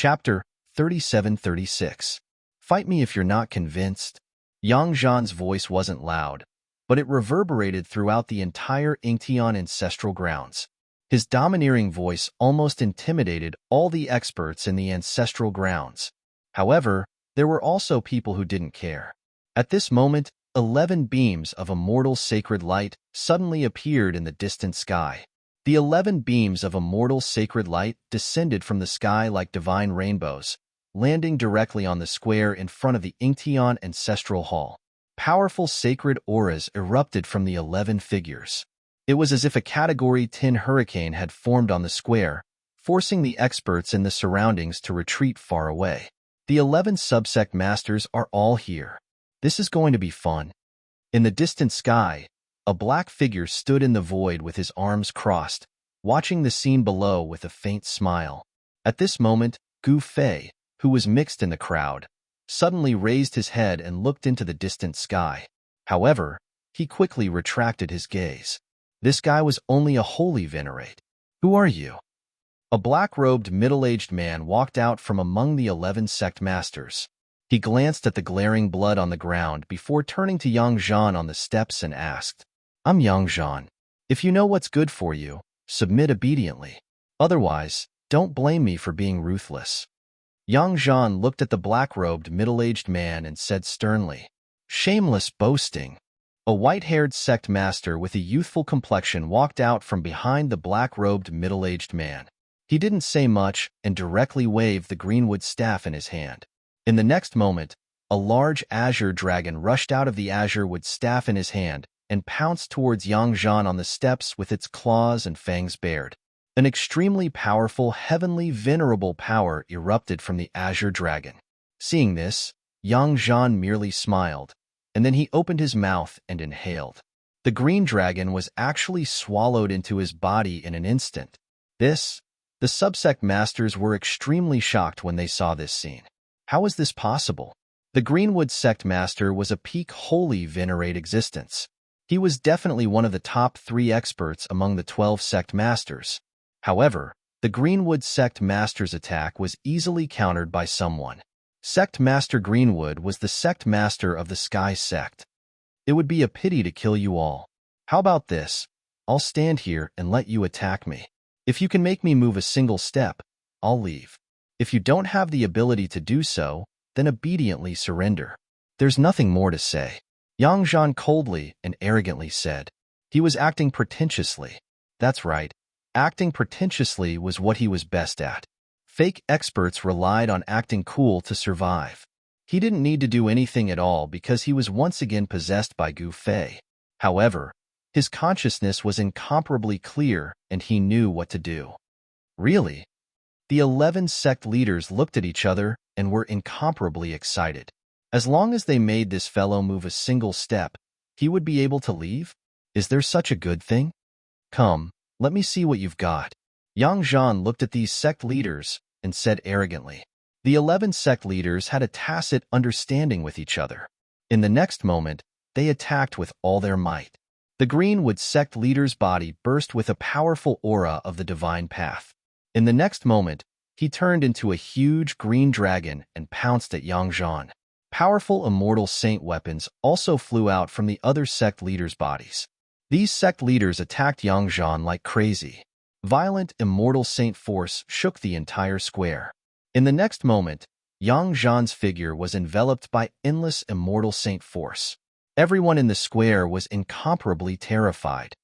Chapter 37-36. Fight me if you're not convinced. Yang Zhan's voice wasn't loud, but it reverberated throughout the entire Ingtian ancestral grounds. His domineering voice almost intimidated all the experts in the ancestral grounds. However, there were also people who didn't care. At this moment, 11 beams of immortal sacred light suddenly appeared in the distant sky. The 11 beams of immortal sacred light descended from the sky like divine rainbows, landing directly on the square in front of the Ingtian ancestral hall. Powerful sacred auras erupted from the 11 figures. It was as if a Category 10 hurricane had formed on the square, forcing the experts in the surroundings to retreat far away. The 11 subsect masters are all here. This is going to be fun. In the distant sky, a black figure stood in the void with his arms crossed, watching the scene below with a faint smile. At this moment, Gu Fei, who was mixed in the crowd, suddenly raised his head and looked into the distant sky. However, he quickly retracted his gaze. This guy was only a holy venerate. Who are you? A black-robed middle-aged man walked out from among the 11 sect masters. He glanced at the glaring blood on the ground before turning to Yang Zhan on the steps and asked, "I'm Yang Zhan. If you know what's good for you, submit obediently. Otherwise, don't blame me for being ruthless." Yang Zhan looked at the black-robed middle-aged man and said sternly, "Shameless boasting." A white-haired sect master with a youthful complexion walked out from behind the black-robed middle-aged man. He didn't say much and directly waved the greenwood staff in his hand. In the next moment, a large azure dragon rushed out of the azure wood staff in his hand and pounced towards Yang Zhan on the steps with its claws and fangs bared. An extremely powerful, heavenly, venerable power erupted from the azure dragon. Seeing this, Yang Zhan merely smiled, and then he opened his mouth and inhaled. The green dragon was actually swallowed into his body in an instant. The subsect masters were extremely shocked when they saw this scene. How was this possible? The Greenwood sect master was a peak holy venerate existence. He was definitely one of the top 3 experts among the 12 sect masters. However, the Greenwood sect master's attack was easily countered by someone. Sect Master Greenwood was the sect master of the Sky sect. It would be a pity to kill you all. How about this? I'll stand here and let you attack me. If you can make me move a single step, I'll leave. If you don't have the ability to do so, then obediently surrender. There's nothing more to say. Yang Zhan coldly and arrogantly said. He was acting pretentiously. That's right. Acting pretentiously was what he was best at. Fake experts relied on acting cool to survive. He didn't need to do anything at all because he was once again possessed by Gu Fei. However, his consciousness was incomparably clear and he knew what to do. Really? The 11 sect leaders looked at each other and were incomparably excited. As long as they made this fellow move a single step, he would be able to leave? Is there such a good thing? Come, let me see what you've got. Yang Zhan looked at these sect leaders and said arrogantly. The 11 sect leaders had a tacit understanding with each other. In the next moment, they attacked with all their might. The Greenwood sect leader's body burst with a powerful aura of the divine path. In the next moment, he turned into a huge green dragon and pounced at Yang Zhan. Powerful immortal saint weapons also flew out from the other sect leaders' bodies. These sect leaders attacked Yang Zhan like crazy. Violent immortal saint force shook the entire square. In the next moment, Yang Zhan's figure was enveloped by endless immortal saint force. Everyone in the square was incomparably terrified.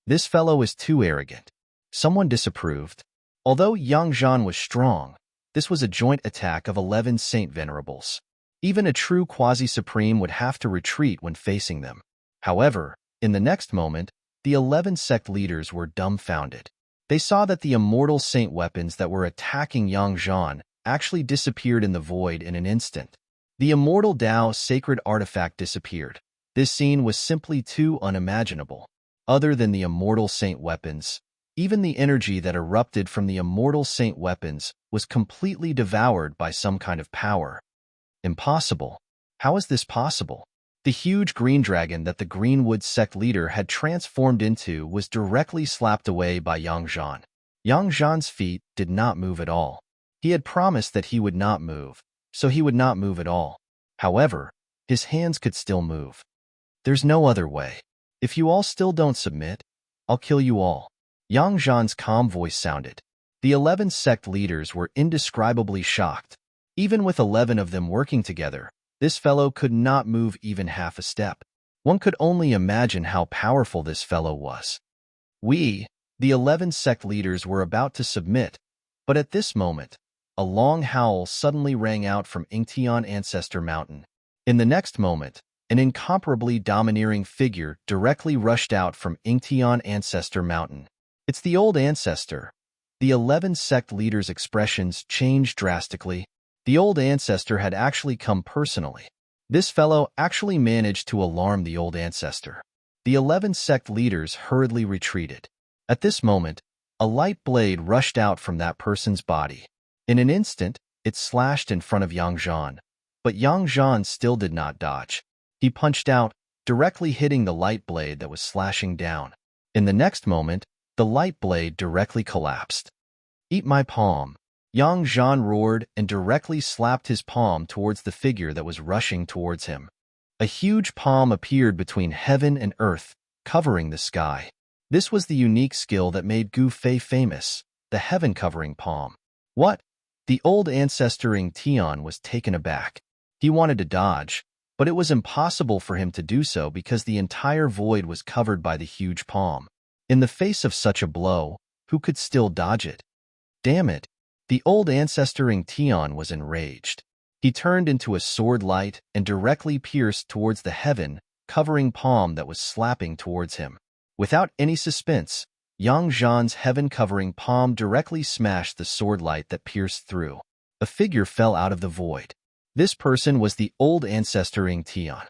This fellow is too arrogant. Someone disapproved. Although Yang Zhan was strong, this was a joint attack of 11 saint venerables. Even a true quasi-supreme would have to retreat when facing them. However, in the next moment, the 11 sect leaders were dumbfounded. They saw that the immortal saint weapons that were attacking Yang Zhan actually disappeared in the void in an instant. The immortal Tao sacred artifact disappeared. This scene was simply too unimaginable. Other than the immortal saint weapons, even the energy that erupted from the immortal saint weapons was completely devoured by some kind of power. Impossible. How is this possible? The huge green dragon that the Greenwood sect leader had transformed into was directly slapped away by Yang Zhan. Yang Zhan's feet did not move at all. He had promised that he would not move, so he would not move at all. However, his hands could still move. There's no other way. If you all still don't submit, I'll kill you all. Yang Zhan's calm voice sounded. The 11 sect leaders were indescribably shocked. Even with 11 of them working together, this fellow could not move even half a step. One could only imagine how powerful this fellow was. We, the 11 sect leaders, were about to submit, but at this moment, a long howl suddenly rang out from Ingtian Ancestor Mountain. In the next moment, an incomparably domineering figure directly rushed out from Ingtian Ancestor Mountain. It's the old ancestor. The 11 sect leaders' expressions changed drastically. The old ancestor had actually come personally. This fellow actually managed to alarm the old ancestor. The 11 sect leaders hurriedly retreated. At this moment, a light blade rushed out from that person's body. In an instant, it slashed in front of Yang Zhan. But Yang Zhan still did not dodge. He punched out, directly hitting the light blade that was slashing down. In the next moment, the light blade directly collapsed. "Eat my palm." Yang Zhan roared and directly slapped his palm towards the figure that was rushing towards him. A huge palm appeared between heaven and earth, covering the sky. This was the unique skill that made Gu Fei famous, the heaven-covering palm. What? The old ancestor Ing Tian was taken aback. He wanted to dodge, but it was impossible for him to do so because the entire void was covered by the huge palm. In the face of such a blow, who could still dodge it? Damn it! The old ancestor Ing Tian was enraged. He turned into a sword light and directly pierced towards the heaven-covering palm that was slapping towards him. Without any suspense, Yang Zhan's heaven-covering palm directly smashed the sword light that pierced through. A figure fell out of the void. This person was the old ancestor Ing Tian.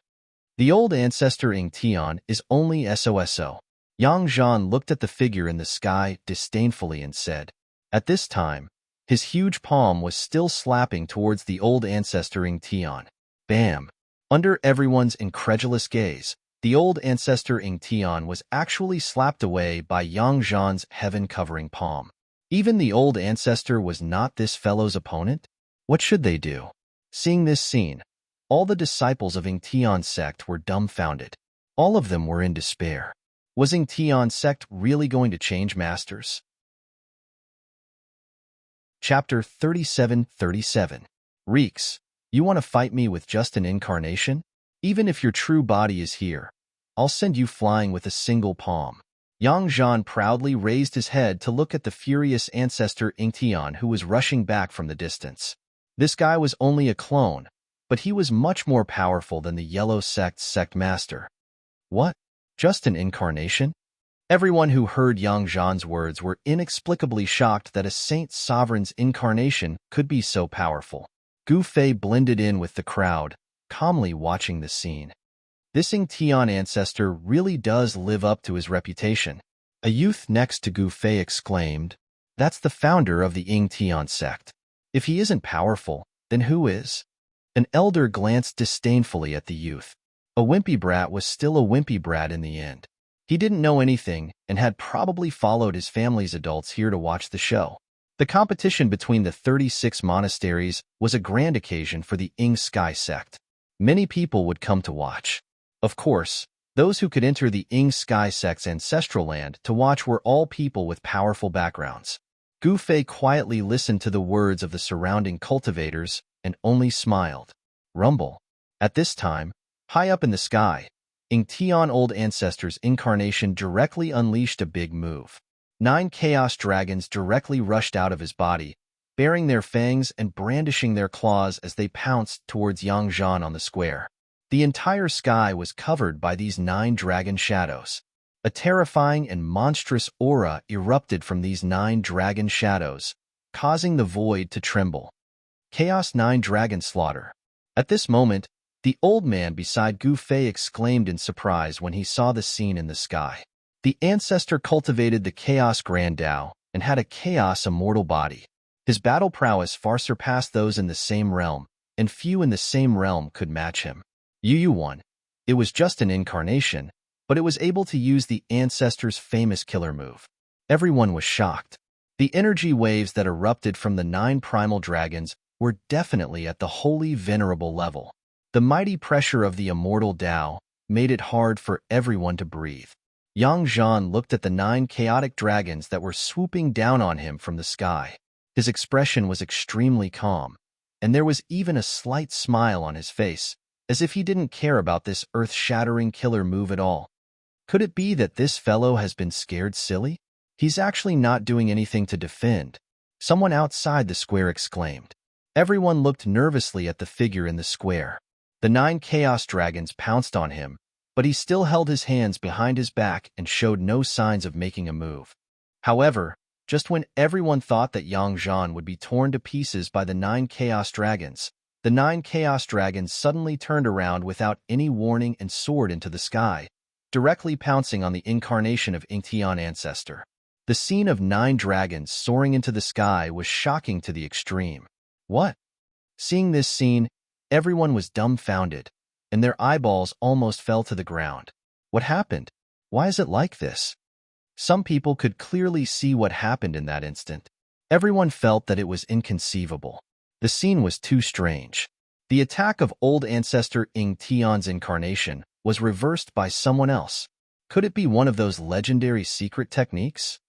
The old ancestor Ing Tian is only SOSO. Yang Zhan looked at the figure in the sky disdainfully and said, at this time, his huge palm was still slapping towards the old ancestor Ing Tian. Bam! Under everyone's incredulous gaze, the old ancestor Ing Tian was actually slapped away by Yang Zhan's heaven-covering palm. Even the old ancestor was not this fellow's opponent? What should they do? Seeing this scene, all the disciples of Ing Tian's sect were dumbfounded. All of them were in despair. Was Ing Tian's sect really going to change masters? Chapter 37:37. Reeks, you want to fight me with just an incarnation? Even if your true body is here, I'll send you flying with a single palm. Yang Zhan proudly raised his head to look at the furious ancestor Ing Tian who was rushing back from the distance. This guy was only a clone, but he was much more powerful than the Yellow Sect's sect master. What? Just an incarnation? Everyone who heard Yang Zhan's words were inexplicably shocked that a saint sovereign's incarnation could be so powerful. Gu Fei blended in with the crowd, calmly watching the scene. This Ing Tian ancestor really does live up to his reputation. A youth next to Gu Fei exclaimed, that's the founder of the Ing Tian sect. If he isn't powerful, then who is? An elder glanced disdainfully at the youth. A wimpy brat was still a wimpy brat in the end. He didn't know anything and had probably followed his family's adults here to watch the show. The competition between the 36 monasteries was a grand occasion for the Ing Sky sect. Many people would come to watch. Of course, those who could enter the Ing Sky sect's ancestral land to watch were all people with powerful backgrounds. Gu Fei quietly listened to the words of the surrounding cultivators and only smiled. Rumble. At this time, high up in the sky, Ing Tian Old Ancestor's incarnation directly unleashed a big move. 9 chaos dragons directly rushed out of his body, baring their fangs and brandishing their claws as they pounced towards Yang Zhan on the square. The entire sky was covered by these 9 dragon shadows. A terrifying and monstrous aura erupted from these 9 dragon shadows, causing the void to tremble. Chaos 9 Dragon Slaughter. At this moment, the old man beside Gu Fei exclaimed in surprise when he saw the scene in the sky. The ancestor cultivated the Chaos Grand Tao and had a Chaos Immortal body. His battle prowess far surpassed those in the same realm, and few in the same realm could match him. Yu won. It was just an incarnation, but it was able to use the ancestor's famous killer move. Everyone was shocked. The energy waves that erupted from the 9 primal dragons were definitely at the holy venerable level. The mighty pressure of the immortal Tao made it hard for everyone to breathe. Yang Zhan looked at the 9 chaotic dragons that were swooping down on him from the sky. His expression was extremely calm, and there was even a slight smile on his face, as if he didn't care about this earth-shattering killer move at all. Could it be that this fellow has been scared silly? He's actually not doing anything to defend, someone outside the square exclaimed. Everyone looked nervously at the figure in the square. The 9 chaos dragons pounced on him, but he still held his hands behind his back and showed no signs of making a move. However, just when everyone thought that Yang Zhan would be torn to pieces by the 9 chaos dragons, the 9 chaos dragons suddenly turned around without any warning and soared into the sky, directly pouncing on the incarnation of Ingtian ancestor. The scene of 9 dragons soaring into the sky was shocking to the extreme. What? Seeing this scene, everyone was dumbfounded, and their eyeballs almost fell to the ground. What happened? Why is it like this? Some people could clearly see what happened in that instant. Everyone felt that it was inconceivable. The scene was too strange. The attack of old ancestor Ingtian's incarnation was reversed by someone else. Could it be one of those legendary secret techniques?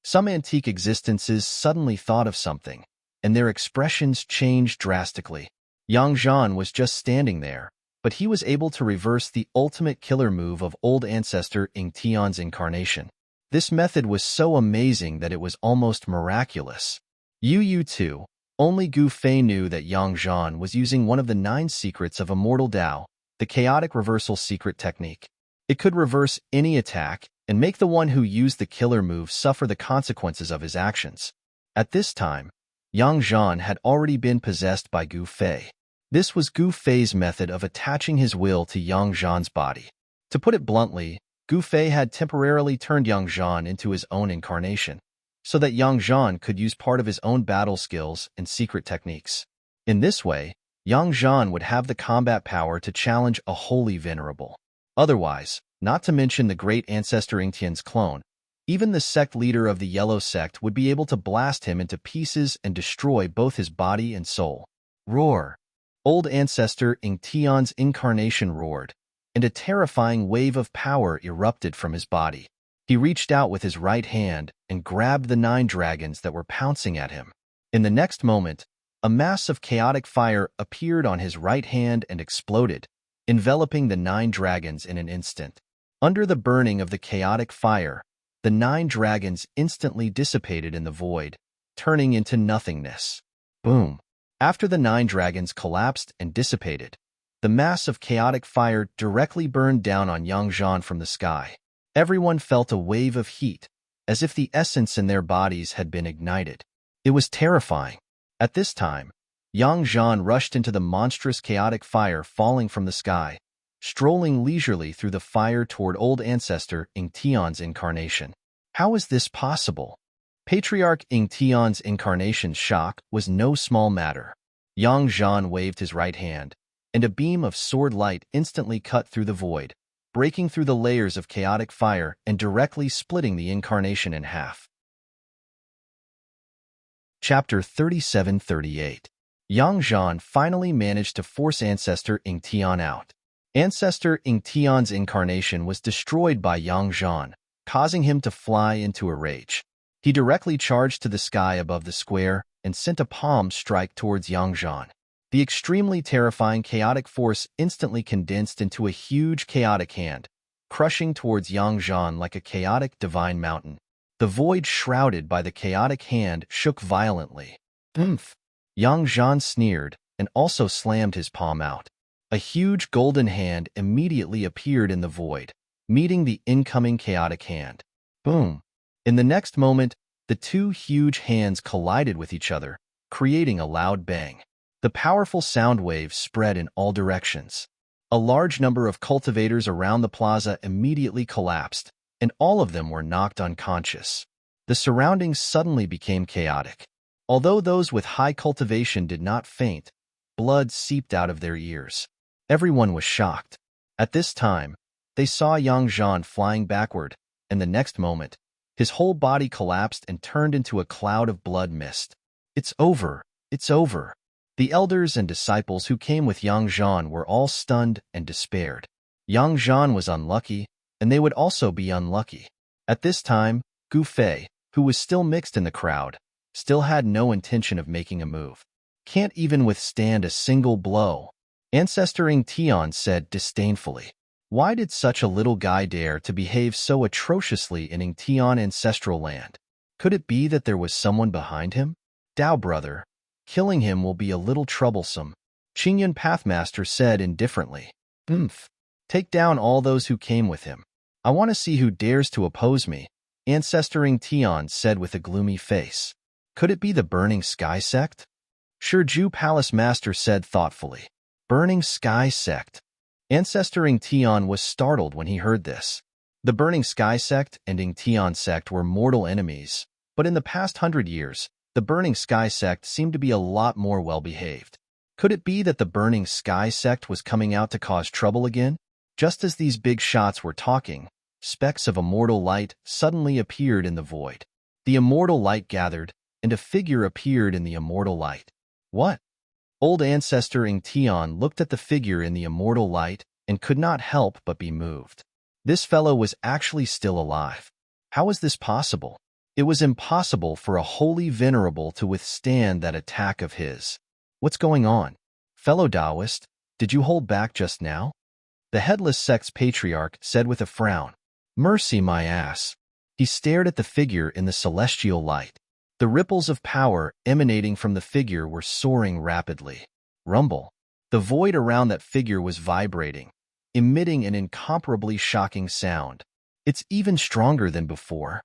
Some antique existences suddenly thought of something, and their expressions changed drastically. Yang Zhan was just standing there, but he was able to reverse the ultimate killer move of old ancestor Ingtian's incarnation. This method was so amazing that it was almost miraculous. Yu too. Only Gu Fei knew that Yang Zhan was using one of the 9 secrets of Immortal Tao, the chaotic reversal secret technique. It could reverse any attack and make the one who used the killer move suffer the consequences of his actions. At this time, Yang Zhan had already been possessed by Gu Fei. This was Gu Fei's method of attaching his will to Yang Zhan's body. To put it bluntly, Gu Fei had temporarily turned Yang Zhan into his own incarnation, so that Yang Zhan could use part of his own battle skills and secret techniques. In this way, Yang Zhan would have the combat power to challenge a holy venerable. Otherwise, not to mention the great ancestor Ingtian's clone, even the sect leader of the Yellow Sect would be able to blast him into pieces and destroy both his body and soul. Roar! Old ancestor Ingtian's incarnation roared, and a terrifying wave of power erupted from his body. He reached out with his right hand and grabbed the 9 dragons that were pouncing at him. In the next moment, a mass of chaotic fire appeared on his right hand and exploded, enveloping the 9 dragons in an instant. Under the burning of the chaotic fire, the 9 dragons instantly dissipated in the void, turning into nothingness. Boom! After the 9 dragons collapsed and dissipated, the mass of chaotic fire directly burned down on Yang Zhan from the sky. Everyone felt a wave of heat, as if the essence in their bodies had been ignited. It was terrifying. At this time, Yang Zhan rushed into the monstrous chaotic fire falling from the sky, strolling leisurely through the fire toward old ancestor Ingtian's incarnation. How is this possible? Patriarch Ingtian's incarnation's shock was no small matter. Yang Zhan waved his right hand, and a beam of sword light instantly cut through the void, breaking through the layers of chaotic fire and directly splitting the incarnation in half. Chapter 37-38. Yang Zhan finally managed to force Ancestor Ingtian out. Ancestor Ingtian's incarnation was destroyed by Yang Zhan, causing him to fly into a rage. He directly charged to the sky above the square and sent a palm strike towards Yang Zhan. The extremely terrifying chaotic force instantly condensed into a huge chaotic hand, crushing towards Yang Zhan like a chaotic divine mountain. The void shrouded by the chaotic hand shook violently. Oomph! Yang Zhan sneered and also slammed his palm out. A huge golden hand immediately appeared in the void, meeting the incoming chaotic hand. Boom! In the next moment, the 2 huge hands collided with each other, creating a loud bang. The powerful sound waves spread in all directions. A large number of cultivators around the plaza immediately collapsed, and all of them were knocked unconscious. The surroundings suddenly became chaotic. Although those with high cultivation did not faint, blood seeped out of their ears. Everyone was shocked. At this time, they saw Yang Zhan flying backward, and the next moment, His whole body collapsed and turned into a cloud of blood mist. It's over. It's over. The elders and disciples who came with Yang Zhan were all stunned and despaired. Yang Zhan was unlucky, and they would also be unlucky. At this time, Gu Fei, who was still mixed in the crowd, still had no intention of making a move. Can't even withstand a single blow. Ancestor Ing Tian said disdainfully. Why did such a little guy dare to behave so atrociously in Ing Tian ancestral land? Could it be that there was someone behind him? Dao brother, killing him will be a little troublesome, Qingyun Pathmaster said indifferently. Take down all those who came with him. I want to see who dares to oppose me, Ancestor Ing Tian said with a gloomy face. Could it be the Burning Sky Sect? Shiju Palace Master said thoughtfully. Burning Sky Sect. Ancestor Ing Tian was startled when he heard this. The Burning Sky Sect and Ing Tian Sect were mortal enemies, but in the past 100 years, the Burning Sky Sect seemed to be a lot more well-behaved. Could it be that the Burning Sky Sect was coming out to cause trouble again? Just as these big shots were talking, specks of immortal light suddenly appeared in the void. The immortal light gathered, and a figure appeared in the immortal light. What? Old Ancestor Ing Tian looked at the figure in the immortal light and could not help but be moved. This fellow was actually still alive. How was this possible? It was impossible for a holy Venerable to withstand that attack of his. What's going on? Fellow Taoist, did you hold back just now? The headless sect's patriarch said with a frown. Mercy my ass. He stared at the figure in the celestial light. The ripples of power emanating from the figure were soaring rapidly. Rumble. The void around that figure was vibrating, emitting an incomparably shocking sound. It's even stronger than before.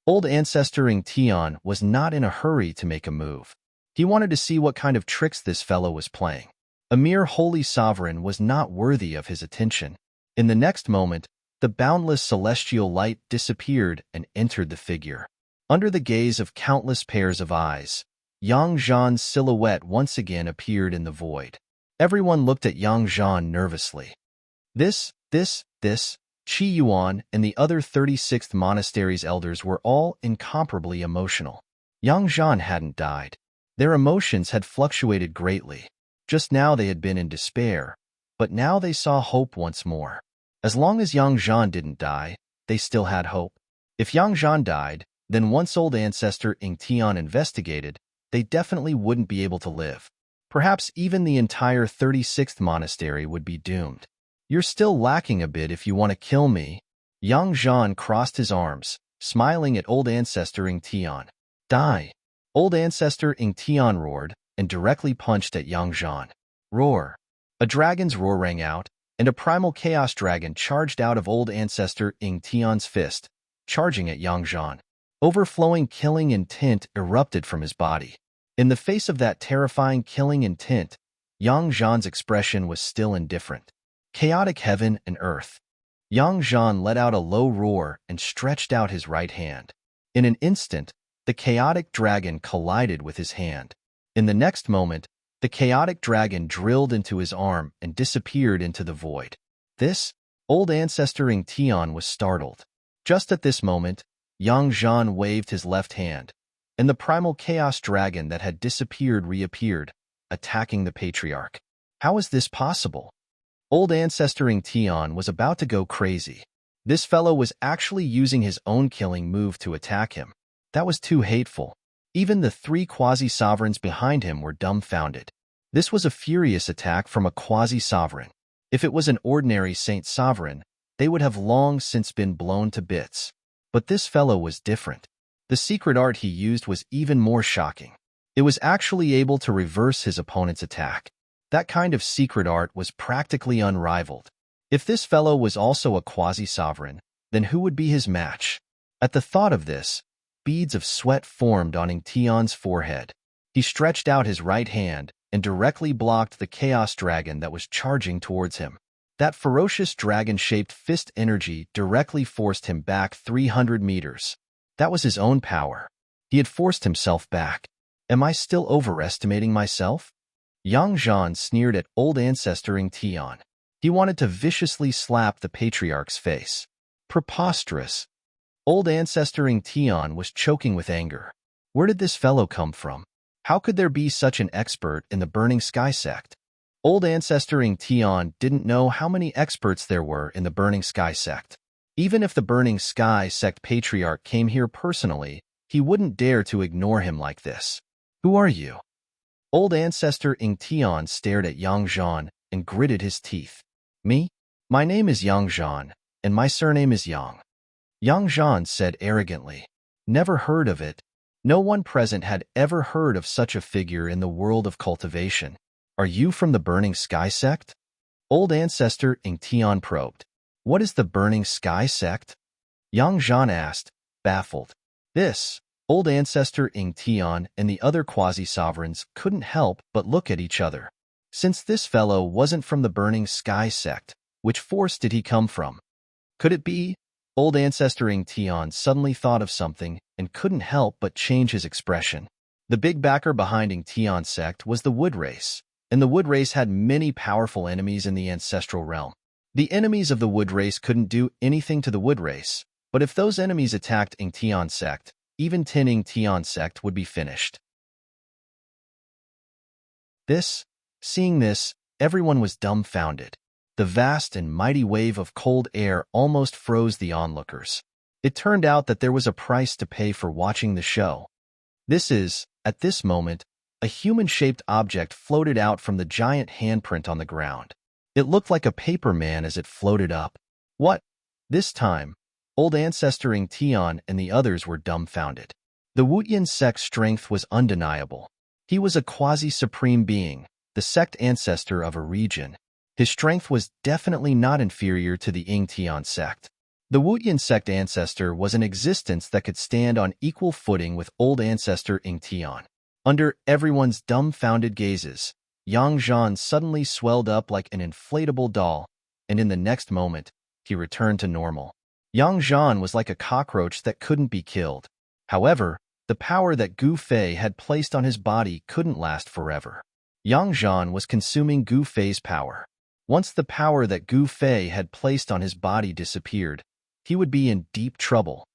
Old Ancestor Ing Tian was not in a hurry to make a move. He wanted to see what kind of tricks this fellow was playing. A mere holy sovereign was not worthy of his attention. In the next moment, the boundless celestial light disappeared and entered the figure. Under the gaze of countless pairs of eyes, Yang Zhan's silhouette once again appeared in the void. Everyone looked at Yang Zhan nervously. This, Qi Yuan and the other 36th monastery's elders were all incomparably emotional. Yang Zhan hadn't died. Their emotions had fluctuated greatly. Just now they had been in despair, but now they saw hope once more. As long as Yang Zhan didn't die, they still had hope. If Yang Zhan died, then once old Ancestor Ing Tian investigated, they definitely wouldn't be able to live. Perhaps even the entire 36th monastery would be doomed. You're still lacking a bit if you want to kill me. Yang Zhan crossed his arms, smiling at old Ancestor Ing Tian. Die! Old Ancestor Ing Tian roared and directly punched at Yang Zhan. Roar! A dragon's roar rang out, and a primal chaos dragon charged out of old Ancestor Ing Tian's fist, charging at Yang Zhan. Overflowing killing intent erupted from his body. In the face of that terrifying killing intent, Yang Zhan's expression was still indifferent. Chaotic heaven and earth. Yang Zhan let out a low roar and stretched out his right hand. In an instant, the chaotic dragon collided with his hand. In the next moment, the chaotic dragon drilled into his arm and disappeared into the void. This, old Ancestor Ing Tian was startled. Just at this moment, Yang Zhan waved his left hand, and the primal chaos dragon that had disappeared reappeared, attacking the patriarch. How is this possible? Old Ancestor Ing Tian was about to go crazy. This fellow was actually using his own killing move to attack him. That was too hateful. Even the 3 quasi-sovereigns behind him were dumbfounded. This was a furious attack from a quasi-sovereign. If it was an ordinary saint sovereign, they would have long since been blown to bits. But this fellow was different. The secret art he used was even more shocking. It was actually able to reverse his opponent's attack. That kind of secret art was practically unrivaled. If this fellow was also a quasi-sovereign, then who would be his match? At the thought of this, beads of sweat formed on Ing Tian's forehead. He stretched out his right hand and directly blocked the chaos dragon that was charging towards him. That ferocious dragon-shaped fist energy directly forced him back 300 meters. That was his own power. He had forced himself back. Am I still overestimating myself? Yang Zhan sneered at old Ancestor Ing Tian. He wanted to viciously slap the patriarch's face. Preposterous. Old ancestor Ing Tian was choking with anger. Where did this fellow come from? How could there be such an expert in the Burning Sky sect? Old ancestor Ing Tian didn't know how many experts there were in the Burning Sky sect. Even if the Burning Sky sect patriarch came here personally, he wouldn't dare to ignore him like this. Who are you? Old ancestor Ing Tian stared at Yang Zhan and gritted his teeth. Me? My name is Yang Zhan, and my surname is Yang. Yang Zhan said arrogantly. Never heard of it. No one present had ever heard of such a figure in the world of cultivation. Are you from the Burning Sky sect? Old ancestor Ing Tian probed. What is the Burning Sky sect? Yang Zhan asked, baffled. This, old ancestor Ing Tian and the other quasi-sovereigns couldn't help but look at each other. Since this fellow wasn't from the Burning Sky sect, which force did he come from? Could it be? Old ancestor Ing Tian suddenly thought of something and couldn't help but change his expression. The big backer behind Ing Tian's sect was the Wood Race, and the Wood Race had many powerful enemies in the ancestral realm. The enemies of the Wood Race couldn't do anything to the Wood Race, but if those enemies attacked Ing Tian's sect, even Tin Ing Tian's sect would be finished. Seeing this, everyone was dumbfounded. The vast and mighty wave of cold air almost froze the onlookers. It turned out that there was a price to pay for watching the show. At this moment, a human-shaped object floated out from the giant handprint on the ground. It looked like a paper man as it floated up. What? This time, old ancestor Ing Tian and the others were dumbfounded. The Wutian sect's strength was undeniable. He was a quasi-supreme being, the sect ancestor of a region. His strength was definitely not inferior to the Ing Tian sect. The Wutian sect ancestor was an existence that could stand on equal footing with old ancestor Ing Tian. Under everyone's dumbfounded gazes, Yang Zhan suddenly swelled up like an inflatable doll, and in the next moment, he returned to normal. Yang Zhan was like a cockroach that couldn't be killed. However, the power that Gu Fei had placed on his body couldn't last forever. Yang Zhan was consuming Gu Fei's power. Once the power that Gu Fei had placed on his body disappeared, he would be in deep trouble.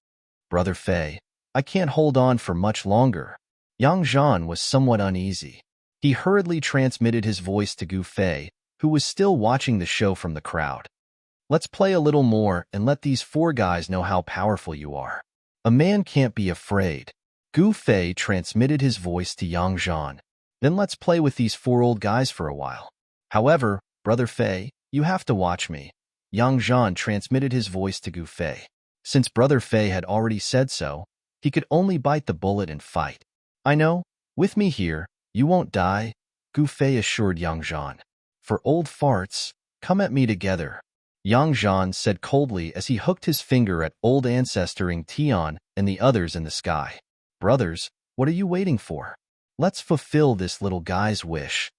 Brother Fei, I can't hold on for much longer. Yang Zhan was somewhat uneasy. He hurriedly transmitted his voice to Gu Fei, who was still watching the show from the crowd. Let's play a little more and let these 4 guys know how powerful you are. A man can't be afraid. Gu Fei transmitted his voice to Yang Zhan. Then let's play with these 4 old guys for a while. However, Brother Fei, you have to watch me. Yang Zhan transmitted his voice to Gu Fei. Since Brother Fei had already said so, he could only bite the bullet and fight. I know, with me here, you won't die, Gu Fei assured Yang Zhan. For old farts, come at me together. Yang Zhan said coldly as he hooked his finger at old ancestor Ing Tian and the others in the sky. Brothers, what are you waiting for? Let's fulfill this little guy's wish.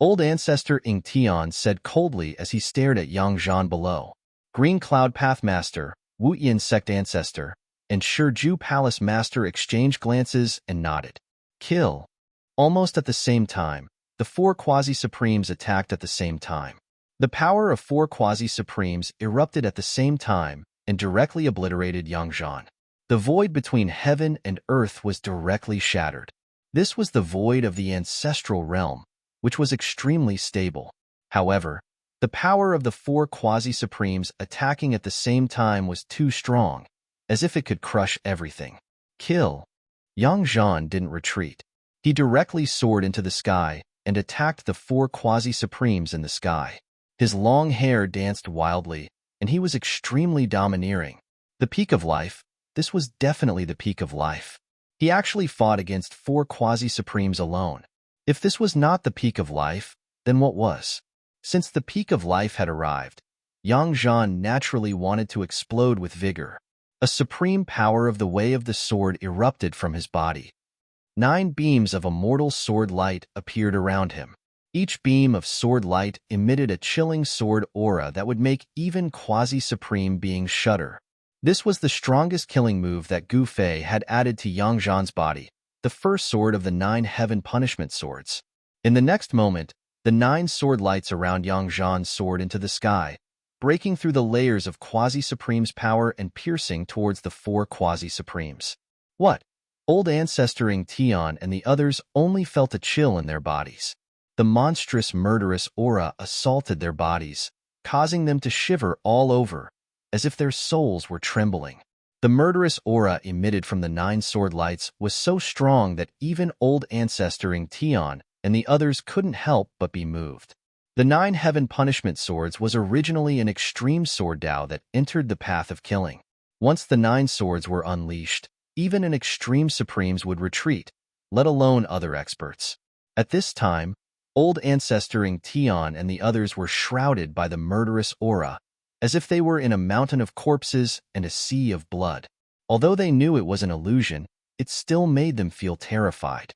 Old ancestor Ing Tian said coldly as he stared at Yang Zhan below. Green Cloud Path Master, Wutian Sect Ancestor, and Shiju Palace Master exchanged glances and nodded. Kill. Almost at the same time, the 4 Quasi-Supremes attacked at the same time. The power of 4 Quasi-Supremes erupted at the same time and directly obliterated Yang Zhan. The void between heaven and earth was directly shattered. This was the void of the ancestral realm, which was extremely stable. However, the power of the 4 Quasi-Supremes attacking at the same time was too strong, as if it could crush everything. Kill. Yang Zhan didn't retreat. He directly soared into the sky and attacked the 4 Quasi-Supremes in the sky. His long hair danced wildly, and he was extremely domineering. The peak of life, this was definitely the peak of life. He actually fought against 4 Quasi-Supremes alone. If this was not the peak of life, then what was? Since the peak of life had arrived, Yang Zhan naturally wanted to explode with vigor. A supreme power of the Way of the Sword erupted from his body. 9 beams of immortal sword light appeared around him. Each beam of sword light emitted a chilling sword aura that would make even quasi-supreme beings shudder. This was the strongest killing move that Gu Fei had added to Yang Zhan's body, the first sword of the 9 heaven punishment swords. In the next moment, the 9 sword lights around Yang Zhan soared into the sky, breaking through the layers of Quasi-Supreme's power and piercing towards the four Quasi-Supremes. What? Old Ancestor Tian and the others only felt a chill in their bodies. The monstrous, murderous aura assaulted their bodies, causing them to shiver all over, as if their souls were trembling. The murderous aura emitted from the 9 sword lights was so strong that even Old Ancestor Tian and the others couldn't help but be moved. The 9 heaven punishment swords was originally an extreme sword Dao that entered the path of killing. Once the 9 swords were unleashed, even an extreme supremes would retreat, let alone other experts. At this time, Old Ancestor Tian and the others were shrouded by the murderous aura, as if they were in a mountain of corpses and a sea of blood. Although they knew it was an illusion, it still made them feel terrified.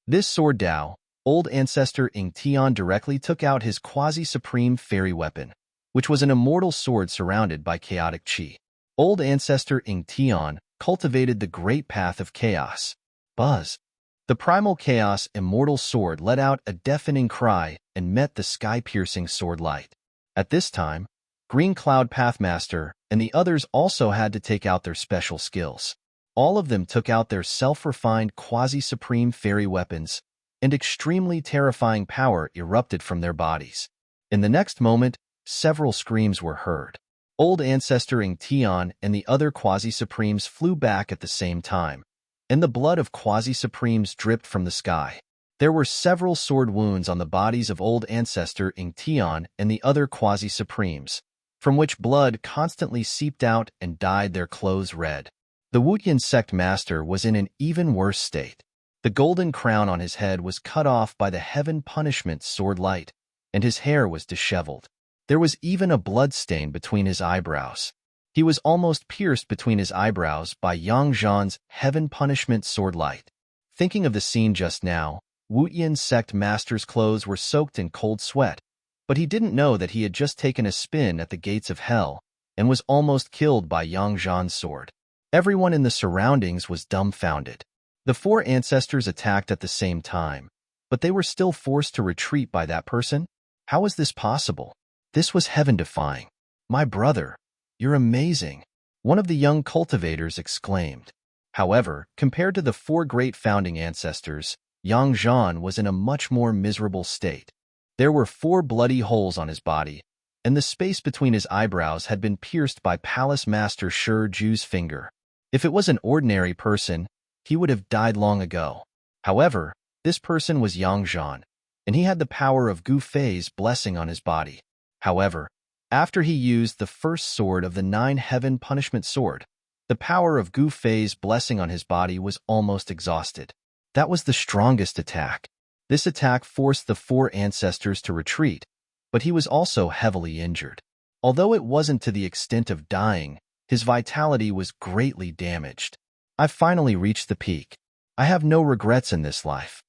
This sword Dao, Old Ancestor Tian directly took out his quasi-supreme fairy weapon, which was an immortal sword surrounded by chaotic chi. Old Ancestor Tian cultivated the great path of chaos. Buzz. The primal chaos immortal sword let out a deafening cry and met the sky-piercing sword light. At this time, Green Cloud Pathmaster and the others also had to take out their special skills. All of them took out their self-refined quasi-supreme fairy weapons, and extremely terrifying power erupted from their bodies. In the next moment, several screams were heard. Old Ancestor Tian and the other Quasi-Supremes flew back at the same time, and the blood of Quasi-Supremes dripped from the sky. There were several sword wounds on the bodies of Old Ancestor Tian and the other Quasi-Supremes, from which blood constantly seeped out and dyed their clothes red. The Wutian sect master was in an even worse state. The golden crown on his head was cut off by the heaven punishment sword light, and his hair was disheveled. There was even a blood stain between his eyebrows. He was almost pierced between his eyebrows by Yang Zhan's heaven punishment sword light. Thinking of the scene just now, Wutian sect master's clothes were soaked in cold sweat, but he didn't know that he had just taken a spin at the gates of hell and was almost killed by Yang Zhan's sword. Everyone in the surroundings was dumbfounded. The 4 ancestors attacked at the same time, but they were still forced to retreat by that person? How was this possible? This was heaven-defying. My brother, you're amazing, one of the young cultivators exclaimed. However, compared to the 4 great founding ancestors, Yang Zhan was in a much more miserable state. There were 4 bloody holes on his body, and the space between his eyebrows had been pierced by Palace Master Shi Ju's finger. If it was an ordinary person, he would have died long ago. However, this person was Yang Zhan, and he had the power of Gu Fei's blessing on his body. However, after he used the first sword of the 9 heaven punishment sword, the power of Gu Fei's blessing on his body was almost exhausted. That was the strongest attack. This attack forced the 4 ancestors to retreat, but he was also heavily injured. Although it wasn't to the extent of dying, his vitality was greatly damaged. I've finally reached the peak. I have no regrets in this life.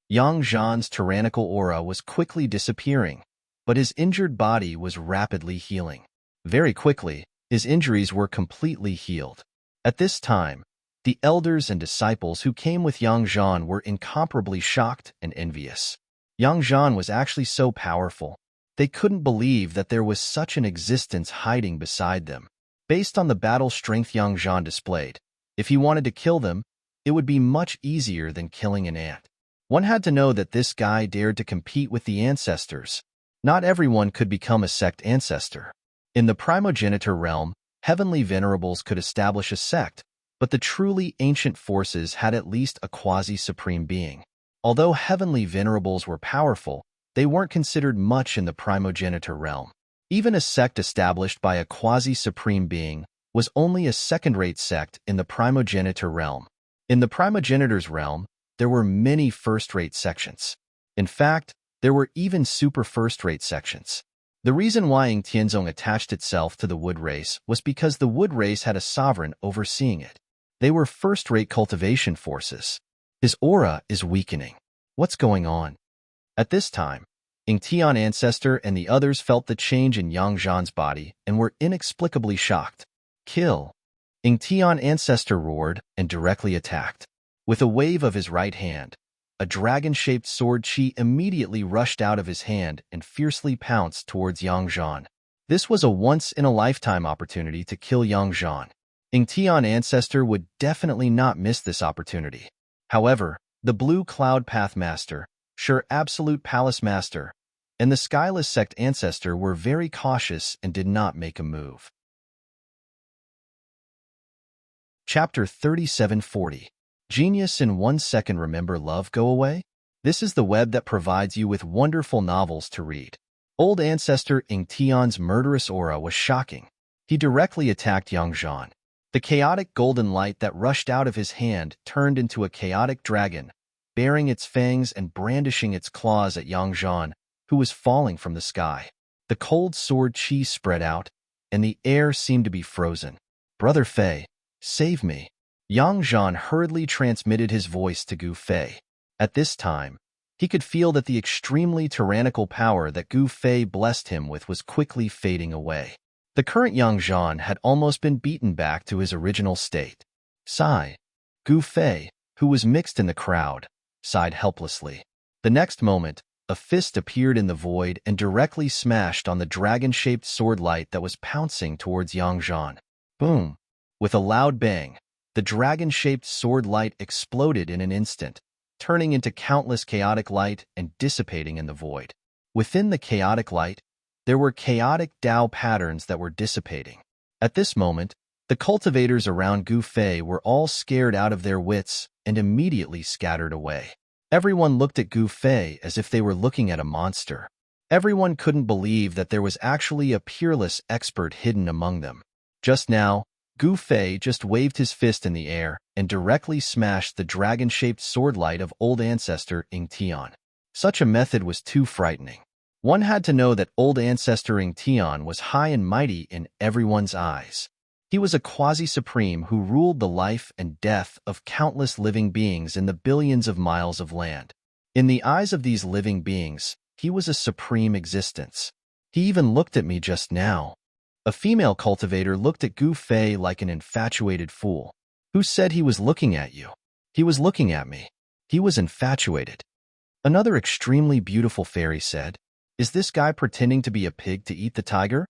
Yang Zhan's tyrannical aura was quickly disappearing, but his injured body was rapidly healing. Very quickly, his injuries were completely healed. At this time, the elders and disciples who came with Yang Zhan were incomparably shocked and envious. Yang Zhan was actually so powerful, they couldn't believe that there was such an existence hiding beside them. Based on the battle strength Yang Zhan displayed, if he wanted to kill them, it would be much easier than killing an ant. One had to know that this guy dared to compete with the ancestors. Not everyone could become a sect ancestor. In the primogenitor realm, heavenly venerables could establish a sect, but the truly ancient forces had at least a quasi-supreme being. Although heavenly venerables were powerful, they weren't considered much in the primogenitor realm. Even a sect established by a quasi-supreme being was only a second-rate sect in the primogenitor realm. In the primogenitor's realm, there were many first-rate sections. In fact, there were even super first-rate sections. The reason why Ying Tianzong attached itself to the wood race was because the wood race had a sovereign overseeing it. They were first-rate cultivation forces. His aura is weakening. What's going on? At this time, Ying Tian ancestor and the others felt the change in Yang Zhan's body and were inexplicably shocked. Kill! Ying Tian ancestor roared and directly attacked. With a wave of his right hand, a dragon-shaped sword chi immediately rushed out of his hand and fiercely pounced towards Yang Zhan. This was a once-in-a-lifetime opportunity to kill young Jean. Ingtian ancestor would definitely not miss this opportunity. However, the Blue Cloud Path Master, Sure Absolute Palace Master, and the Skyless Sect ancestor were very cautious and did not make a move. Chapter 3740. Genius in 1 second. Remember love go away? This is the web that provides you with wonderful novels to read. Old ancestor Ingtian's murderous aura was shocking. He directly attacked young Jean. The chaotic golden light that rushed out of his hand turned into a chaotic dragon, baring its fangs and brandishing its claws at young Jean, who was falling from the sky. The cold sword chi spread out, and the air seemed to be frozen. "Brother Fei, save me." Yang Jean hurriedly transmitted his voice to Gu Fei. At this time, he could feel that the extremely tyrannical power that Gu Fei blessed him with was quickly fading away. The current young Jean had almost been beaten back to his original state. Sigh. Gu Fei, who was mixed in the crowd, sighed helplessly. The next moment, a fist appeared in the void and directly smashed on the dragon-shaped sword light that was pouncing towards young Jean. Boom! With a loud bang, the dragon-shaped sword light exploded in an instant, turning into countless chaotic light and dissipating in the void. Within the chaotic light, there were chaotic Dao patterns that were dissipating. At this moment, the cultivators around Gu Fei were all scared out of their wits and immediately scattered away. Everyone looked at Gu Fei as if they were looking at a monster. Everyone couldn't believe that there was actually a peerless expert hidden among them. Just now, Gu Fei just waved his fist in the air and directly smashed the dragon-shaped sword light of old ancestor Ingtian. Such a method was too frightening. One had to know that old ancestor Ingtian was high and mighty in everyone's eyes. He was a quasi-supreme who ruled the life and death of countless living beings in the billions of miles of land. In the eyes of these living beings, he was a supreme existence. He even looked at me just now. A female cultivator looked at Gu Fei like an infatuated fool. Who said he was looking at you? He was looking at me. He was infatuated. Another extremely beautiful fairy said, "Is this guy pretending to be a pig to eat the tiger?"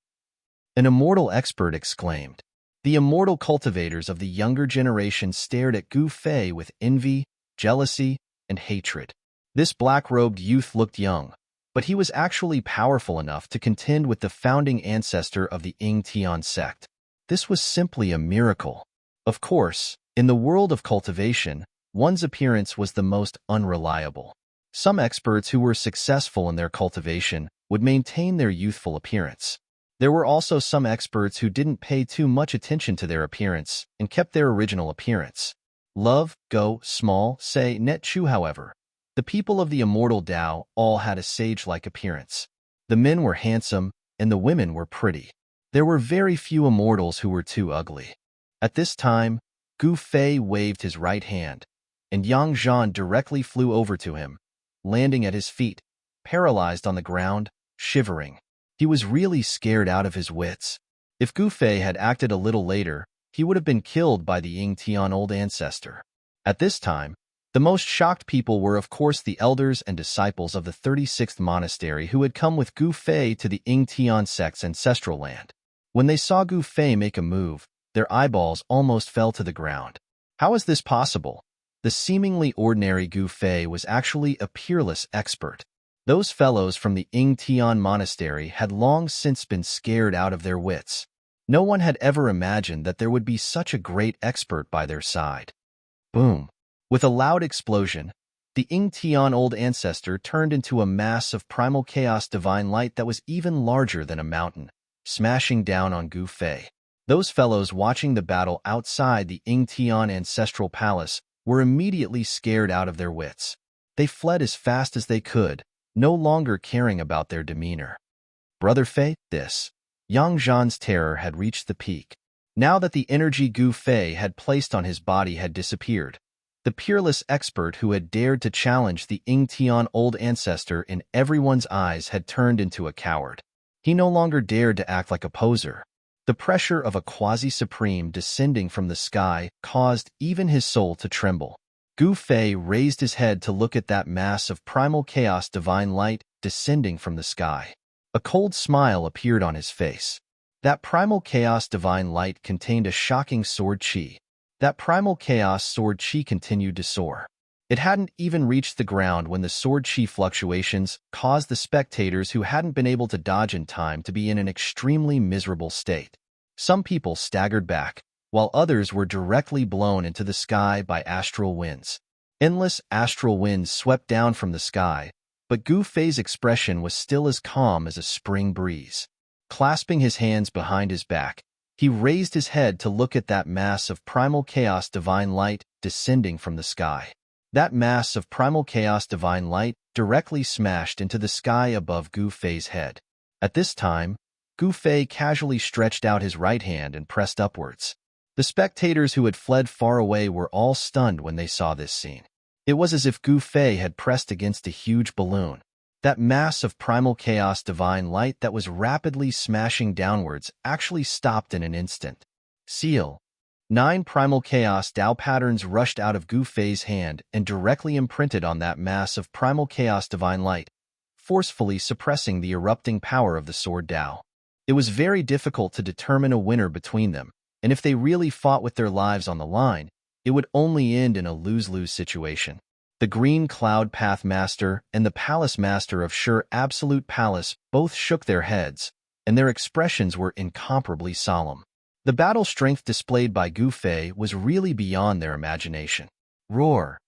An immortal expert exclaimed. The immortal cultivators of the younger generation stared at Gu Fei with envy, jealousy, and hatred. This black-robed youth looked young, but he was actually powerful enough to contend with the founding ancestor of the Ingtian sect. This was simply a miracle. Of course, in the world of cultivation, one's appearance was the most unreliable. Some experts who were successful in their cultivation would maintain their youthful appearance. There were also some experts who didn't pay too much attention to their appearance and kept their original appearance. Love, go, small, say, net chu. However, the people of the immortal Tao all had a sage-like appearance. The men were handsome, and the women were pretty. There were very few immortals who were too ugly. At this time, Gu Fei waved his right hand, and Yang Jean directly flew over to him, landing at his feet, paralyzed on the ground, shivering. He was really scared out of his wits. If Gu Fei had acted a little later, he would have been killed by the Ingtian old ancestor. At this time, the most shocked people were of course the elders and disciples of the 36th monastery who had come with Gu Fei to the Ingtian sect's ancestral land. When they saw Gu Fei make a move, their eyeballs almost fell to the ground. How is this possible? The seemingly ordinary Gu Fei was actually a peerless expert. Those fellows from the Ingtian monastery had long since been scared out of their wits. No one had ever imagined that there would be such a great expert by their side. Boom! With a loud explosion, the Ingtian old ancestor turned into a mass of primal chaos divine light that was even larger than a mountain, smashing down on Gu Fei. Those fellows watching the battle outside the Ingtian ancestral palace were immediately scared out of their wits. They fled as fast as they could, no longer caring about their demeanor. Brother Fei, this. Yang Zhan's terror had reached the peak. Now that the energy Gu Fei had placed on his body had disappeared, the peerless expert who had dared to challenge the Ingtian old ancestor in everyone's eyes had turned into a coward. He no longer dared to act like a poser. The pressure of a quasi-supreme descending from the sky caused even his soul to tremble. Gu Fei raised his head to look at that mass of primal chaos divine light descending from the sky. A cold smile appeared on his face. That primal chaos divine light contained a shocking sword chi. That primal chaos sword chi continued to soar. It hadn't even reached the ground when the sword chi fluctuations caused the spectators who hadn't been able to dodge in time to be in an extremely miserable state. Some people staggered back, while others were directly blown into the sky by astral winds. Endless astral winds swept down from the sky, but Gu Fei's expression was still as calm as a spring breeze. Clasping his hands behind his back, he raised his head to look at that mass of primal chaos divine light descending from the sky. That mass of primal chaos divine light directly smashed into the sky above Gu Fei's head. At this time, Gu Fei casually stretched out his right hand and pressed upwards. The spectators who had fled far away were all stunned when they saw this scene. It was as if Gu Fei had pressed against a huge balloon. That mass of primal chaos divine light that was rapidly smashing downwards actually stopped in an instant. Seal. 9 primal chaos Dao patterns rushed out of Gu Fei's hand and directly imprinted on that mass of primal chaos divine light, forcefully suppressing the erupting power of the sword Dao. It was very difficult to determine a winner between them, and if they really fought with their lives on the line, it would only end in a lose-lose situation. The Green Cloud Path Master and the Palace Master of Sure Absolute Palace both shook their heads, and their expressions were incomparably solemn. The battle strength displayed by Gu Fei was really beyond their imagination. Roar!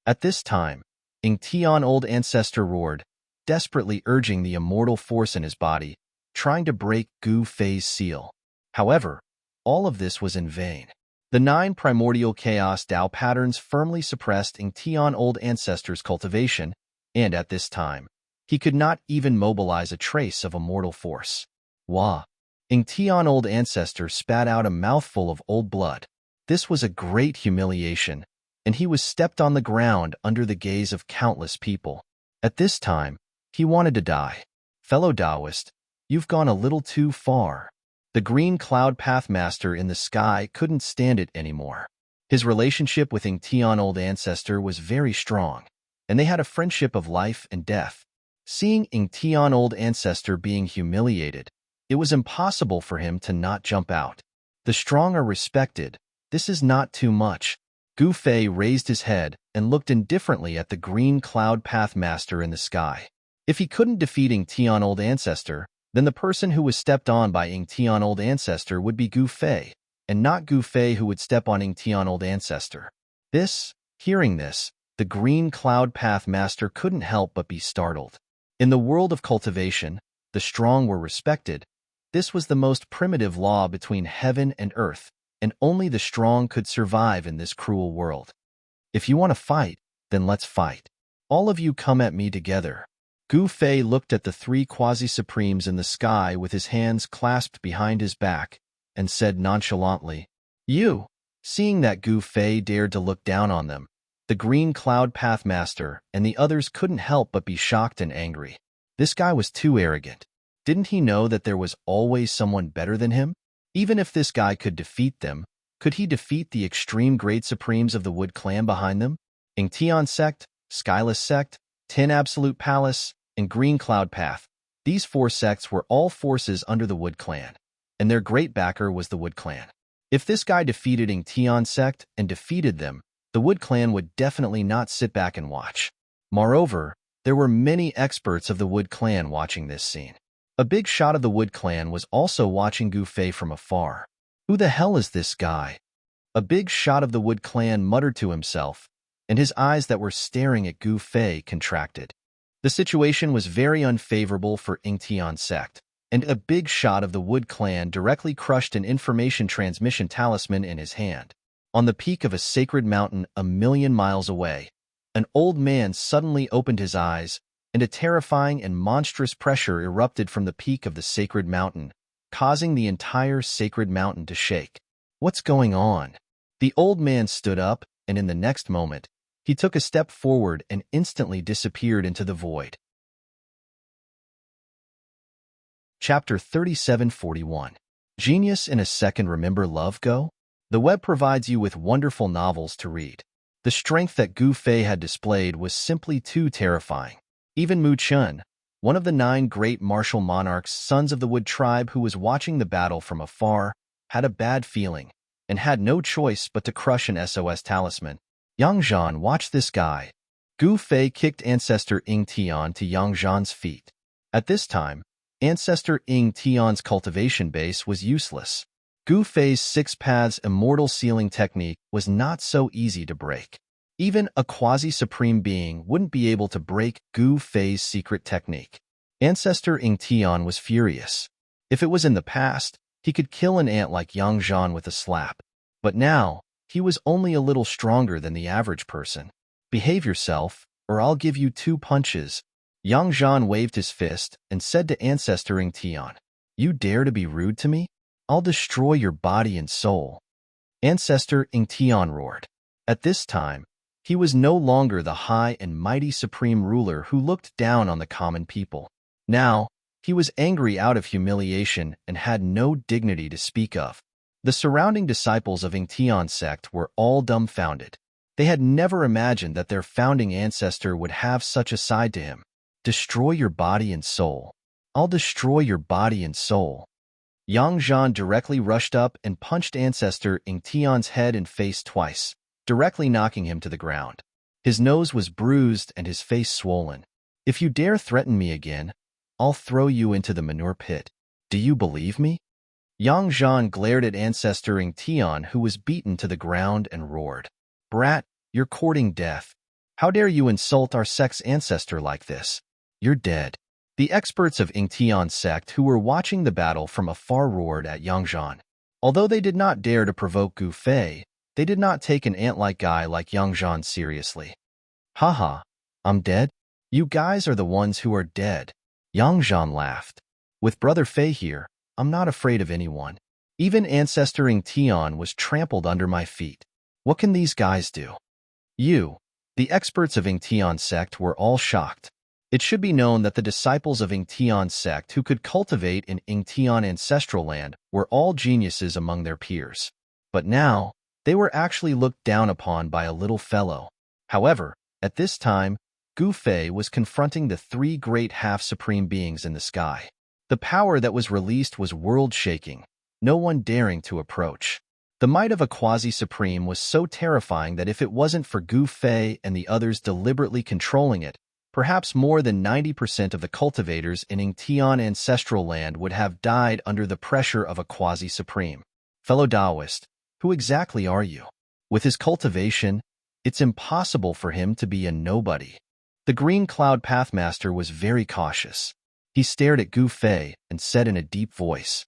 At this time, Tian Old Ancestor roared, desperately urging the immortal force in his body, trying to break Gu Fei's seal. However, all of this was in vain. The 9 primordial chaos Dao patterns firmly suppressed Tian Old Ancestor's cultivation, and at this time, he could not even mobilize a trace of immortal force. Wah! Tian Old Ancestor spat out a mouthful of old blood. This was a great humiliation, and he was stepped on the ground under the gaze of countless people. At this time, he wanted to die. Fellow Taoist, you've gone a little too far. The Green Cloud Path Master in the sky couldn't stand it anymore. His relationship with Tian Old Ancestor was very strong, and they had a friendship of life and death. Seeing Tian Old Ancestor being humiliated, it was impossible for him to not jump out. The strong are respected. This is not too much. Gu Fei raised his head and looked indifferently at the Green Cloud Path Master in the sky. If he couldn't defeat Tian Old Ancestor, then the person who was stepped on by Tian Old Ancestor would be Gu Fei, and not Gu Fei who would step on Tian Old Ancestor. Hearing this, the Green Cloud Path Master couldn't help but be startled. In the world of cultivation, the strong were respected. This was the most primitive law between heaven and earth, and only the strong could survive in this cruel world. If you want to fight, then let's fight. All of you come at me together. Gu Fei looked at the 3 quasi-supremes in the sky with his hands clasped behind his back, and said nonchalantly, "You." Seeing that Gu Fei dared to look down on them, the Green Cloud Path Master and the others couldn't help but be shocked and angry. This guy was too arrogant. Didn't he know that there was always someone better than him? Even if this guy could defeat them, could he defeat the extreme Great Supremes of the Wood Clan behind them? Tian Sect, Skyless Sect, 10 Absolute Palace, and Green Cloud Path. These 4 sects were all forces under the Wood Clan, and their great backer was the Wood Clan. If this guy defeated Tian Sect and defeated them, the Wood Clan would definitely not sit back and watch. Moreover, there were many experts of the Wood Clan watching this scene. A big shot of the Wood Clan was also watching Gu Fei from afar. Who the hell is this guy? A big shot of the Wood Clan muttered to himself, and his eyes that were staring at Gu Fei contracted. The situation was very unfavorable for Tian Sect, and a big shot of the Wood Clan directly crushed an information transmission talisman in his hand. On the peak of a sacred mountain a million miles away, an old man suddenly opened his eyes, and a terrifying and monstrous pressure erupted from the peak of the sacred mountain, causing the entire sacred mountain to shake. What's going on? The old man stood up, and in the next moment, he took a step forward and instantly disappeared into the void. Chapter 3741. Genius in a Second. Remember Love Go? The web provides you with wonderful novels to read. The strength that Gu Fei had displayed was simply too terrifying. Even Mu Chun, one of the 9 great martial monarchs, sons of the Wood tribe, who was watching the battle from afar, had a bad feeling and had no choice but to crush an SOS talisman. Yang Zhan, watch this guy. Gu Fei kicked Ancestor Ing Tian to Yang Zhan's feet. At this time, Ancestor Ing Tian's cultivation base was useless. Gu Fei's 6 paths immortal sealing technique was not so easy to break. Even a quasi-supreme being wouldn't be able to break Gu Fei's secret technique. Ancestor Ing Tian was furious. If it was in the past, he could kill an ant like Yang Zhan with a slap. But now, he was only a little stronger than the average person. Behave yourself, or I'll give you 2 punches. Yang Zhan waved his fist and said to Ancestor Ing Tian, "You dare to be rude to me? I'll destroy your body and soul." Ancestor Ing Tian roared. At this time, he was no longer the high and mighty supreme ruler who looked down on the common people. Now, he was angry out of humiliation and had no dignity to speak of. The surrounding disciples of Ing Tian's sect were all dumbfounded. They had never imagined that their founding ancestor would have such a side to him. "Destroy your body and soul. I'll destroy your body and soul." Yang Zhan directly rushed up and punched Ancestor Ing Tian's head and face twice, directly knocking him to the ground. His nose was bruised and his face swollen. "If you dare threaten me again, I'll throw you into the manure pit. Do you believe me?" Yang Zhan glared at Ancestor Ing Tian, who was beaten to the ground, and roared, "Brat, you're courting death. How dare you insult our sect's ancestor like this? You're dead." The experts of Ing Tian's sect who were watching the battle from afar roared at Yang Zhan. Although they did not dare to provoke Gu Fei, they did not take an ant-like guy like Yang Zhan seriously. "Haha, I'm dead? You guys are the ones who are dead." Yang Zhan laughed. "With Brother Fei here, I'm not afraid of anyone. Even Ancestor Ing Tian was trampled under my feet. What can these guys do?" The experts of Ing Tian's sect were all shocked. It should be known that the disciples of Ing Tian's sect who could cultivate in Ing Tian ancestral land were all geniuses among their peers. But now, they were actually looked down upon by a little fellow. However, at this time, Gu Fei was confronting the 3 great half-supreme beings in the sky. The power that was released was world-shaking, no one daring to approach. The might of a quasi-supreme was so terrifying that if it wasn't for Gu Fei and the others deliberately controlling it, perhaps more than 90% of the cultivators in Ing Tian ancestral land would have died under the pressure of a quasi-supreme. Fellow Taoist, who exactly are you? With his cultivation, it's impossible for him to be a nobody. The Green Cloud Pathmaster was very cautious. He stared at Gu Fei and said in a deep voice,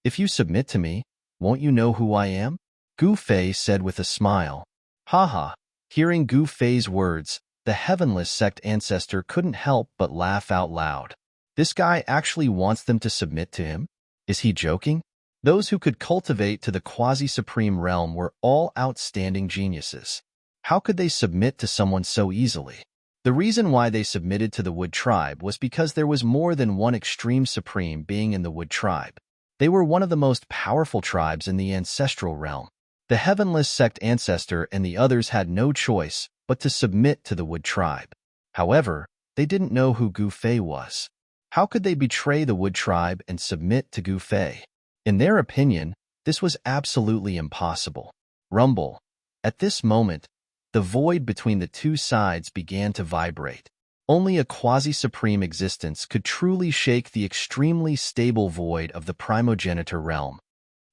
"If you submit to me, won't you know who I am?" Gu Fei said with a smile. Haha. Hearing Gu Fei's words, the Heavenless Sect ancestor couldn't help but laugh out loud. This guy actually wants them to submit to him? Is he joking? Those who could cultivate to the quasi-supreme realm were all outstanding geniuses. How could they submit to someone so easily? The reason why they submitted to the Wood tribe was because there was more than one extreme supreme being in the Wood tribe. They were one of the most powerful tribes in the ancestral realm. The Heavenless Sect ancestor and the others had no choice but to submit to the Wood tribe. However, they didn't know who Gu Fei was. How could they betray the Wood tribe and submit to Gu Fei? In their opinion, this was absolutely impossible. Rumble. At this moment, the void between the 2 sides began to vibrate. Only a quasi-supreme existence could truly shake the extremely stable void of the primogenitor realm.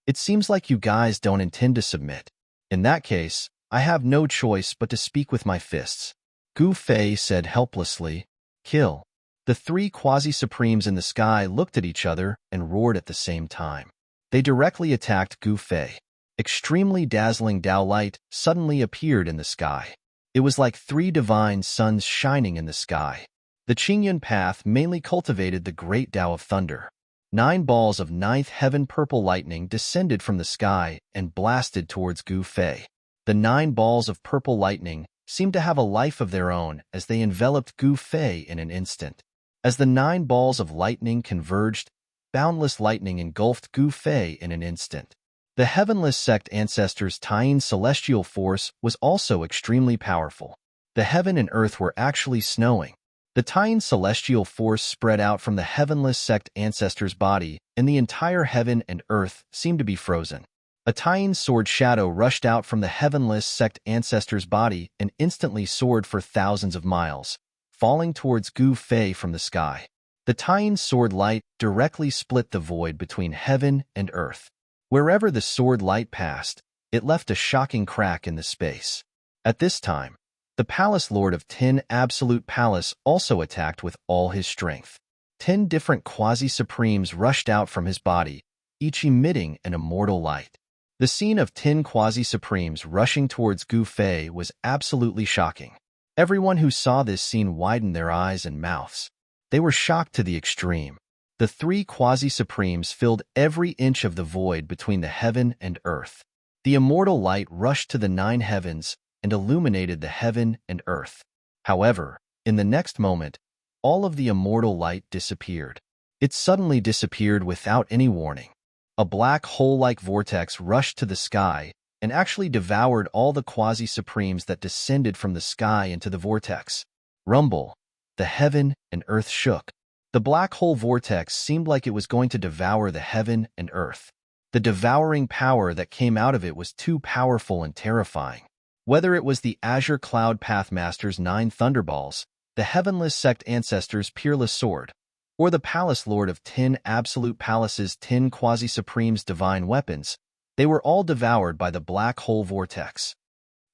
"It seems like you guys don't intend to submit. In that case, I have no choice but to speak with my fists." Gu Fei said helplessly, "Kill." The 3 quasi-supremes in the sky looked at each other and roared at the same time. They directly attacked Gu Fei. Extremely dazzling Tao light suddenly appeared in the sky. It was like 3 divine suns shining in the sky. The Qingyun path mainly cultivated the great Tao of thunder. 9 balls of 9th heaven purple lightning descended from the sky and blasted towards Gu Fei. The 9 balls of purple lightning seemed to have a life of their own as they enveloped Gu Fei in an instant. As the 9 balls of lightning converged, boundless lightning engulfed Gu Fei in an instant. The Heavenless Sect ancestors' Tying celestial force was also extremely powerful. The heaven and earth were actually snowing. The tiny celestial force spread out from the heavenless sect ancestor's body, and the entire heaven and earth seemed to be frozen. A tiny sword shadow rushed out from the heavenless sect ancestor's body and instantly soared for thousands of miles, falling towards Gu Fei from the sky. The tiny sword light directly split the void between heaven and earth. Wherever the sword light passed, it left a shocking crack in the space. At this time, the Palace Lord of 10 Absolute Palace also attacked with all his strength. 10 different quasi-supremes rushed out from his body, each emitting an immortal light. The scene of 10 quasi-supremes rushing towards Gu Fei was absolutely shocking. Everyone who saw this scene widened their eyes and mouths. They were shocked to the extreme. The 3 quasi-supremes filled every inch of the void between the heaven and earth. The immortal light rushed to the 9 heavens and illuminated the heaven and earth. However, in the next moment, all of the immortal light disappeared. It suddenly disappeared without any warning. A black hole-like vortex rushed to the sky and actually devoured all the quasi-supremes that descended from the sky into the vortex. Rumble. The heaven and earth shook. The black hole vortex seemed like it was going to devour the heaven and earth. The devouring power that came out of it was too powerful and terrifying. Whether it was the Azure Cloud Pathmaster's 9 Thunderballs, the Heavenless Sect Ancestor's Peerless Sword, or the Palace Lord of 10 Absolute Palace's 10 Quasi-Supremes' divine weapons, they were all devoured by the black hole vortex.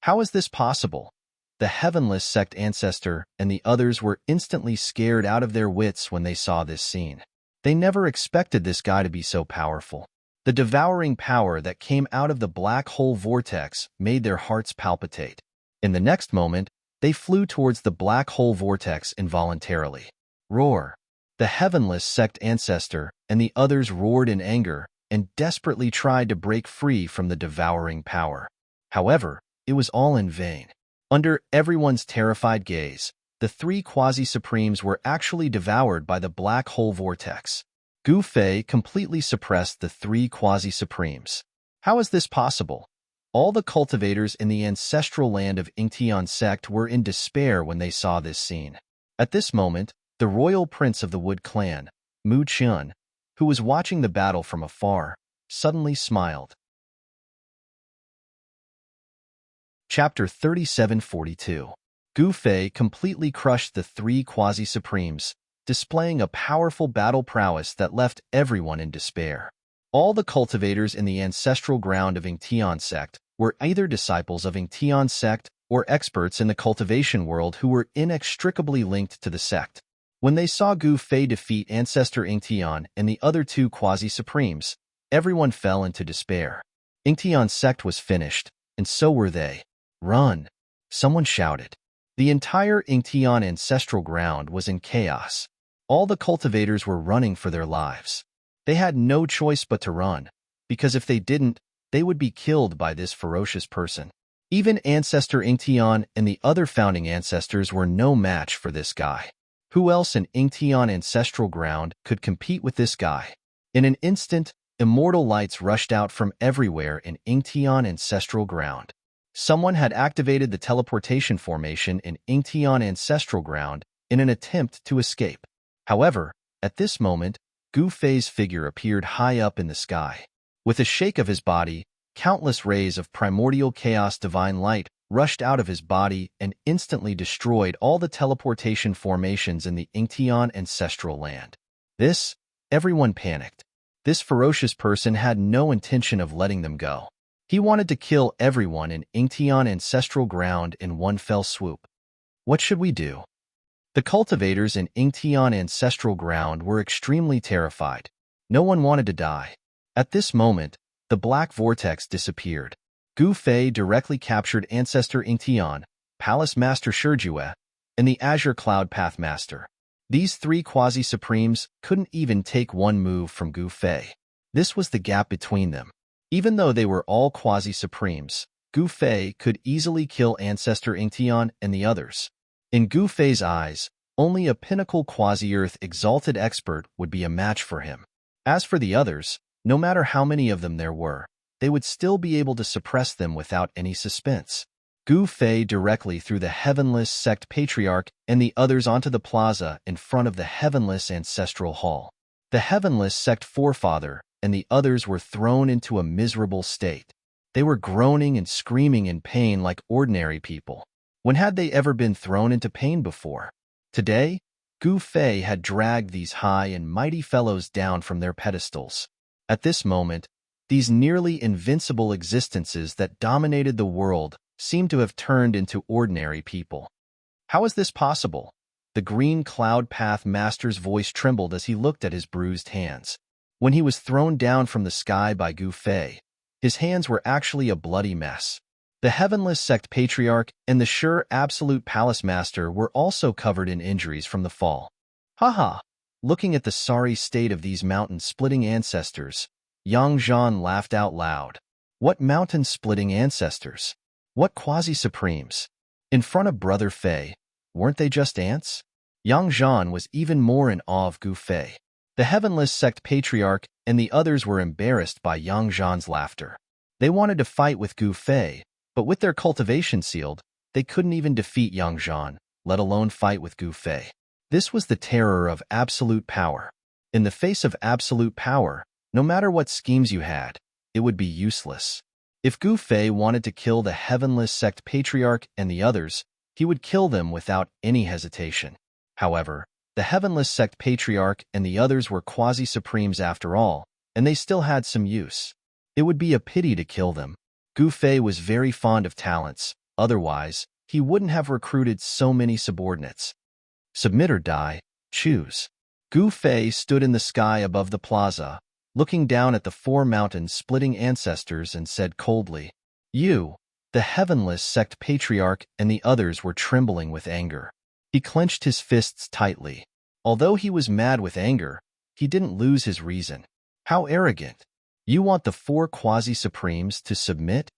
How is this possible? The Heavenless Sect Ancestor and the others were instantly scared out of their wits when they saw this scene. They never expected this guy to be so powerful. The devouring power that came out of the black hole vortex made their hearts palpitate. In the next moment, they flew towards the black hole vortex involuntarily. Roar! The Heavenless Sect Ancestor and the others roared in anger and desperately tried to break free from the devouring power. However, it was all in vain. Under everyone's terrified gaze, the 3 Quasi-Supremes were actually devoured by the black hole vortex. Gu Fei completely suppressed the 3 Quasi-Supremes. How is this possible? All the cultivators in the ancestral land of Yingtian sect were in despair when they saw this scene. At this moment, the royal prince of the Wood clan, Mu Qian, who was watching the battle from afar, suddenly smiled. Chapter 3742. Gu Fei completely crushed the 3 Quasi-Supremes, displaying a powerful battle prowess that left everyone in despair. All the cultivators in the ancestral ground of Yingtian sect were either disciples of Yingtian sect or experts in the cultivation world who were inextricably linked to the sect. When they saw Gu Fei defeat Ancestor Yingtian and the other 2 Quasi-Supremes, everyone fell into despair. Yingtian sect was finished, and so were they. Run! Someone shouted. The entire Yingtian ancestral ground was in chaos. All the cultivators were running for their lives. They had no choice but to run, because if they didn't, they would be killed by this ferocious person. Even Ancestor Yingtian and the other founding ancestors were no match for this guy. Who else in Yingtian ancestral ground could compete with this guy? In an instant, immortal lights rushed out from everywhere in Yingtian ancestral ground. Someone had activated the teleportation formation in Yingtian ancestral ground in an attempt to escape. However, at this moment, Gu Fei's figure appeared high up in the sky. With a shake of his body, countless rays of primordial chaos divine light rushed out of his body and instantly destroyed all the teleportation formations in the Yingtian ancestral land. Everyone panicked. This ferocious person had no intention of letting them go. He wanted to kill everyone in Yingtian ancestral ground in one fell swoop. What should we do? The cultivators in Yingtian ancestral ground were extremely terrified. No one wanted to die. At this moment, the black vortex disappeared. Gu Fei directly captured Ancestor Yingtian, Palace Master Shijue, and the Azure Cloud Pathmaster. These 3 Quasi-Supremes couldn't even take one move from Gu Fei. This was the gap between them. Even though they were all Quasi-Supremes, Gu Fei could easily kill Ancestor Yingtian and the others. In Gu Fei's eyes, only a pinnacle Quasi-Earth exalted expert would be a match for him. As for the others, no matter how many of them there were, they would still be able to suppress them without any suspense. Gu Fei directly threw the Heavenless Sect Patriarch and the others onto the plaza in front of the Heavenless Ancestral Hall. The Heavenless Sect Forefather and the others were thrown into a miserable state. They were groaning and screaming in pain like ordinary people. When had they ever been thrown into pain before? Today, Gu Fei had dragged these high and mighty fellows down from their pedestals. At this moment, these nearly invincible existences that dominated the world seemed to have turned into ordinary people. How is this possible? The Green Cloud Path Master's voice trembled as he looked at his bruised hands. When he was thrown down from the sky by Gu Fei, his hands were actually a bloody mess. The Heavenless Sect Patriarch and the Sure Absolute Palace Master were also covered in injuries from the fall. Haha! Looking at the sorry state of these mountain-splitting ancestors, Yang Zhan laughed out loud. What mountain-splitting ancestors? What quasi-supremes? In front of Brother Fei, weren't they just ants? Yang Zhan was even more in awe of Gu Fei. The Heavenless Sect Patriarch and the others were embarrassed by Yang Zhan's laughter. They wanted to fight with Gu Fei, but with their cultivation sealed, they couldn't even defeat Yang Zhan, let alone fight with Gu Fei. This was the terror of absolute power. In the face of absolute power, no matter what schemes you had, it would be useless. If Gu Fei wanted to kill the Heavenless Sect Patriarch and the others, he would kill them without any hesitation. However, the Heavenless Sect Patriarch and the others were quasi-supremes after all, and they still had some use. It would be a pity to kill them. Gu Fei was very fond of talents, otherwise, he wouldn't have recruited so many subordinates. Submit or die, choose. Gu Fei stood in the sky above the plaza, looking down at the four mountain-splitting ancestors and said coldly, "You." The Heavenless Sect Patriarch and the others were trembling with anger. He clenched his fists tightly. Although he was mad with anger, he didn't lose his reason. How arrogant! You want the four quasi-supremes to submit?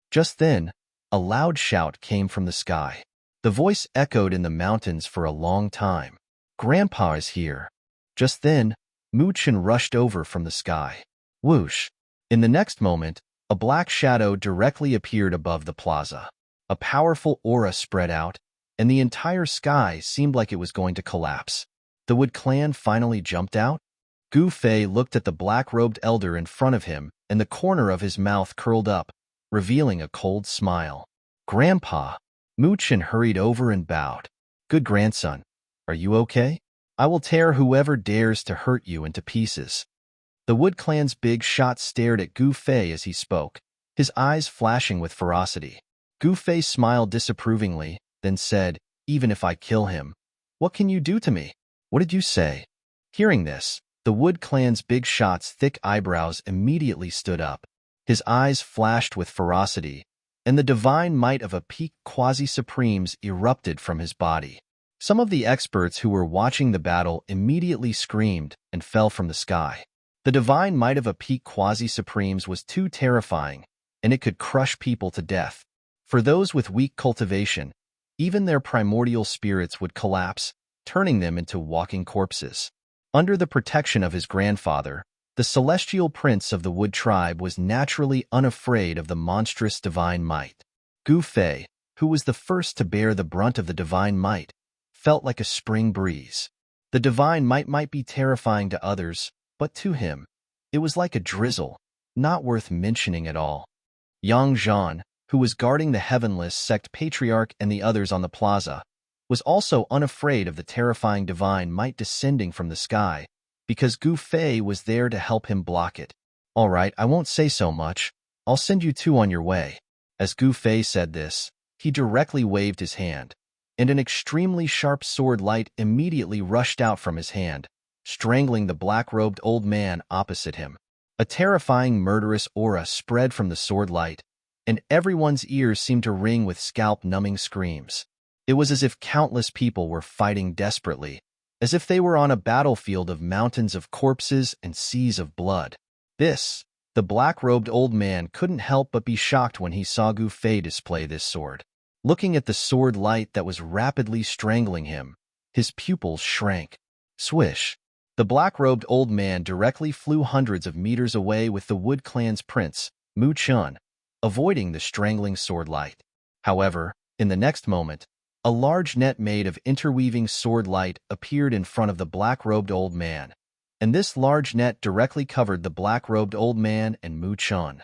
Just then, a loud shout came from the sky. The voice echoed in the mountains for a long time. Grandpa is here. Just then, Mu Chen rushed over from the sky. Whoosh! In the next moment, a black shadow directly appeared above the plaza. A powerful aura spread out, and the entire sky seemed like it was going to collapse. The Wood Clan finally jumped out? Gu Fei looked at the black-robed elder in front of him, and the corner of his mouth curled up, revealing a cold smile. Grandpa! Mu Chen hurried over and bowed. Good grandson. Are you okay? I will tear whoever dares to hurt you into pieces. The Wood Clan's big shot stared at Gu Fei as he spoke, his eyes flashing with ferocity. Gu Fei smiled disapprovingly, then said, Even if I kill him, what can you do to me? What did you say? Hearing this, the Wood Clan's big shot's thick eyebrows immediately stood up. His eyes flashed with ferocity, and the divine might of a peak quasi-supremes erupted from his body. Some of the experts who were watching the battle immediately screamed and fell from the sky. The divine might of a peak quasi-supremes was too terrifying, and it could crush people to death. For those with weak cultivation, even their primordial spirits would collapse, turning them into walking corpses. Under the protection of his grandfather, the celestial prince of the Wood tribe was naturally unafraid of the monstrous divine might. Gu Fei, who was the first to bear the brunt of the divine might, felt like a spring breeze. The divine might be terrifying to others, but to him, it was like a drizzle, not worth mentioning at all. Yang Zhan, who was guarding the Heavenless Sect Patriarch and the others on the plaza, was also unafraid of the terrifying divine might descending from the sky, because Gu Fei was there to help him block it. All right, I won't say so much. I'll send you two on your way. As Gu Fei said this, he directly waved his hand, and an extremely sharp sword light immediately rushed out from his hand, strangling the black-robed old man opposite him. A terrifying murderous aura spread from the sword light, and everyone's ears seemed to ring with scalp-numbing screams. It was as if countless people were fighting desperately, as if they were on a battlefield of mountains of corpses and seas of blood. The black-robed old man couldn't help but be shocked when he saw Gu Fei display this sword. Looking at the sword light that was rapidly strangling him, his pupils shrank. Swish! The black-robed old man directly flew hundreds of meters away with the Wood Clan's prince, Mu Chen, avoiding the strangling sword light. However, in the next moment, a large net made of interweaving sword light appeared in front of the black-robed old man, and this large net directly covered the black-robed old man and Mu Chun.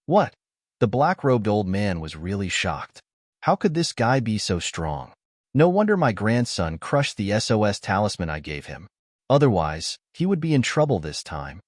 What? The black-robed old man was really shocked. How could this guy be so strong? No wonder my grandson crushed the SOS talisman I gave him. Otherwise, he would be in trouble this time.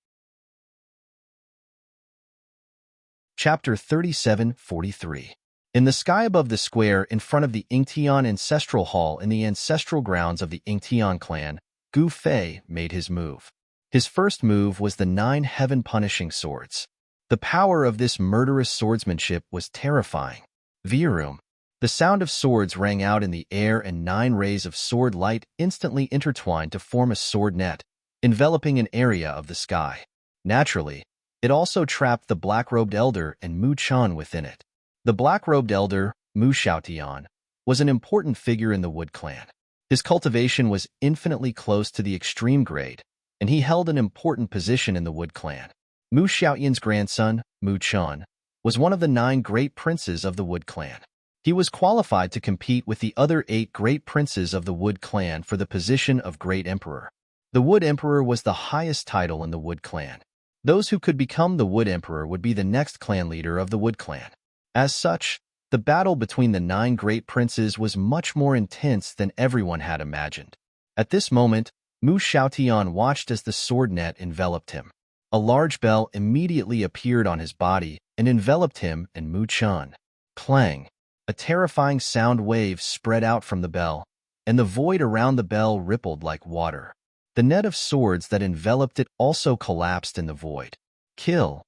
Chapter 37:43. In the sky above the square in front of the Ingtian Ancestral Hall in the ancestral grounds of the Ingtian clan, Gu Fei made his move. His first move was the 9 heaven-punishing swords. The power of this murderous swordsmanship was terrifying. Virum. The sound of swords rang out in the air and 9 rays of sword light instantly intertwined to form a sword net, enveloping an area of the sky. Naturally, it also trapped the black-robed elder and Mu Chun within it. The black-robed elder, Mu Xiaotian, was an important figure in the Wood Clan. His cultivation was infinitely close to the extreme grade, and he held an important position in the Wood Clan. Mu Xiaotian's grandson, Mu Chun, was one of the 9 great princes of the Wood Clan. He was qualified to compete with the other 8 great princes of the Wood Clan for the position of Great Emperor. The Wood Emperor was the highest title in the Wood Clan. Those who could become the Wood Emperor would be the next clan leader of the Wood Clan. As such, the battle between the 9 great princes was much more intense than everyone had imagined. At this moment, Mu Xiaotian watched as the sword net enveloped him. A large bell immediately appeared on his body and enveloped him and Mu Chun. Clang! A terrifying sound wave spread out from the bell, and the void around the bell rippled like water. The net of swords that enveloped it also collapsed in the void. Kill!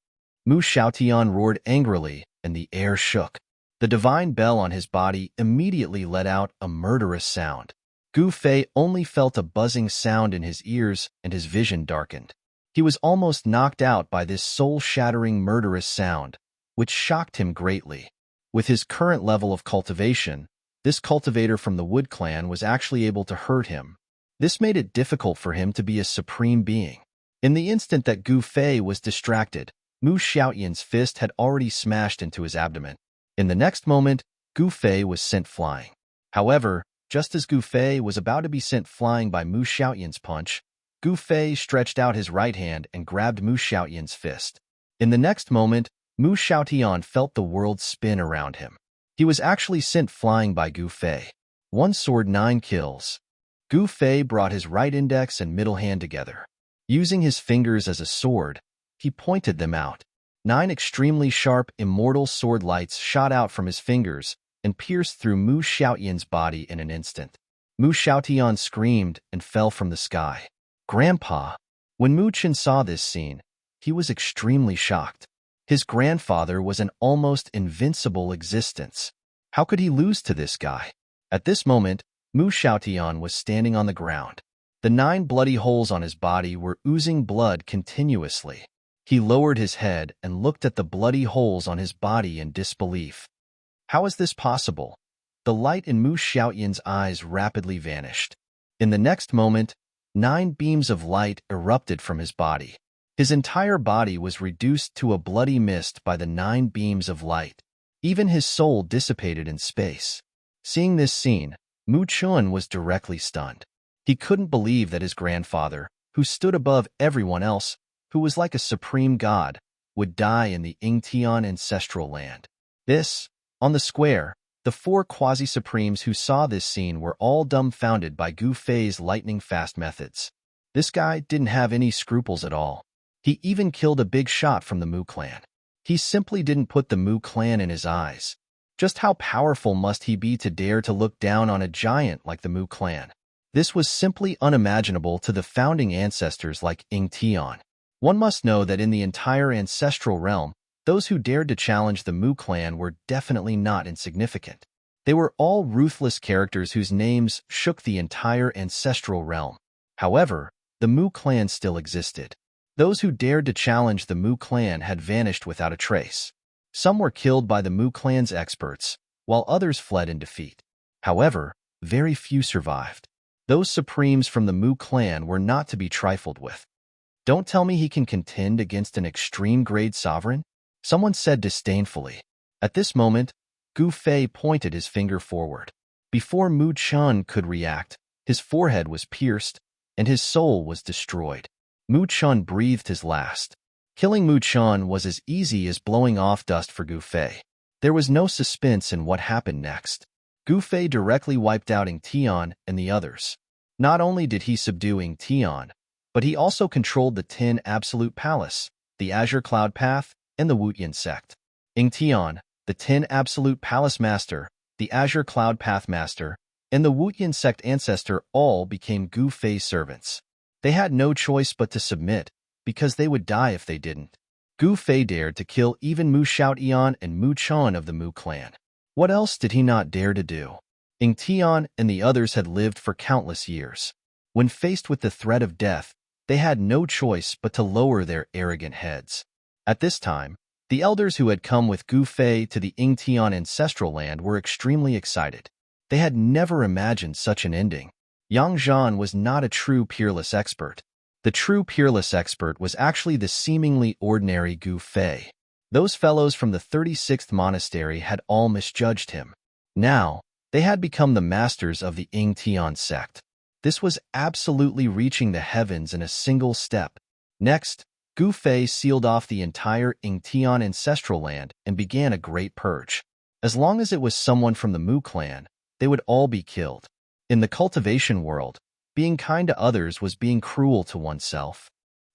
Mu Xiaotian roared angrily, and the air shook. The divine bell on his body immediately let out a murderous sound. Gu Fei only felt a buzzing sound in his ears, and his vision darkened. He was almost knocked out by this soul-shattering murderous sound, which shocked him greatly. With his current level of cultivation, this cultivator from the Wood Clan was actually able to hurt him. This made it difficult for him to be a supreme being. In the instant that Gu Fei was distracted, Mu Xiaotian's fist had already smashed into his abdomen. In the next moment, Gu Fei was sent flying. However, just as Gu Fei was about to be sent flying by Mu Xiaotian's punch, Gu Fei stretched out his right hand and grabbed Mu Xiaotian's fist. In the next moment, Mu Xiaotian felt the world spin around him. He was actually sent flying by Gu Fei. 1 sword 9 kills. Gu Fei brought his right index and middle hand together. Using his fingers as a sword, he pointed them out. 9 extremely sharp, immortal sword lights shot out from his fingers and pierced through Mu Xiaotian's body in an instant. Mu Xiaotian screamed and fell from the sky. Grandpa! When Mu Chun saw this scene, he was extremely shocked. His grandfather was an almost invincible existence. How could he lose to this guy? At this moment, Mu Xiaotian was standing on the ground. The 9 bloody holes on his body were oozing blood continuously. He lowered his head and looked at the bloody holes on his body in disbelief. How is this possible? The light in Mu Xiaotian's eyes rapidly vanished. In the next moment, 9 beams of light erupted from his body. His entire body was reduced to a bloody mist by the 9 beams of light. Even his soul dissipated in space. Seeing this scene, Mu Chun was directly stunned. He couldn't believe that his grandfather, who stood above everyone else, who was like a supreme god, would die in the Ingtian ancestral land. On the square, the 4 quasi-supremes who saw this scene were all dumbfounded by Gu Fei's lightning-fast methods. This guy didn't have any scruples at all. He even killed a big shot from the Mu clan. He simply didn't put the Mu clan in his eyes. Just how powerful must he be to dare to look down on a giant like the Mu clan? This was simply unimaginable to the founding ancestors like Ingtian. One must know that in the entire ancestral realm, those who dared to challenge the Mu clan were definitely not insignificant. They were all ruthless characters whose names shook the entire ancestral realm. However, the Mu clan still existed. Those who dared to challenge the Mu clan had vanished without a trace. Some were killed by the Mu clan's experts, while others fled in defeat. However, very few survived. Those supremes from the Mu clan were not to be trifled with. Don't tell me he can contend against an extreme-grade sovereign? Someone said disdainfully. At this moment, Gu Fei pointed his finger forward. Before Mu Chun could react, his forehead was pierced, and his soul was destroyed. Mu Chun breathed his last. Killing Mu Chun was as easy as blowing off dust for Gu Fei. There was no suspense in what happened next. Gu Fei directly wiped out Ing Tian and the others. Not only did he subdue Ing Tian, but he also controlled the 10 Absolute Palace, the Azure Cloud Path, and the Wutian sect. Ing Tian, the 10 Absolute Palace Master, the Azure Cloud Path Master, and the Wutian sect ancestor all became Gu Fei's servants. They had no choice but to submit, because they would die if they didn't. Gu Fei dared to kill even Mu Xiaotian and Mu Chun of the Mu clan. What else did he not dare to do? Ing Tian and the others had lived for countless years. When faced with the threat of death, they had no choice but to lower their arrogant heads. At this time, the elders who had come with Gu Fei to the Ing Tian ancestral land were extremely excited. They had never imagined such an ending. Yang Zhan was not a true peerless expert. The true peerless expert was actually the seemingly ordinary Gu Fei. Those fellows from the 36th monastery had all misjudged him. Now, they had become the masters of the Ing Tian sect. This was absolutely reaching the heavens in a single step. Next, Gu Fei sealed off the entire Ing Tian ancestral land and began a great purge. As long as it was someone from the Mu clan, they would all be killed. In the cultivation world, being kind to others was being cruel to oneself.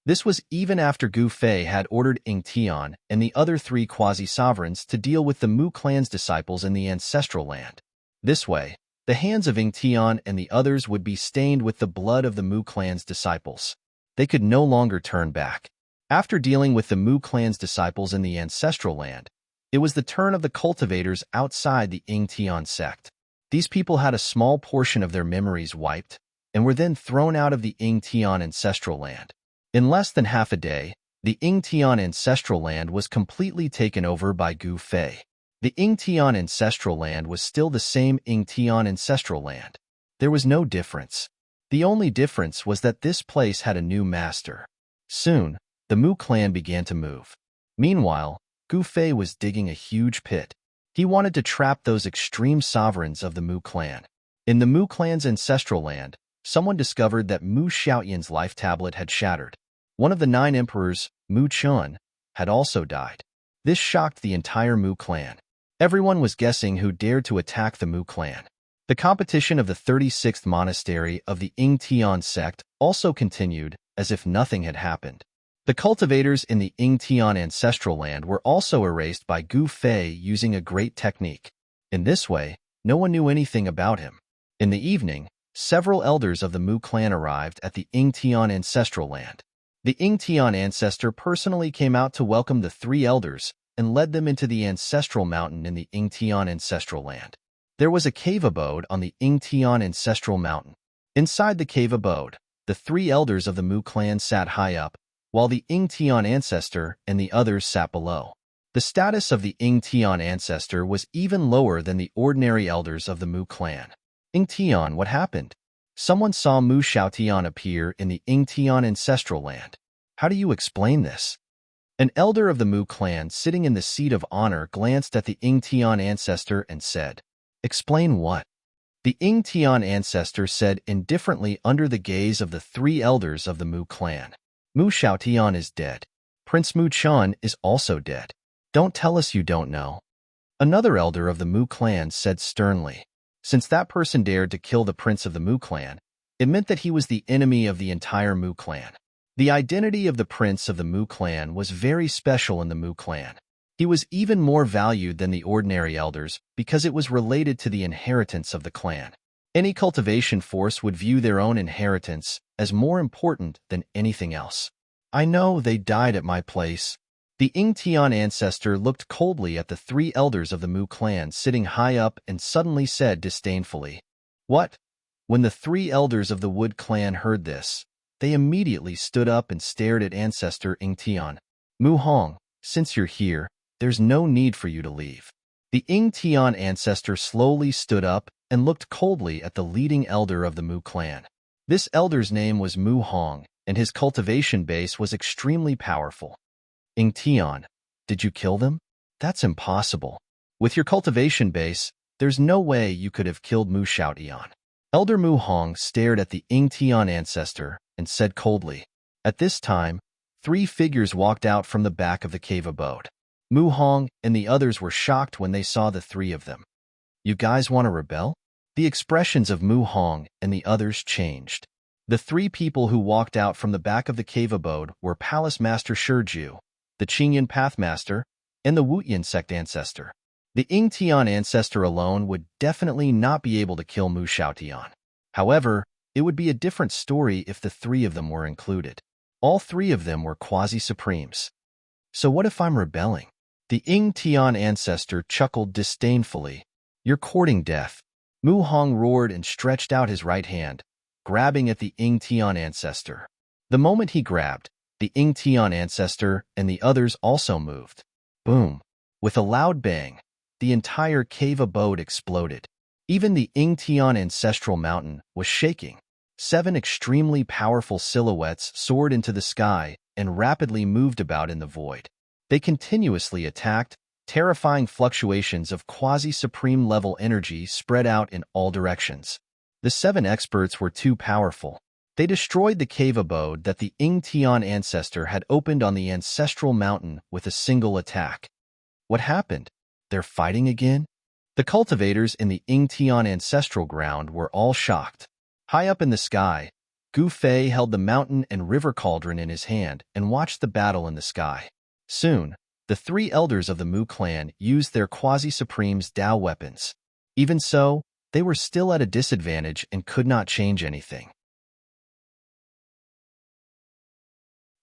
This was even after Gu Fei had ordered Ing Tian and the other 3 quasi-sovereigns to deal with the Mu clan's disciples in the ancestral land. This way, the hands of Ing Tian and the others would be stained with the blood of the Mu clan's disciples. They could no longer turn back. After dealing with the Mu clan's disciples in the ancestral land, it was the turn of the cultivators outside the Ing Tian sect. These people had a small portion of their memories wiped and were then thrown out of the Ing Tian ancestral land. In less than half a day, the Ing Tian ancestral land was completely taken over by Gu Fei. The Ing Tian ancestral land was still the same Ing Tian ancestral land. There was no difference. The only difference was that this place had a new master. Soon, the Mu clan began to move. Meanwhile, Gu Fei was digging a huge pit. He wanted to trap those extreme sovereigns of the Mu clan. In the Mu clan's ancestral land, someone discovered that Mu Xiaotian's life tablet had shattered. One of the 9 emperors, Mu Chun, had also died. This shocked the entire Mu clan. Everyone was guessing who dared to attack the Mu clan. The competition of the 36th monastery of the Ing Tian sect also continued as if nothing had happened. The cultivators in the Ing Tian ancestral land were also erased by Gu Fei using a great technique. In this way, no one knew anything about him. In the evening, several elders of the Mu clan arrived at the Ing Tian ancestral land. The Ing Tian ancestor personally came out to welcome the 3 elders and led them into the ancestral mountain in the Ing Tian ancestral land. There was a cave abode on the Ing Tian ancestral mountain. Inside the cave abode, the 3 elders of the Mu clan sat high up, while the Ing Tian ancestor and the others sat below. The status of the Ing Tian ancestor was even lower than the ordinary elders of the Mu clan. Ing Tian, what happened? Someone saw Mu Xiaotian appear in the Ing Tian ancestral land. How do you explain this? An elder of the Mu clan sitting in the seat of honor glanced at the Ing Tian ancestor and said, "Explain what?" The Ing Tian ancestor said indifferently under the gaze of the 3 elders of the Mu clan. Mu Xiaotian is dead. Prince Mu Chun is also dead. Don't tell us you don't know. Another elder of the Mu clan said sternly. Since that person dared to kill the prince of the Mu clan, it meant that he was the enemy of the entire Mu clan. The identity of the prince of the Mu clan was very special in the Mu clan. He was even more valued than the ordinary elders because it was related to the inheritance of the clan. Any cultivation force would view their own inheritance as more important than anything else. I know they died at my place. The Ing Tian ancestor looked coldly at the 3 elders of the Mu clan sitting high up and suddenly said disdainfully, "What?" When the 3 elders of the Wood clan heard this, they immediately stood up and stared at ancestor Ing Tian. "Mu Hong, since you're here, there's no need for you to leave." The Ing Tian ancestor slowly stood up and looked coldly at the leading elder of the Mu clan. This elder's name was Mu Hong, and his cultivation base was extremely powerful. "Ing Tian, did you kill them?" "That's impossible." With your cultivation base, there's no way you could have killed Mu Xiaotian. Elder Mu Hong stared at the Yingtian ancestor and said coldly. At this time, 3 figures walked out from the back of the cave abode. Mu Hong and the others were shocked when they saw the 3 of them. You guys want to rebel? The expressions of Mu Hong and the others changed. The 3 people who walked out from the back of the cave abode were Palace Master Shiju, the Qingyan Pathmaster, and the Wutian sect ancestor. The Yingtian ancestor alone would definitely not be able to kill Mu Xiaotian. However, it would be a different story if the 3 of them were included. All 3 of them were quasi-supremes. So what if I'm rebelling? The Yingtian ancestor chuckled disdainfully. You're courting death. Mu Hong roared and stretched out his right hand, grabbing at the Yingtian ancestor. The moment he grabbed, the Yingtian ancestor and the others also moved. Boom! With a loud bang, the entire cave abode exploded. Even the Yingtian ancestral mountain was shaking. 7 extremely powerful silhouettes soared into the sky and rapidly moved about in the void. They continuously attacked, terrifying fluctuations of quasi-supreme level energy spread out in all directions. The 7 experts were too powerful. They destroyed the cave abode that the Yingtian ancestor had opened on the ancestral mountain with a single attack. What happened? They're fighting again? The cultivators in the Yingtian ancestral ground were all shocked. High up in the sky, Gu Fei held the mountain and river cauldron in his hand and watched the battle in the sky. Soon, the 3 elders of the Mu clan used their quasi-supremes Dao weapons. Even so, they were still at a disadvantage and could not change anything.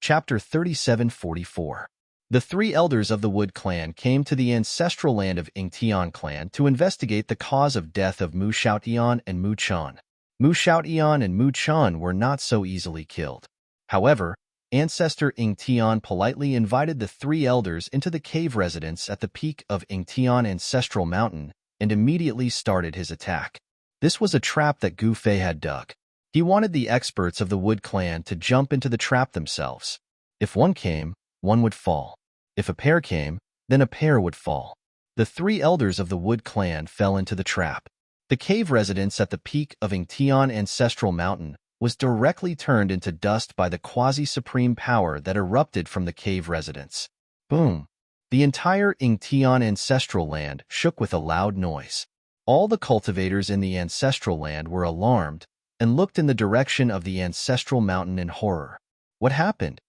Chapter 3744. The 3 elders of the Wood clan came to the ancestral land of Yingtian clan to investigate the cause of death of Mu Xiaotian and Mu Chan. Mu Xiaotian and Mu Chan were not so easily killed. However, Ancestor Yingtian politely invited the 3 elders into the cave residence at the peak of Yingtian Ancestral Mountain and immediately started his attack. This was a trap that Gu Fei had dug. He wanted the experts of the Wood clan to jump into the trap themselves. If one came, one would fall. If a pair came, then a pair would fall. The 3 elders of the Wood clan fell into the trap. The cave residence at the peak of Yingtian Ancestral Mountain was directly turned into dust by the quasi-supreme power that erupted from the cave residence. Boom! The entire Yingtian ancestral land shook with a loud noise. All the cultivators in the ancestral land were alarmed and looked in the direction of the ancestral mountain in horror. What happened?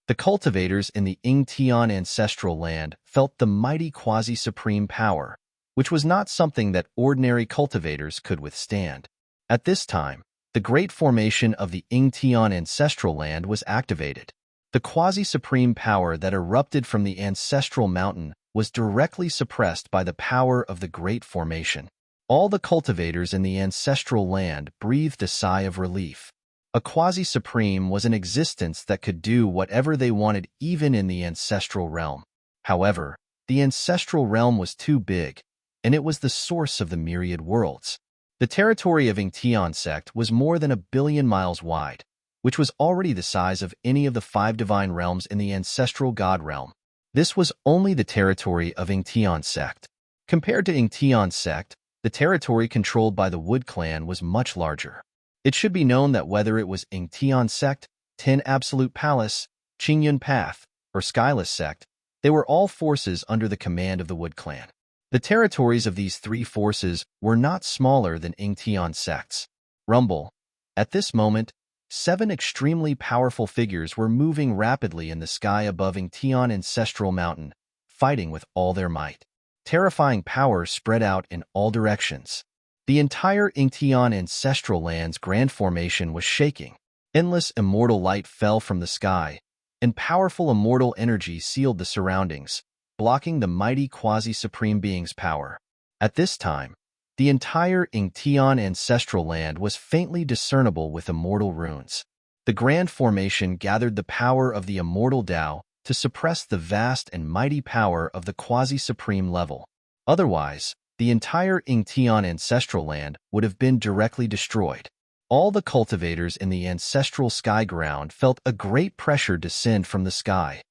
The cultivators in the Yingtian ancestral land felt the mighty quasi-supreme power, which was not something that ordinary cultivators could withstand. At this time, the great formation of the Yingtian ancestral land was activated. The quasi-supreme power that erupted from the ancestral mountain was directly suppressed by the power of the great formation. All the cultivators in the ancestral land breathed a sigh of relief. A quasi-supreme was an existence that could do whatever they wanted even in the ancestral realm. However, the ancestral realm was too big, and it was the source of the myriad worlds. The territory of Yingtian sect was more than 1 billion miles wide, which was already the size of any of the 5 divine realms in the ancestral god realm. This was only the territory of Yingtian sect. Compared to Yingtian sect, the territory controlled by the Wood clan was much larger. It should be known that whether it was Yingtian sect, 10 Absolute Palace, Qingyan Path, or Skyless sect, they were all forces under the command of the Wood clan. The territories of these 3 forces were not smaller than Yingtian sects. Rumble. At this moment, 7 extremely powerful figures were moving rapidly in the sky above Yingtian Ancestral Mountain, fighting with all their might. Terrifying power spread out in all directions. The entire Yingtian Ancestral Land's grand formation was shaking. Endless immortal light fell from the sky, and powerful immortal energy sealed the surroundings, blocking the mighty quasi-supreme being's power. At this time, the entire Yingtian Ancestral Land was faintly discernible with immortal runes. The grand formation gathered the power of the immortal Tao to suppress the vast and mighty power of the quasi-supreme level. Otherwise, the entire Yingtian Ancestral Land would have been directly destroyed. All the cultivators in the ancestral sky ground felt a great pressure descend from the sky.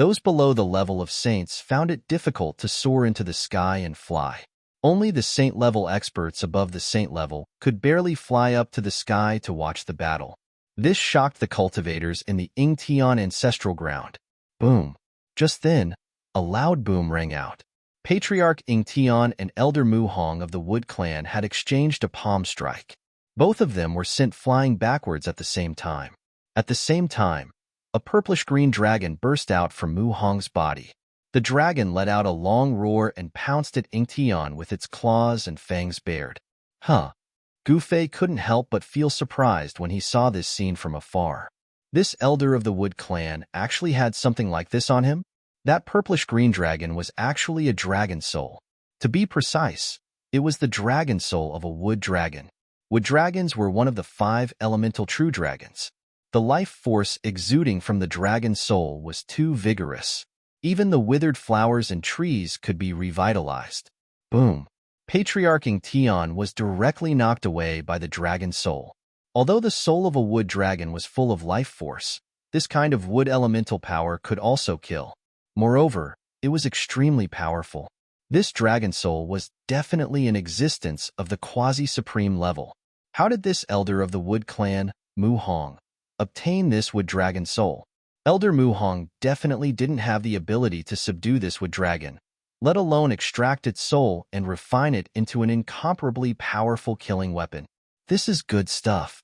Those below the level of saints found it difficult to soar into the sky and fly. Only the saint-level experts above the saint level could barely fly up to the sky to watch the battle. This shocked the cultivators in the Ingtian ancestral ground. Boom! Just then, a loud boom rang out. Patriarch Ingtian and Elder Mu Hong of the Wood Clan had exchanged a palm strike. Both of them were sent flying backwards at the same time. At the same time, a purplish-green dragon burst out from Mu Hong's body. The dragon let out a long roar and pounced at Ingtian with its claws and fangs bared. Gu Fei couldn't help but feel surprised when he saw this scene from afar. This elder of the Wood Clan actually had something like this on him? That purplish-green dragon was actually a dragon soul. To be precise, it was the dragon soul of a wood dragon. Wood dragons were one of the 5 elemental true dragons. The life force exuding from the dragon soul was too vigorous. Even the withered flowers and trees could be revitalized. Boom! Patriarch Ingtian was directly knocked away by the dragon soul. Although the soul of a wood dragon was full of life force, this kind of wood elemental power could also kill. Moreover, it was extremely powerful. This dragon soul was definitely in existence of the quasi-supreme level. How did this elder of the Wood Clan, Mu Hong, obtain this wood dragon soul? Elder Mu Hong definitely didn't have the ability to subdue this wood dragon, let alone extract its soul and refine it into an incomparably powerful killing weapon. This is good stuff.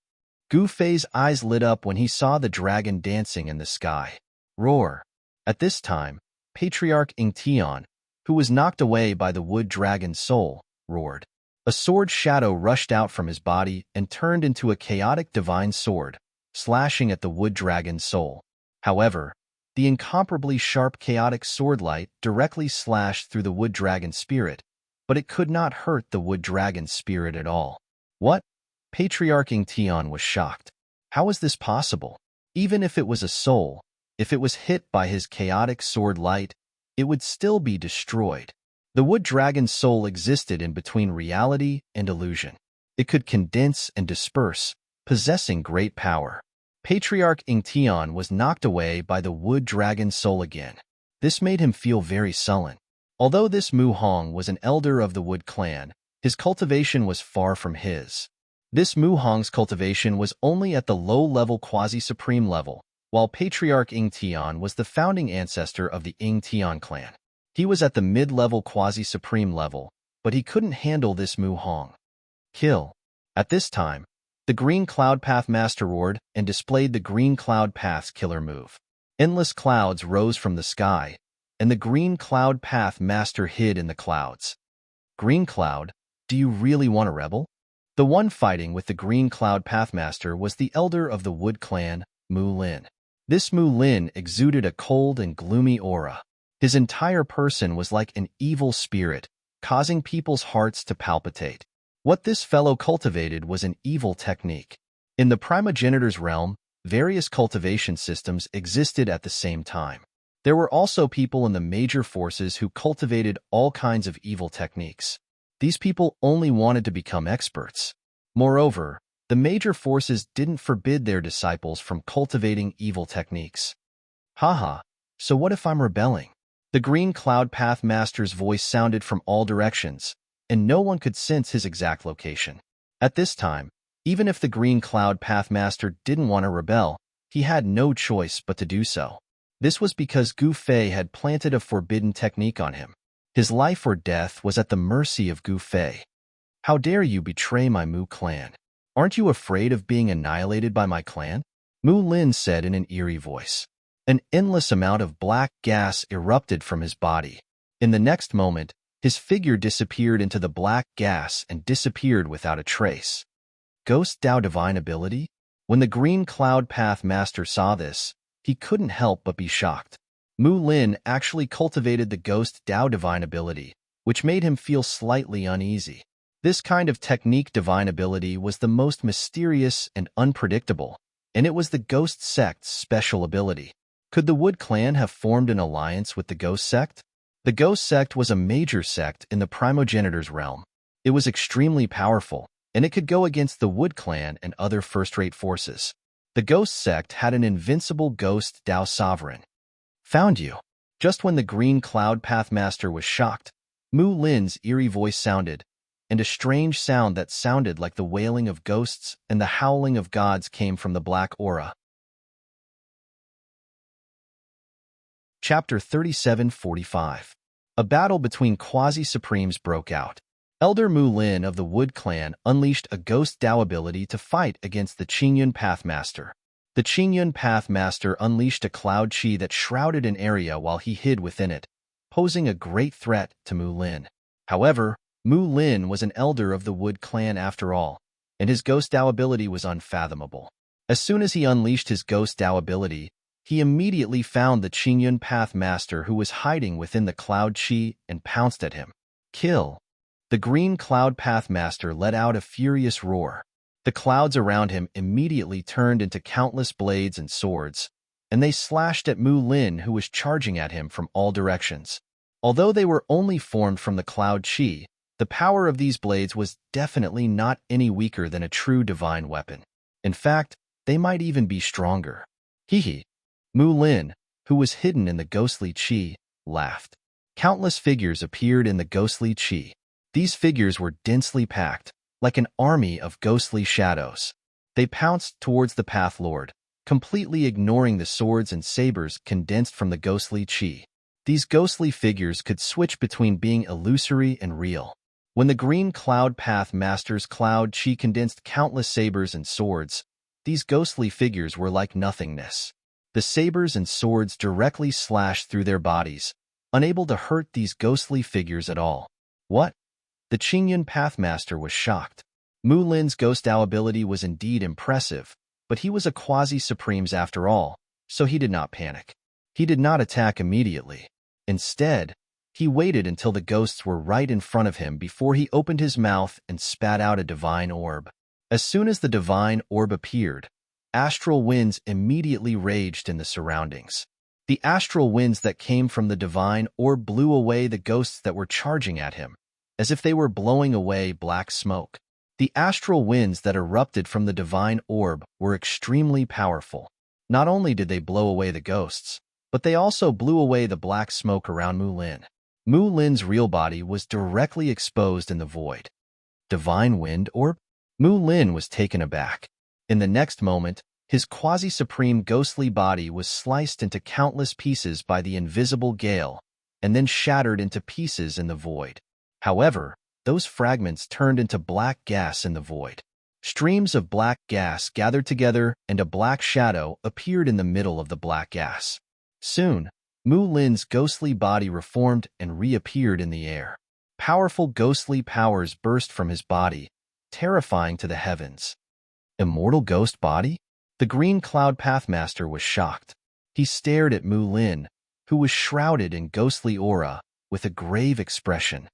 Gu Fei's eyes lit up when he saw the dragon dancing in the sky. Roar! At this time, Patriarch Ingtian, who was knocked away by the wood dragon's soul, roared. A sword shadow rushed out from his body and turned into a chaotic divine sword, slashing at the wood dragon's soul. However, the incomparably sharp chaotic sword light directly slashed through the wood dragon's spirit, but it could not hurt the wood dragon's spirit at all. What? Patriarch Ingtian was shocked. How was this possible? Even if it was a soul, if it was hit by his chaotic sword light, it would still be destroyed. The wood dragon's soul existed in between reality and illusion. It could condense and disperse, possessing great power. Patriarch Ingtian was knocked away by the wood dragon's soul again. This made him feel very sullen. Although this Mu Hong was an elder of the Wood Clan, his cultivation was far from his. This Mu Hong's cultivation was only at the low-level quasi-supreme level, while Patriarch Ingtian was the founding ancestor of the Ingtian clan. He was at the mid-level quasi-supreme level, but he couldn't handle this Mu Hong. Kill. At this time, the Green Cloud Path Master roared and displayed the Green Cloud Path's killer move. Endless clouds rose from the sky, and the Green Cloud Path Master hid in the clouds. Green Cloud, do you really want a rebel? The one fighting with the Green Cloud Path Master was the elder of the Wood Clan, Mu Lin. This Mu Lin exuded a cold and gloomy aura. His entire person was like an evil spirit, causing people's hearts to palpitate. What this fellow cultivated was an evil technique. In the primogenitor's realm, various cultivation systems existed at the same time. There were also people in the major forces who cultivated all kinds of evil techniques. These people only wanted to become experts. Moreover, the major forces didn't forbid their disciples from cultivating evil techniques. Haha, so what if I'm rebelling? The Green Cloud Path Master's voice sounded from all directions, and no one could sense his exact location. At this time, even if the Green Cloud Path Master didn't want to rebel, he had no choice but to do so. This was because Gu Fei had planted a forbidden technique on him. His life or death was at the mercy of Gu Fei. How dare you betray my Mu clan? Aren't you afraid of being annihilated by my clan? Mu Lin said in an eerie voice. An endless amount of black gas erupted from his body. In the next moment, his figure disappeared into the black gas and disappeared without a trace. Ghost Dao Divine Ability? When the Green Cloud Path Master saw this, he couldn't help but be shocked. Mu Lin actually cultivated the Ghost Dao Divine Ability, which made him feel slightly uneasy. This kind of technique divine ability was the most mysterious and unpredictable, and it was the Ghost Sect's special ability. Could the Wood Clan have formed an alliance with the Ghost Sect? The Ghost Sect was a major sect in the primogenitor's realm. It was extremely powerful, and it could go against the Wood Clan and other first-rate forces. The Ghost Sect had an invincible Ghost Dao Sovereign. Found you. Just when the green cloud pathmaster was shocked, Mu Lin's eerie voice sounded, and a strange sound that sounded like the wailing of ghosts and the howling of gods came from the black aura. Chapter 3745. A battle between quasi-supremes broke out. Elder Mu Lin of the Wood Clan unleashed a ghost Dao ability to fight against the Qingyun Pathmaster. The Qingyun Pathmaster unleashed a cloud chi that shrouded an area while he hid within it, posing a great threat to Mu Lin. However, Mu Lin was an elder of the Wood Clan after all, and his ghost Dao ability was unfathomable. As soon as he unleashed his ghost Dao ability, he immediately found the Qingyun Pathmaster who was hiding within the cloud chi and pounced at him. Kill! The green cloud pathmaster let out a furious roar. The clouds around him immediately turned into countless blades and swords, and they slashed at Mu Lin who was charging at him from all directions. Although they were only formed from the cloud chi, the power of these blades was definitely not any weaker than a true divine weapon. In fact, they might even be stronger. Hee. Mu Lin, who was hidden in the ghostly chi, laughed. Countless figures appeared in the ghostly chi. These figures were densely packed, like an army of ghostly shadows. They pounced towards the Path Lord, completely ignoring the swords and sabers condensed from the ghostly chi. These ghostly figures could switch between being illusory and real. When the green cloud path master's cloud chi condensed countless sabers and swords, these ghostly figures were like nothingness. The sabers and swords directly slashed through their bodies, unable to hurt these ghostly figures at all. What? The Qingyun Pathmaster was shocked. Mu Lin's ghost Dao ability was indeed impressive, but he was a quasi-supremes after all, so he did not panic. He did not attack immediately. Instead, he waited until the ghosts were right in front of him before he opened his mouth and spat out a divine orb. As soon as the divine orb appeared, astral winds immediately raged in the surroundings. The astral winds that came from the divine orb blew away the ghosts that were charging at him, as if they were blowing away black smoke. The astral winds that erupted from the divine orb were extremely powerful. Not only did they blow away the ghosts, but they also blew away the black smoke around Mu Lin. Mu Lin's real body was directly exposed in the void. Divine wind orb? Mu Lin was taken aback. In the next moment, his quasi-supreme ghostly body was sliced into countless pieces by the invisible gale, and then shattered into pieces in the void. However, those fragments turned into black gas in the void. Streams of black gas gathered together and a black shadow appeared in the middle of the black gas. Soon, Mu Lin's ghostly body reformed and reappeared in the air. Powerful ghostly powers burst from his body, terrifying to the heavens. Immortal ghost body? The green cloud pathmaster was shocked. He stared at Mu Lin, who was shrouded in ghostly aura, with a grave expression.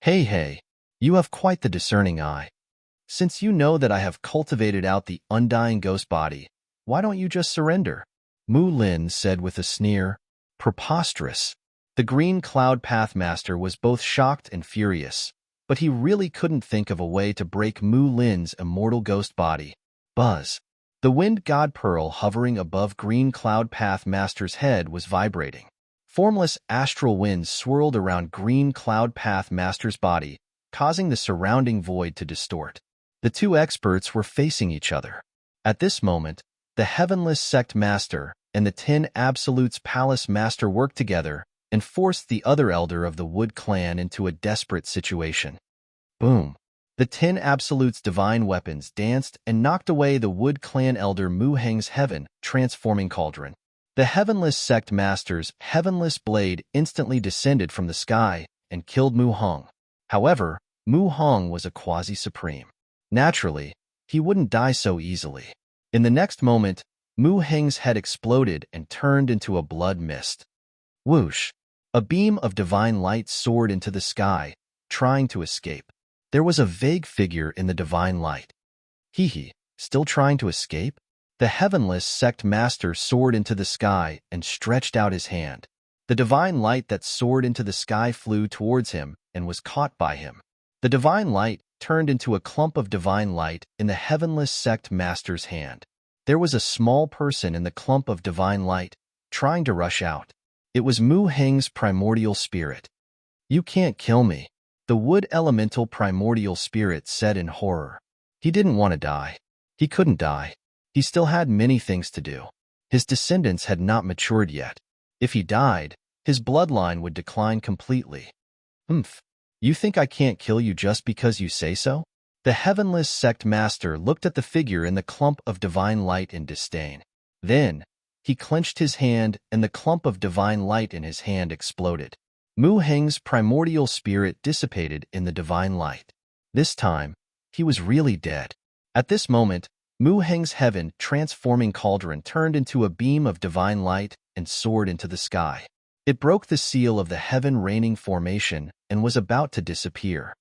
Hey, you have quite the discerning eye. Since you know that I have cultivated out the undying ghost body, why don't you just surrender? Mu Lin said with a sneer. Preposterous. The green cloud pathmaster was both shocked and furious, but he really couldn't think of a way to break Mu Lin's immortal ghost body. Buzz. The wind god pearl hovering above green cloud pathmaster's head was vibrating. Formless astral winds swirled around green cloud pathmaster's body, causing the surrounding void to distort. The two experts were facing each other. At this moment, the Heavenless Sect Master and the 10 Absolutes Palace Master worked together and forced the other elder of the Wood Clan into a desperate situation. Boom! The 10 Absolutes' divine weapons danced and knocked away the Wood Clan elder Mu Heng's heaven, transforming cauldron. The Heavenless Sect Master's Heavenless Blade instantly descended from the sky and killed Mu Hong. However, Mu Hong was a quasi-supreme. Naturally, he wouldn't die so easily. In the next moment, Mu Heng's head exploded and turned into a blood mist. Whoosh! A beam of divine light soared into the sky, trying to escape. There was a vague figure in the divine light. Still trying to escape? The Heavenless Sect Master soared into the sky and stretched out his hand. The divine light that soared into the sky flew towards him and was caught by him. The divine light turned into a clump of divine light in the Heavenless Sect Master's hand. There was a small person in the clump of divine light, trying to rush out. It was Mu Heng's primordial spirit. "You can't kill me," the wood elemental primordial spirit said in horror. He didn't want to die. He couldn't die. He still had many things to do. His descendants had not matured yet. If he died, his bloodline would decline completely. "Humph. You think I can't kill you just because you say so?" The heavenless sect master looked at the figure in the clump of divine light in disdain. Then, he clenched his hand and the clump of divine light in his hand exploded. Mu Heng's primordial spirit dissipated in the divine light. This time, he was really dead. At this moment, Mu Heng's heaven transforming cauldron turned into a beam of divine light and soared into the sky. It broke the seal of the heaven reigning formation and was about to disappear.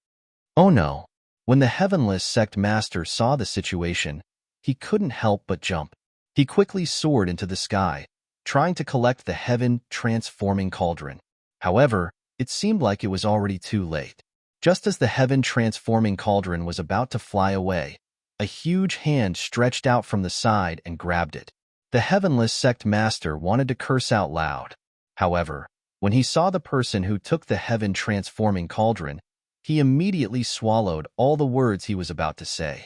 Oh no! When the heavenless sect master saw the situation, he couldn't help but jump. He quickly soared into the sky, trying to collect the heaven transforming cauldron. However, it seemed like it was already too late. Just as the heaven transforming cauldron was about to fly away, a huge hand stretched out from the side and grabbed it. The heavenless sect master wanted to curse out loud. However, when he saw the person who took the heaven transforming cauldron, he immediately swallowed all the words he was about to say.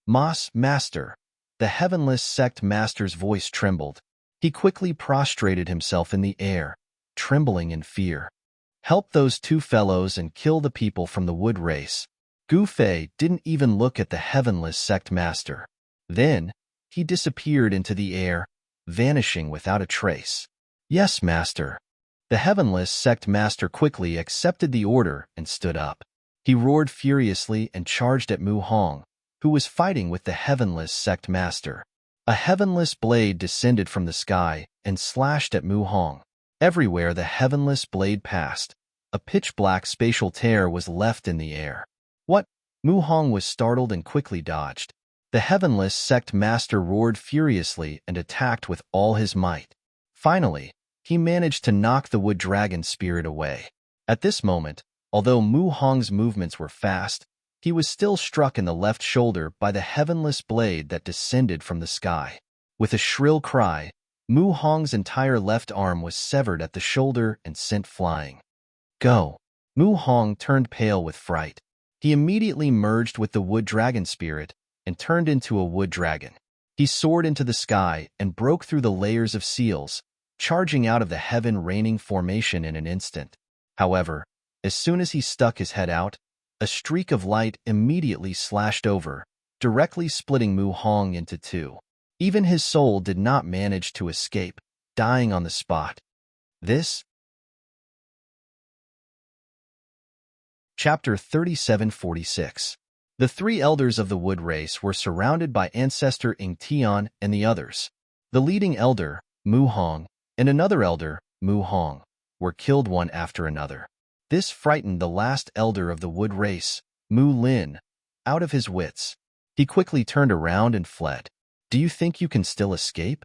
Master. The heavenless sect master's voice trembled. He quickly prostrated himself in the air, trembling in fear. "Help those two fellows and kill the people from the wood race." Gu Fei didn't even look at the heavenless sect master. Then, he disappeared into the air, vanishing without a trace. "Yes, master." The heavenless sect master quickly accepted the order and stood up. He roared furiously and charged at Mu Hong, who was fighting with the heavenless sect master. A heavenless blade descended from the sky and slashed at Mu Hong. Everywhere the heavenless blade passed, a pitch-black spatial tear was left in the air. What? Mu Hong was startled and quickly dodged. The heavenless sect master roared furiously and attacked with all his might. Finally, he managed to knock the wood dragon spirit away. At this moment, although Mu Hong's movements were fast, he was still struck in the left shoulder by the heavenless blade that descended from the sky. With a shrill cry, Mu Hong's entire left arm was severed at the shoulder and sent flying. Go! Mu Hong turned pale with fright. He immediately merged with the wood dragon spirit and turned into a wood dragon. He soared into the sky and broke through the layers of seals, charging out of the heaven reigning formation in an instant. However, as soon as he stuck his head out, a streak of light immediately slashed over, directly splitting Mu Hong into two. Even his soul did not manage to escape, dying on the spot. This Chapter 3746. The three elders of the wood race were surrounded by ancestor Ing Tian and the others. The leading elder, Mu Hong, and another elder, Mu Hong, were killed one after another. This frightened the last elder of the wood race, Mu Lin, out of his wits. He quickly turned around and fled. "Do you think you can still escape?"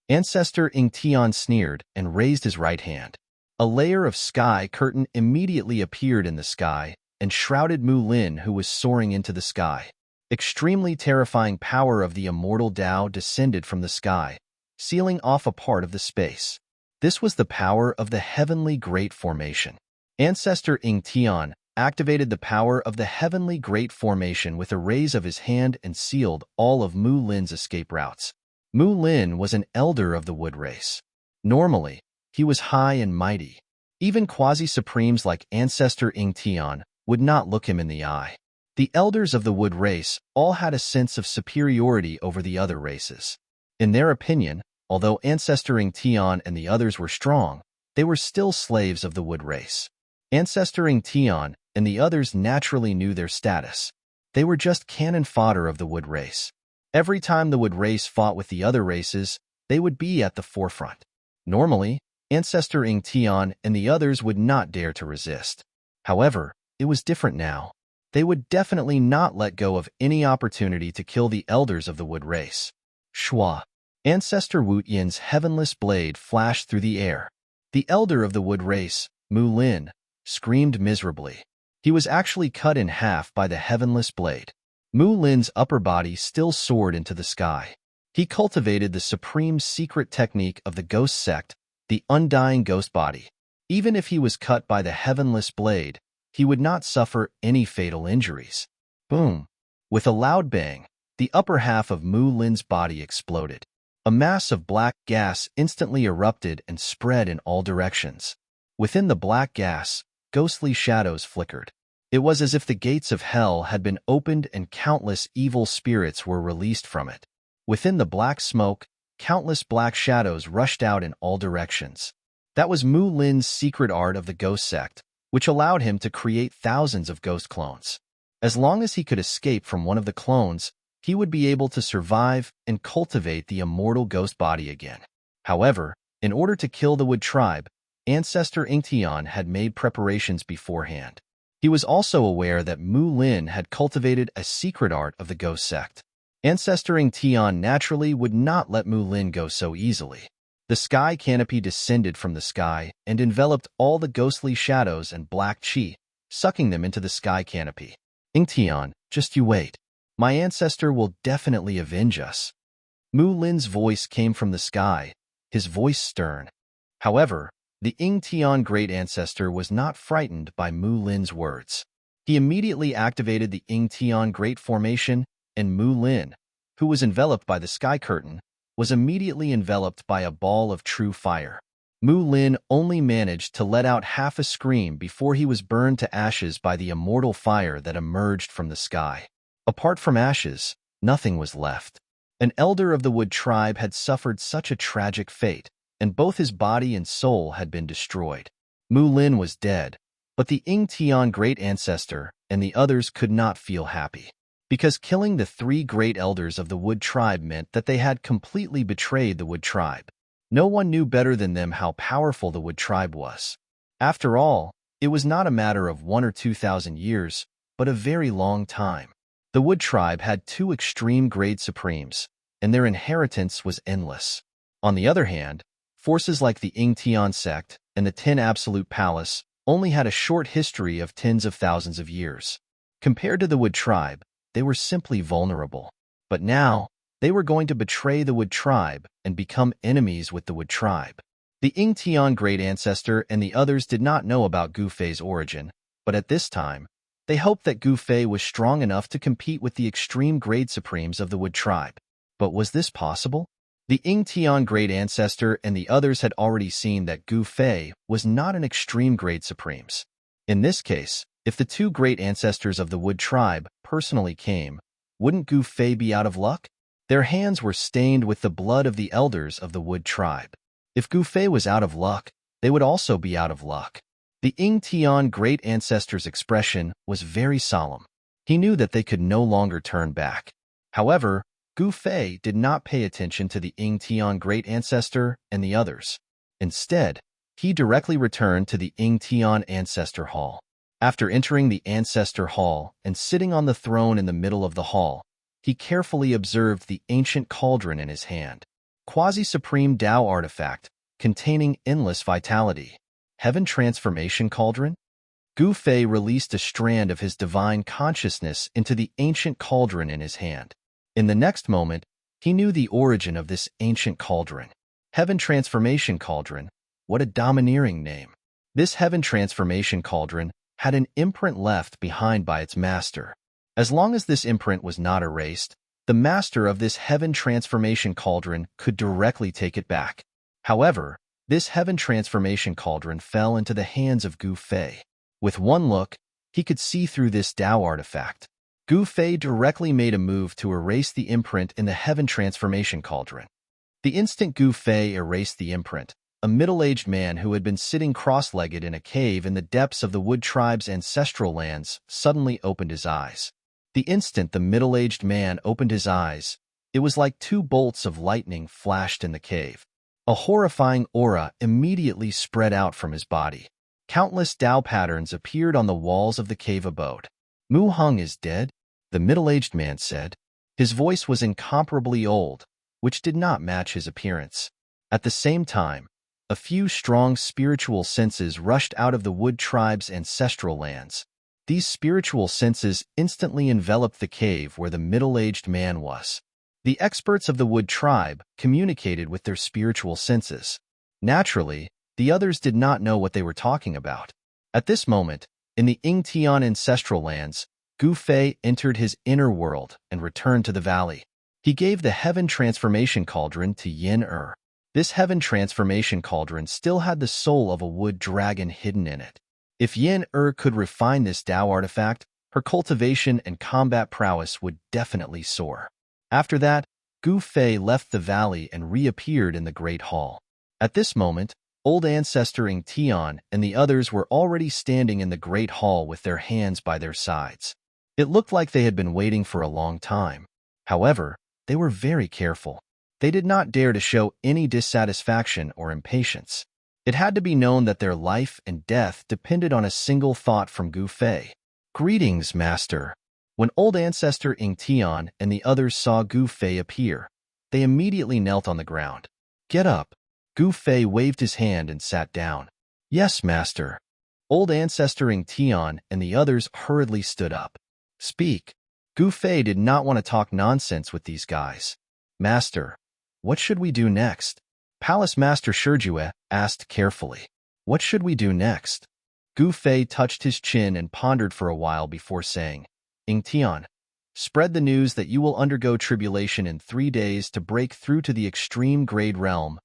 Ancestor Ing Tian sneered and raised his right hand. A layer of sky curtain immediately appeared in the sky and shrouded Mu Lin, who was soaring into the sky. Extremely terrifying power of the immortal Tao descended from the sky, sealing off a part of the space. This was the power of the heavenly great formation. Ancestor Ing Tian activated the power of the heavenly great formation with a raise of his hand and sealed all of Mu Lin's escape routes. Mu Lin was an elder of the wood race. Normally, he was high and mighty. Even quasi-supremes like Ancestor Ing Tian would not look him in the eye. The elders of the wood race all had a sense of superiority over the other races. In their opinion, although Ancestor Ing Tian and the others were strong, they were still slaves of the wood race. Ancestor Ing Tian and the others naturally knew their status. They were just cannon fodder of the wood race. Every time the wood race fought with the other races, they would be at the forefront. Normally, Ancestor Ing Tian and the others would not dare to resist. However, it was different now. They would definitely not let go of any opportunity to kill the elders of the wood race. Shua! Ancestor Wu Yin's heavenless blade flashed through the air. The elder of the wood race, Mu Lin, screamed miserably. He was actually cut in half by the heavenless blade. Mu Lin's upper body still soared into the sky. He cultivated the supreme secret technique of the ghost sect the undying ghost body. Even if he was cut by the heavenless blade, he would not suffer any fatal injuries. Boom! With a loud bang, the upper half of Mu Lin's body exploded. A mass of black gas instantly erupted and spread in all directions. Within the black gas, ghostly shadows flickered. It was as if the gates of hell had been opened and countless evil spirits were released from it. Within the black smoke, countless black shadows rushed out in all directions. That was Mu Lin's secret art of the ghost sect, which allowed him to create thousands of ghost clones. As long as he could escape from one of the clones, he would be able to survive and cultivate the immortal ghost body again. However, in order to kill the Wood tribe, Ancestor Ingtian had made preparations beforehand. He was also aware that Mu Lin had cultivated a secret art of the ghost sect. Ancestor Ingtian naturally would not let Mu Lin go so easily. The sky canopy descended from the sky and enveloped all the ghostly shadows and black chi, sucking them into the sky canopy. Ingtian, just you wait. My ancestor will definitely avenge us. Mu Lin's voice came from the sky, his voice stern. However, the Ingtian great ancestor was not frightened by Mu Lin's words. He immediately activated the Ingtian great formation, and Mu Lin, who was enveloped by the sky curtain, was immediately enveloped by a ball of true fire. Mu Lin only managed to let out half a scream before he was burned to ashes by the immortal fire that emerged from the sky. Apart from ashes, nothing was left. An elder of the Wood tribe had suffered such a tragic fate, and both his body and soul had been destroyed. Mu Lin was dead, but the Ingtian great ancestor and the others could not feel happy. Because killing the 3 great elders of the Wood tribe meant that they had completely betrayed the Wood tribe. No one knew better than them how powerful the Wood tribe was. After all, it was not a matter of 1 or 2,000 years, but a very long time. The Wood tribe had 2 extreme grade supremes, and their inheritance was endless. On the other hand, forces like the Ingtian sect and the 10 Absolute Palace only had a short history of tens of thousands of years. Compared to the Wood tribe, they were simply vulnerable. But now, they were going to betray the Wood tribe and become enemies with the Wood tribe. The Ingtian great ancestor and the others did not know about Gu Fei's origin, but at this time, they hoped that Gu Fei was strong enough to compete with the extreme grade supremes of the Wood tribe. But was this possible? The Ingtian great ancestor and the others had already seen that Gu Fei was not an extreme grade supremes. In this case, if the 2 great ancestors of the Wood tribe personally came, wouldn't Gu Fei be out of luck? Their hands were stained with the blood of the elders of the Wood tribe. If Gu Fei was out of luck, they would also be out of luck. The Ingtian great ancestor's expression was very solemn. He knew that they could no longer turn back. However, Gu Fei did not pay attention to the Ingtian great ancestor and the others. Instead, he directly returned to the Ingtian ancestor hall. After entering the ancestor hall and sitting on the throne in the middle of the hall, he carefully observed the ancient cauldron in his hand. Quasi-supreme Tao artifact, containing endless vitality. Heaven transformation cauldron? Gu Fei released a strand of his divine consciousness into the ancient cauldron in his hand. In the next moment, he knew the origin of this ancient cauldron. Heaven transformation cauldron, what a domineering name. This heaven transformation cauldron had an imprint left behind by its master. As long as this imprint was not erased, the master of this heaven transformation cauldron could directly take it back. However, this heaven transformation cauldron fell into the hands of Gu Fei. With one look, he could see through this Tao artifact. Gu Fei directly made a move to erase the imprint in the heaven transformation cauldron. The instant Gu Fei erased the imprint, a middle-aged man who had been sitting cross-legged in a cave in the depths of the Wood tribe's ancestral lands suddenly opened his eyes. The instant the middle-aged man opened his eyes, it was like 2 bolts of lightning flashed in the cave. A horrifying aura immediately spread out from his body. Countless Tao patterns appeared on the walls of the cave abode. Mu Heng is dead, the middle-aged man said. His voice was incomparably old, which did not match his appearance. At the same time, a few strong spiritual senses rushed out of the Wood tribe's ancestral lands. These spiritual senses instantly enveloped the cave where the middle-aged man was. The experts of the Wood tribe communicated with their spiritual senses. Naturally, the others did not know what they were talking about. At this moment, in the Ingtian ancestral lands, Gu Fei entered his inner world and returned to the valley. He gave the Heaven Transformation Cauldron to Yin Er. This Heaven Transformation Cauldron still had the soul of a wood dragon hidden in it. If Yin Er could refine this Tao artifact, her cultivation and combat prowess would definitely soar. After that, Gu Fei left the valley and reappeared in the Great Hall. At this moment, old ancestor Ing Tian and the others were already standing in the Great Hall with their hands by their sides. It looked like they had been waiting for a long time. However, they were very careful. They did not dare to show any dissatisfaction or impatience. It had to be known that their life and death depended on a single thought from Gu Fei. "Greetings, Master." When old ancestor Ing Tian and the others saw Gu Fei appear, they immediately knelt on the ground. "Get up." Gu Fei waved his hand and sat down. "Yes, Master." Old ancestor Ing Tian and the others hurriedly stood up. "Speak." Gu Fei did not want to talk nonsense with these guys. "Master, what should we do next?" Palace Master Shijue asked carefully. "What should we do next?" Gu Fei touched his chin and pondered for a while before saying, "Ing Tian, spread the news that you will undergo tribulation in 3 days to break through to the extreme grade realm."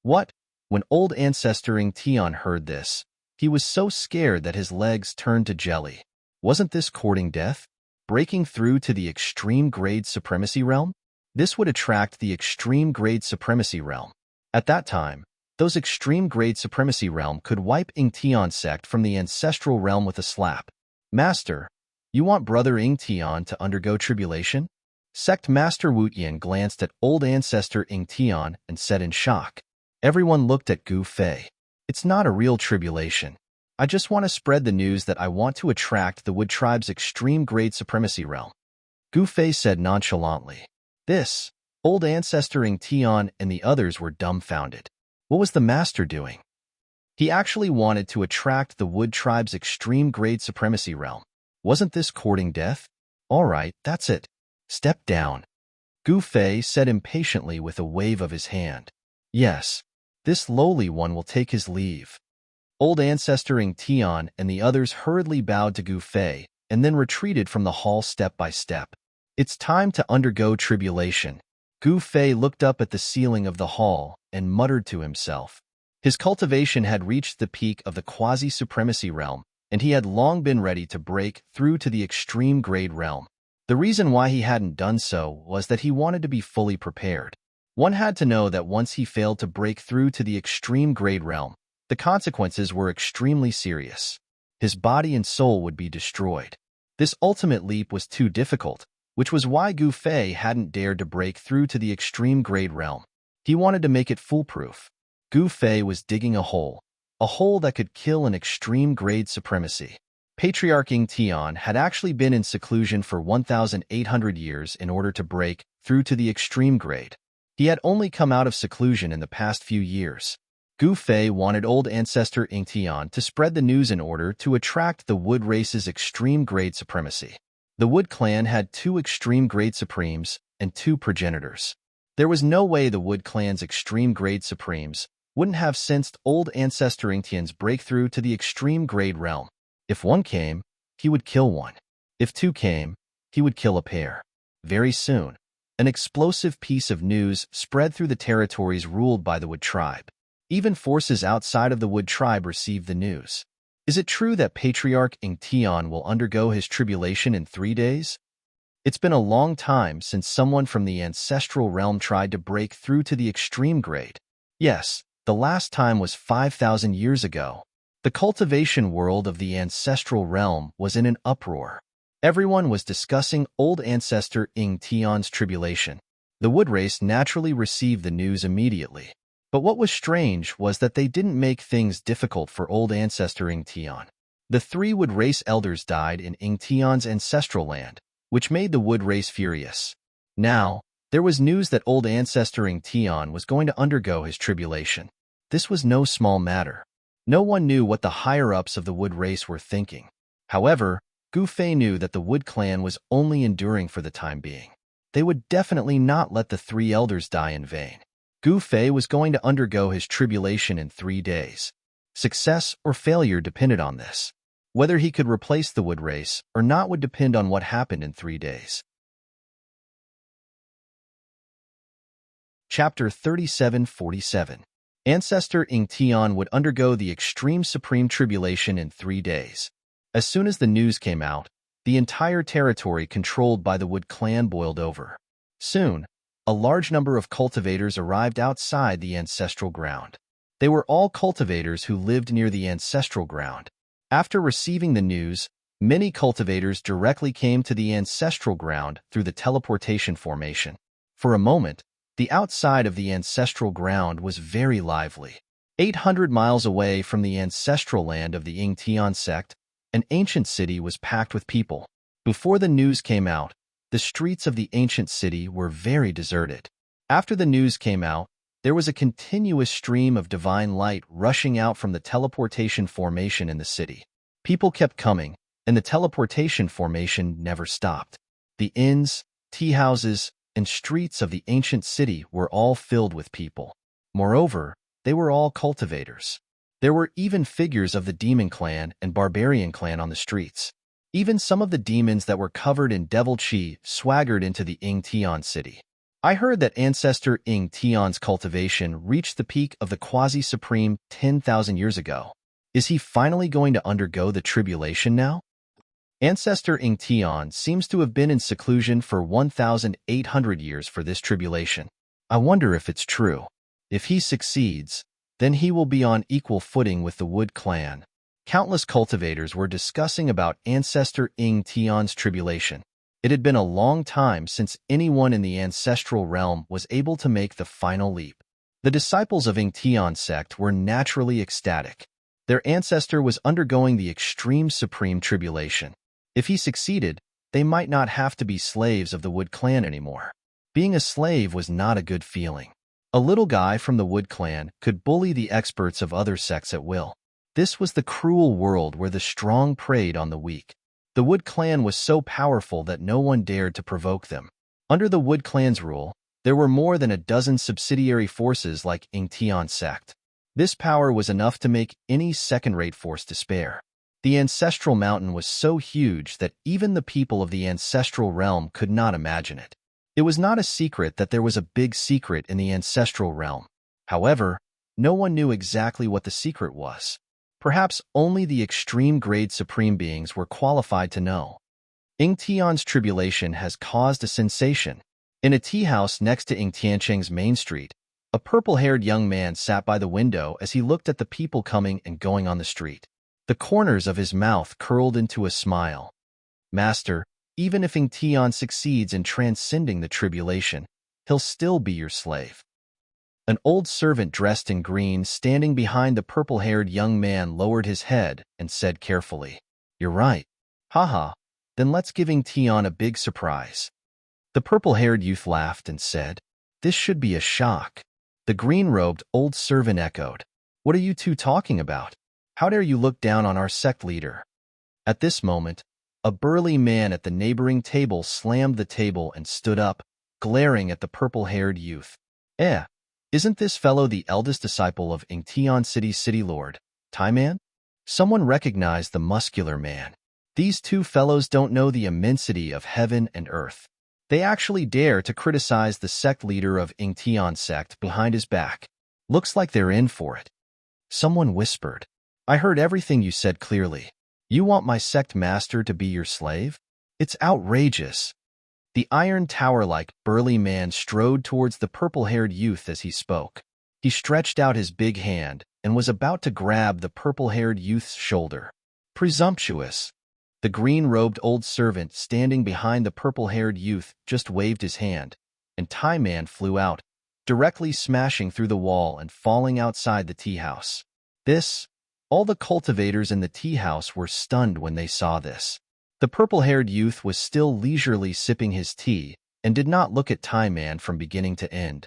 "What?" When old ancestor Ing Tian heard this, he was so scared that his legs turned to jelly. Wasn't this courting death? Breaking through to the extreme grade supremacy realm? This would attract the extreme grade supremacy realm. At that time, those extreme grade supremacy realm could wipe Ing Tian's sect from the ancestral realm with a slap. "Master, you want brother Ing Tian to undergo tribulation?" Sect Master Wu Yin glanced at old ancestor Ing Tian and said in shock. Everyone looked at Gu Fei. "It's not a real tribulation. I just want to spread the news that I want to attract the Wood Tribe's extreme grade supremacy realm," Gu Fei said nonchalantly. This, old ancestor Ing Tian and the others were dumbfounded. What was the master doing? He actually wanted to attract the Wood Tribe's extreme grade supremacy realm. Wasn't this courting death? "All right, that's it. Step down," Gu Fei said impatiently with a wave of his hand. "Yes, this lowly one will take his leave." Old ancestor Ing Tian and the others hurriedly bowed to Gu Fei and then retreated from the hall step by step. "It's time to undergo tribulation." Gu Fei looked up at the ceiling of the hall and muttered to himself. His cultivation had reached the peak of the quasi-supremacy realm, and he had long been ready to break through to the extreme grade realm. The reason why he hadn't done so was that he wanted to be fully prepared. One had to know that once he failed to break through to the extreme grade realm, the consequences were extremely serious. His body and soul would be destroyed. This ultimate leap was too difficult, which was why Gu Fei hadn't dared to break through to the extreme grade realm. He wanted to make it foolproof. Gu Fei was digging a hole that could kill an extreme grade supremacy. Patriarch Ing Tian had actually been in seclusion for 1,800 years in order to break through to the extreme grade. He had only come out of seclusion in the past few years. Gu Fei wanted old ancestor Ing Tian to spread the news in order to attract the Wood race's extreme grade supremacy. The Wood clan had 2 extreme grade supremes and 2 progenitors. There was no way the Wood clan's extreme grade supremes wouldn't have sensed old ancestor Ing Tian's breakthrough to the extreme grade realm. If 1 came, he would kill 1. If 2 came, he would kill a pair. Very soon, an explosive piece of news spread through the territories ruled by the Wood tribe. Even forces outside of the Wood tribe received the news. Is it true that Patriarch Ing Tian will undergo his tribulation in 3 days? It's been a long time since someone from the ancestral realm tried to break through to the extreme grade. Yes, the last time was 5,000 years ago. The cultivation world of the ancestral realm was in an uproar. Everyone was discussing old ancestor Ing Tian's tribulation. The Wood race naturally received the news immediately. But what was strange was that they didn't make things difficult for old ancestor Ing Tian. The 3 Wood race elders died in Ing Tian's ancestral land, which made the Wood race furious. Now, there was news that old ancestor Ing Tian was going to undergo his tribulation. This was no small matter. No one knew what the higher-ups of the Wood race were thinking. However, Gu Fei knew that the Wood clan was only enduring for the time being. They would definitely not let the 3 elders die in vain. Gu Fei was going to undergo his tribulation in 3 days. Success or failure depended on this. Whether he could replace the wood race or not would depend on what happened in 3 days. Chapter 3747. Ancestor Ing Tian would undergo the extreme supreme tribulation in 3 days. As soon as the news came out, the entire territory controlled by the Wood clan boiled over. Soon, a large number of cultivators arrived outside the ancestral ground. They were all cultivators who lived near the ancestral ground. After receiving the news, many cultivators directly came to the ancestral ground through the teleportation formation. For a moment, the outside of the ancestral ground was very lively. 800 miles away from the ancestral land of the Ing Tian sect, an ancient city was packed with people. Before the news came out, the streets of the ancient city were very deserted. After the news came out, there was a continuous stream of divine light rushing out from the teleportation formation in the city. People kept coming, and the teleportation formation never stopped. The inns, tea houses, and streets of the ancient city were all filled with people. Moreover, they were all cultivators. There were even figures of the demon clan and barbarian clan on the streets. Even some of the demons that were covered in devil chi swaggered into the Ing Tian city. I heard that ancestor Ing Tian's cultivation reached the peak of the quasi-supreme 10,000 years ago. Is he finally going to undergo the tribulation now? Ancestor Ing Tian seems to have been in seclusion for 1,800 years for this tribulation. I wonder if it's true. If he succeeds, then he will be on equal footing with the Wood clan. Countless cultivators were discussing about ancestor Ing Tian's tribulation. It had been a long time since anyone in the ancestral realm was able to make the final leap. The disciples of Ing Tian sect were naturally ecstatic. Their ancestor was undergoing the extreme supreme tribulation. If he succeeded, they might not have to be slaves of the Wood clan anymore. Being a slave was not a good feeling. A little guy from the Wood clan could bully the experts of other sects at will. This was the cruel world where the strong preyed on the weak. The Wood clan was so powerful that no one dared to provoke them. Under the Wood clan's rule, there were more than a dozen subsidiary forces like Ing Tian sect. This power was enough to make any second-rate force despair. The ancestral mountain was so huge that even the people of the ancestral realm could not imagine it. It was not a secret that there was a big secret in the ancestral realm. However, no one knew exactly what the secret was. Perhaps only the extreme-grade supreme beings were qualified to know. Ing Tian's tribulation has caused a sensation. In a tea house next to Ing Tiancheng's main street, a purple-haired young man sat by the window as he looked at the people coming and going on the street. The corners of his mouth curled into a smile. Master, even if Ing Tian succeeds in transcending the tribulation, he'll still be your slave. An old servant dressed in green standing behind the purple-haired young man lowered his head and said carefully, "You're right. Haha, then let's give Ing Tian a big surprise." The purple-haired youth laughed and said, "This should be a shock." The green-robed old servant echoed, "What are you two talking about? How dare you look down on our sect leader?" At this moment, a burly man at the neighboring table slammed the table and stood up, glaring at the purple-haired youth. Isn't this fellow the eldest disciple of Ing Tian City's city lord, Taiman?" Someone recognized the muscular man. These two fellows don't know the immensity of heaven and earth. They actually dare to criticize the sect leader of Ing Tian sect behind his back. Looks like they're in for it. Someone whispered, "I heard everything you said clearly. You want my sect master to be your slave? It's outrageous." The Iron Tower-like burly man strode towards the purple-haired youth as he spoke. He stretched out his big hand and was about to grab the purple-haired youth's shoulder. Presumptuous. The green-robed old servant standing behind the purple-haired youth just waved his hand, and Taiman flew out, directly smashing through the wall and falling outside the tea house. All the cultivators in the tea house were stunned when they saw this. The purple-haired youth was still leisurely sipping his tea and did not look at Taiman from beginning to end.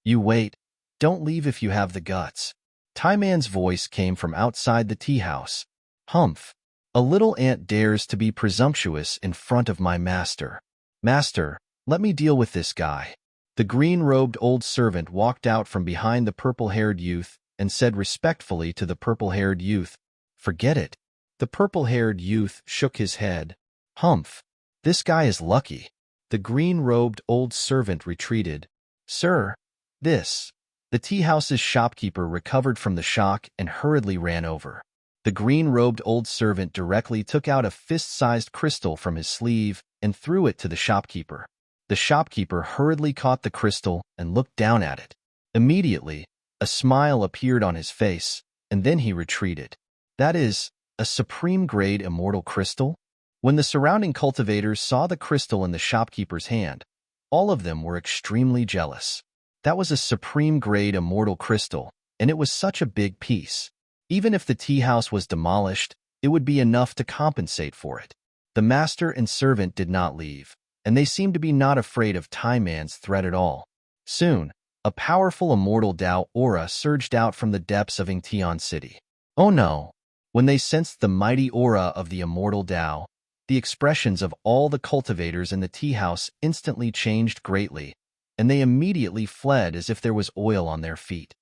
"You wait. Don't leave if you have the guts." Taiman's voice came from outside the tea house. "Humph. A little ant dares to be presumptuous in front of my master. Master, let me deal with this guy." The green-robed old servant walked out from behind the purple-haired youth and said respectfully to the purple-haired youth, "Forget it." The purple-haired youth shook his head. "Humph, this guy is lucky." The green-robed old servant retreated. "Sir, this." The tea-house's shopkeeper recovered from the shock and hurriedly ran over. The green-robed old servant directly took out a fist-sized crystal from his sleeve and threw it to the shopkeeper. The shopkeeper hurriedly caught the crystal and looked down at it. Immediately, a smile appeared on his face, and then he retreated. "That is, a supreme-grade immortal crystal?" When the surrounding cultivators saw the crystal in the shopkeeper's hand, all of them were extremely jealous. That was a supreme-grade immortal crystal, and it was such a big piece. Even if the tea-house was demolished, it would be enough to compensate for it. The master and servant did not leave, and they seemed to be not afraid of Tai Man's threat at all. Soon, a powerful immortal Tao aura surged out from the depths of Ingtian City. Oh no! When they sensed the mighty aura of the immortal Tao, the expressions of all the cultivators in the tea-house instantly changed greatly, and they immediately fled as if there was oil on their feet.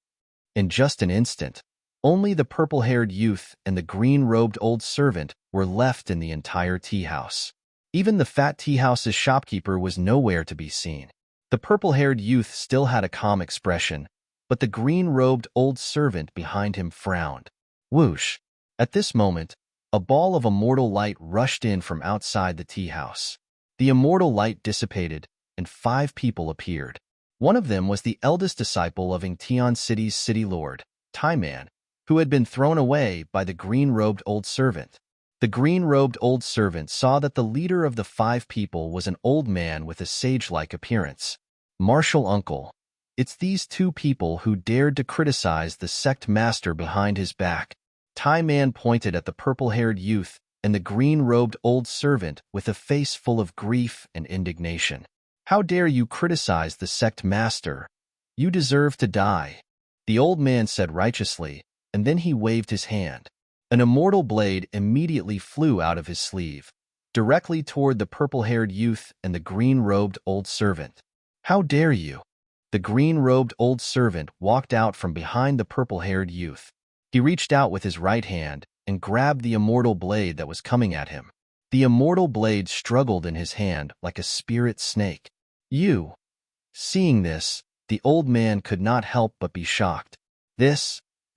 In just an instant, only the purple-haired youth and the green-robed old servant were left in the entire tea-house. Even the fat tea-house's shopkeeper was nowhere to be seen. The purple-haired youth still had a calm expression, but the green-robed old servant behind him frowned. Whoosh! At this moment, a ball of immortal light rushed in from outside the tea-house. The immortal light dissipated, and 5 people appeared. One of them was the eldest disciple of Ingtian City's city lord, Tai Man, who had been thrown away by the green-robed old servant. The green-robed old servant saw that the leader of the 5 people was an old man with a sage-like appearance. "Martial uncle, it's these 2 people who dared to criticize the sect master behind his back." Tai Man pointed at the purple-haired youth and the green-robed old servant with a face full of grief and indignation. "How dare you criticize the sect master? You deserve to die," the old man said righteously, and then he waved his hand. An immortal blade immediately flew out of his sleeve, directly toward the purple-haired youth and the green-robed old servant. "How dare you?" The green-robed old servant walked out from behind the purple-haired youth. He reached out with his right hand and grabbed the immortal blade that was coming at him. The immortal blade struggled in his hand like a spirit snake. "You!" Seeing this, the old man could not help but be shocked.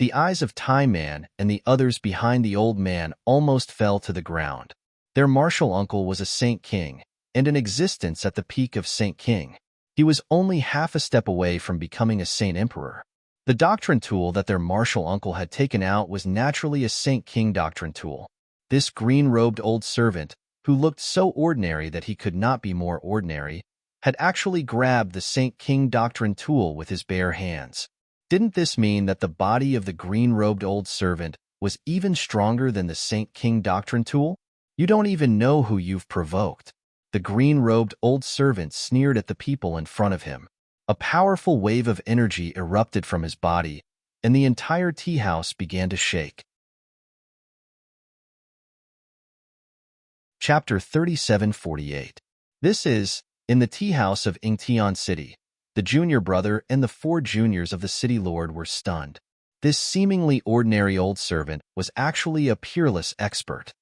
The eyes of Tai Man and the others behind the old man almost fell to the ground. Their martial uncle was a Saint King, and in existence at the peak of Saint King. He was only half a step away from becoming a Saint Emperor. The doctrine tool that their martial uncle had taken out was naturally a Saint King doctrine tool. This green-robed old servant, who looked so ordinary that he could not be more ordinary, had actually grabbed the Saint King doctrine tool with his bare hands. Didn't this mean that the body of the green-robed old servant was even stronger than the Saint King doctrine tool? "You don't even know who you've provoked." The green-robed old servant sneered at the people in front of him. A powerful wave of energy erupted from his body, and the entire tea-house began to shake. Chapter 3748. This is, in the tea-house of Ingtian City. The junior brother and the 4 juniors of the city lord were stunned. This seemingly ordinary old servant was actually a peerless expert.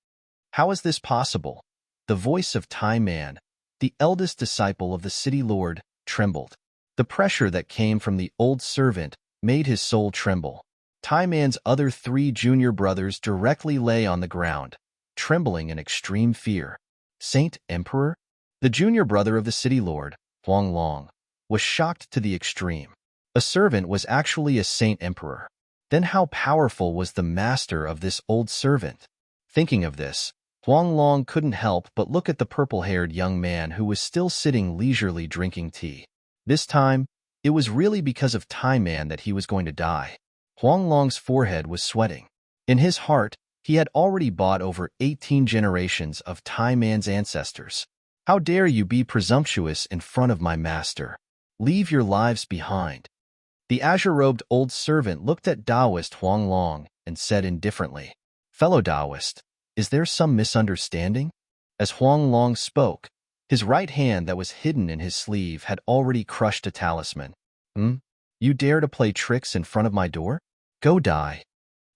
How is this possible? The voice of Tai Man, the eldest disciple of the city lord, trembled. The pressure that came from the old servant made his soul tremble. Tai Man's other 3 junior brothers directly lay on the ground, trembling in extreme fear. Saint Emperor? The junior brother of the city lord, Huang Long, was shocked to the extreme. A servant was actually a Saint Emperor. Then how powerful was the master of this old servant? Thinking of this, Huang Long couldn't help but look at the purple-haired young man who was still sitting leisurely drinking tea. This time, it was really because of Tai Man that he was going to die. Huang Long's forehead was sweating. In his heart, he had already bought over 18 generations of Tai Man's ancestors. "How dare you be presumptuous in front of my master? Leave your lives behind." The azure-robed old servant looked at Taoist Huang Long and said indifferently, "Fellow Taoist, is there some misunderstanding?" As Huang Long spoke, His right hand that was hidden in his sleeve had already crushed a talisman. "Hmm? You dare to play tricks in front of my door? Go die."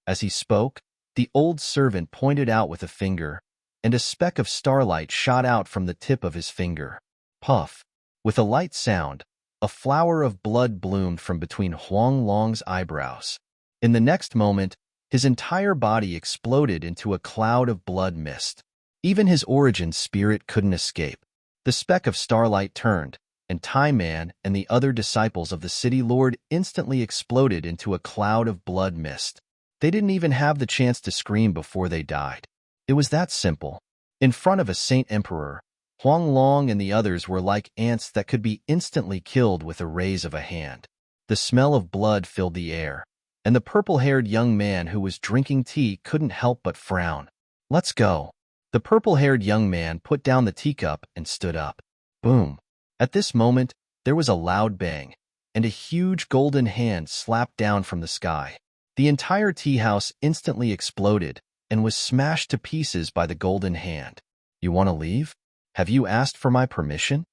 As he spoke, the old servant pointed out with a finger, and a speck of starlight shot out from the tip of his finger. Puff! With a light sound, a flower of blood bloomed from between Huang Long's eyebrows. In the next moment, his entire body exploded into a cloud of blood mist. Even his origin spirit couldn't escape. The speck of starlight turned, and Tai Man and the other disciples of the city lord instantly exploded into a cloud of blood mist. They didn't even have the chance to scream before they died. It was that simple. In front of a saint emperor, Huang Long and the others were like ants that could be instantly killed with a raise of a hand. The smell of blood filled the air, and the purple-haired young man who was drinking tea couldn't help but frown. "Let's go." The purple-haired young man put down the teacup and stood up. Boom! At this moment, there was a loud bang, and a huge golden hand slapped down from the sky. The entire tea house instantly exploded and was smashed to pieces by the golden hand. "You want to leave? Have you asked for my permission?"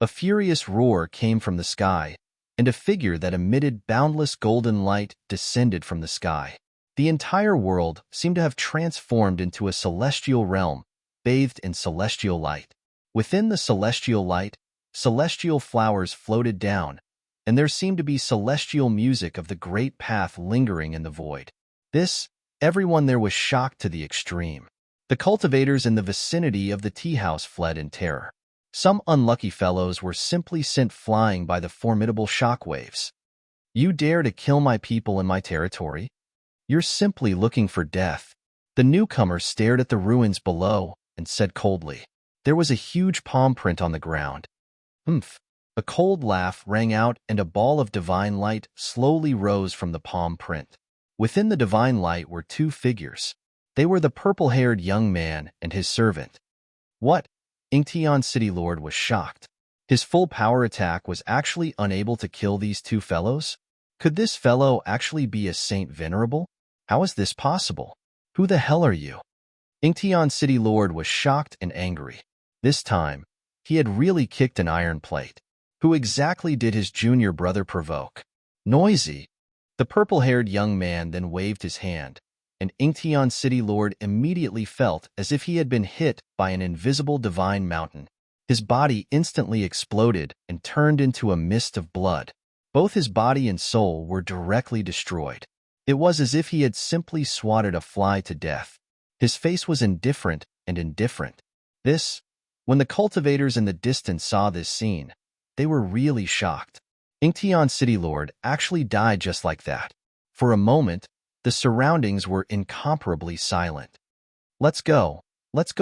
A furious roar came from the sky, and a figure that emitted boundless golden light descended from the sky. The entire world seemed to have transformed into a celestial realm, bathed in celestial light. Within the celestial light, celestial flowers floated down, and there seemed to be celestial music of the great path lingering in the void. Everyone there was shocked to the extreme. The cultivators in the vicinity of the tea house fled in terror. Some unlucky fellows were simply sent flying by the formidable shock waves. "You dare to kill my people in my territory? You're simply looking for death." The newcomer stared at the ruins below and said coldly. There was a huge palm print on the ground. "Humph." A cold laugh rang out, and a ball of divine light slowly rose from the palm print. Within the divine light were two figures. They were the purple-haired young man and his servant. What? Ingtian City Lord was shocked. His full power attack was actually unable to kill these two fellows? Could this fellow actually be a Saint Venerable? How is this possible? Who the hell are you? Ingtian City Lord was shocked and angry. This time, he had really kicked an iron plate. Who exactly did his junior brother provoke? Noisy. The purple-haired young man then waved his hand, and Ingtian City Lord immediately felt as if he had been hit by an invisible divine mountain. His body instantly exploded and turned into a mist of blood. Both his body and soul were directly destroyed. It was as if he had simply swatted a fly to death. His face was indifferent and indifferent. When the cultivators in the distance saw this scene, they were really shocked. Ingtian City Lord actually died just like that. For a moment, the surroundings were incomparably silent. Let's go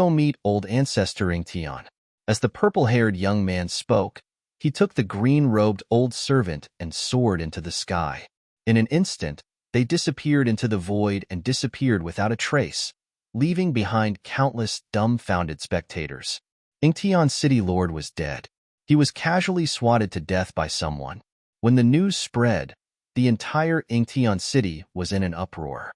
meet old ancestor Ingtian." As the purple-haired young man spoke, he took the green-robed old servant and soared into the sky. In an instant, they disappeared into the void and disappeared without a trace, leaving behind countless dumbfounded spectators. Ingtian City Lord was dead. He was casually swatted to death by someone. When the news spread, the entire Ingtian city was in an uproar.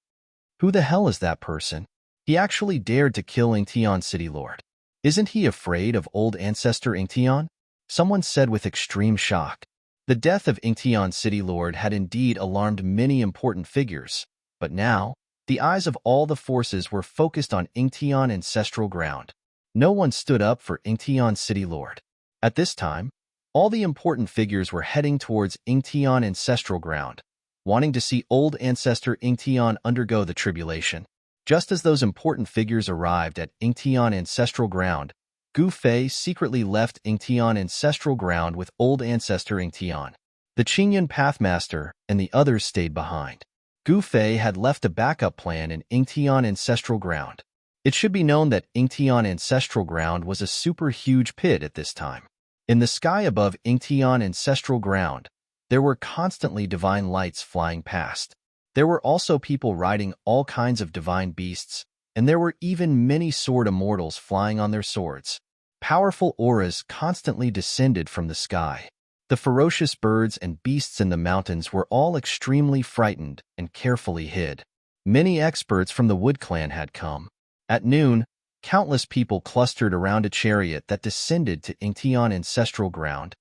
Who the hell is that person? He actually dared to kill Ingtian City Lord. Isn't he afraid of old ancestor Ingtian? Someone said with extreme shock. The death of Ingtian City Lord had indeed alarmed many important figures, but now, the eyes of all the forces were focused on Ingtian ancestral ground. No one stood up for Ingtian City Lord. At this time, all the important figures were heading towards Ingtian ancestral ground, wanting to see old ancestor Ingtian undergo the tribulation. Just as those important figures arrived at Ingtian ancestral ground, Gu Fei secretly left Ingtian ancestral ground with old ancestor Ingtian. The Qingyan Pathmaster and the others stayed behind. Gu Fei had left a backup plan in Ingtian ancestral ground. It should be known that Ingtian ancestral ground was a super huge pit at this time. In the sky above Ingtian ancestral ground, there were constantly divine lights flying past. There were also people riding all kinds of divine beasts, and there were even many sword immortals flying on their swords. Powerful auras constantly descended from the sky. The ferocious birds and beasts in the mountains were all extremely frightened and carefully hid. Many experts from the Wood Clan had come. At noon, countless people clustered around a chariot that descended to Incheon ancestral ground.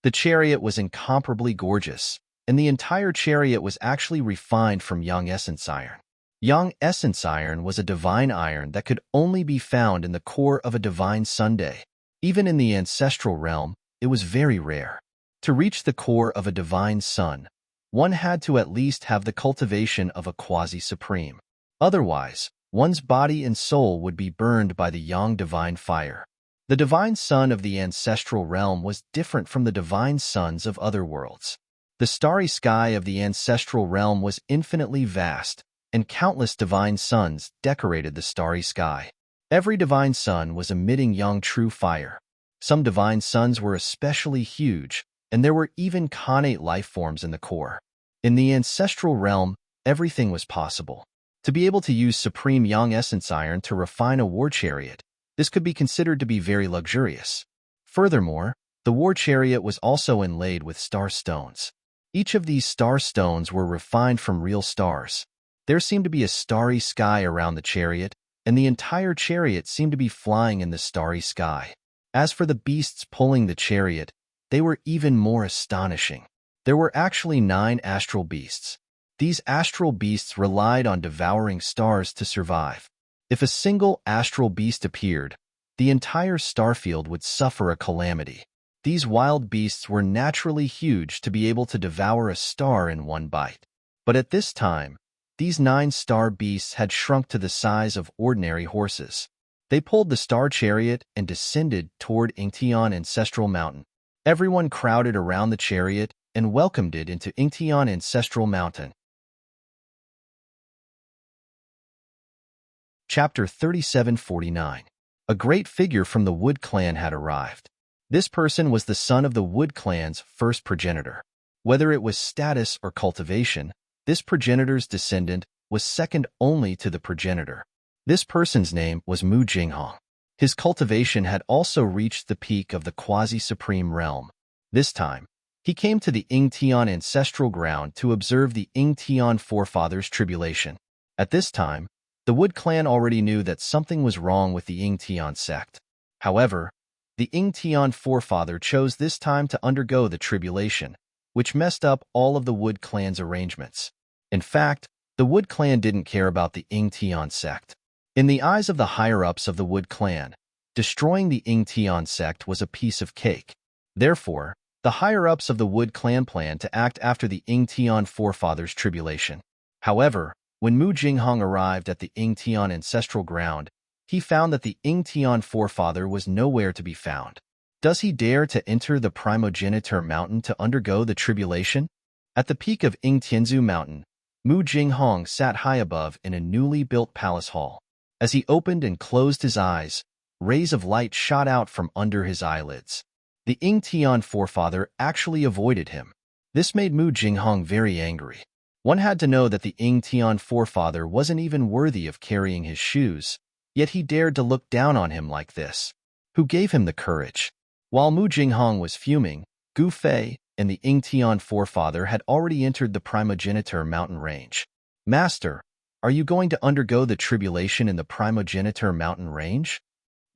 The chariot was incomparably gorgeous, and the entire chariot was actually refined from young essence iron. Young essence iron was a divine iron that could only be found in the core of a divine Sunday. Even in the ancestral realm, it was very rare. To reach the core of a divine sun, one had to at least have the cultivation of a quasi-supreme. Otherwise, one's body and soul would be burned by the yang divine fire. The divine sun of the ancestral realm was different from the divine suns of other worlds. The starry sky of the ancestral realm was infinitely vast, and countless divine suns decorated the starry sky. Every divine sun was emitting yang true fire. Some divine suns were especially huge, and there were even connate life forms in the core. In the ancestral realm, everything was possible. To be able to use supreme yang essence iron to refine a war chariot, this could be considered to be very luxurious. Furthermore, the war chariot was also inlaid with star stones. Each of these star stones were refined from real stars. There seemed to be a starry sky around the chariot, and the entire chariot seemed to be flying in the starry sky. As for the beasts pulling the chariot, they were even more astonishing. There were actually 9 astral beasts. These astral beasts relied on devouring stars to survive. If a single astral beast appeared, the entire starfield would suffer a calamity. These wild beasts were naturally huge to be able to devour a star in one bite. But at this time, these 9 star beasts had shrunk to the size of ordinary horses. They pulled the star chariot and descended toward Incheon Ancestral Mountain. Everyone crowded around the chariot and welcomed it into Incheon Ancestral Mountain. Chapter 3749. A great figure from the Wood Clan had arrived. This person was the son of the Wood Clan's first progenitor. Whether it was status or cultivation, this progenitor's descendant was second only to the progenitor. This person's name was Mu Jinghong. His cultivation had also reached the peak of the quasi-supreme realm. This time, he came to the Incheon ancestral ground to observe the Incheon forefathers' tribulation. At this time, the Wood Clan already knew that something was wrong with the Incheon sect. However, the Incheon forefather chose this time to undergo the tribulation, which messed up all of the Wood Clan's arrangements. In fact, the Wood Clan didn't care about the Incheon sect. In the eyes of the higher-ups of the Wood Clan, destroying the Incheon sect was a piece of cake. Therefore, the higher-ups of the Wood Clan planned to act after the Incheon forefathers' tribulation. However, when Mu Jinghong arrived at the Incheon ancestral ground, he found that the Incheon forefather was nowhere to be found. Does he dare to enter the primogeniture mountain to undergo the tribulation? At the peak of Ingtianzu Mountain, Mu Jinghong sat high above in a newly built palace hall. As he opened and closed his eyes, rays of light shot out from under his eyelids. The Incheon forefather actually avoided him. This made Mu Jinghong very angry. One had to know that the Incheon forefather wasn't even worthy of carrying his shoes, yet he dared to look down on him like this. Who gave him the courage? While Mu Jinghong was fuming, Gu Fei and the Incheon forefather had already entered the primogeniture mountain range. Master, are you going to undergo the tribulation in the primogeniture mountain range?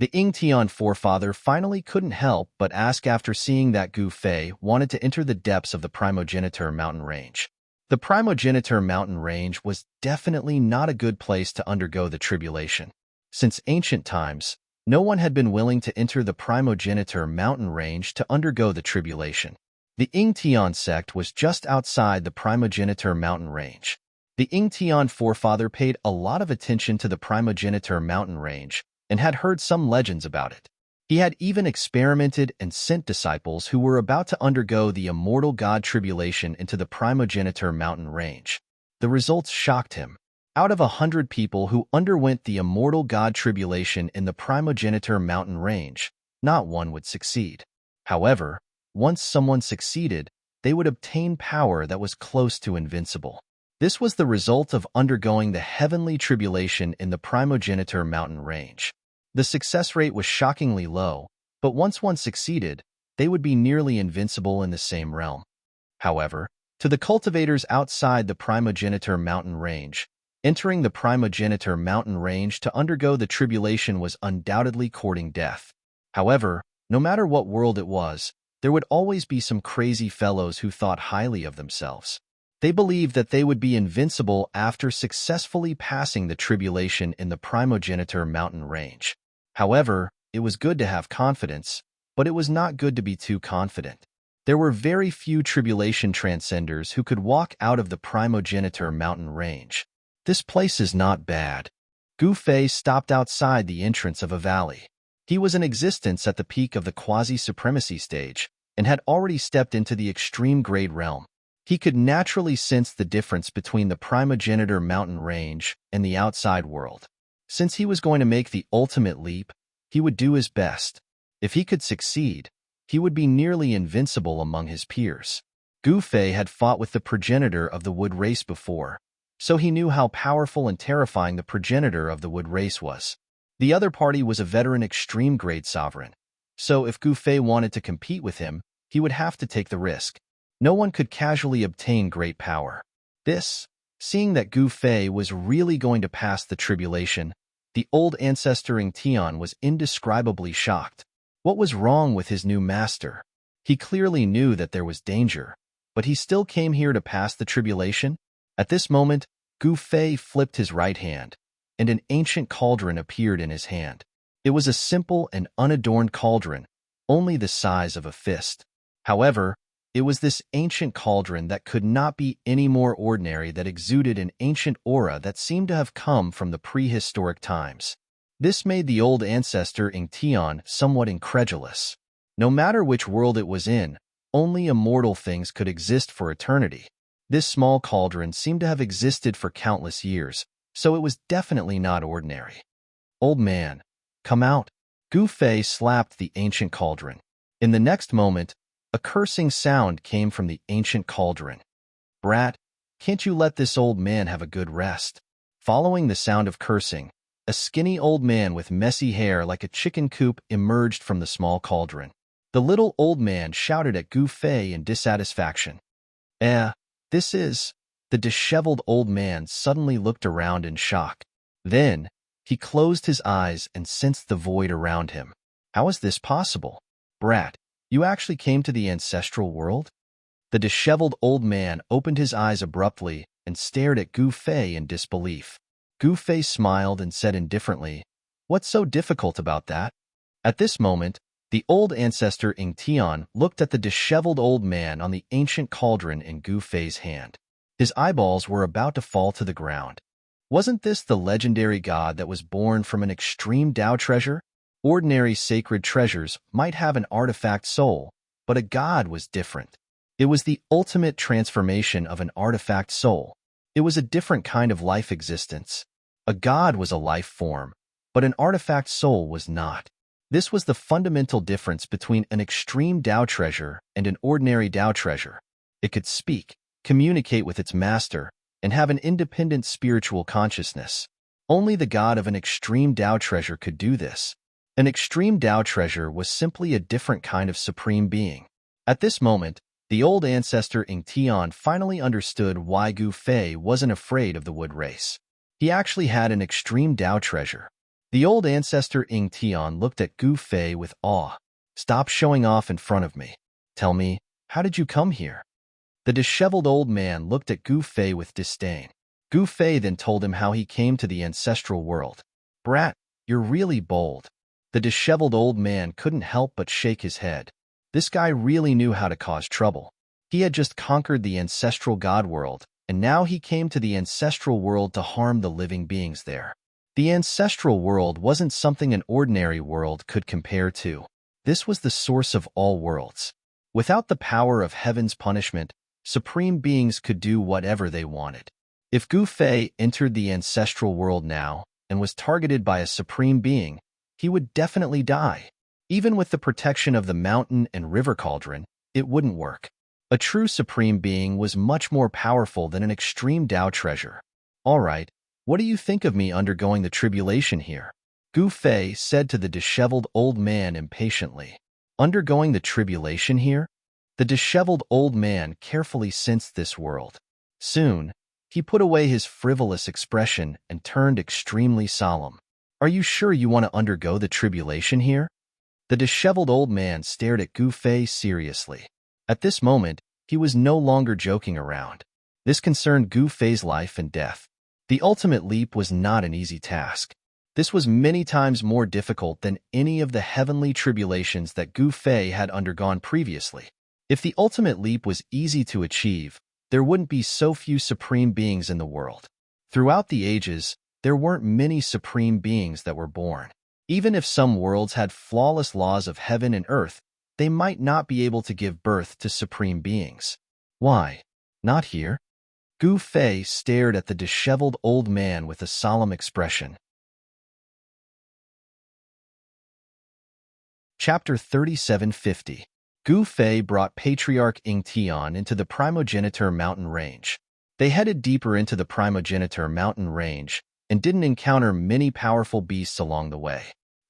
The Incheon forefather finally couldn't help but ask after seeing that Gu Fei wanted to enter the depths of the primogeniture mountain range. The primogeniture mountain range was definitely not a good place to undergo the tribulation. Since ancient times, no one had been willing to enter the primogeniture mountain range to undergo the tribulation. The Incheon sect was just outside the primogeniture mountain range. The Incheon forefather paid a lot of attention to the primogeniture mountain range and had heard some legends about it. He had even experimented and sent disciples who were about to undergo the immortal god tribulation into the primogeniture mountain range. The results shocked him. Out of 100 people who underwent the immortal god tribulation in the primogeniture mountain range, not one would succeed. However, once someone succeeded, they would obtain power that was close to invincible. This was the result of undergoing the heavenly tribulation in the primogeniture mountain range. The success rate was shockingly low, but once one succeeded, they would be nearly invincible in the same realm. However, to the cultivators outside the primogeniture mountain range, Entering the primogeniture mountain range to undergo the tribulation was undoubtedly courting death. However, no matter what world it was, there would always be some crazy fellows who thought highly of themselves. They believed that they would be invincible after successfully passing the tribulation in the primogeniture mountain range. However, it was good to have confidence, but it was not good to be too confident. There were very few tribulation transcenders who could walk out of the primogeniture mountain range. This place is not bad. Gu Fei stopped outside the entrance of a valley. He was in existence at the peak of the quasi-supremacy stage and had already stepped into the extreme grade realm. He could naturally sense the difference between the primogeniture mountain range and the outside world. Since he was going to make the ultimate leap, he would do his best. If he could succeed, he would be nearly invincible among his peers. Gu Fei had fought with the progenitor of the wood race before, so he knew how powerful and terrifying the progenitor of the wood race was. The other party was a veteran extreme grade sovereign, so if Gu Fei wanted to compete with him, he would have to take the risk. No one could casually obtain great power. Seeing that Gu Fei was really going to pass the tribulation, the old ancestor Tian was indescribably shocked. What was wrong with his new master? He clearly knew that there was danger, but he still came here to pass the tribulation? At this moment, Gu Fei flipped his right hand, and an ancient cauldron appeared in his hand. It was a simple and unadorned cauldron, only the size of a fist. However, it was this ancient cauldron that could not be any more ordinary, that exuded an ancient aura that seemed to have come from the prehistoric times. This made the old ancestor Tian somewhat incredulous. No matter which world it was in, only immortal things could exist for eternity. This small cauldron seemed to have existed for countless years, so it was definitely not ordinary. "Old man, come out." Gu Fei slapped the ancient cauldron. In the next moment, a cursing sound came from the ancient cauldron. "Brat, can't you let this old man have a good rest?" Following the sound of cursing, a skinny old man with messy hair like a chicken coop emerged from the small cauldron. The little old man shouted at Gu Fei in dissatisfaction. This is..." The disheveled old man suddenly looked around in shock. Then, he closed his eyes and sensed the void around him. "How is this possible? Brat, you actually came to the ancestral world?" The disheveled old man opened his eyes abruptly and stared at Gu Fei in disbelief. Gu Fei smiled and said indifferently, "What's so difficult about that?" At this moment, the old ancestor Tian looked at the disheveled old man on the ancient cauldron in Gu Fei's hand. His eyeballs were about to fall to the ground. Wasn't this the legendary god that was born from an extreme Tao treasure? Ordinary sacred treasures might have an artifact soul, but a god was different. It was the ultimate transformation of an artifact soul. It was a different kind of life existence. A god was a life form, but an artifact soul was not. This was the fundamental difference between an extreme Tao treasure and an ordinary Tao treasure. It could speak, communicate with its master, and have an independent spiritual consciousness. Only the god of an extreme Tao treasure could do this. An extreme Tao treasure was simply a different kind of supreme being. At this moment, the old ancestor Tian finally understood why Gu Fei wasn't afraid of the wood race. He actually had an extreme Tao treasure. The old ancestor Tian looked at Gu Fei with awe. "Stop showing off in front of me. Tell me, how did you come here?" The disheveled old man looked at Gu Fei with disdain. Gu Fei then told him how he came to the ancestral world. "Brat, you're really bold." The disheveled old man couldn't help but shake his head. This guy really knew how to cause trouble. He had just conquered the ancestral god world, and now he came to the ancestral world to harm the living beings there. The ancestral world wasn't something an ordinary world could compare to. This was the source of all worlds. Without the power of heaven's punishment, supreme beings could do whatever they wanted. If Gu Fei entered the ancestral world now and was targeted by a supreme being, he would definitely die. Even with the protection of the mountain and river cauldron, it wouldn't work. A true supreme being was much more powerful than an extreme Tao treasure. "All right, what do you think of me undergoing the tribulation here?" Gu Fei said to the disheveled old man impatiently. "Undergoing the tribulation here?" The disheveled old man carefully sensed this world. Soon, He put away his frivolous expression and turned extremely solemn. Are you sure you want to undergo the tribulation here? The disheveled old man stared at Gu Fei seriously. At this moment, he was no longer joking around. This concerned Gu Fei's life and death. The ultimate leap was not an easy task. This was many times more difficult than any of the heavenly tribulations that Gu Fei had undergone previously. If the ultimate leap was easy to achieve, there wouldn't be so few supreme beings in the world. Throughout the ages, there weren't many supreme beings that were born. Even if some worlds had flawless laws of heaven and earth, they might not be able to give birth to supreme beings. Why? Not here? Gu Fei stared at the disheveled old man with a solemn expression. Chapter 3750. Gu Fei brought Patriarch Ingtian into the Primogeniture mountain range. They headed deeper into the Primogeniture mountain range and didn't encounter many powerful beasts along the way.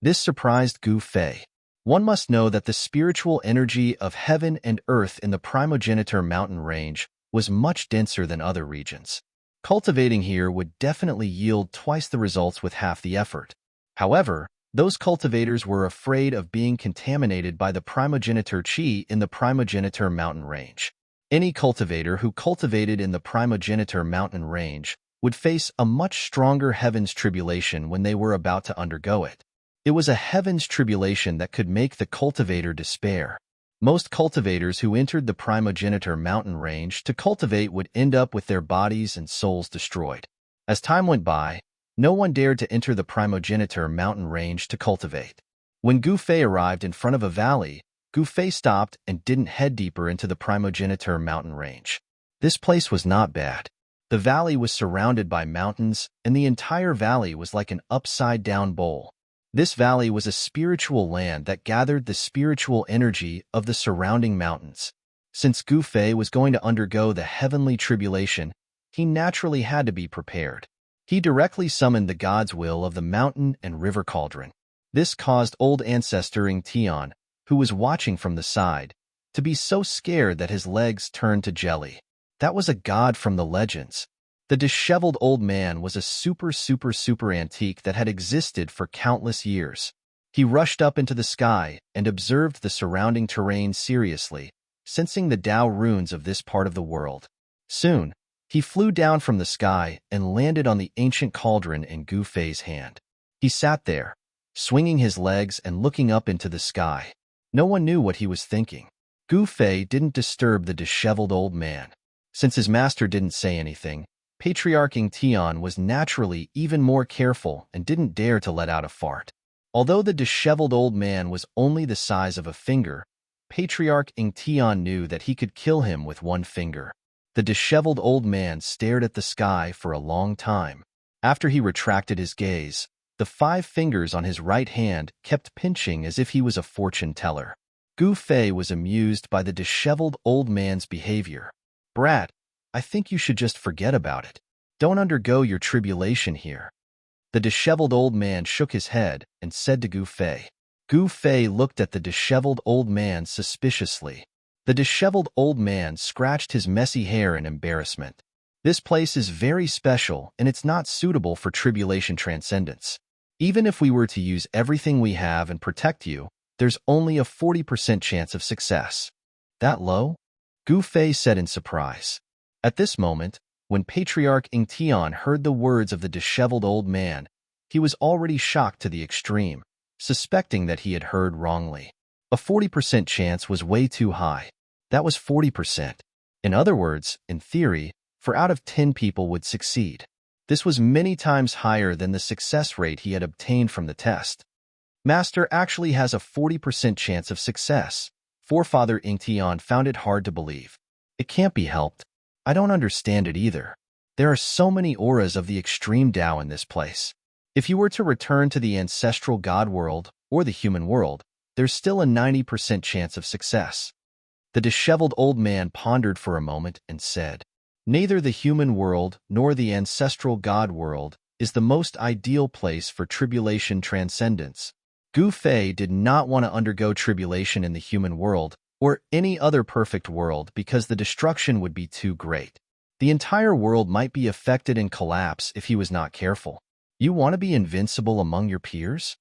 This surprised Gu Fei. One must know that the spiritual energy of heaven and earth in the Primogeniture mountain range was much denser than other regions. Cultivating here would definitely yield twice the results with half the effort. However, those cultivators were afraid of being contaminated by the primogeniture chi in the Primogeniture mountain range. Any cultivator who cultivated in the Primogeniture mountain range would face a much stronger heaven's tribulation when they were about to undergo it. It was a heaven's tribulation that could make the cultivator despair. Most cultivators who entered the Primogeniture mountain range to cultivate would end up with their bodies and souls destroyed. As time went by, no one dared to enter the Primogeniture mountain range to cultivate. When Gu Fei arrived in front of a valley, Gu Fei stopped and didn't head deeper into the Primogeniture mountain range. This place was not bad. The valley was surrounded by mountains, and the entire valley was like an upside-down bowl. This valley was a spiritual land that gathered the spiritual energy of the surrounding mountains. Since Gu Fei was going to undergo the heavenly tribulation, he naturally had to be prepared. He directly summoned the God's will of the mountain and river cauldron. This caused old ancestor Ingtian, who was watching from the side, to be so scared that his legs turned to jelly. That was a god from the legends. The disheveled old man was a super antique that had existed for countless years. He rushed up into the sky and observed the surrounding terrain seriously, sensing the Tao runes of this part of the world. Soon, he flew down from the sky and landed on the ancient cauldron in Gu Fei's hand. He sat there, swinging his legs and looking up into the sky. No one knew what he was thinking. Gu Fei didn't disturb the disheveled old man. Since his master didn't say anything, Patriarch Ingtian was naturally even more careful and didn't dare to let out a fart. Although the disheveled old man was only the size of a finger, Patriarch Ingtian knew that he could kill him with one finger. The disheveled old man stared at the sky for a long time. After he retracted his gaze, the 5 fingers on his right hand kept pinching as if he was a fortune teller. Gu Fei was amused by the disheveled old man's behavior. "Brat, I think you should just forget about it. Don't undergo your tribulation here." The disheveled old man shook his head and said to Gu Fei. Gu Fei looked at the disheveled old man suspiciously. The disheveled old man scratched his messy hair in embarrassment. "This place is very special and it's not suitable for tribulation transcendence. Even if we were to use everything we have and protect you, there's only a 40% chance of success." "That low?" Gu Fei said in surprise. At this moment, when Patriarch Ingtian heard the words of the disheveled old man, he was already shocked to the extreme, suspecting that he had heard wrongly. A 40% chance was way too high. That was 40%. In other words, in theory, 4 out of 10 people would succeed. This was many times higher than the success rate he had obtained from the test. "Master actually has a 40% chance of success." Forefather Ingtian found it hard to believe. "It can't be helped. I don't understand it either. There are so many auras of the extreme Tao in this place. If you were to return to the ancestral God world or the human world, there's still a 90% chance of success." The disheveled old man pondered for a moment and said, "Neither the human world nor the ancestral God world is the most ideal place for tribulation transcendence." Gu Fei did not want to undergo tribulation in the human world or any other perfect world because the destruction would be too great. The entire world might be affected and collapse if he was not careful. You want to be invincible among your peers?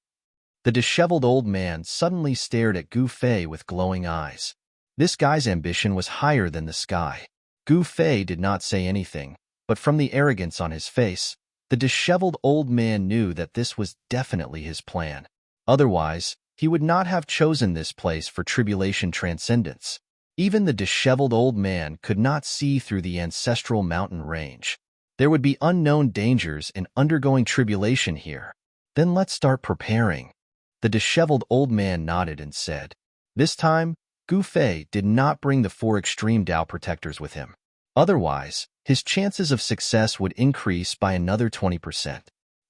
The disheveled old man suddenly stared at Gu Fei with glowing eyes. This guy's ambition was higher than the sky. Gu Fei did not say anything, but from the arrogance on his face, the disheveled old man knew that this was definitely his plan. Otherwise, he would not have chosen this place for tribulation transcendence. Even the disheveled old man could not see through the ancestral mountain range. There would be unknown dangers in undergoing tribulation here. Then let's start preparing. The disheveled old man nodded and said. This time, Gu Fei did not bring the 4 extreme Tao protectors with him. Otherwise, his chances of success would increase by another 20%.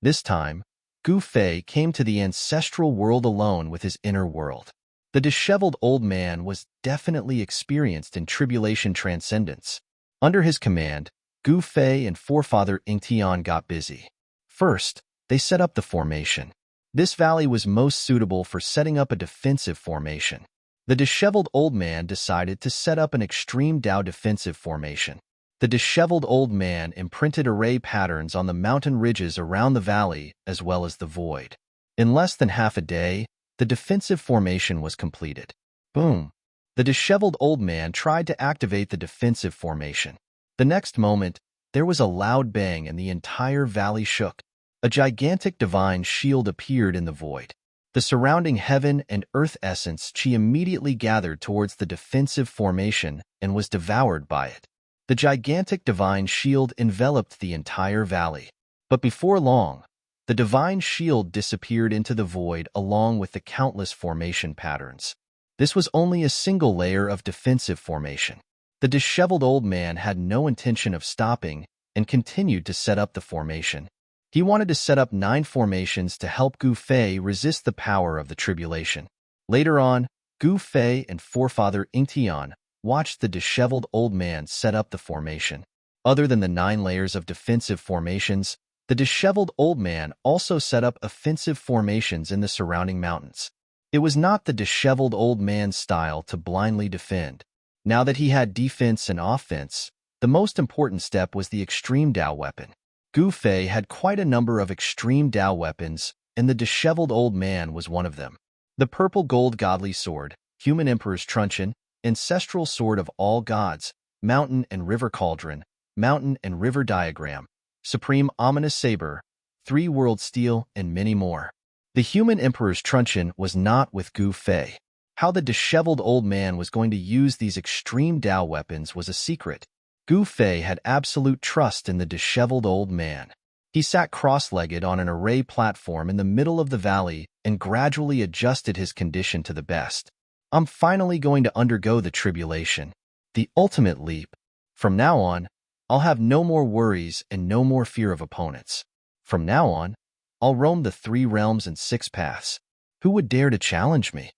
This time, Gu Fei came to the ancestral world alone with his inner world. The disheveled old man was definitely experienced in tribulation transcendence. Under his command, Gu Fei and forefather Yingtian got busy. First, they set up the formation. This valley was most suitable for setting up a defensive formation. The disheveled old man decided to set up an extreme Tao defensive formation. The disheveled old man imprinted array patterns on the mountain ridges around the valley as well as the void. In less than half a day, the defensive formation was completed. Boom! The disheveled old man tried to activate the defensive formation. The next moment, there was a loud bang and the entire valley shook. A gigantic divine shield appeared in the void. The surrounding heaven and earth essence chi immediately gathered towards the defensive formation and was devoured by it. The gigantic divine shield enveloped the entire valley. But before long, the divine shield disappeared into the void along with the countless formation patterns. This was only a single layer of defensive formation. The disheveled old man had no intention of stopping and continued to set up the formation. He wanted to set up 9 formations to help Gu Fei resist the power of the tribulation. Later on, Gu Fei and forefather Yingtian watched the disheveled old man set up the formation. Other than the 9 layers of defensive formations, the disheveled old man also set up offensive formations in the surrounding mountains. It was not the disheveled old man's style to blindly defend. Now that he had defense and offense, the most important step was the extreme Tao weapon. Gu Fei had quite a number of extreme Tao weapons, and the disheveled old man was one of them. The purple gold godly sword, human emperor's truncheon, ancestral sword of all gods, mountain and river cauldron, mountain and river diagram, supreme ominous saber, 3-world steel, and many more. The human emperor's truncheon was not with Gu Fei. How the disheveled old man was going to use these extreme Tao weapons was a secret. Gu Fei had absolute trust in the disheveled old man. He sat cross-legged on an array platform in the middle of the valley and gradually adjusted his condition to the best. I'm finally going to undergo the tribulation, the ultimate leap. From now on, I'll have no more worries and no more fear of opponents. From now on, I'll roam the 3 realms and 6 paths. Who would dare to challenge me?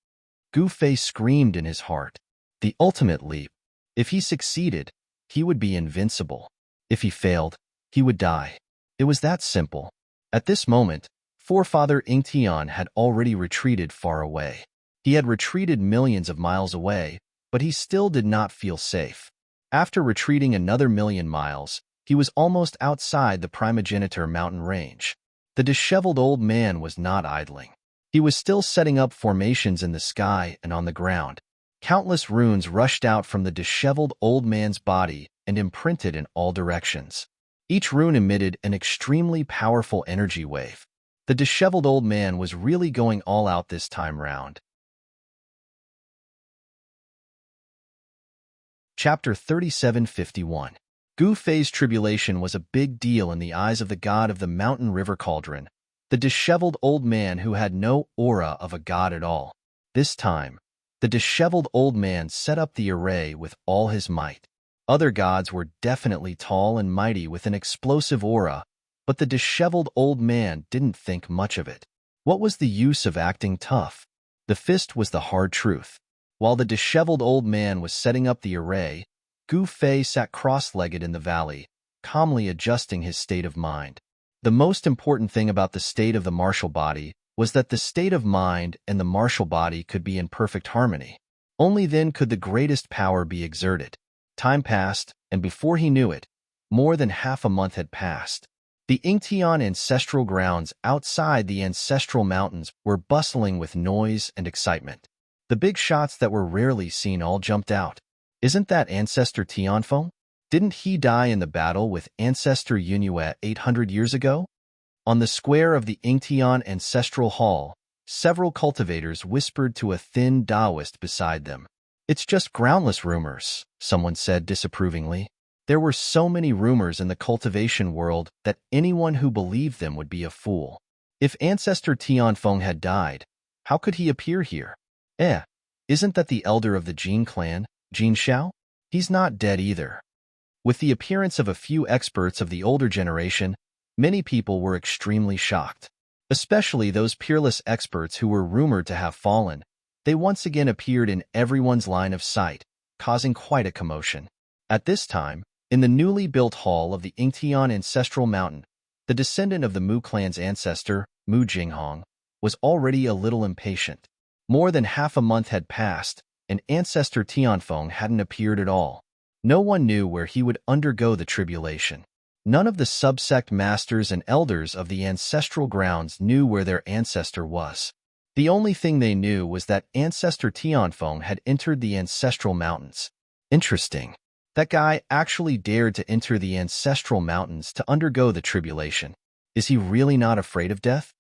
Gu Fei screamed in his heart. The ultimate leap. If he succeeded, he would be invincible. If he failed, he would die. It was that simple. At this moment, forefather Yingtian had already retreated far away. He had retreated millions of miles away, but he still did not feel safe. After retreating another 1,000,000 miles, he was almost outside the primogeniture mountain range. The disheveled old man was not idling. He was still setting up formations in the sky and on the ground. Countless runes rushed out from the disheveled old man's body and imprinted in all directions. Each rune emitted an extremely powerful energy wave. The disheveled old man was really going all out this time round. Chapter 3751. Gu Fei's tribulation was a big deal in the eyes of the god of the mountain river cauldron, the disheveled old man who had no aura of a god at all. This time, the disheveled old man set up the array with all his might. Other gods were definitely tall and mighty with an explosive aura, but the disheveled old man didn't think much of it. What was the use of acting tough? The fist was the hard truth. While the disheveled old man was setting up the array, Gu Fei sat cross-legged in the valley, calmly adjusting his state of mind. The most important thing about the state of the martial body was that the state of mind and the martial body could be in perfect harmony. Only then could the greatest power be exerted. Time passed, and before he knew it, More than half a month had passed. The Ingtian ancestral grounds outside the ancestral mountains were bustling with noise and excitement. The big shots that were rarely seen all jumped out. Isn't that Ancestor Tianfeng? Didn't he die in the battle with Ancestor Yunue 800 years ago? On the square of the Ingtian Ancestral Hall, several cultivators whispered to a thin Taoist beside them. It's just groundless rumors, someone said disapprovingly. There were so many rumors in the cultivation world that anyone who believed them would be a fool. If Ancestor Tianfeng had died, how could he appear here? Isn't that the elder of the Jin clan, Jin Xiao? He's not dead either. With the appearance of a few experts of the older generation, many people were extremely shocked. Especially those peerless experts who were rumored to have fallen. They once again appeared in everyone's line of sight, causing quite a commotion. At this time, in the newly built hall of the Ingtian Ancestral Mountain, the descendant of the Mu clan's ancestor, Mu Jinghong, was already a little impatient. More than half a month had passed, and Ancestor Tianfeng hadn't appeared at all. No one knew where he would undergo the tribulation. None of the subsect masters and elders of the ancestral grounds knew where their ancestor was. The only thing they knew was that Ancestor Tianfeng had entered the ancestral mountains. Interesting. That guy actually dared to enter the ancestral mountains to undergo the tribulation. Is he really not afraid of death?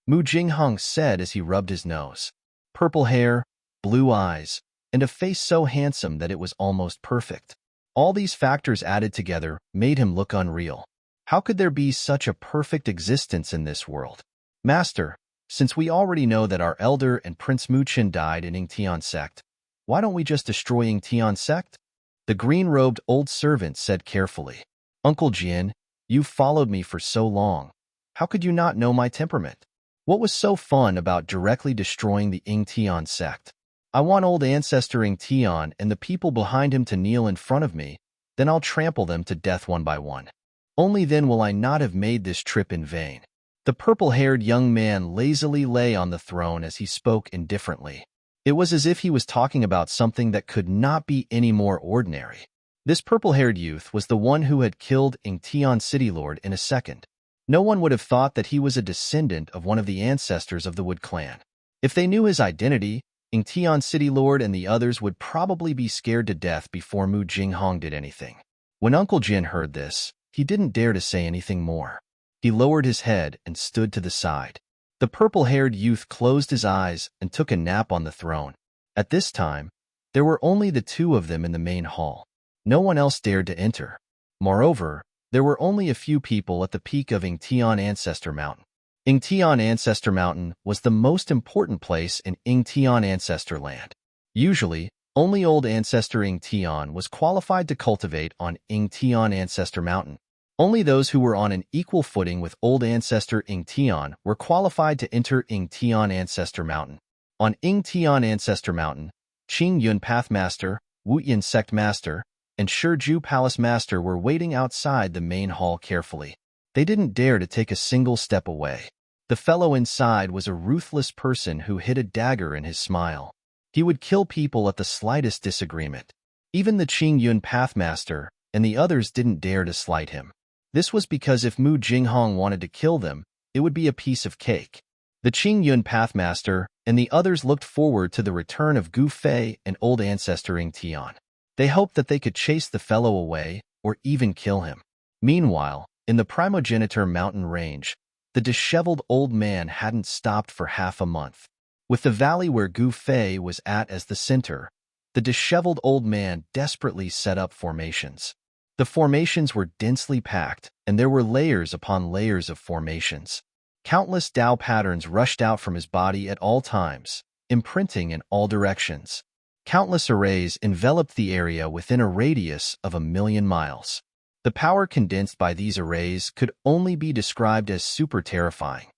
Mu Jinghong said as he rubbed his nose. Purple hair, blue eyes, and a face so handsome that it was almost perfect. All these factors added together made him look unreal. How could there be such a perfect existence in this world? Master, since we already know that our elder and Prince Muqin died in Ingtian sect, why don't we just destroy Ingtian sect? The green-robed old servant said carefully. Uncle Jian, you've followed me for so long. How could you not know my temperament? What was so fun about directly destroying the Ingtian sect? I want old Ancestor Ingtian and the people behind him to kneel in front of me, then I'll trample them to death one by one. Only then will I not have made this trip in vain. The purple-haired young man lazily lay on the throne as he spoke indifferently. It was as if he was talking about something that could not be any more ordinary. This purple-haired youth was the one who had killed Ingtian City Lord in a second. No one would have thought that he was a descendant of one of the ancestors of the Wood clan. If they knew his identity, Ingtian City Lord and the others would probably be scared to death before Mu Jinghong did anything. When Uncle Jin heard this, he didn't dare to say anything more. He lowered his head and stood to the side. The purple-haired youth closed his eyes and took a nap on the throne. At this time, there were only the two of them in the main hall. No one else dared to enter. Moreover, there were only a few people at the peak of Ingtian Ancestor Mountain. Ingtian Ancestor Mountain was the most important place in Ingtian Ancestor Land. Usually, only old Ancestor Ingtian was qualified to cultivate on Ingtian Ancestor Mountain. Only those who were on an equal footing with old Ancestor Ingtian were qualified to enter Ingtian Ancestor Mountain. On Ingtian Ancestor Mountain, Qing Yun Pathmaster, Wu Yin Sect Master, and Shiju Palace Master were waiting outside the main hall carefully. They didn't dare to take a single step away. The fellow inside was a ruthless person who hid a dagger in his smile. He would kill people at the slightest disagreement. Even the Qing Yun Pathmaster and the others didn't dare to slight him. This was because if Mu Jinghong wanted to kill them, it would be a piece of cake. The Qing Yun Pathmaster and the others looked forward to the return of Gu Fei and old Ancestor Ingtian. They hoped that they could chase the fellow away or even kill him. Meanwhile, in the Primogeniture mountain range, the disheveled old man hadn't stopped for half a month. With the valley where Gu Fei was at as the center, the disheveled old man desperately set up formations. The formations were densely packed, and there were layers upon layers of formations. Countless Tao patterns rushed out from his body at all times, imprinting in all directions. Countless arrays enveloped the area within a radius of 1,000,000 miles. The power condensed by these arrays could only be described as super terrifying.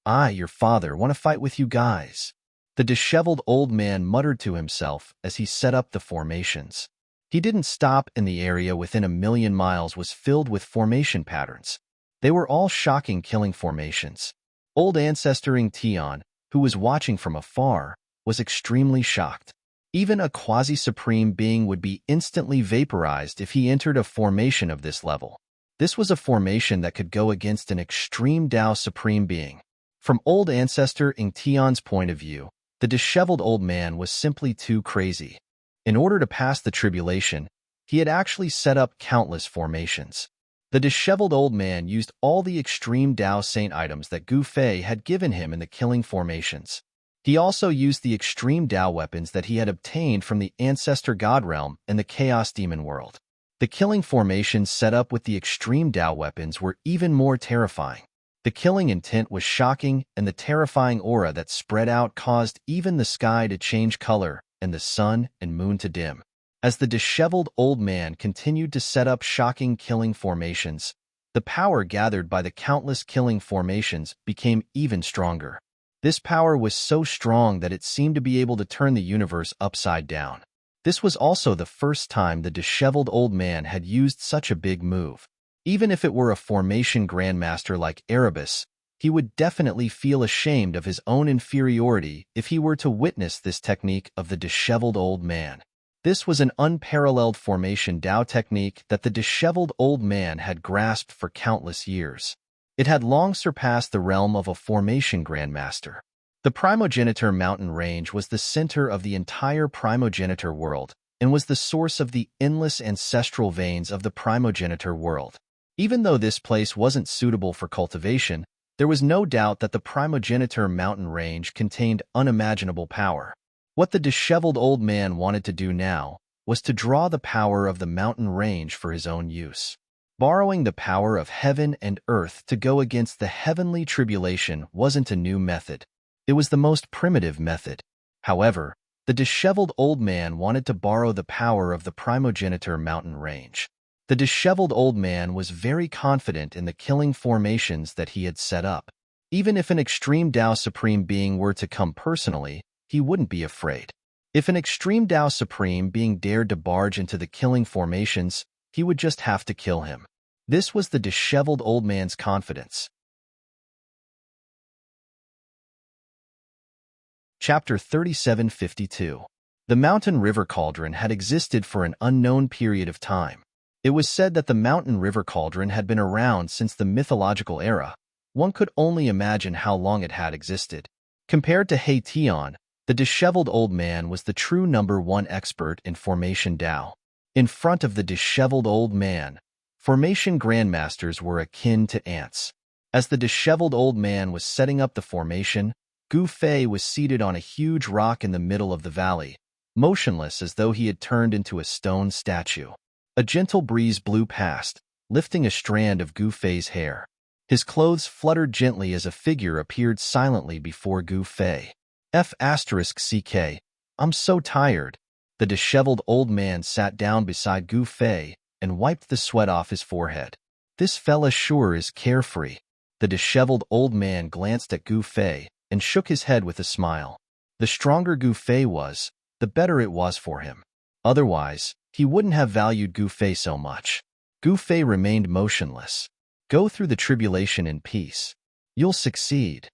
I, your father, want to fight with you guys. The disheveled old man muttered to himself as he set up the formations. He didn't stop, and the area within 1,000,000 miles was filled with formation patterns. They were all shocking killing formations. Old Ancestor Ingtian, who was watching from afar, was extremely shocked. Even a quasi-supreme being would be instantly vaporized if he entered a formation of this level. This was a formation that could go against an extreme Tao Supreme Being. From old ancestor Ingtion's point of view, the disheveled old man was simply too crazy. In order to pass the tribulation, he had actually set up countless formations. The disheveled old man used all the extreme Tao Saint items that Gu Fei had given him in the killing formations. He also used the extreme Tao weapons that he had obtained from the Ancestor God Realm and the Chaos Demon World. The killing formations set up with the extreme Tao weapons were even more terrifying. The killing intent was shocking, and the terrifying aura that spread out caused even the sky to change color and the sun and moon to dim. As the disheveled old man continued to set up shocking killing formations, the power gathered by the countless killing formations became even stronger. This power was so strong that it seemed to be able to turn the universe upside down. This was also the first time the disheveled old man had used such a big move. Even if it were a formation grandmaster like Erebus, he would definitely feel ashamed of his own inferiority if he were to witness this technique of the disheveled old man. This was an unparalleled formation Tao technique that the disheveled old man had grasped for countless years. It had long surpassed the realm of a formation grandmaster. The primogenitor mountain range was the center of the entire primogenitor world and was the source of the endless ancestral veins of the primogenitor world. Even though this place wasn't suitable for cultivation, there was no doubt that the primogenitor mountain range contained unimaginable power. What the disheveled old man wanted to do now was to draw the power of the mountain range for his own use. Borrowing the power of heaven and earth to go against the heavenly tribulation wasn't a new method. It was the most primitive method. However, the disheveled old man wanted to borrow the power of the primogenitor mountain range. The disheveled old man was very confident in the killing formations that he had set up. Even if an extreme Tao Supreme Being were to come personally, he wouldn't be afraid. If an extreme Tao Supreme Being dared to barge into the killing formations, he would just have to kill him. This was the disheveled old man's confidence. Chapter 3752. The mountain river cauldron had existed for an unknown period of time. It was said that the mountain river cauldron had been around since the mythological era. One could only imagine how long it had existed. Compared to He Tian, the disheveled old man was the true #1 expert in formation Tao. In front of the disheveled old man, formation grandmasters were akin to ants. As the disheveled old man was setting up the formation, Gu Fei was seated on a huge rock in the middle of the valley, motionless as though he had turned into a stone statue. A gentle breeze blew past, lifting a strand of Gu Fei's hair. His clothes fluttered gently as a figure appeared silently before Gu Fei. F***CK, I'm so tired. The disheveled old man sat down beside Gu Fei and wiped the sweat off his forehead. This fella sure is carefree. The disheveled old man glanced at Gu Fei and shook his head with a smile. The stronger Gu Fei was, the better it was for him. Otherwise, he wouldn't have valued Gu Fei so much. Gu Fei remained motionless. Go through the tribulation in peace. You'll succeed.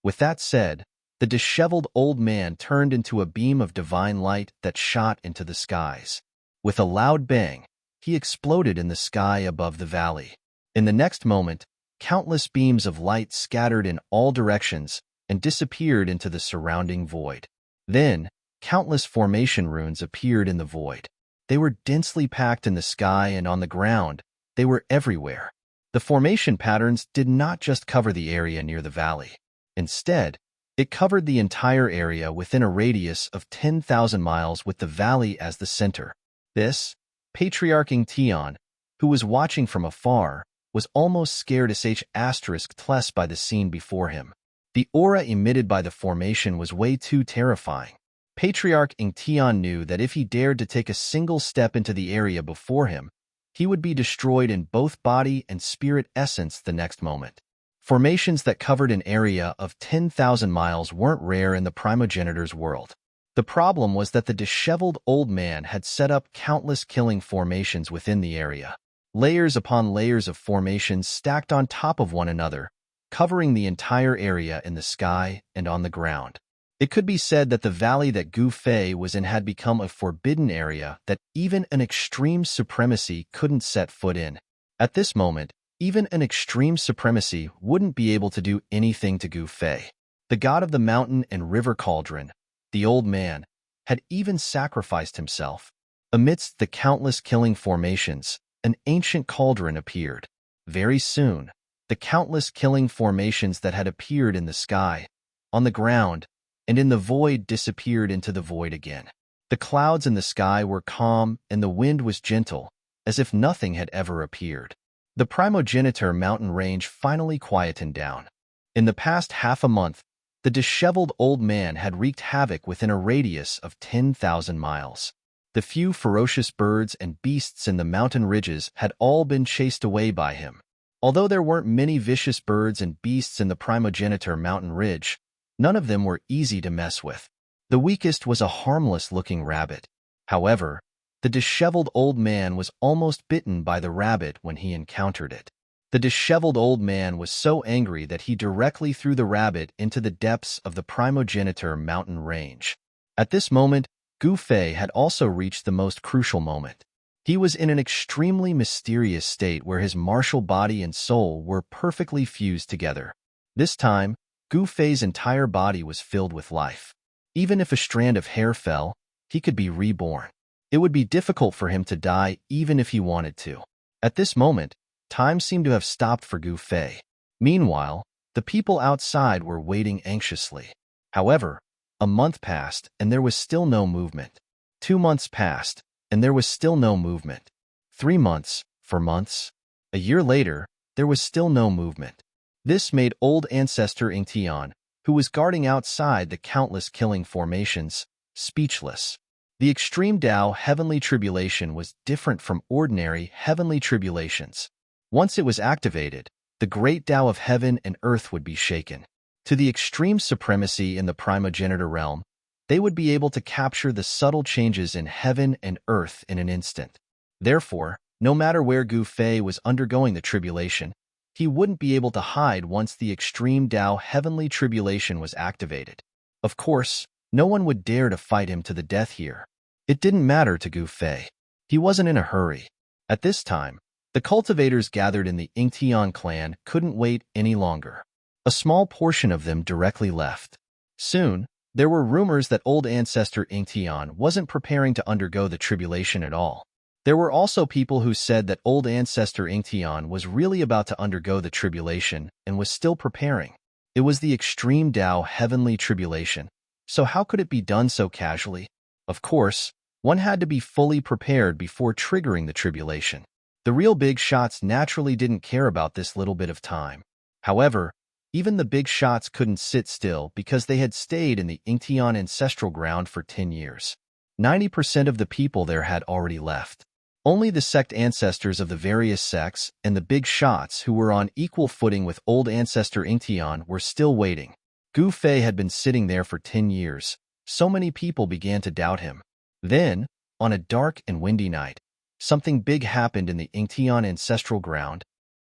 With that said, the disheveled old man turned into a beam of divine light that shot into the skies. With a loud bang, he exploded in the sky above the valley. In the next moment, countless beams of light scattered in all directions and disappeared into the surrounding void. Then, countless formation runes appeared in the void. They were densely packed in the sky and on the ground. They were everywhere. The formation patterns did not just cover the area near the valley. Instead, it covered the entire area within a radius of 10,000 miles with the valley as the center. This, Patriarch Ingtian, who was watching from afar, was almost scared ***** by the scene before him. The aura emitted by the formation was way too terrifying. Patriarch Ingtian knew that if he dared to take a single step into the area before him, he would be destroyed in both body and spirit essence the next moment. Formations that covered an area of 10,000 miles weren't rare in the primogenitor's world. The problem was that the disheveled old man had set up countless killing formations within the area. Layers upon layers of formations stacked on top of one another, covering the entire area in the sky and on the ground. It could be said that the valley that Gu Fei was in had become a forbidden area that even an extreme supremacy couldn't set foot in. At this moment, even an extreme supremacy wouldn't be able to do anything to Gu Fei. The god of the mountain and river cauldron, the old man, had even sacrificed himself. Amidst the countless killing formations, an ancient cauldron appeared. Very soon, the countless killing formations that had appeared in the sky, on the ground, and in the void disappeared into the void again. The clouds in the sky were calm and the wind was gentle, as if nothing had ever appeared. The primogeniture mountain range finally quietened down. In the past half a month, the disheveled old man had wreaked havoc within a radius of 10,000 miles. The few ferocious birds and beasts in the mountain ridges had all been chased away by him. Although there weren't many vicious birds and beasts in the primogeniture mountain ridge, none of them were easy to mess with. The weakest was a harmless-looking rabbit. However, the disheveled old man was almost bitten by the rabbit when he encountered it. The disheveled old man was so angry that he directly threw the rabbit into the depths of the primogeniture mountain range. At this moment, Gu Fei had also reached the most crucial moment. He was in an extremely mysterious state where his martial body and soul were perfectly fused together. This time, Gu Fei's entire body was filled with life. Even if a strand of hair fell, he could be reborn. It would be difficult for him to die even if he wanted to. At this moment, time seemed to have stopped for Gu Fei. Meanwhile, the people outside were waiting anxiously. However, a month passed and there was still no movement. 2 months passed and there was still no movement. 3 months, 4 months. A year later, there was still no movement. This made old ancestor Ingtian, who was guarding outside the countless killing formations, speechless. The extreme Tao heavenly tribulation was different from ordinary heavenly tribulations. Once it was activated, the great Tao of heaven and earth would be shaken. To the extreme supremacy in the primogeniture realm, they would be able to capture the subtle changes in heaven and earth in an instant. Therefore, no matter where Gu Fei was undergoing the tribulation, he wouldn't be able to hide once the extreme Tao heavenly tribulation was activated. Of course, no one would dare to fight him to the death here. It didn't matter to Gu Fei. He wasn't in a hurry. At this time, the cultivators gathered in the Ingtian clan couldn't wait any longer. A small portion of them directly left. Soon, there were rumors that old ancestor Ingtian wasn't preparing to undergo the tribulation at all. There were also people who said that old ancestor Ingtian was really about to undergo the tribulation and was still preparing. It was the extreme Tao heavenly tribulation, so how could it be done so casually? Of course, one had to be fully prepared before triggering the tribulation. The real big shots naturally didn't care about this little bit of time. However, even the big shots couldn't sit still because they had stayed in the Ingtian ancestral ground for 10 years. 90% of the people there had already left. Only the sect ancestors of the various sects and the big shots who were on equal footing with old ancestor Ingtian were still waiting. Gu Fei had been sitting there for 10 years. So many people began to doubt him. Then, on a dark and windy night, something big happened in the Ingtian ancestral ground.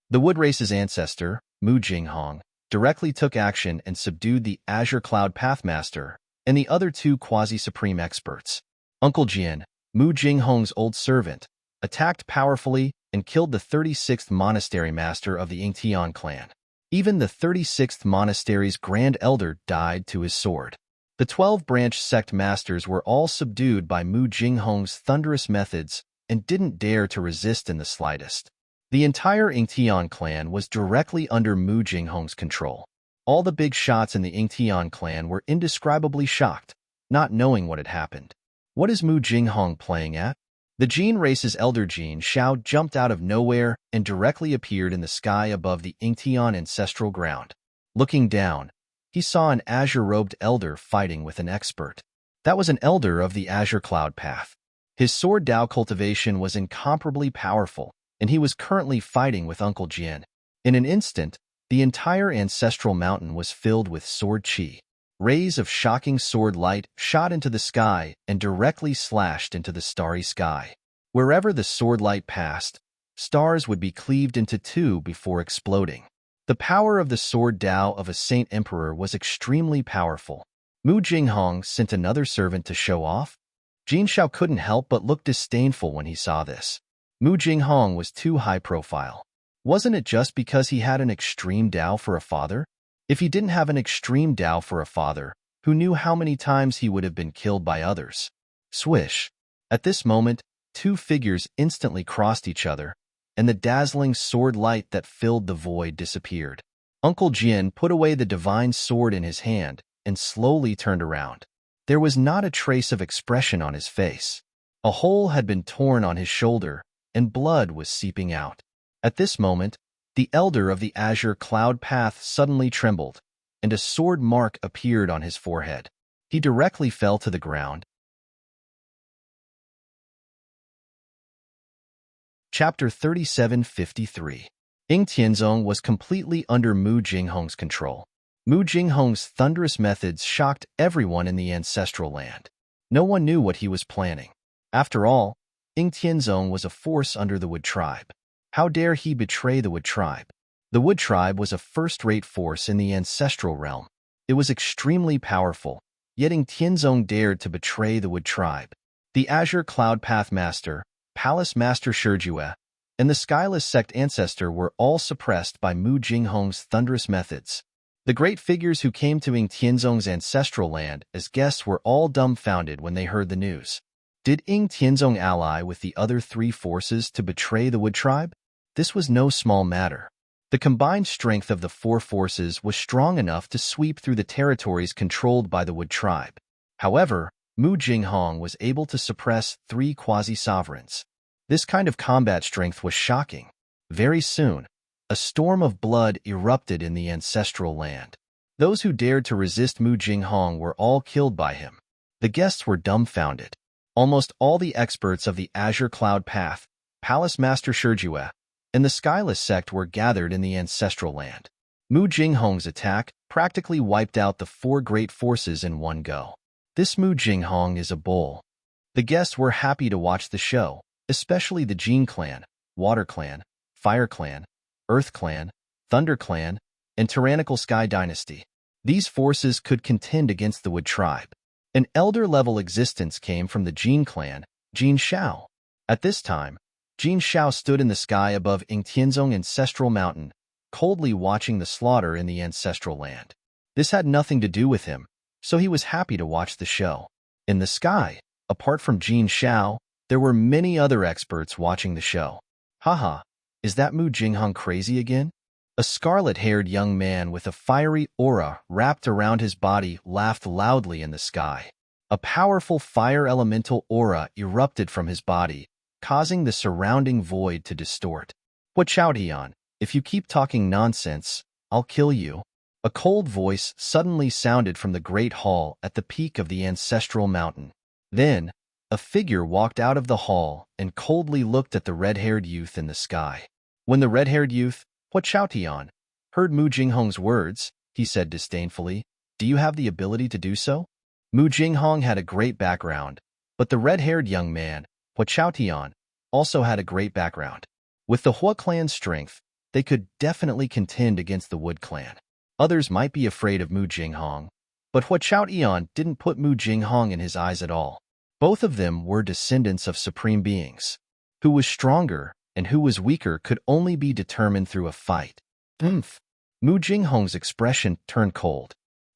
The Wood Race's ancestor, Mu Jinghong, directly took action and subdued the Azure Cloud Pathmaster and the other 2 quasi-supreme experts. Uncle Jian, Mu Jinghong's old servant, attacked powerfully and killed the 36th monastery master of the Ingtian clan. Even the 36th monastery's grand elder died to his sword. The 12-branch sect masters were all subdued by Mu Jinghong's thunderous methods and didn't dare to resist in the slightest. The entire Ingtian clan was directly under Mu Jinghong's control. All the big shots in the Ingtian clan were indescribably shocked, not knowing what had happened. What is Mu Jinghong playing at? The Jin race's elder Jin Shao jumped out of nowhere and directly appeared in the sky above the Ingtian ancestral ground. Looking down, he saw an azure-robed elder fighting with an expert. That was an elder of the Azure Cloud Path. His sword Tao cultivation was incomparably powerful, and he was currently fighting with Uncle Jian. In an instant, the entire ancestral mountain was filled with sword chi. Rays of shocking sword light shot into the sky and directly slashed into the starry sky. Wherever the sword light passed, stars would be cleaved into 2 before exploding. The power of the sword Tao of a Saint Emperor was extremely powerful. Mu Jinghong sent another servant to show off. Jin Shao couldn't help but look disdainful when he saw this. Mu Jinghong was too high profile. Wasn't it just because he had an extreme Tao for a father? If he didn't have an extreme Tao for a father, who knew how many times he would have been killed by others? Swish. At this moment, two figures instantly crossed each other, and the dazzling sword light that filled the void disappeared. Uncle Jin put away the divine sword in his hand and slowly turned around. There was not a trace of expression on his face. A hole had been torn on his shoulder, and blood was seeping out. At this moment, the elder of the azure cloud path suddenly trembled, and a sword mark appeared on his forehead. He directly fell to the ground. Chapter 3753. Ying Tianzong was completely under Mu Jinghong's control. Mu Jinghong's thunderous methods shocked everyone in the ancestral land. No one knew what he was planning. After all, Ying Tianzong was a force under the Wood Tribe. How dare he betray the Wood Tribe? The Wood Tribe was a first-rate force in the ancestral realm. It was extremely powerful, yet Ying Tianzong dared to betray the Wood Tribe. The Azure Cloud Path Master, Palace Master Shijue, and the Skyless Sect Ancestor were all suppressed by Mu Jinghong's thunderous methods. The great figures who came to Ying Tianzong's ancestral land as guests were all dumbfounded when they heard the news. Did Ying Tianzong ally with the other three forces to betray the Wood Tribe? This was no small matter. The combined strength of the four forces was strong enough to sweep through the territories controlled by the Wood Tribe. However, Mu Jinghong was able to suppress three quasi-sovereigns. This kind of combat strength was shocking. Very soon, a storm of blood erupted in the ancestral land. Those who dared to resist Mu Jinghong were all killed by him. The guests were dumbfounded. Almost all the experts of the Azure Cloud Path, Palace Master Shijue, and the Skyless Sect were gathered in the ancestral land. Mu Jinghong's attack practically wiped out the four great forces in one go. This Mu Jinghong is a bull. The guests were happy to watch the show, especially the Jin Clan, Water Clan, Fire Clan, Earth Clan, Thunder Clan, and Tyrannical Sky Dynasty. These forces could contend against the Wood Tribe. An elder-level existence came from the Jin Clan, Jin Shao. At this time, Jin Shao stood in the sky above Ying Tianzong Ancestral Mountain, coldly watching the slaughter in the ancestral land. This had nothing to do with him, so he was happy to watch the show. In the sky, apart from Jin Shao, there were many other experts watching the show. Haha, is that Mu Jinghong crazy again? A scarlet-haired young man with a fiery aura wrapped around his body laughed loudly in the sky. A powerful fire elemental aura erupted from his body, causing the surrounding void to distort. What shouted he on? If you keep talking nonsense, I'll kill you. A cold voice suddenly sounded from the great hall at the peak of the ancestral mountain. Then, a figure walked out of the hall and coldly looked at the red-haired youth in the sky. When the red-haired youth, what shouted he on, heard Mu Jinghong's words, he said disdainfully, "Do you have the ability to do so?" Mu Jinghong had a great background, but the red-haired young man, what shouted he on, also had a great background. With the Hua clan's strength, they could definitely contend against the Wood clan. Others might be afraid of Mu Jinghong, but Hua Chao Eon didn't put Mu Jinghong in his eyes at all. Both of them were descendants of supreme beings. Who was stronger and who was weaker could only be determined through a fight. Oomph! Mu Jinghong's expression turned cold.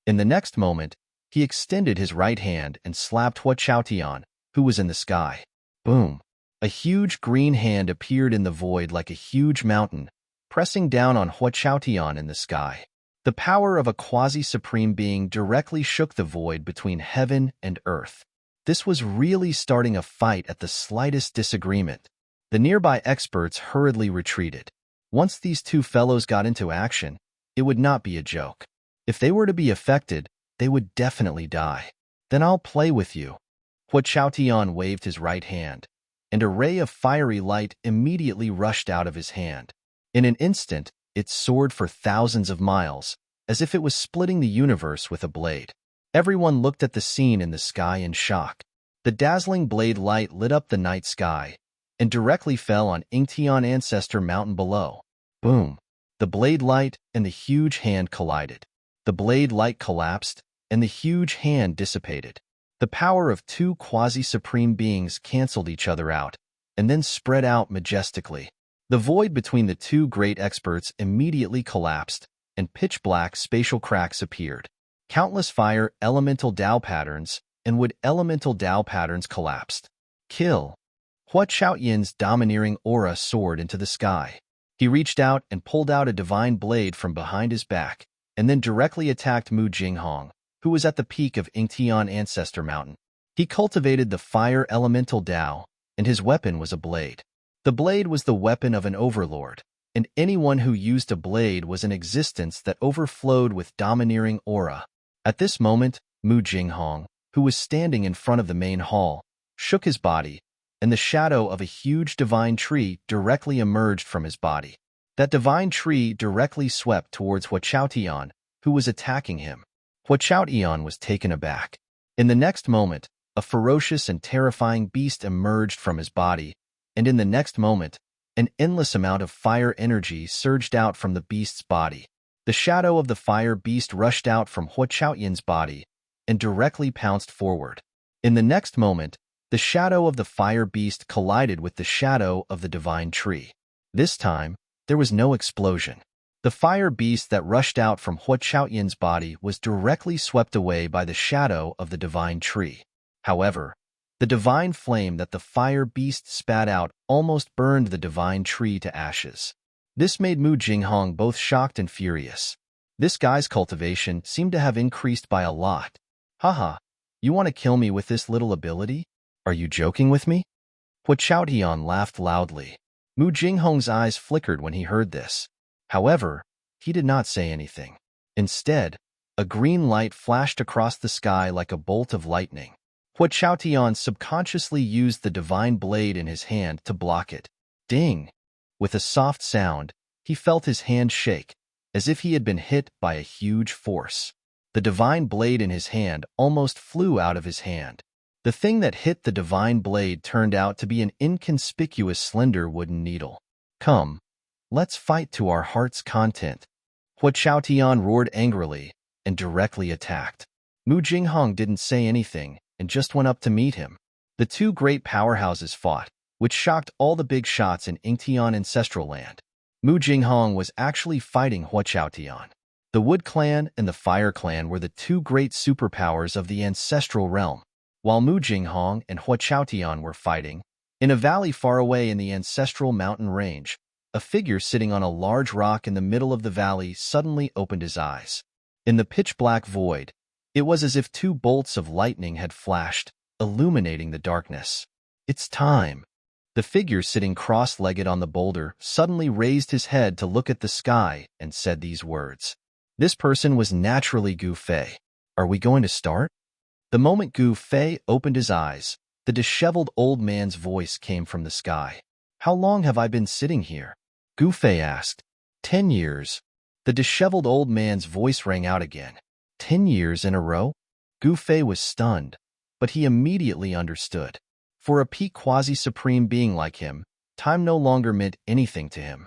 In the next moment, he extended his right hand and slapped Hua Chao Tian, who was in the sky. Boom! A huge green hand appeared in the void like a huge mountain, pressing down on Hua Chao Tian in the sky. The power of a quasi-supreme being directly shook the void between heaven and earth. This was really starting a fight at the slightest disagreement. The nearby experts hurriedly retreated. Once these two fellows got into action, it would not be a joke. If they were to be affected, they would definitely die. Then I'll play with you. Hua Chao Tian waved his right hand, and a ray of fiery light immediately rushed out of his hand. In an instant, it soared for thousands of miles, as if it was splitting the universe with a blade. Everyone looked at the scene in the sky in shock. The dazzling blade light lit up the night sky, and directly fell on Yingtian Ancestor Mountain below. Boom! The blade light and the huge hand collided. The blade light collapsed, and the huge hand dissipated. The power of two quasi-supreme beings canceled each other out, and then spread out majestically. The void between the two great experts immediately collapsed, and pitch-black spatial cracks appeared. Countless fire elemental Tao patterns and wood elemental Tao patterns collapsed. Kill. Hua Chaoyin's domineering aura soared into the sky. He reached out and pulled out a divine blade from behind his back, and then directly attacked Mu Jinghong, who was at the peak of Yingtian Ancestor Mountain. He cultivated the fire elemental Tao, and his weapon was a blade. The blade was the weapon of an overlord, and anyone who used a blade was an existence that overflowed with domineering aura. At this moment, Mu Jinghong, who was standing in front of the main hall, shook his body, and the shadow of a huge divine tree directly emerged from his body. That divine tree directly swept towards Hua Chaotian, who was attacking him. Hua Chaotian was taken aback. In the next moment, a ferocious and terrifying beast emerged from his body, and in the next moment, an endless amount of fire energy surged out from the beast's body. The shadow of the fire beast rushed out from Hua Chaotian's body and directly pounced forward. In the next moment, the shadow of the fire beast collided with the shadow of the divine tree. This time, there was no explosion. The fire beast that rushed out from Hua Chaotian's body was directly swept away by the shadow of the divine tree. However, the divine flame that the fire beast spat out almost burned the divine tree to ashes. This made Mu Jinghong both shocked and furious. This guy's cultivation seemed to have increased by a lot. Haha, you want to kill me with this little ability? Are you joking with me? Hua Chaotian laughed loudly. Mu Jinghong's eyes flickered when he heard this. However, he did not say anything. Instead, a green light flashed across the sky like a bolt of lightning. Hua Chaotian subconsciously used the divine blade in his hand to block it. Ding! With a soft sound, he felt his hand shake, as if he had been hit by a huge force. The divine blade in his hand almost flew out of his hand. The thing that hit the divine blade turned out to be an inconspicuous slender wooden needle. Come, let's fight to our heart's content. Hua Chaotian roared angrily and directly attacked. Mu Jinghong didn't say anything and just went up to meet him. The two great powerhouses fought, which shocked all the big shots in Yingtian Ancestral Land. Mu Jinghong was actually fighting Hua Chaotian. The Wood Clan and the Fire Clan were the two great superpowers of the ancestral realm. While Mu Jinghong and Hua Chaotian were fighting, in a valley far away in the ancestral mountain range, a figure sitting on a large rock in the middle of the valley suddenly opened his eyes. In the pitch-black void, it was as if two bolts of lightning had flashed, illuminating the darkness. It's time. The figure sitting cross-legged on the boulder suddenly raised his head to look at the sky and said these words. This person was naturally Gu Fei. Are we going to start? The moment Gu Fei opened his eyes, the disheveled old man's voice came from the sky. How long have I been sitting here? Gu Fei asked. 10 years. The disheveled old man's voice rang out again. 10 years in a row? Gu Fei was stunned, but he immediately understood. For a peak quasi-supreme being like him, time no longer meant anything to him.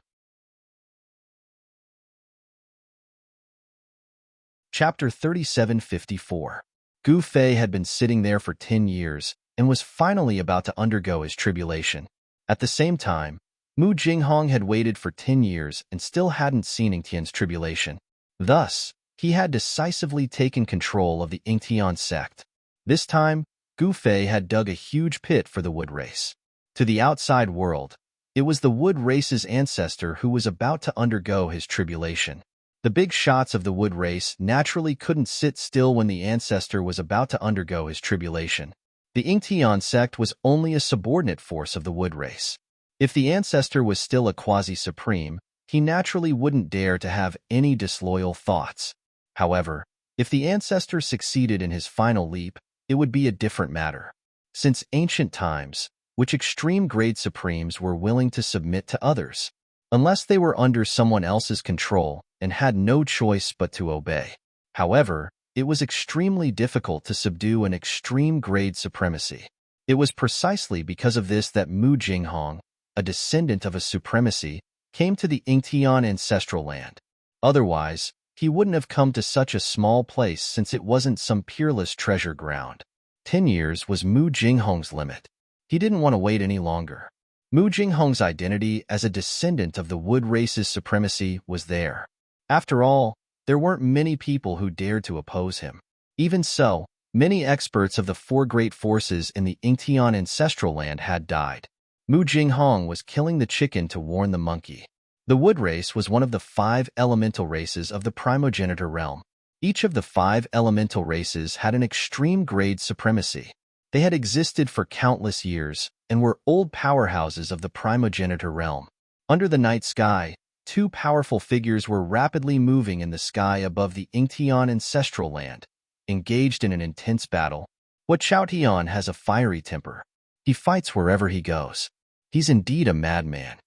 Chapter 3754. Gu Fei had been sitting there for 10 years and was finally about to undergo his tribulation. At the same time, Mu Jinghong had waited for 10 years and still hadn't seen Yingtian's tribulation. Thus, he had decisively taken control of the Yingtian sect. This time, Gu Fei had dug a huge pit for the wood race. To the outside world, it was the wood race's ancestor who was about to undergo his tribulation. The big shots of the wood race naturally couldn't sit still when the ancestor was about to undergo his tribulation. The Yingtian sect was only a subordinate force of the wood race. If the ancestor was still a quasi-supreme, he naturally wouldn't dare to have any disloyal thoughts. However, if the ancestor succeeded in his final leap, it would be a different matter. Since ancient times, which extreme grade supremes were willing to submit to others, unless they were under someone else's control and had no choice but to obey. However, it was extremely difficult to subdue an extreme grade supremacy. It was precisely because of this that Mu Jinghong, a descendant of a supremacy, came to the Yingtian Ancestral Land. Otherwise, he wouldn't have come to such a small place since it wasn't some peerless treasure ground. 10 years was Mu Jinghong's limit. He didn't want to wait any longer. Mu Jinghong's identity as a descendant of the wood race's supremacy was there. After all, there weren't many people who dared to oppose him. Even so, many experts of the four great forces in the Ingtian ancestral land had died. Mu Jinghong was killing the chicken to warn the monkey. The wood race was one of the 5 elemental races of the primogenitor realm. Each of the 5 elemental races had an extreme grade supremacy. They had existed for countless years and were old powerhouses of the primogenitor realm. Under the night sky, 2 powerful figures were rapidly moving in the sky above the Ingtian ancestral land, engaged in an intense battle. Hua Chaotian has a fiery temper. He fights wherever he goes. He's indeed a madman.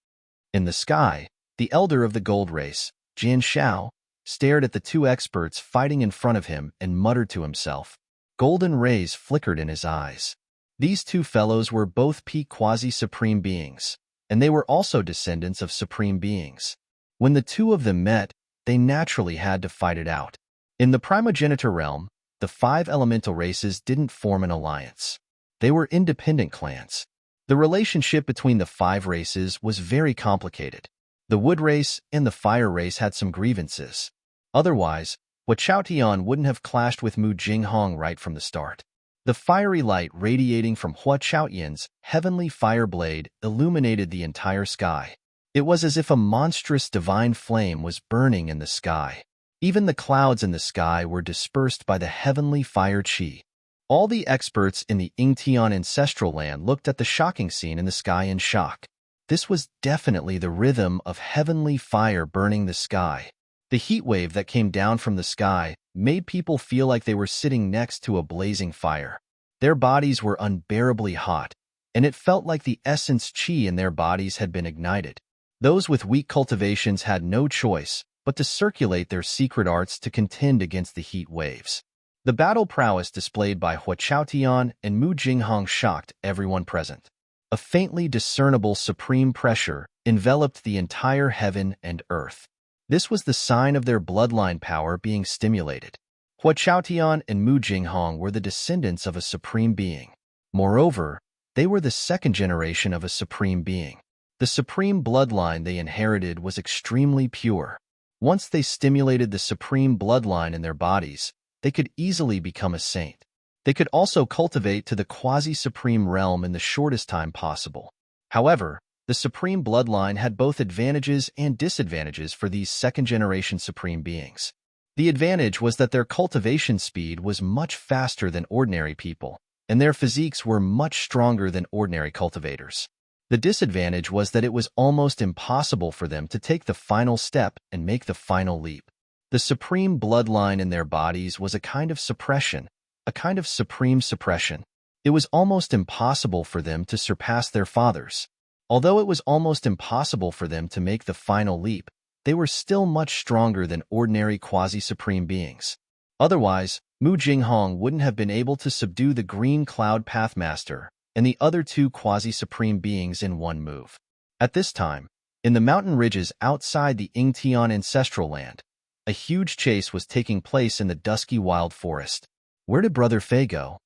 In the sky, the elder of the gold race, Jian Xiao, stared at the 2 experts fighting in front of him and muttered to himself. Golden rays flickered in his eyes. These 2 fellows were both peak quasi-supreme beings, and they were also descendants of supreme beings. When the 2 of them met, they naturally had to fight it out. In the primogenitor realm, the 5 elemental races didn't form an alliance. They were independent clans. The relationship between the 5 races was very complicated. The wood race and the fire race had some grievances. Otherwise, Hua Chaotian wouldn't have clashed with Mu Jinghong right from the start. The fiery light radiating from Hua Chaotian's heavenly fire blade illuminated the entire sky. It was as if a monstrous divine flame was burning in the sky. Even the clouds in the sky were dispersed by the heavenly fire chi. All the experts in the Ingtian ancestral land looked at the shocking scene in the sky in shock. This was definitely the rhythm of heavenly fire burning the sky. The heat wave that came down from the sky made people feel like they were sitting next to a blazing fire. Their bodies were unbearably hot, and it felt like the essence chi in their bodies had been ignited. Those with weak cultivations had no choice but to circulate their secret arts to contend against the heat waves. The battle prowess displayed by Hua Chaotian and Mu Jinghong shocked everyone present. A faintly discernible supreme pressure enveloped the entire heaven and earth. This was the sign of their bloodline power being stimulated. Hua Chaotian and Mu Jinghong were the descendants of a supreme being. Moreover, they were the 2nd generation of a supreme being. The supreme bloodline they inherited was extremely pure. Once they stimulated the supreme bloodline in their bodies, they could easily become a saint. They could also cultivate to the quasi-supreme realm in the shortest time possible. However, the supreme bloodline had both advantages and disadvantages for these 2nd-generation supreme beings. The advantage was that their cultivation speed was much faster than ordinary people, and their physiques were much stronger than ordinary cultivators. The disadvantage was that it was almost impossible for them to take the final step and make the final leap. The supreme bloodline in their bodies was a kind of suppression, a kind of supreme suppression. It was almost impossible for them to surpass their fathers. Although it was almost impossible for them to make the final leap, they were still much stronger than ordinary quasi-supreme beings. Otherwise, Mu Jinghong wouldn't have been able to subdue the Green Cloud Pathmaster and the other 2 quasi-supreme beings in one move. At this time, in the mountain ridges outside the Ingtian ancestral land, a huge chase was taking place in the dusky wild forest. Where did Brother Fei go?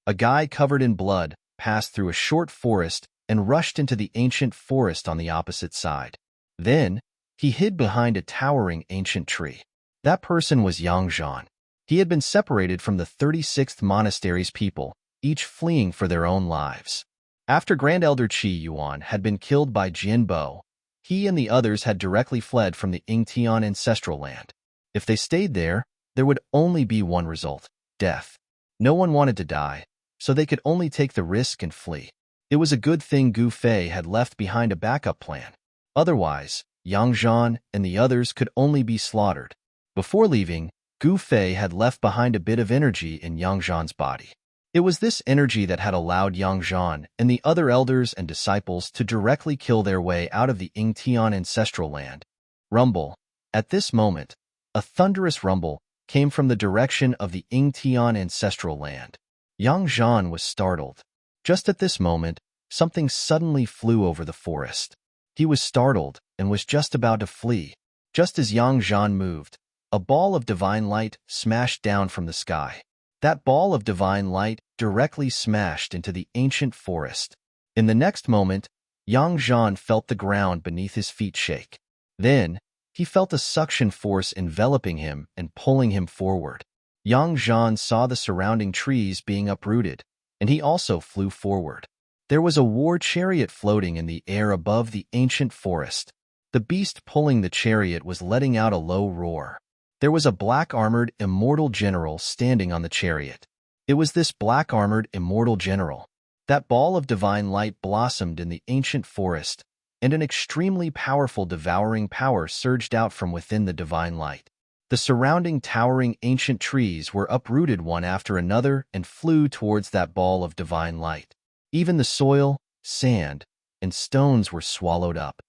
A guy covered in blood passed through a short forest and rushed into the ancient forest on the opposite side. Then, he hid behind a towering ancient tree. That person was Yang Zhan. He had been separated from the 36th monastery's people, each fleeing for their own lives. After Grand Elder Qi Yuan had been killed by Jian Bo, he and the others had directly fled from the Ingtian ancestral land. If they stayed there, there would only be one result: death. No one wanted to die, so they could only take the risk and flee. It was a good thing Gu Fei had left behind a backup plan. Otherwise, Yang Zhan and the others could only be slaughtered. Before leaving, Gu Fei had left behind a bit of energy in Yang Zhan's body. It was this energy that had allowed Yang Zhan and the other elders and disciples to directly kill their way out of the Ingtian ancestral land. Rumble. At this moment, a thunderous rumble came from the direction of the Ingtian ancestral land. Yang Zhan was startled. Just at this moment, something suddenly flew over the forest. He was startled and was just about to flee. Just as Yang Zhan moved, a ball of divine light smashed down from the sky. That ball of divine light directly smashed into the ancient forest. In the next moment, Yang Zhan felt the ground beneath his feet shake. Then, he felt a suction force enveloping him and pulling him forward. Yang Zhan saw the surrounding trees being uprooted, and he also flew forward. There was a war chariot floating in the air above the ancient forest. The beast pulling the chariot was letting out a low roar. There was a black-armored immortal general standing on the chariot. It was this black-armored immortal general. That ball of divine light blossomed in the ancient forest, and an extremely powerful devouring power surged out from within the divine light. The surrounding towering ancient trees were uprooted one after another and flew towards that ball of divine light. Even the soil, sand, and stones were swallowed up.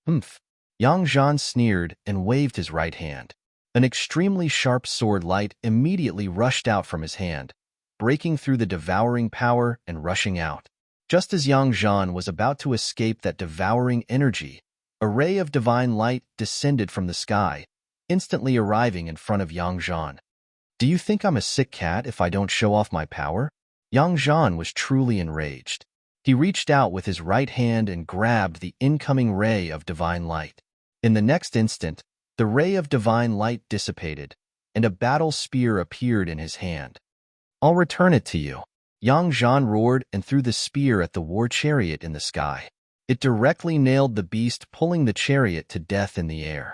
Humph! Yang Zhan sneered and waved his right hand. An extremely sharp sword light immediately rushed out from his hand, breaking through the devouring power and rushing out. Just as Yang Zhan was about to escape that devouring energy, a ray of divine light descended from the sky, instantly arriving in front of Yang Zhan. Do you think I'm a sick cat if I don't show off my power? Yang Zhan was truly enraged. He reached out with his right hand and grabbed the incoming ray of divine light. In the next instant, the ray of divine light dissipated, and a battle spear appeared in his hand. I'll return it to you. Yang Zhan roared and threw the spear at the war chariot in the sky. It directly nailed the beast, pulling the chariot to death in the air.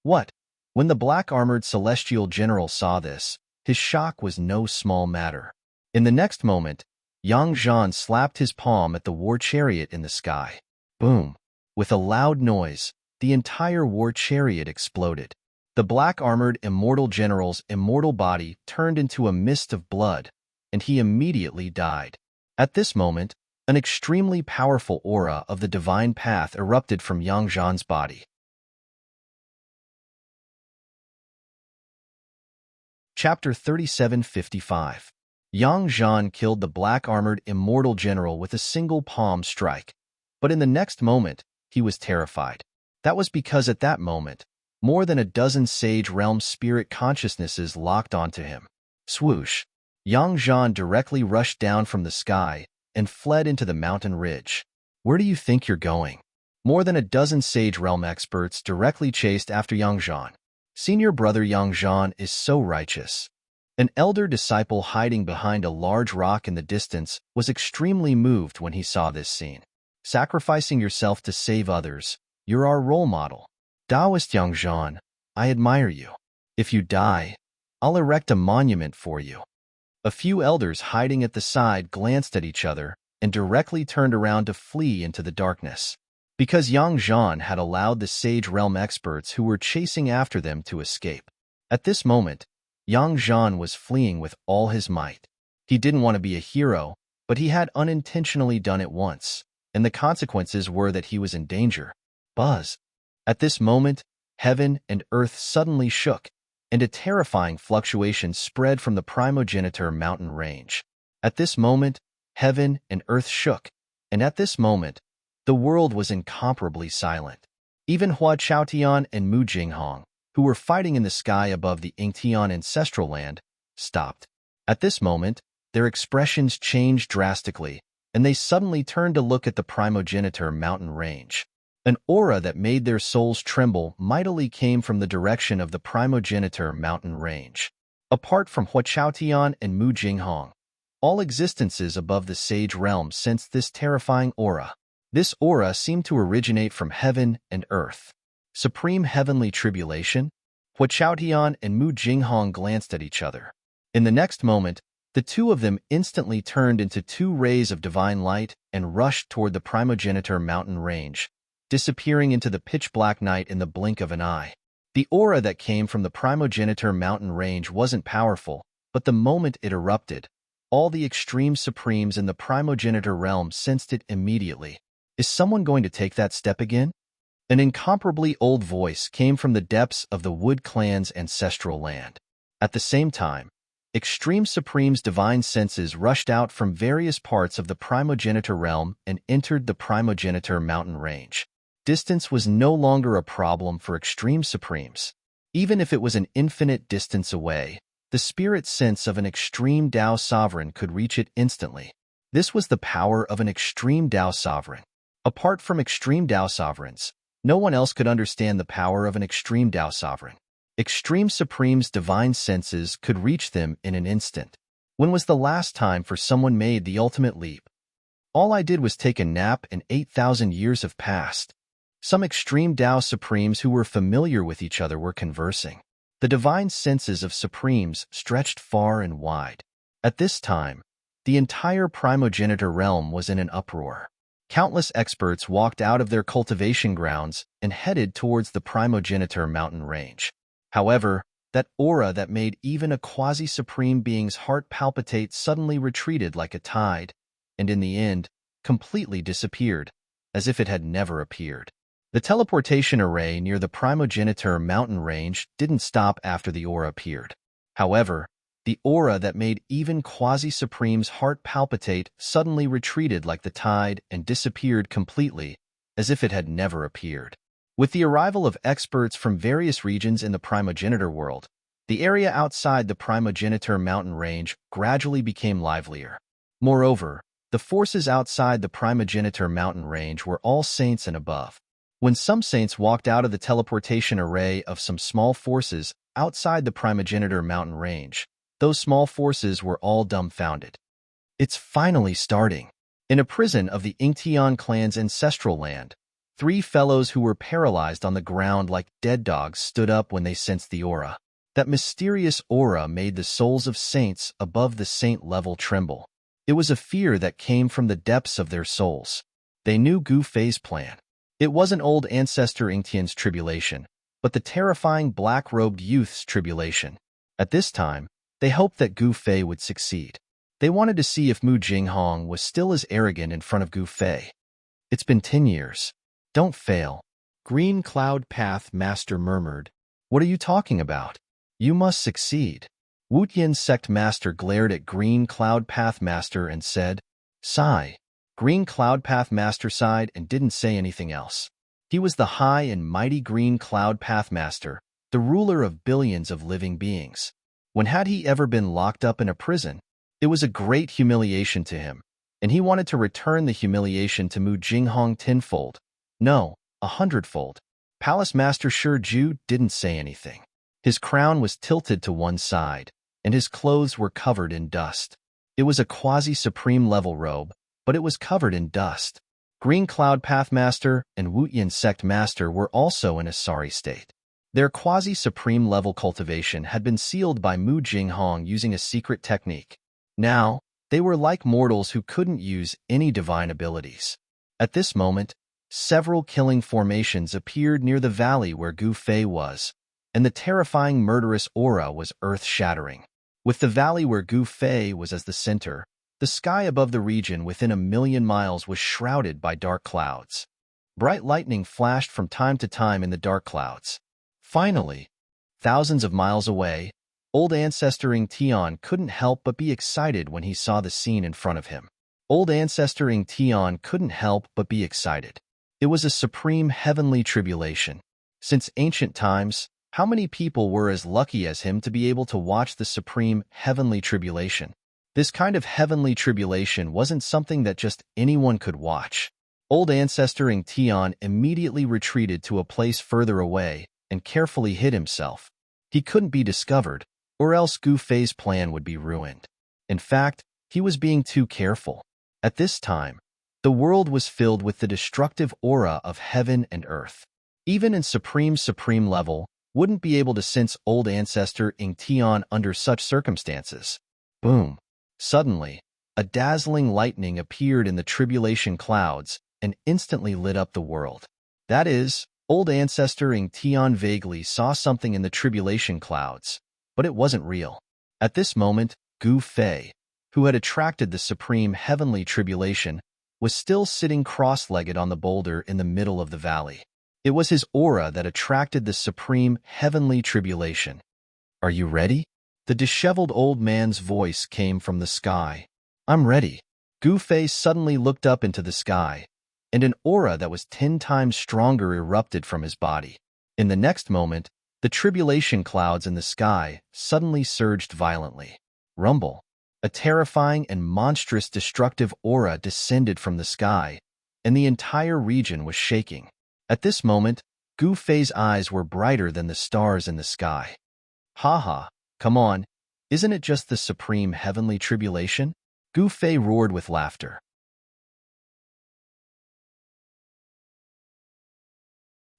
What? When the black-armored celestial general saw this, his shock was no small matter. In the next moment, Yang Zhan slapped his palm at the war chariot in the sky. Boom! With a loud noise, the entire war chariot exploded. The black-armored immortal general's immortal body turned into a mist of blood, and he immediately died. At this moment, an extremely powerful aura of the divine path erupted from Yang Zhan's body. Chapter 3755. Yang Zhan killed the black-armored immortal general with a single palm strike, but in the next moment, he was terrified. That was because at that moment, more than a dozen Sage Realm spirit consciousnesses locked onto him. Swoosh! Yang Zhan directly rushed down from the sky and fled into the mountain ridge. Where do you think you're going? More than a dozen Sage Realm experts directly chased after Yang Zhan. Senior brother Yang Zhan is so righteous. An elder disciple hiding behind a large rock in the distance was extremely moved when he saw this scene. Sacrificing yourself to save others, you're our role model. Taoist Yang Zhan, I admire you. If you die, I'll erect a monument for you. A few elders hiding at the side glanced at each other and directly turned around to flee into the darkness. Because Yang Zhan had allowed the Sage Realm experts who were chasing after them to escape. At this moment, Yang Zhan was fleeing with all his might. He didn't want to be a hero, but he had unintentionally done it once, and the consequences were that he was in danger. Buzz! At this moment, heaven and earth suddenly shook, and a terrifying fluctuation spread from the primogenitor mountain range. At this moment, heaven and earth shook, and at this moment, the world was incomparably silent. Even Hua Chaotian and Mu Jinghong, who were fighting in the sky above the Yingtian ancestral land, stopped. At this moment, their expressions changed drastically, and they suddenly turned to look at the primogenitor mountain range. An aura that made their souls tremble mightily came from the direction of the primogenitor mountain range. Apart from Hua Chaotian and Mu Jinghong, all existences above the Sage Realm sensed this terrifying aura. This aura seemed to originate from heaven and earth. Supreme heavenly tribulation? Hua Chaotian and Mu Jinghong glanced at each other. In the next moment, the two of them instantly turned into two rays of divine light and rushed toward the primogenitor mountain range, disappearing into the pitch-black night in the blink of an eye. The aura that came from the primogenitor mountain range wasn't powerful, but the moment it erupted, all the extreme supremes in the primogenitor realm sensed it immediately. Is someone going to take that step again? An incomparably old voice came from the depths of the Wood Clan's ancestral land. At the same time, Extreme Supreme's divine senses rushed out from various parts of the primogenitor realm and entered the primogenitor mountain range. Distance was no longer a problem for Extreme Supremes. Even if it was an infinite distance away, the spirit sense of an extreme Tao sovereign could reach it instantly. This was the power of an extreme Tao sovereign. Apart from extreme Tao sovereigns, no one else could understand the power of an extreme Tao sovereign. Extreme Supreme's divine senses could reach them in an instant. When was the last time for someone made the ultimate leap? All I did was take a nap and 8,000 years have passed. Some extreme Tao Supremes who were familiar with each other were conversing. The divine senses of Supremes stretched far and wide. At this time, the entire primogenitor realm was in an uproar. Countless experts walked out of their cultivation grounds and headed towards the primogenitor mountain range. However, that aura that made even a quasi-supreme being's heart palpitate suddenly retreated like a tide, and in the end, completely disappeared, as if it had never appeared. The teleportation array near the primogenitor mountain range didn't stop after the aura appeared. However, the aura that made even quasi-supreme's heart palpitate suddenly retreated like the tide and disappeared completely, as if it had never appeared. With the arrival of experts from various regions in the primogenitor world, the area outside the primogenitor mountain range gradually became livelier. Moreover, the forces outside the primogenitor mountain range were all saints and above. When some saints walked out of the teleportation array of some small forces outside the primogenitor mountain range, those small forces were all dumbfounded. It's finally starting. In a prison of the Ingtian clan's ancestral land, 3 fellows who were paralyzed on the ground like dead dogs stood up when they sensed the aura. That mysterious aura made the souls of saints above the saint level tremble. It was a fear that came from the depths of their souls. They knew Gu Fei's plan. It wasn't old ancestor Ingtian's tribulation, but the terrifying black-robed youth's tribulation. At this time, they hoped that Gu Fei would succeed. They wanted to see if Mu Jinghong was still as arrogant in front of Gu Fei. It's been 10 years. Don't fail. Green Cloud Path Master murmured. What are you talking about? You must succeed. Wu Tian's sect master glared at Green Cloud Path Master and said, Sigh. Green Cloud Path Master sighed and didn't say anything else. He was the high and mighty Green Cloud Path Master, the ruler of billions of living beings. When had he ever been locked up in a prison? It was a great humiliation to him, and he wanted to return the humiliation to Mu Jinghong tenfold. No, 100-fold. Palace Master Shi Ju didn't say anything. His crown was tilted to one side, and his clothes were covered in dust. It was a quasi-supreme level robe, but it was covered in dust. Green Cloud Path Master and Wu Tian Sect Master were also in a sorry state. Their quasi-supreme level cultivation had been sealed by Mu Jinghong using a secret technique. Now, they were like mortals who couldn't use any divine abilities. At this moment, several killing formations appeared near the valley where Gu Fei was, and the terrifying murderous aura was earth-shattering. With the valley where Gu Fei was as the center, the sky above the region within 1,000,000 miles was shrouded by dark clouds. Bright lightning flashed from time to time in the dark clouds. Finally, thousands of miles away, old ancestor Ingtian couldn't help but be excited when he saw the scene in front of him. Old ancestor Ingtian couldn't help but be excited. It was a supreme heavenly tribulation. Since ancient times, how many people were as lucky as him to be able to watch the supreme heavenly tribulation? This kind of heavenly tribulation wasn't something that just anyone could watch. Old ancestor Ingtian immediately retreated to a place further away and carefully hid himself. He couldn't be discovered, or else Gu Fei's plan would be ruined. In fact, he was being too careful. At this time, the world was filled with the destructive aura of heaven and earth. Even in supreme level, wouldn't be able to sense old ancestor Ingtian under such circumstances. Boom! Suddenly, a dazzling lightning appeared in the tribulation clouds and instantly lit up the world. That is, old ancestor Ingtian vaguely saw something in the tribulation clouds, but it wasn't real. At this moment, Gu Fei, who had attracted the supreme heavenly tribulation, was still sitting cross-legged on the boulder in the middle of the valley. It was his aura that attracted the supreme heavenly tribulation. Are you ready? The disheveled old man's voice came from the sky. I'm ready. Gu Fei suddenly looked up into the sky, and an aura that was 10 times stronger erupted from his body. In the next moment, the tribulation clouds in the sky suddenly surged violently. Rumble. A terrifying and monstrous destructive aura descended from the sky, and the entire region was shaking. At this moment, Gu Fei's eyes were brighter than the stars in the sky. "Ha, come on, isn't it just the supreme heavenly tribulation?" Gu Fei roared with laughter.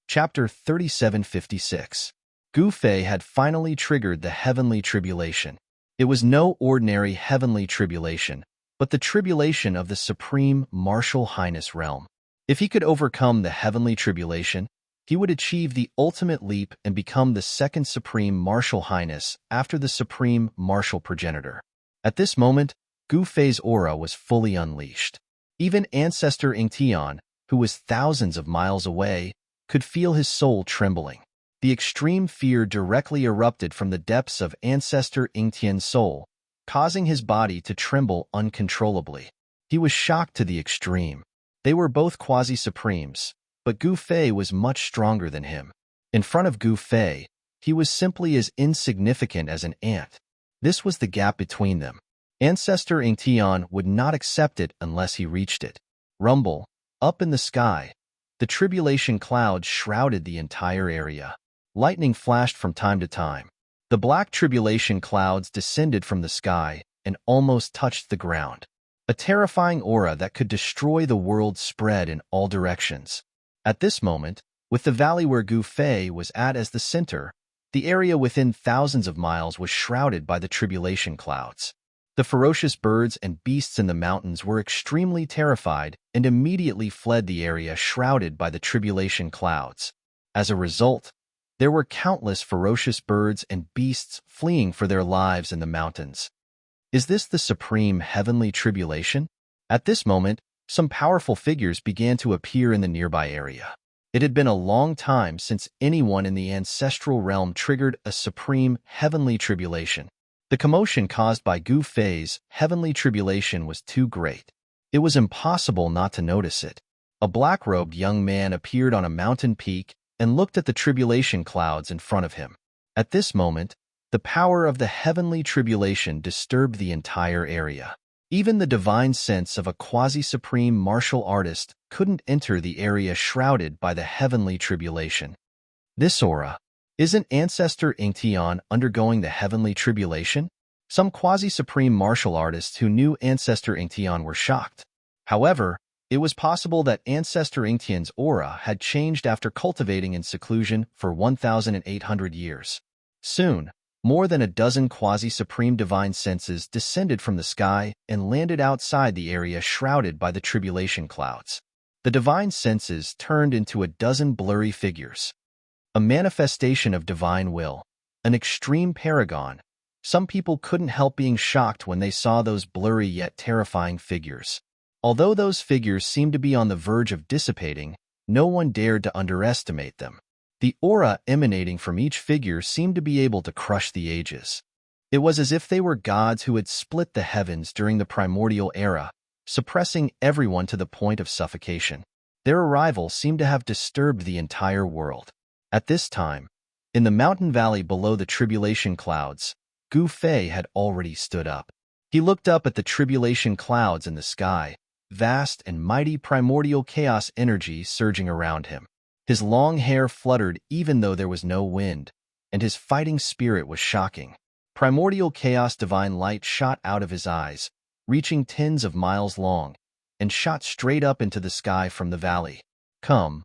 Chapter 3756. Gu Fei had finally triggered the heavenly tribulation. It was no ordinary heavenly tribulation, but the tribulation of the supreme martial highness realm. If he could overcome the heavenly tribulation, he would achieve the ultimate leap and become the second supreme martial highness after the supreme martial progenitor. At this moment, Gu Fei's aura was fully unleashed. Even Ancestor Ingtian, who was thousands of miles away, could feel his soul trembling. The extreme fear directly erupted from the depths of Ancestor Ingtian's soul, causing his body to tremble uncontrollably. He was shocked to the extreme. They were both quasi-supremes, but Gu Fei was much stronger than him. In front of Gu Fei, he was simply as insignificant as an ant. This was the gap between them. Ancestor Ingtian would not accept it unless he reached it. Rumble, up in the sky, the tribulation clouds shrouded the entire area. Lightning flashed from time to time. The black tribulation clouds descended from the sky and almost touched the ground. A terrifying aura that could destroy the world spread in all directions. At this moment, with the valley where Gu Fei was at as the center, the area within thousands of miles was shrouded by the tribulation clouds. The ferocious birds and beasts in the mountains were extremely terrified and immediately fled the area shrouded by the tribulation clouds. As a result, there were countless ferocious birds and beasts fleeing for their lives in the mountains. Is this the supreme heavenly tribulation? At this moment, some powerful figures began to appear in the nearby area. It had been a long time since anyone in the ancestral realm triggered a supreme heavenly tribulation. The commotion caused by Gu Fei's heavenly tribulation was too great. It was impossible not to notice it. A black-robed young man appeared on a mountain peak and looked at the tribulation clouds in front of him. At this moment, the power of the heavenly tribulation disturbed the entire area. Even the divine sense of a quasi-supreme martial artist couldn't enter the area shrouded by the heavenly tribulation. This aura. Isn't Ancestor Ingtian undergoing the heavenly tribulation? Some quasi-supreme martial artists who knew Ancestor Ingtian were shocked. However, it was possible that Ancestor Ingtian's aura had changed after cultivating in seclusion for 1,800 years. Soon, more than a dozen quasi-supreme divine senses descended from the sky and landed outside the area shrouded by the tribulation clouds. The divine senses turned into a dozen blurry figures. A manifestation of divine will, an extreme paragon. Some people couldn't help being shocked when they saw those blurry yet terrifying figures. Although those figures seemed to be on the verge of dissipating, no one dared to underestimate them. The aura emanating from each figure seemed to be able to crush the ages. It was as if they were gods who had split the heavens during the primordial era, suppressing everyone to the point of suffocation. Their arrival seemed to have disturbed the entire world. At this time, in the mountain valley below the tribulation clouds, Gu Fei had already stood up. He looked up at the tribulation clouds in the sky, vast and mighty primordial chaos energy surging around him. His long hair fluttered even though there was no wind, and his fighting spirit was shocking. Primordial chaos divine light shot out of his eyes, reaching tens of miles long, and shot straight up into the sky from the valley. Come,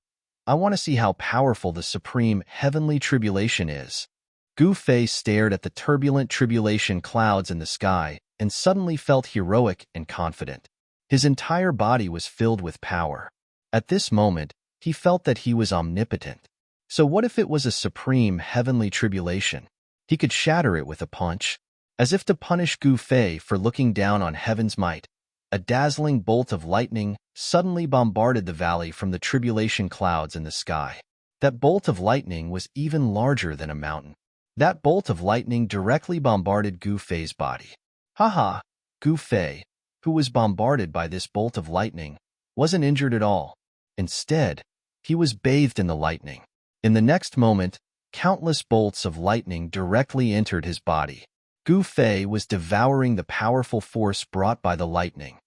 I want to see how powerful the supreme heavenly tribulation is. Gu Fei stared at the turbulent tribulation clouds in the sky and suddenly felt heroic and confident. His entire body was filled with power. At this moment, he felt that he was omnipotent. So what if it was a supreme heavenly tribulation? He could shatter it with a punch. As if to punish Gu Fei for looking down on heaven's might, a dazzling bolt of lightning suddenly bombarded the valley from the tribulation clouds in the sky. That bolt of lightning was even larger than a mountain. That bolt of lightning directly bombarded Gu Fei's body. Haha, Gu Fei, who was bombarded by this bolt of lightning, wasn't injured at all. Instead, he was bathed in the lightning. In the next moment, countless bolts of lightning directly entered his body. Gu Fei was devouring the powerful force brought by the lightning.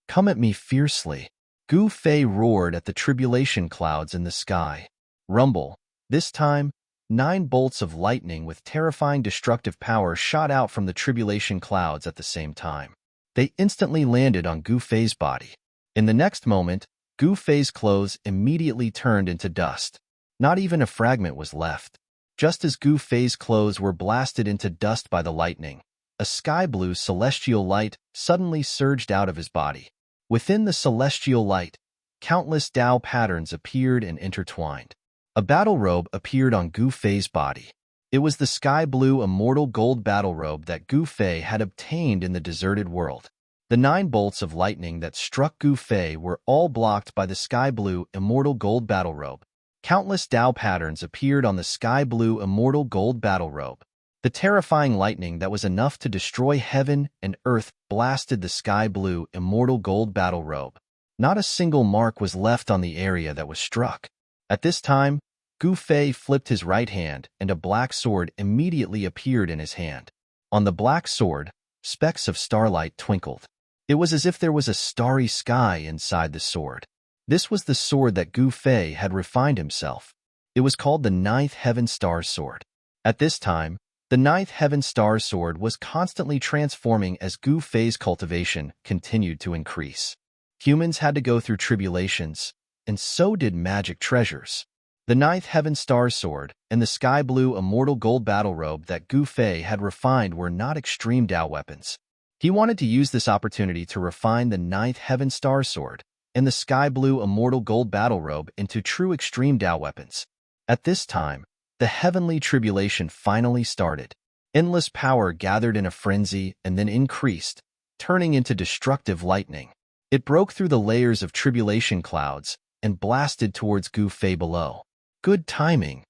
Come at me fiercely. Gu Fei roared at the tribulation clouds in the sky. Rumble. This time, 9 bolts of lightning with terrifying destructive power shot out from the tribulation clouds at the same time. They instantly landed on Gu Fei's body. In the next moment, Gu Fei's clothes immediately turned into dust. Not even a fragment was left. Just as Gu Fei's clothes were blasted into dust by the lightning, a sky-blue celestial light suddenly surged out of his body. Within the celestial light, countless Tao patterns appeared and intertwined. A battle robe appeared on Gu Fei's body. It was the sky-blue immortal gold battle robe that Gu Fei had obtained in the deserted world. The 9 bolts of lightning that struck Gu Fei were all blocked by the sky-blue immortal gold battle robe. Countless Tao patterns appeared on the sky-blue immortal gold battle robe. The terrifying lightning that was enough to destroy heaven and earth blasted the sky-blue immortal gold battle robe. Not a single mark was left on the area that was struck. At this time, Gu Fei flipped his right hand, and a black sword immediately appeared in his hand. On the black sword, specks of starlight twinkled. It was as if there was a starry sky inside the sword. This was the sword that Gu Fei had refined himself. It was called the 9th Heaven Star Sword. At this time, the 9th Heaven Star Sword was constantly transforming as Gu Fei's cultivation continued to increase. Humans had to go through tribulations, and so did magic treasures. The 9th Heaven Star Sword and the sky-blue immortal gold battle robe that Gu Fei had refined were not extreme Tao weapons. He wanted to use this opportunity to refine the 9th Heaven Star Sword and the sky-blue immortal gold battle robe into true extreme Tao weapons. At this time, the heavenly tribulation finally started. Endless power gathered in a frenzy and then increased, turning into destructive lightning. It broke through the layers of tribulation clouds and blasted towards Gu Fei below. Good timing.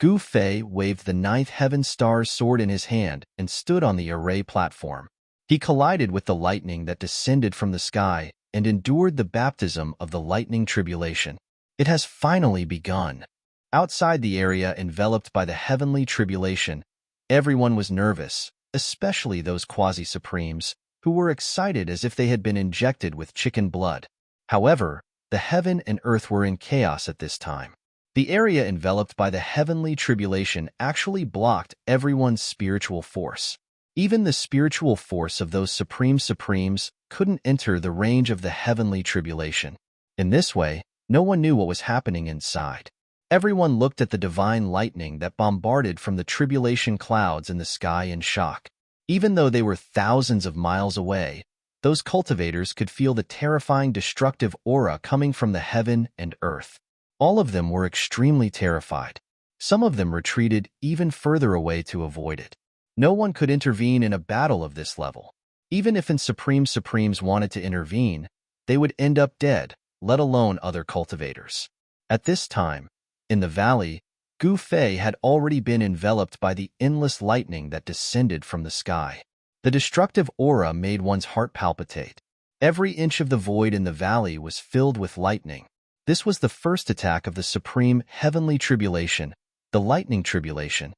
Gu Fei waved the 9th Heaven Star Sword in his hand and stood on the array platform. He collided with the lightning that descended from the sky and endured the baptism of the lightning tribulation. It has finally begun. Outside the area enveloped by the heavenly tribulation, everyone was nervous, especially those quasi-supremes, who were excited as if they had been injected with chicken blood. However, the heaven and earth were in chaos at this time. The area enveloped by the heavenly tribulation actually blocked everyone's spiritual force. Even the spiritual force of those supreme supremes couldn't enter the range of the heavenly tribulation. In this way, no one knew what was happening inside. Everyone looked at the divine lightning that bombarded from the tribulation clouds in the sky in shock. Even though they were thousands of miles away, those cultivators could feel the terrifying destructive aura coming from the heaven and earth. All of them were extremely terrified. Some of them retreated even further away to avoid it. No one could intervene in a battle of this level. Even if Supreme Supremes wanted to intervene, they would end up dead, let alone other cultivators. At this time, in the valley, Gu Fei had already been enveloped by the endless lightning that descended from the sky. The destructive aura made one's heart palpitate. Every inch of the void in the valley was filled with lightning. This was the first attack of the supreme heavenly tribulation, the lightning tribulation.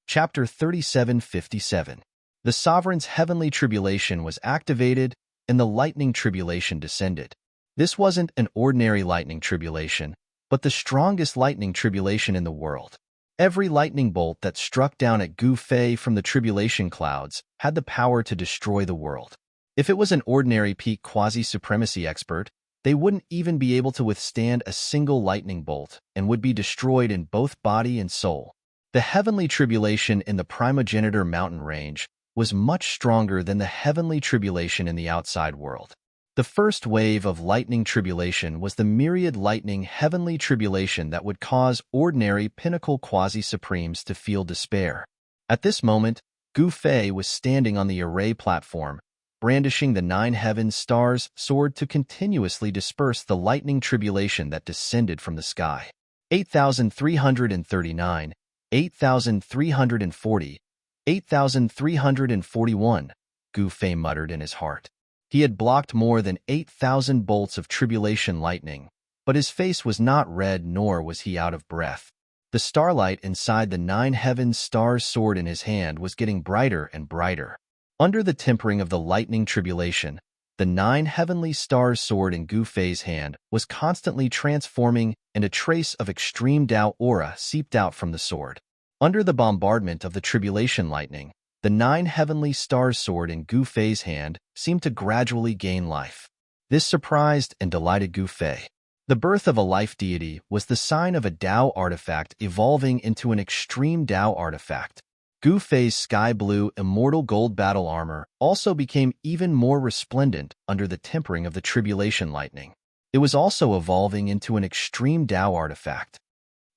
Chapter 3757. The sovereign's heavenly tribulation was activated, and the lightning tribulation descended. This wasn't an ordinary lightning tribulation, but the strongest lightning tribulation in the world. Every lightning bolt that struck down at Gu Fei from the tribulation clouds had the power to destroy the world. If it was an ordinary peak quasi-supremacy expert, they wouldn't even be able to withstand a single lightning bolt and would be destroyed in both body and soul. The heavenly tribulation in the primogenitor mountain range was much stronger than the heavenly tribulation in the outside world. The first wave of lightning tribulation was the myriad lightning heavenly tribulation that would cause ordinary pinnacle quasi-supremes to feel despair. At this moment, Gu Fei was standing on the array platform, brandishing the 9 heavens stars sword to continuously disperse the lightning tribulation that descended from the sky. 8,339, 8,340, 8,341, Gu Fei muttered in his heart. He had blocked more than 8,000 bolts of tribulation lightning, but his face was not red nor was he out of breath. The starlight inside the 9 heavens stars sword in his hand was getting brighter and brighter. Under the tempering of the lightning tribulation, the 9 heavenly stars sword in Gu Fei's hand was constantly transforming, and a trace of extreme Tao aura seeped out from the sword. Under the bombardment of the tribulation lightning, the 9 heavenly stars sword in Gu Fei's hand seemed to gradually gain life. This surprised and delighted Gu Fei. The birth of a life deity was the sign of a Tao artifact evolving into an extreme Tao artifact. Gu Fei's sky blue immortal gold battle armor also became even more resplendent under the tempering of the tribulation lightning. It was also evolving into an extreme Tao artifact.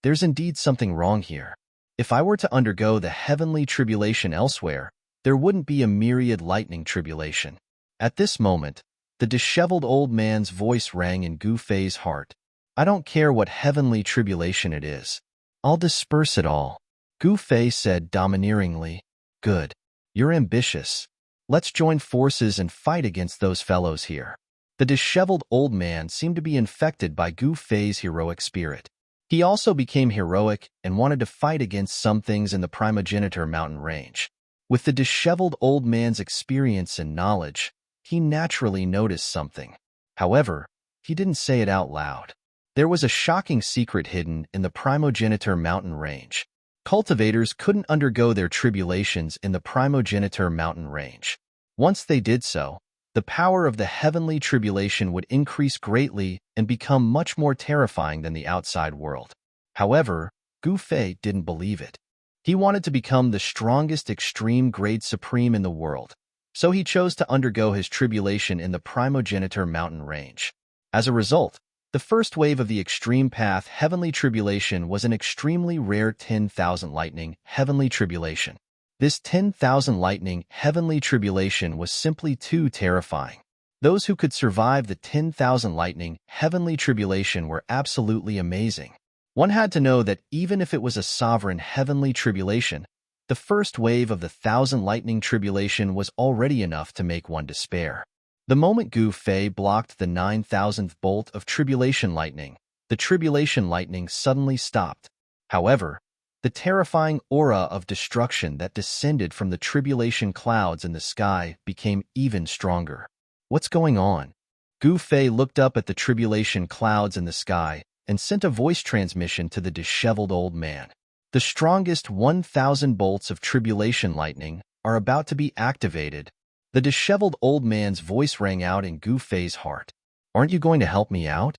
There's indeed something wrong here. If I were to undergo the heavenly tribulation elsewhere, there wouldn't be a myriad lightning tribulation. At this moment, the disheveled old man's voice rang in Gu Fei's heart. I don't care what heavenly tribulation it is. I'll disperse it all. Gu Fei said domineeringly. Good. You're ambitious. Let's join forces and fight against those fellows here. The disheveled old man seemed to be infected by Gu Fei's heroic spirit. He also became heroic and wanted to fight against some things in the primogeniture mountain range. With the disheveled old man's experience and knowledge, he naturally noticed something. However, he didn't say it out loud. There was a shocking secret hidden in the primogeniture mountain range. Cultivators couldn't undergo their tribulations in the primogeniture mountain range. Once they did so, the power of the heavenly tribulation would increase greatly and become much more terrifying than the outside world. However, Gu Fei didn't believe it. He wanted to become the strongest extreme grade supreme in the world, so he chose to undergo his tribulation in the primogeniture mountain range. As a result, the first wave of the extreme path heavenly tribulation was an extremely rare 10,000 lightning heavenly tribulation. This 10,000 lightning heavenly tribulation was simply too terrifying. Those who could survive the 10,000 lightning heavenly tribulation were absolutely amazing. One had to know that even if it was a sovereign heavenly tribulation, the first wave of the 1,000 lightning tribulation was already enough to make one despair. The moment Gu Fei blocked the 9,000th bolt of tribulation lightning, the tribulation lightning suddenly stopped. However, the terrifying aura of destruction that descended from the tribulation clouds in the sky became even stronger. What's going on? Gu Fei looked up at the tribulation clouds in the sky and sent a voice transmission to the disheveled old man. The strongest 1,000 bolts of tribulation lightning are about to be activated. The disheveled old man's voice rang out in Gu Fei's heart. Aren't you going to help me out?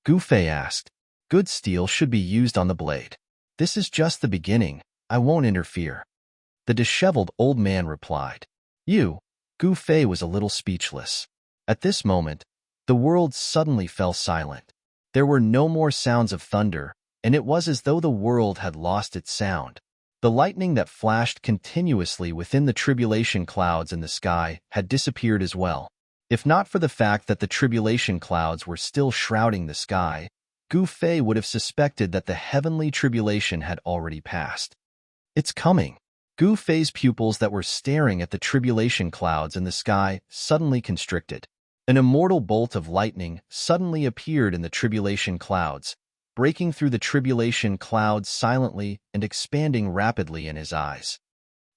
Gu Fei asked. Good steel should be used on the blade. This is just the beginning. I won't interfere. The disheveled old man replied. You. Gu Fei was a little speechless. At this moment, the world suddenly fell silent. There were no more sounds of thunder, and it was as though the world had lost its sound. The lightning that flashed continuously within the tribulation clouds in the sky had disappeared as well. If not for the fact that the tribulation clouds were still shrouding the sky, Gu Fei would have suspected that the heavenly tribulation had already passed. It's coming. Gu Fei's pupils that were staring at the tribulation clouds in the sky suddenly constricted. An immortal bolt of lightning suddenly appeared in the tribulation clouds, breaking through the tribulation clouds silently and expanding rapidly in his eyes.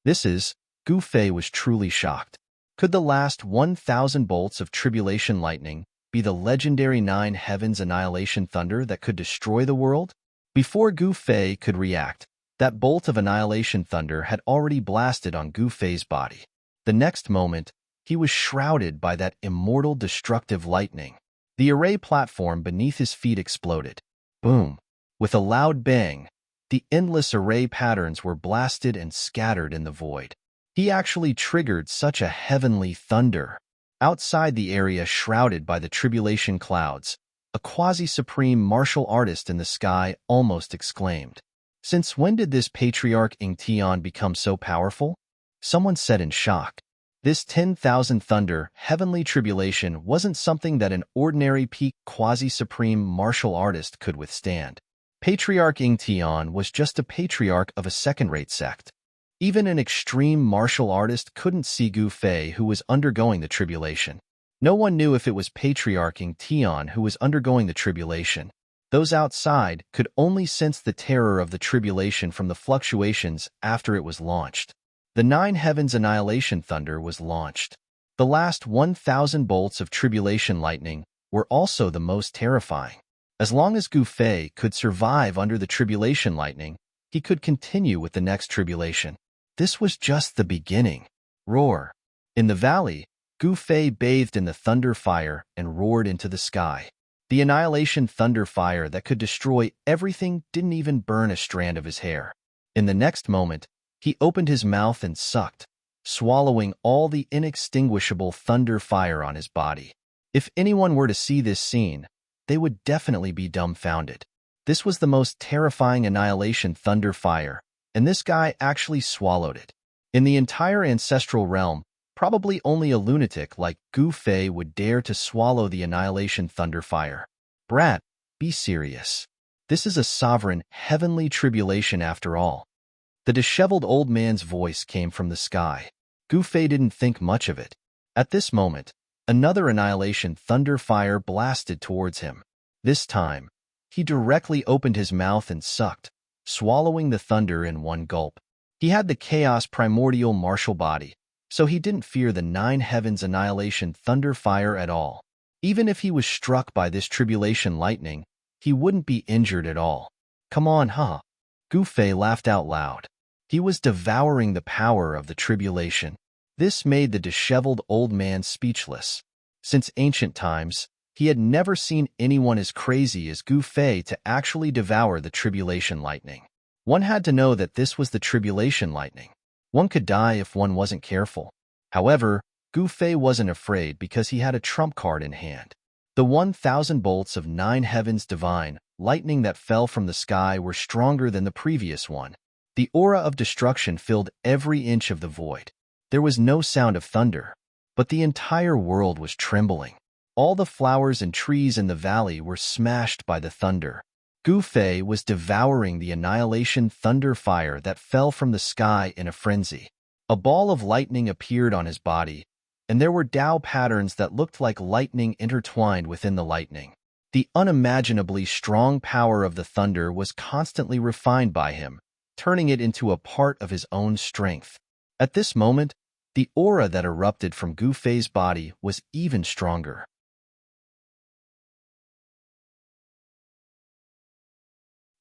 Gu Fei was truly shocked. Could the last 1,000 bolts of tribulation lightning be the legendary 9 heavens annihilation thunder that could destroy the world? Before Gu Fei could react, that bolt of annihilation thunder had already blasted on Gu Fei's body. The next moment, he was shrouded by that immortal destructive lightning. The array platform beneath his feet exploded. Boom! With a loud bang, the endless array patterns were blasted and scattered in the void. He actually triggered such a heavenly thunder. Outside the area shrouded by the tribulation clouds, a quasi-supreme martial artist in the sky almost exclaimed. Since when did this patriarch Ingtian become so powerful? Someone said in shock. This 10,000 thunder heavenly tribulation wasn't something that an ordinary peak quasi-supreme martial artist could withstand. Patriarch Ingtian was just a patriarch of a second-rate sect. Even an extreme martial artist couldn't see Gu Fei who was undergoing the tribulation. No one knew if it was Patriarch Ingtian who was undergoing the tribulation. Those outside could only sense the terror of the tribulation from the fluctuations after it was launched. The nine heavens annihilation thunder was launched. The last 1,000 bolts of tribulation lightning were also the most terrifying. As long as Gu Fei could survive under the tribulation lightning, he could continue with the next tribulation. This was just the beginning. Roar. In the valley, Gu Fei bathed in the thunder fire and roared into the sky. The annihilation thunder fire that could destroy everything didn't even burn a strand of his hair. In the next moment, he opened his mouth and sucked, swallowing all the inextinguishable thunder fire on his body. If anyone were to see this scene, they would definitely be dumbfounded. This was the most terrifying annihilation thunder fire, and this guy actually swallowed it. In the entire ancestral realm, probably only a lunatic like Gu Fei would dare to swallow the annihilation thunder fire. Brat, be serious. This is a sovereign, heavenly tribulation after all. The disheveled old man's voice came from the sky. Gu Fei didn't think much of it. At this moment, another annihilation thunder fire blasted towards him. This time, he directly opened his mouth and sucked, swallowing the thunder in one gulp. He had the chaos primordial martial body, so he didn't fear the nine heavens annihilation thunder fire at all. Even if he was struck by this tribulation lightning, he wouldn't be injured at all. Come on, huh? Gu Fei laughed out loud. He was devouring the power of the tribulation. This made the disheveled old man speechless. Since ancient times, he had never seen anyone as crazy as Gu Fei to actually devour the tribulation lightning. One had to know that this was the tribulation lightning. One could die if one wasn't careful. However, Gu Fei wasn't afraid because he had a trump card in hand. The 1,000 bolts of nine heavens divine lightning that fell from the sky were stronger than the previous one. The aura of destruction filled every inch of the void. There was no sound of thunder, but the entire world was trembling. All the flowers and trees in the valley were smashed by the thunder. Gu Fei was devouring the annihilation thunder fire that fell from the sky in a frenzy. A ball of lightning appeared on his body, and there were Tao patterns that looked like lightning intertwined within the lightning. The unimaginably strong power of the thunder was constantly refined by him, turning it into a part of his own strength. At this moment, the aura that erupted from Gu Fei's body was even stronger.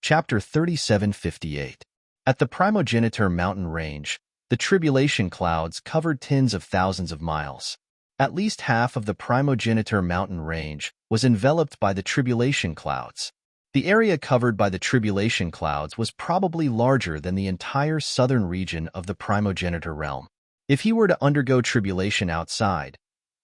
Chapter 3758. At the primogeniture mountain range, the tribulation clouds covered tens of thousands of miles. At least half of the primogeniture mountain range was enveloped by the tribulation clouds. The area covered by the tribulation clouds was probably larger than the entire southern region of the primogeniture realm. If he were to undergo tribulation outside,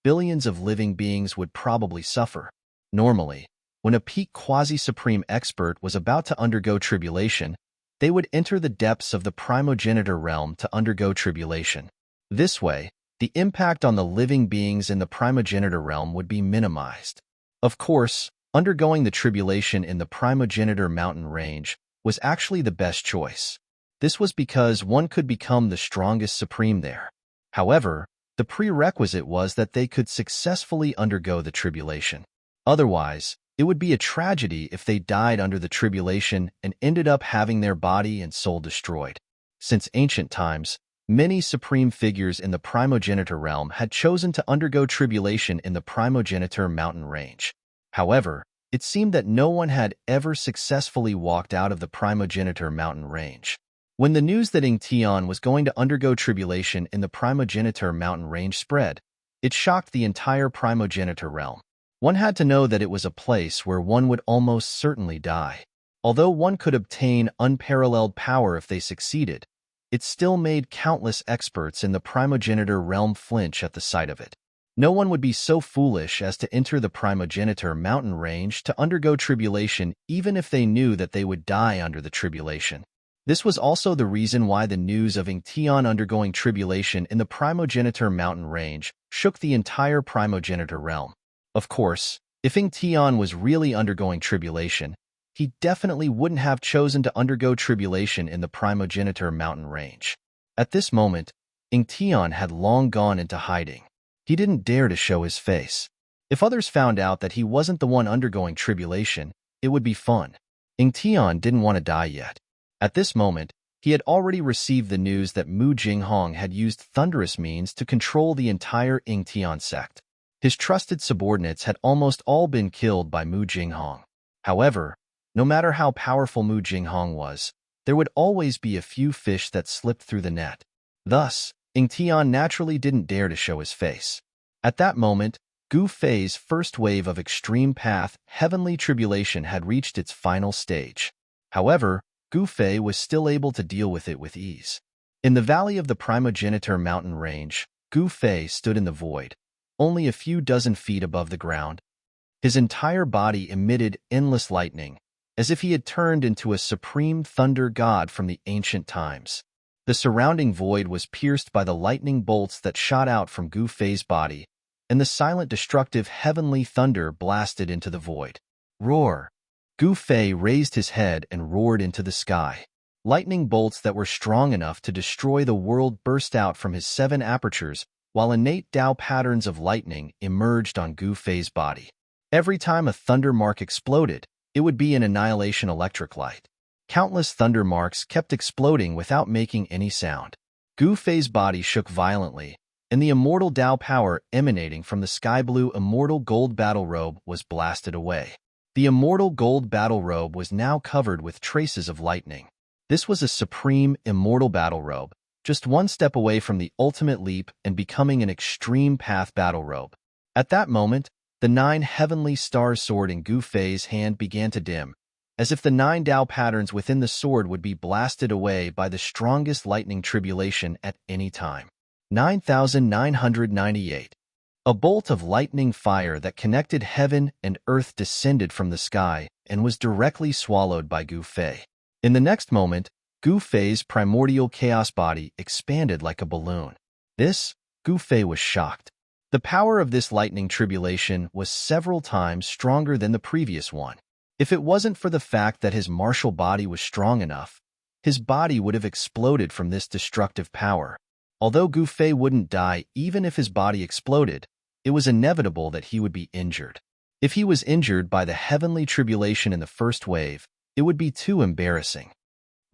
billions of living beings would probably suffer. Normally, when a peak quasi-supreme expert was about to undergo tribulation, they would enter the depths of the primogeniture realm to undergo tribulation. This way, the impact on the living beings in the primogeniture realm would be minimized. Of course, undergoing the tribulation in the primogeniture mountain range was actually the best choice. This was because one could become the strongest supreme there. However, the prerequisite was that they could successfully undergo the tribulation. Otherwise, it would be a tragedy if they died under the tribulation and ended up having their body and soul destroyed. Since ancient times, many supreme figures in the primogeniture realm had chosen to undergo tribulation in the primogeniture mountain range. However, it seemed that no one had ever successfully walked out of the primogeniture mountain range. When the news that Tian was going to undergo tribulation in the primogeniture mountain range spread, it shocked the entire primogeniture realm. One had to know that it was a place where one would almost certainly die. Although one could obtain unparalleled power if they succeeded, it still made countless experts in the primogeniture realm flinch at the sight of it. No one would be so foolish as to enter the primogeniture mountain range to undergo tribulation even if they knew that they would die under the tribulation. This was also the reason why the news of Tian undergoing tribulation in the primogeniture mountain range shook the entire primogeniture realm. Of course, if Tian was really undergoing tribulation, he definitely wouldn't have chosen to undergo tribulation in the primogeniture mountain range. At this moment, Tian had long gone into hiding. He didn't dare to show his face. If others found out that he wasn't the one undergoing tribulation, it would be fun. Tian didn't want to die yet. At this moment, He had already received the news that Mu Jinghong had used thunderous means to control the entire Yingtian sect. His trusted subordinates had almost all been killed by Mu Jinghong. However, no matter how powerful Mu Jinghong was, there would always be a few fish that slipped through the net. Thus, Yingtian naturally didn't dare to show his face. At that moment, Gu Fei's first wave of extreme path, heavenly tribulation had reached its final stage. However, Gu Fei was still able to deal with it with ease. In the valley of the primogeniture mountain range, Gu Fei stood in the void, only a few dozen feet above the ground. His entire body emitted endless lightning, as if he had turned into a supreme thunder god from the ancient times. The surrounding void was pierced by the lightning bolts that shot out from Gu Fei's body, and the silent destructive heavenly thunder blasted into the void. Roar! Gu Fei raised his head and roared into the sky. Lightning bolts that were strong enough to destroy the world burst out from his 7 apertures, while innate Tao patterns of lightning emerged on Gu Fei's body. Every time a thunder mark exploded, it would be an annihilation electric light. Countless thunder marks kept exploding without making any sound. Gu Fei's body shook violently, and the immortal Tao power emanating from the sky-blue immortal gold battle robe was blasted away. The immortal gold battle robe was now covered with traces of lightning. This was a supreme, immortal battle robe, just one step away from the ultimate leap and becoming an extreme path battle robe. At that moment, the 9 heavenly stars sword in Gu Fei's hand began to dim, as if the 9 Tao patterns within the sword would be blasted away by the strongest lightning tribulation at any time. 9998. A bolt of lightning fire that connected heaven and earth descended from the sky and was directly swallowed by Gu Fei. In the next moment, Gu Fei's primordial chaos body expanded like a balloon. Gu Fei was shocked. The power of this lightning tribulation was several times stronger than the previous one. If it wasn't for the fact that his martial body was strong enough, his body would have exploded from this destructive power. Although Gu Fei wouldn't die even if his body exploded, it was inevitable that he would be injured. If he was injured by the heavenly tribulation in the first wave, it would be too embarrassing.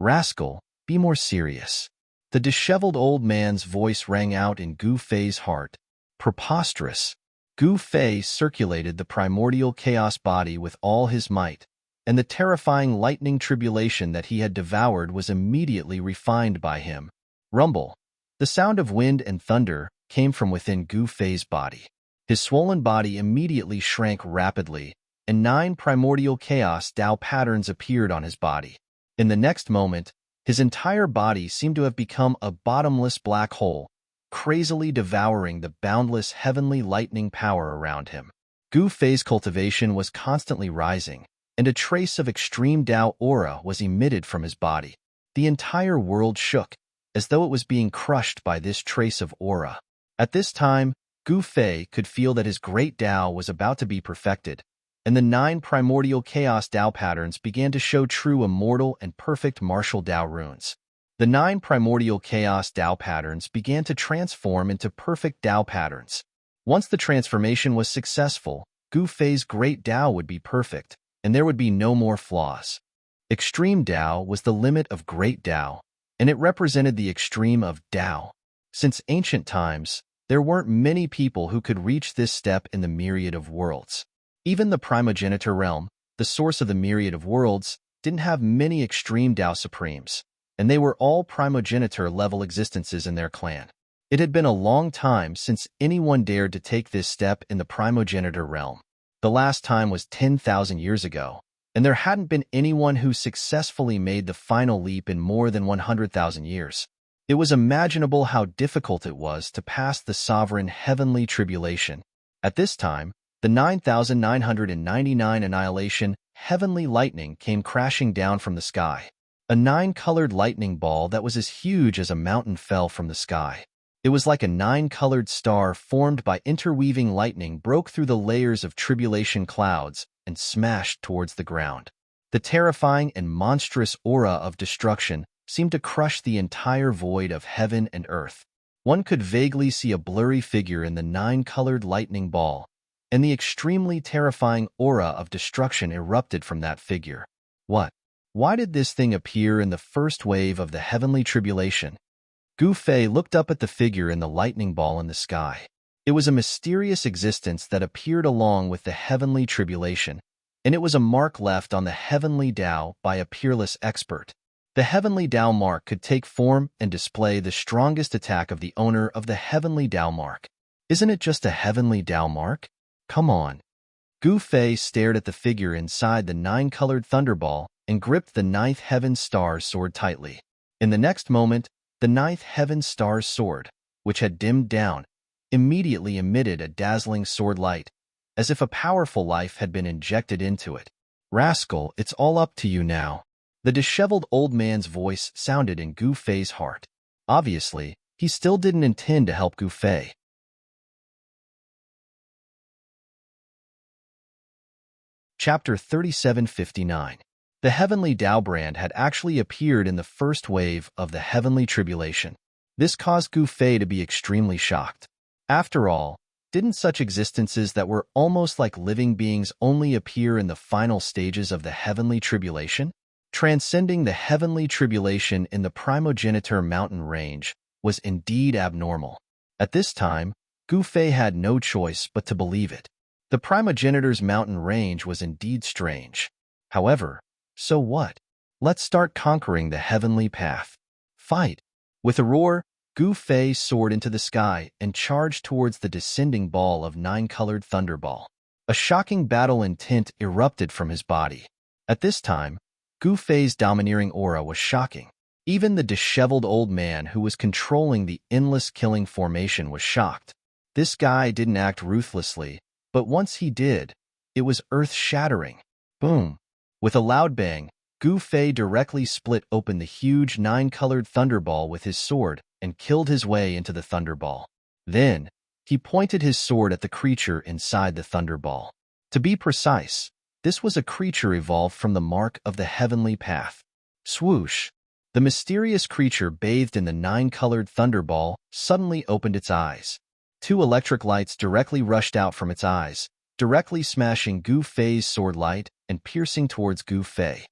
Rascal, be more serious. The disheveled old man's voice rang out in Gu Fei's heart. Preposterous. Gu Fei circulated the primordial chaos body with all his might, and the terrifying lightning tribulation that he had devoured was immediately refined by him. Rumble. The sound of wind and thunder came from within Gu Fei's body. His swollen body immediately shrank rapidly, and 9 primordial chaos Tao patterns appeared on his body. In the next moment, his entire body seemed to have become a bottomless black hole, crazily devouring the boundless heavenly lightning power around him. Gu Fei's cultivation was constantly rising, and a trace of extreme Tao aura was emitted from his body. The entire world shook, as though it was being crushed by this trace of aura. At this time, Gu Fei could feel that his great Tao was about to be perfected, and the 9 primordial chaos Tao patterns began to show true immortal and perfect martial Tao runes. The 9 primordial chaos Tao patterns began to transform into perfect Tao patterns. Once the transformation was successful, Gu Fei's great Tao would be perfect, and there would be no more flaws. Extreme Tao was the limit of great Tao, and it represented the extreme of Tao. Since ancient times, there weren't many people who could reach this step in the myriad of worlds. Even the primogeniture realm, the source of the myriad of worlds, didn't have many extreme Tao supremes, and they were all primogeniture-level existences in their clan. It had been a long time since anyone dared to take this step in the primogeniture realm. The last time was 10,000 years ago, and there hadn't been anyone who successfully made the final leap in more than 100,000 years. It was imaginable how difficult it was to pass the sovereign heavenly tribulation. At this time, the 9,999 annihilation heavenly lightning came crashing down from the sky. A 9-colored lightning ball that was as huge as a mountain fell from the sky. It was like a 9-colored star formed by interweaving lightning broke through the layers of tribulation clouds and smashed towards the ground. The terrifying and monstrous aura of destruction seemed to crush the entire void of heaven and earth. One could vaguely see a blurry figure in the 9-colored lightning ball, and the extremely terrifying aura of destruction erupted from that figure. What Why did this thing appear in the first wave of the heavenly tribulation? Gu Fei looked up at the figure in the lightning ball in the sky. It was a mysterious existence that appeared along with the heavenly tribulation, and it was a mark left on the heavenly Tao by a peerless expert. The heavenly Tao mark could take form and display the strongest attack of the owner of the heavenly Tao mark. Isn't it just a heavenly Tao mark? Come on. Gu Fei stared at the figure inside the nine-colored thunderball and gripped the ninth heaven star's sword tightly. In the next moment, the ninth heaven star's sword, which had dimmed down, immediately emitted a dazzling sword light, as if a powerful life had been injected into it. Rascal, it's all up to you now. The disheveled old man's voice sounded in Gu Fei's heart. Obviously, he still didn't intend to help Gu Fei. Chapter 3759. The heavenly Tao brand had actually appeared in the first wave of the heavenly tribulation. This caused Gu Fei to be extremely shocked. After all, didn't such existences that were almost like living beings only appear in the final stages of the heavenly tribulation? Transcending the heavenly tribulation in the primogeniture mountain range was indeed abnormal. At this time, Gu Fei had no choice but to believe it. The primogeniture's mountain range was indeed strange. However, so what? Let's start conquering the heavenly path. Fight! With a roar, Gu Fei soared into the sky and charged towards the descending ball of nine-colored thunderball. A shocking battle intent erupted from his body. At this time, Gu Fei's domineering aura was shocking. Even the disheveled old man who was controlling the endless killing formation was shocked. This guy didn't act ruthlessly, but once he did, it was earth-shattering. Boom! With a loud bang, Gu Fei directly split open the huge nine-colored thunderball with his sword and killed his way into the thunderball. Then, he pointed his sword at the creature inside the thunderball. To be precise, this was a creature evolved from the mark of the heavenly path. Swoosh! The mysterious creature bathed in the nine-colored thunderball suddenly opened its eyes. Two electric lights directly rushed out from its eyes, directly smashing Gu Fei's sword light and piercing towards Gu Fei.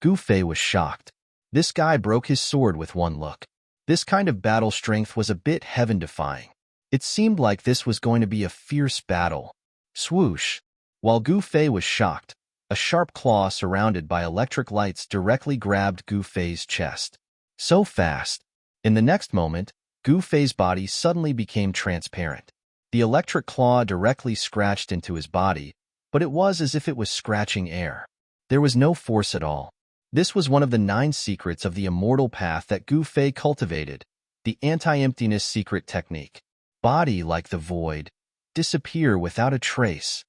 Gu Fei was shocked. This guy broke his sword with one look. This kind of battle strength was a bit heaven-defying. It seemed like this was going to be a fierce battle. Swoosh! While Gu Fei was shocked, a sharp claw surrounded by electric lights directly grabbed Gu Fei's chest. So fast! In the next moment, Gu Fei's body suddenly became transparent. The electric claw directly scratched into his body, but it was as if it was scratching air. There was no force at all. This was one of the 9 secrets of the immortal path that Gu Fei cultivated, the anti-emptiness secret technique. Body like the void, disappear without a trace.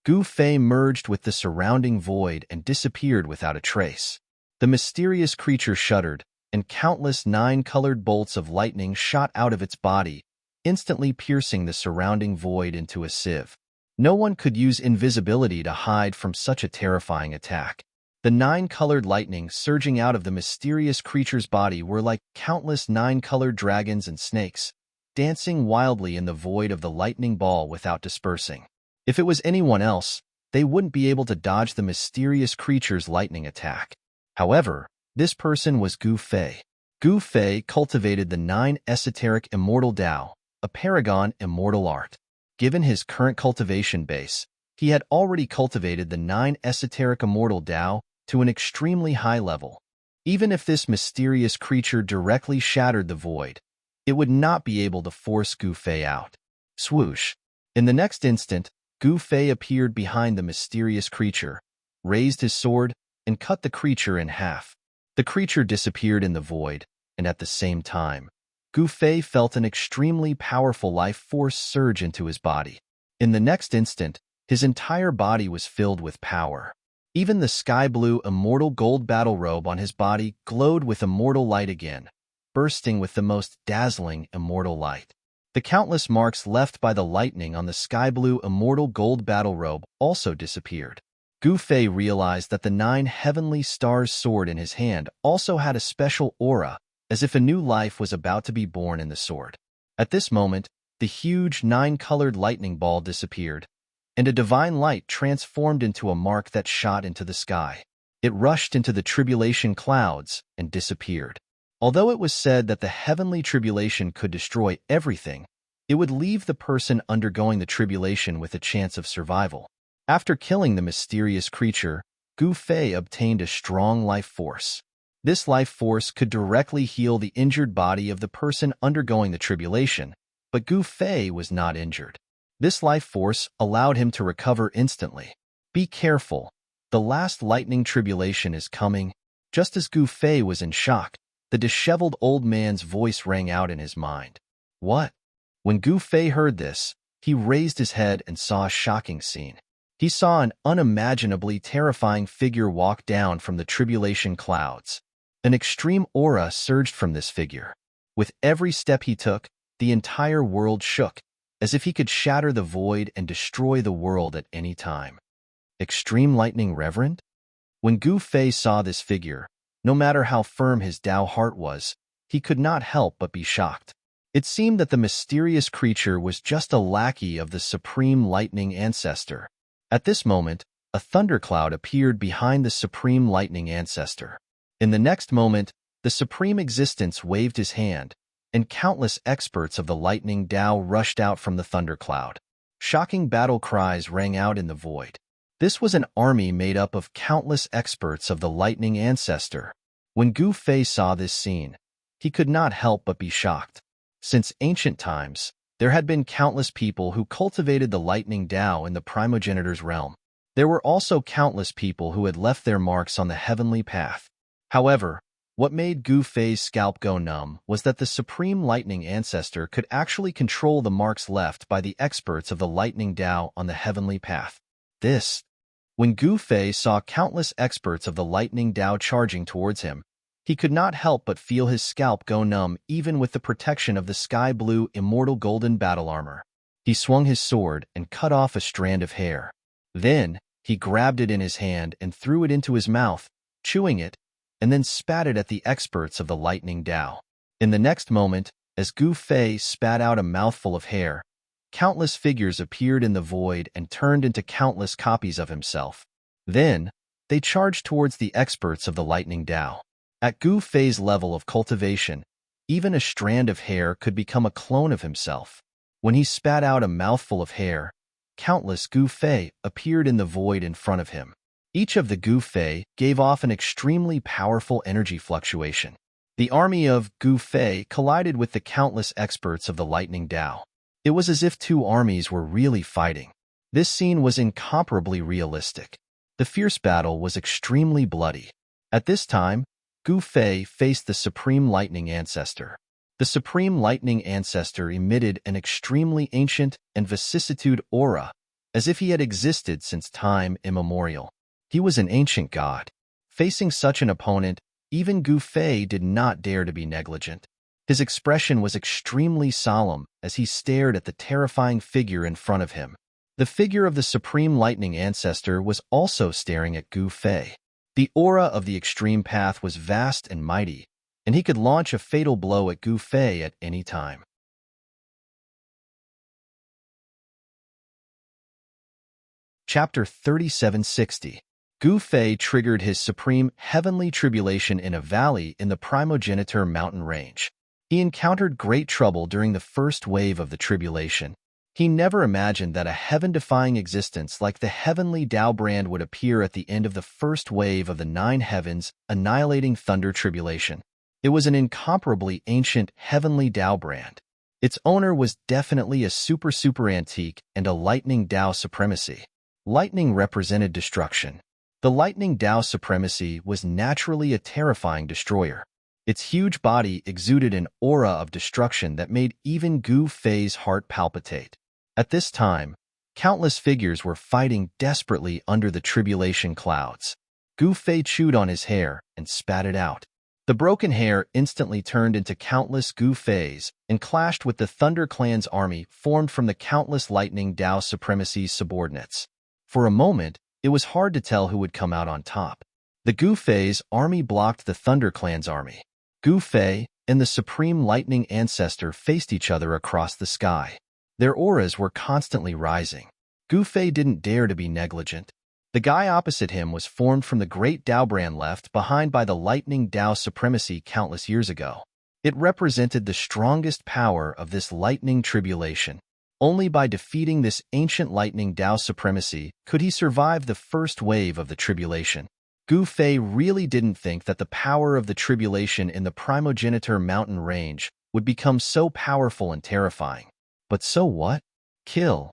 Gu Fei merged with the surrounding void and disappeared without a trace. The mysterious creature shuddered, and countless 9-colored bolts of lightning shot out of its body, instantly piercing the surrounding void into a sieve. No one could use invisibility to hide from such a terrifying attack. The 9-colored lightning surging out of the mysterious creature's body were like countless 9-colored dragons and snakes, dancing wildly in the void of the lightning ball without dispersing. If it was anyone else, they wouldn't be able to dodge the mysterious creature's lightning attack. However, this person was Gu Fei. Gu Fei cultivated the 9 esoteric immortal Tao, a paragon immortal art. Given his current cultivation base, he had already cultivated the 9 esoteric immortal Tao to an extremely high level. Even if this mysterious creature directly shattered the void, it would not be able to force Gu Fei out. Swoosh! In the next instant, Gu Fei appeared behind the mysterious creature, raised his sword, and cut the creature in half. The creature disappeared in the void, and at the same time, Gu Fei felt an extremely powerful life force surge into his body. In the next instant, his entire body was filled with power. Even the sky-blue immortal gold battle robe on his body glowed with immortal light again, bursting with the most dazzling immortal light. The countless marks left by the lightning on the sky-blue immortal gold battle robe also disappeared. Gu Fei realized that the 9 heavenly stars sword in his hand also had a special aura, as if a new life was about to be born in the sword. At this moment, the huge 9-colored lightning ball disappeared, and a divine light transformed into a mark that shot into the sky. It rushed into the tribulation clouds and disappeared. Although it was said that the heavenly tribulation could destroy everything, it would leave the person undergoing the tribulation with a chance of survival. After killing the mysterious creature, Gu Fei obtained a strong life force. This life force could directly heal the injured body of the person undergoing the tribulation, but Gu Fei was not injured. This life force allowed him to recover instantly. Be careful. The last lightning tribulation is coming. Just as Gu Fei was in shock, the disheveled old man's voice rang out in his mind. What? When Gu Fei heard this, he raised his head and saw a shocking scene. He saw an unimaginably terrifying figure walk down from the tribulation clouds. An extreme aura surged from this figure. With every step he took, the entire world shook, as if he could shatter the void and destroy the world at any time. Extreme Lightning Reverend? When Gu Fei saw this figure, no matter how firm his Tao heart was, he could not help but be shocked. It seemed that the mysterious creature was just a lackey of the Supreme Lightning Ancestor. At this moment, a thundercloud appeared behind the Supreme Lightning Ancestor. In the next moment, the Supreme Existence waved his hand, and countless experts of the Lightning Tao rushed out from the thundercloud. Shocking battle cries rang out in the void. This was an army made up of countless experts of the Lightning Ancestor. When Gu Fei saw this scene, he could not help but be shocked. Since ancient times, there had been countless people who cultivated the Lightning Tao in the primogenitor's realm. There were also countless people who had left their marks on the heavenly path. However, what made Gu Fei's scalp go numb was that the Supreme Lightning Ancestor could actually control the marks left by the experts of the Lightning Tao on the heavenly path. When Gu Fei saw countless experts of the Lightning Tao charging towards him, he could not help but feel his scalp go numb even with the protection of the sky-blue immortal golden battle armor. He swung his sword and cut off a strand of hair. Then, he grabbed it in his hand and threw it into his mouth, chewing it, and then spat it at the experts of the Lightning Tao. In the next moment, as Gu Fei spat out a mouthful of hair, countless figures appeared in the void and turned into countless copies of himself. Then, they charged towards the experts of the Lightning Tao. At Gu Fei's level of cultivation, even a strand of hair could become a clone of himself. When he spat out a mouthful of hair, countless Gu Fei appeared in the void in front of him. Each of the Gu Fei gave off an extremely powerful energy fluctuation. The army of Gu Fei collided with the countless experts of the Lightning Tao. It was as if two armies were really fighting. This scene was incomparably realistic. The fierce battle was extremely bloody. At this time, Gu Fei faced the Supreme Lightning Ancestor. The Supreme Lightning Ancestor emitted an extremely ancient and vicissitude aura, as if he had existed since time immemorial. He was an ancient god. Facing such an opponent, even Gu Fei did not dare to be negligent. His expression was extremely solemn as he stared at the terrifying figure in front of him. The figure of the Supreme Lightning Ancestor was also staring at Gu Fei. The aura of the extreme path was vast and mighty, and he could launch a fatal blow at Gu Fei at any time. Chapter 3760. Gu Fei triggered his supreme heavenly tribulation in a valley in the primogenitor mountain range. He encountered great trouble during the first wave of the tribulation. He never imagined that a heaven-defying existence like the heavenly Tao brand would appear at the end of the first wave of the 9 heavens, annihilating thunder tribulation. It was an incomparably ancient heavenly Tao brand. Its owner was definitely a super antique and a lightning Tao supremacy. Lightning represented destruction. The lightning Tao supremacy was naturally a terrifying destroyer. Its huge body exuded an aura of destruction that made even Gu Fei's heart palpitate. At this time, countless figures were fighting desperately under the tribulation clouds. Gu Fei chewed on his hair and spat it out. The broken hair instantly turned into countless Gu Feis and clashed with the Thunder Clan's army formed from the countless Lightning Tao Supremacy's subordinates. For a moment, it was hard to tell who would come out on top. The Gu Fei's army blocked the Thunder Clan's army. Gu Fei and the Supreme Lightning Ancestor faced each other across the sky. Their auras were constantly rising. Gu Fei didn't dare to be negligent. The The guy opposite him was formed from the great Tao brand left behind by the lightning Tao supremacy countless years ago. It represented the strongest power of this lightning tribulation. Only by defeating this ancient lightning Tao supremacy could he survive the first wave of the tribulation. Gu Fei really didn't think that the power of the tribulation in the primogeniture mountain range would become so powerful and terrifying. But so what? Kill.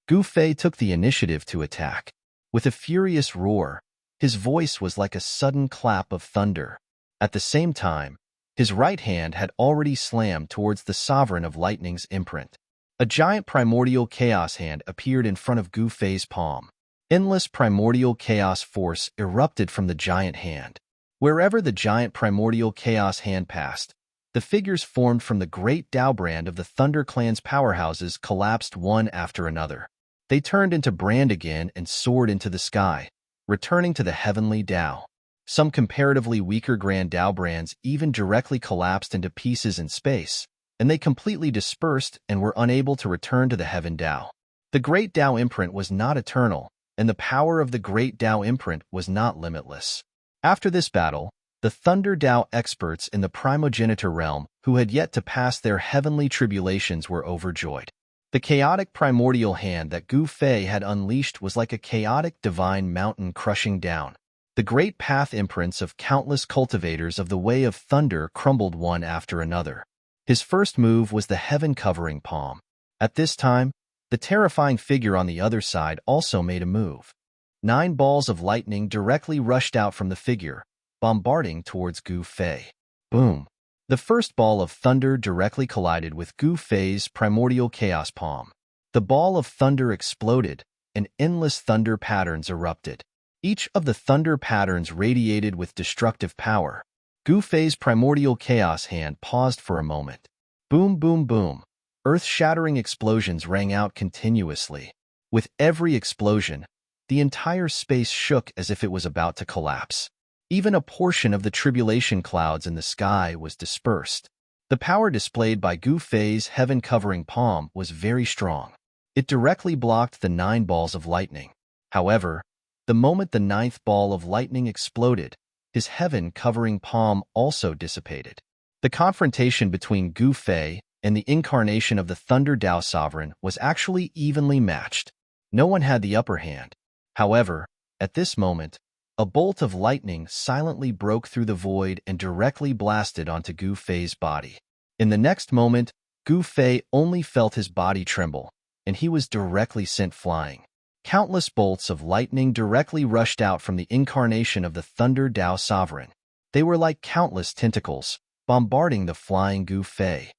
Gu Fei took the initiative to attack. With a furious roar, his voice was like a sudden clap of thunder. At the same time, his right hand had already slammed towards the sovereign of lightning's imprint. A giant primordial chaos hand appeared in front of Gu Fei's palm. Endless primordial chaos force erupted from the giant hand. Wherever the giant primordial chaos hand passed, the figures formed from the great Tao brand of the Thunder Clan's powerhouses collapsed one after another. They turned into brand again and soared into the sky, returning to the heavenly Tao. Some comparatively weaker Grand Tao brands even directly collapsed into pieces in space, and they completely dispersed and were unable to return to the heaven Tao. The great Tao imprint was not eternal, and the power of the great Tao imprint was not limitless. After this battle, the Thunder Tao experts in the primogeniture realm who had yet to pass their heavenly tribulations were overjoyed. The chaotic primordial hand that Gu Fei had unleashed was like a chaotic divine mountain crushing down. The great path imprints of countless cultivators of the way of thunder crumbled one after another. His first move was the heaven-covering palm. At this time, the terrifying figure on the other side also made a move. 9 balls of lightning directly rushed out from the figure, bombarding towards Gu Fei. Boom! The first ball of thunder directly collided with Gu Fei's primordial chaos palm. The ball of thunder exploded, and endless thunder patterns erupted. Each of the thunder patterns radiated with destructive power. Gu Fei's primordial chaos hand paused for a moment. Boom, boom, boom. Earth-shattering explosions rang out continuously. With every explosion, the entire space shook as if it was about to collapse. Even a portion of the tribulation clouds in the sky was dispersed. The power displayed by Gu Fei's heaven-covering palm was very strong. It directly blocked the 9 balls of lightning. However, the moment the 9th ball of lightning exploded, his heaven-covering palm also dissipated. The confrontation between Gu Fei and the incarnation of the Thunder Tao Sovereign was actually evenly matched. No one had the upper hand. However, at this moment, a bolt of lightning silently broke through the void and directly blasted onto Gu Fei's body. In the next moment, Gu Fei only felt his body tremble, and he was directly sent flying. Countless bolts of lightning directly rushed out from the incarnation of the Thunder Tao Sovereign. They were like countless tentacles, bombarding the flying Gu Fei.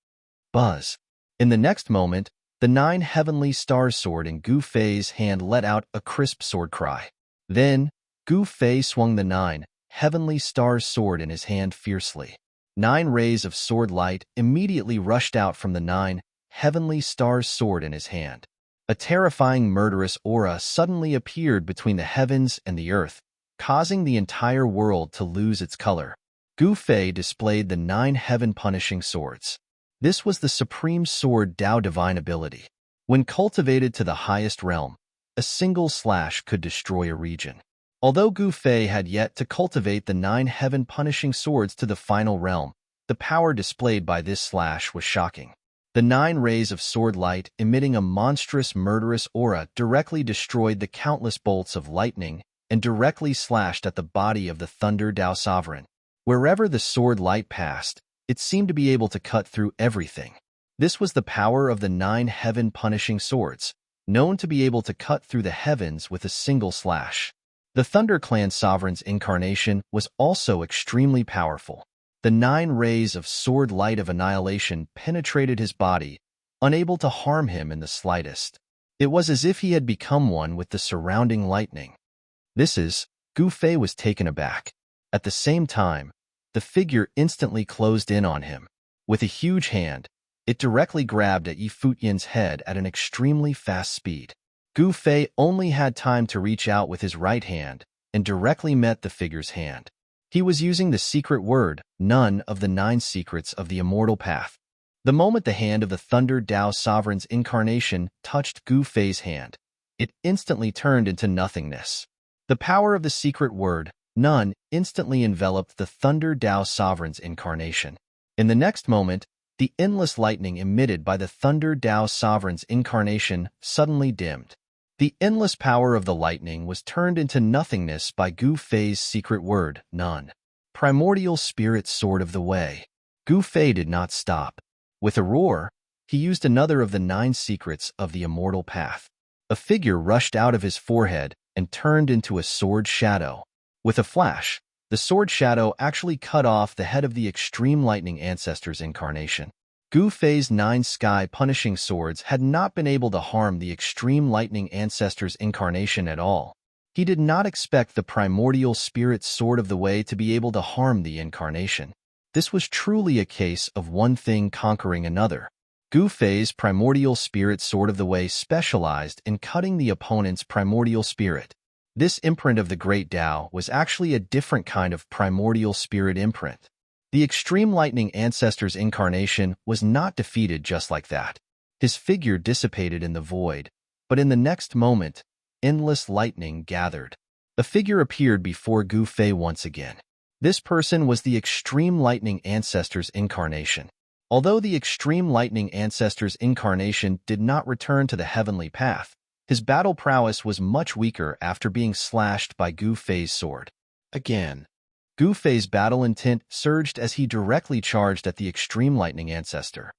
Buzz! In the next moment, the 9 heavenly stars sword in Gu Fei's hand let out a crisp sword cry. Then, Gu Fei swung the 9 heavenly stars sword in his hand fiercely. 9 rays of sword light immediately rushed out from the 9 heavenly stars sword in his hand. A terrifying murderous aura suddenly appeared between the heavens and the earth, causing the entire world to lose its color. Gu Fei displayed the 9 heaven-punishing swords. This was the supreme sword Tao divine ability. When cultivated to the highest realm, a single slash could destroy a region. Although Gu Fei had yet to cultivate the 9 heaven-punishing swords to the final realm, the power displayed by this slash was shocking. The 9 rays of sword light emitting a monstrous murderous aura directly destroyed the countless bolts of lightning and directly slashed at the body of the Thunder Tao Sovereign. Wherever the sword light passed, it seemed to be able to cut through everything. This was the power of the 9 heaven-punishing swords, known to be able to cut through the heavens with a single slash. The Thunder Clan Sovereign's incarnation was also extremely powerful. The 9 rays of sword light of annihilation penetrated his body, unable to harm him in the slightest. It was as if he had become one with the surrounding lightning. Gu Fei was taken aback. At the same time, the figure instantly closed in on him. With a huge hand, it directly grabbed at Yi Futyin's head at an extremely fast speed. Gu Fei only had time to reach out with his right hand and directly met the figure's hand. He was using the secret word, none of the 9 secrets of the immortal path. The moment the hand of the Thunder Tao Sovereign's incarnation touched Gu Fei's hand, it instantly turned into nothingness. The power of the secret word, none, instantly enveloped the Thunder Tao Sovereign's incarnation. In the next moment, the endless lightning emitted by the Thunder Tao Sovereign's incarnation suddenly dimmed. The endless power of the lightning was turned into nothingness by Gu Fei's secret word, none. Primordial Spirit Sword of the Way. Gu Fei did not stop. With a roar, he used another of the 9 secrets of the immortal path. A figure rushed out of his forehead and turned into a sword shadow. With a flash, the sword shadow actually cut off the head of the Extreme Lightning Ancestor's incarnation. Gu Fei's 9 sky-punishing swords had not been able to harm the Extreme Lightning Ancestor's incarnation at all. He did not expect the Primordial Spirit Sword of the Way to be able to harm the incarnation. This was truly a case of one thing conquering another. Gu Fei's Primordial Spirit Sword of the Way specialized in cutting the opponent's primordial spirit. This imprint of the Great Tao was actually a different kind of primordial spirit imprint. The Extreme Lightning Ancestor's incarnation was not defeated just like that. His figure dissipated in the void, but in the next moment, endless lightning gathered. A figure appeared before Gu Fei once again. This person was the Extreme Lightning Ancestor's incarnation. Although the Extreme Lightning Ancestor's incarnation did not return to the heavenly path, his battle prowess was much weaker after being slashed by Gu Fei's sword. Again, Gu Fei's battle intent surged as he directly charged at the Extreme Lightning Ancestor.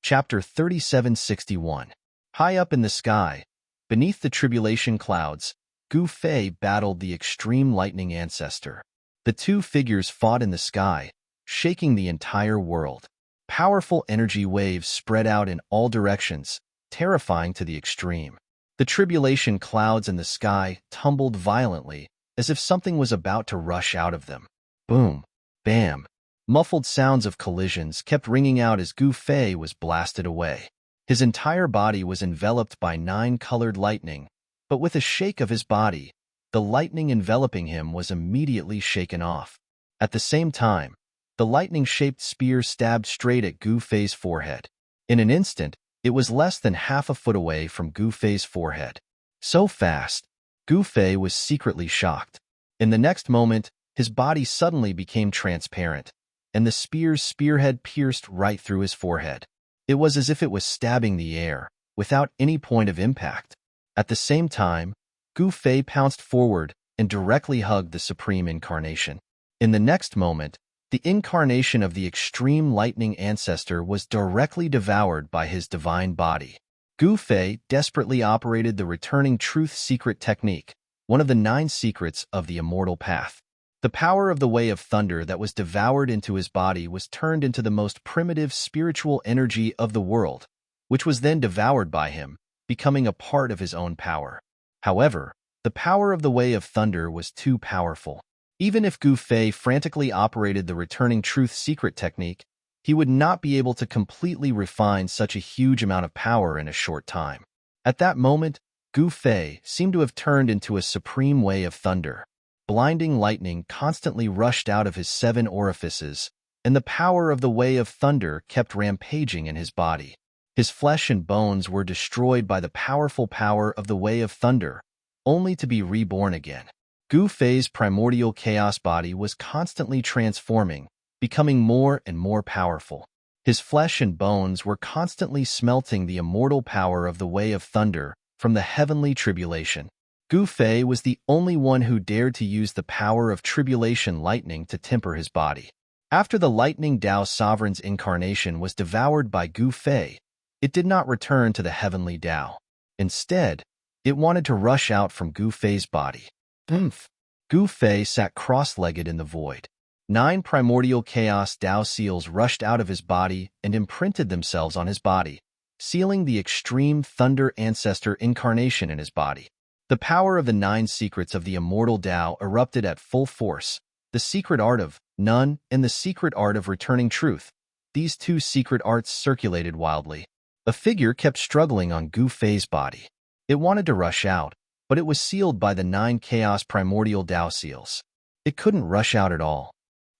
Chapter 3761. High up in the sky, beneath the tribulation clouds, Gu Fei battled the Extreme Lightning Ancestor. The two figures fought in the sky, shaking the entire world. Powerful energy waves spread out in all directions, terrifying to the extreme. The tribulation clouds in the sky tumbled violently, as if something was about to rush out of them. Boom! Bam! Muffled sounds of collisions kept ringing out as Gu Fei was blasted away. His entire body was enveloped by 9-colored lightning, but with a shake of his body, the lightning enveloping him was immediately shaken off. At the same time, the lightning-shaped spear stabbed straight at Gu Fei's forehead. In an instant, it was less than half a foot away from Gu Fei's forehead. So fast, Gu Fei was secretly shocked. In the next moment, his body suddenly became transparent, and the spear's spearhead pierced right through his forehead. It was as if it was stabbing the air, without any point of impact. At the same time, Gu Fei pounced forward and directly hugged the Supreme Incarnation. In the next moment, the incarnation of the Extreme Lightning Ancestor was directly devoured by his divine body. Gu Fei desperately operated the Returning Truth Secret technique, one of the 9 secrets of the Immortal Path. The power of the Way of Thunder that was devoured into his body was turned into the most primitive spiritual energy of the world, which was then devoured by him, becoming a part of his own power. However, the power of the Way of Thunder was too powerful. Even if Gu Fei frantically operated the Returning Truth Secret technique, he would not be able to completely refine such a huge amount of power in a short time. At that moment, Gu Fei seemed to have turned into a supreme Way of Thunder. Blinding lightning constantly rushed out of his 7 orifices, and the power of the Way of Thunder kept rampaging in his body. His flesh and bones were destroyed by the powerful power of the Way of Thunder, only to be reborn again. Gu Fei's primordial chaos body was constantly transforming, becoming more and more powerful. His flesh and bones were constantly smelting the immortal power of the Way of Thunder from the heavenly tribulation. Gu Fei was the only one who dared to use the power of tribulation lightning to temper his body. After the Lightning Tao Sovereign's incarnation was devoured by Gu Fei, it did not return to the heavenly Tao. Instead, it wanted to rush out from Gu Fei's body. Oomph! Gu Fei sat cross-legged in the void. 9 primordial chaos Tao seals rushed out of his body and imprinted themselves on his body, sealing the Extreme Thunder Ancestor incarnation in his body. The power of the 9 secrets of the immortal Tao erupted at full force. The secret art of none and the secret art of returning truth. These 2 secret arts circulated wildly. A figure kept struggling on Gu Fei's body. It wanted to rush out, but it was sealed by the 9 chaos primordial Tao seals. It couldn't rush out at all.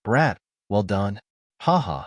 Brat, well done. Haha.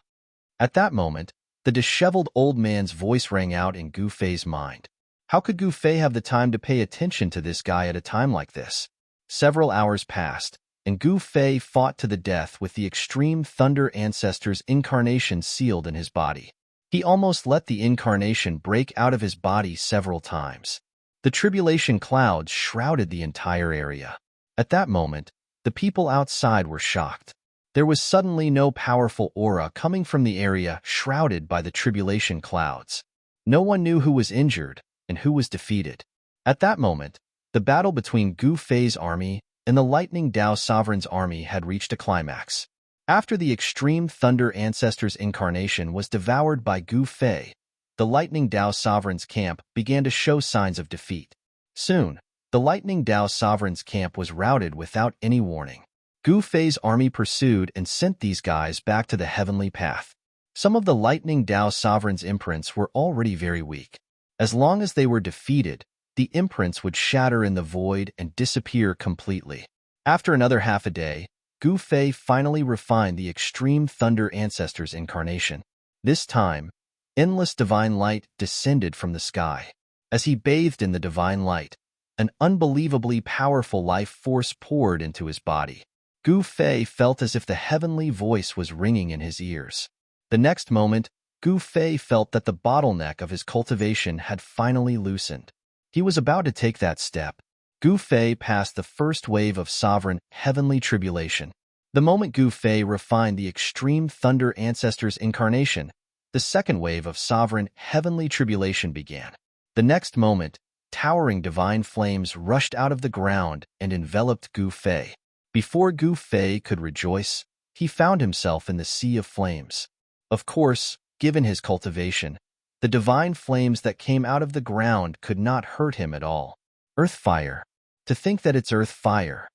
At that moment, The disheveled old man's voice rang out in Gu Fei's mind. How could Gu Fei have the time to pay attention to this guy at a time like this? Several hours passed, and Gu Fei fought to the death with the extreme thunder ancestor's incarnation sealed in his body. He almost let the incarnation break out of his body several times. The tribulation clouds shrouded the entire area. At that moment, the people outside were shocked. There was suddenly no powerful aura coming from the area shrouded by the tribulation clouds. No one knew who was injured and who was defeated. At that moment, the battle between Gu Fei's army and the Lightning Dao Sovereign's army had reached a climax. After the extreme thunder ancestor's incarnation was devoured by Gu Fei, the Lightning Dao Sovereign's camp began to show signs of defeat. Soon, the Lightning Dao Sovereign's camp was routed without any warning. Gu Fei's army pursued and sent these guys back to the heavenly path. Some of the Lightning Dao Sovereign's imprints were already very weak. As long as they were defeated, the imprints would shatter in the void and disappear completely. After another half a day, Gu Fei finally refined the extreme thunder ancestor's incarnation. This time, endless divine light descended from the sky. As he bathed in the divine light, an unbelievably powerful life force poured into his body. Gu Fei felt as if the heavenly voice was ringing in his ears. The next moment, Gu Fei felt that the bottleneck of his cultivation had finally loosened. He was about to take that step. Gu Fei passed the first wave of sovereign heavenly tribulation. The moment Gu Fei refined the extreme thunder ancestor's incarnation, the second wave of sovereign heavenly tribulation began. The next moment, towering divine flames rushed out of the ground and enveloped Gu Fei. Before Gu Fei could rejoice, he found himself in the sea of flames. Of course, given his cultivation, the divine flames that came out of the ground could not hurt him at all. Earth fire. To think that it's earth fire.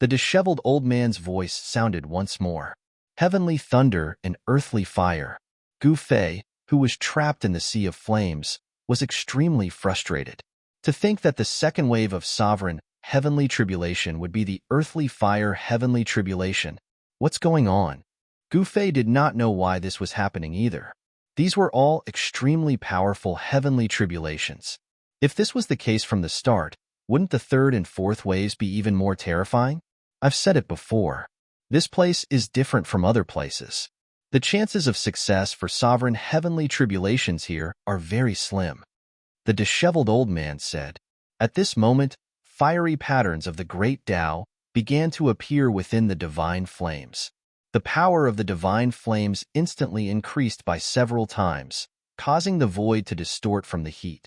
The disheveled old man's voice sounded once more. Heavenly thunder and earthly fire. Gu Fei, who was trapped in the sea of flames, was extremely frustrated. To think that the second wave of sovereign heavenly tribulation would be the earthly fire heavenly tribulation. What's going on? Gu Fei did not know why this was happening either. These were all extremely powerful heavenly tribulations. If this was the case from the start, wouldn't the third and fourth waves be even more terrifying? I've said it before. This place is different from other places. The chances of success for sovereign heavenly tribulations here are very slim. The disheveled old man said. At this moment, fiery patterns of the great Tao began to appear within the divine flames. The power of the divine flames instantly increased by several times, causing the void to distort from the heat.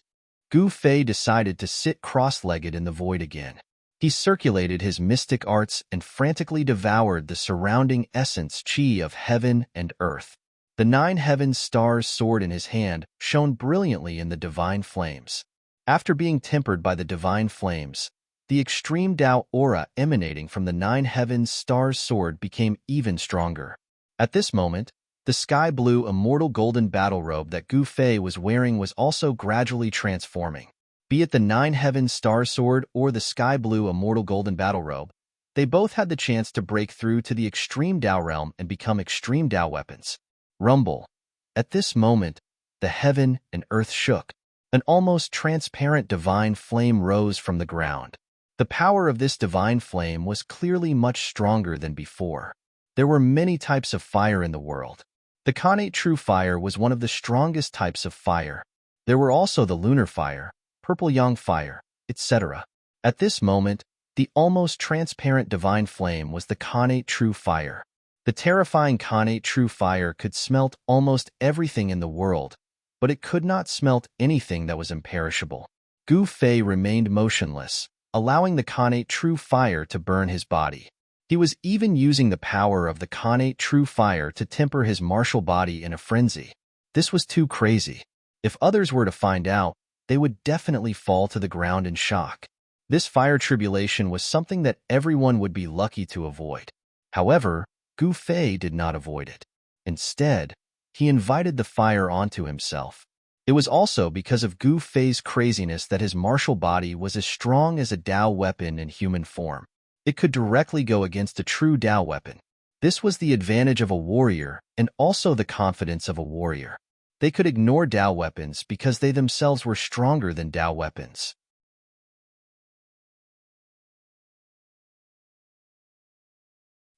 Gu Fei decided to sit cross-legged in the void again. He circulated his mystic arts and frantically devoured the surrounding essence chi of heaven and earth. The 9 heaven stars sword in his hand shone brilliantly in the divine flames. After being tempered by the divine flames, the extreme Tao aura emanating from the 9 heaven stars sword became even stronger. At this moment, the sky-blue immortal golden battle robe that Gu Fei was wearing was also gradually transforming. Be it the 9 heaven star sword or the sky-blue immortal golden battle robe, they both had the chance to break through to the extreme Tao realm and become extreme Tao weapons. Rumble. At this moment, the heaven and earth shook. An almost transparent divine flame rose from the ground. The power of this divine flame was clearly much stronger than before. There were many types of fire in the world. The connate true fire was one of the strongest types of fire. There were also the lunar fire, purple yang fire, etc. At this moment, the almost transparent divine flame was the connate true fire. The terrifying connate true fire could smelt almost everything in the world, but it could not smelt anything that was imperishable. Gu Fei remained motionless, allowing the connate true fire to burn his body. He was even using the power of the connate true fire to temper his martial body in a frenzy. This was too crazy. If others were to find out, they would definitely fall to the ground in shock. This fire tribulation was something that everyone would be lucky to avoid. However, Gu Fei did not avoid it. Instead, he invited the fire onto himself. It was also because of Gu Fei's craziness that his martial body was as strong as a Tao weapon in human form. It could directly go against a true Tao weapon. This was the advantage of a warrior and also the confidence of a warrior. They could ignore Tao weapons because they themselves were stronger than Tao weapons.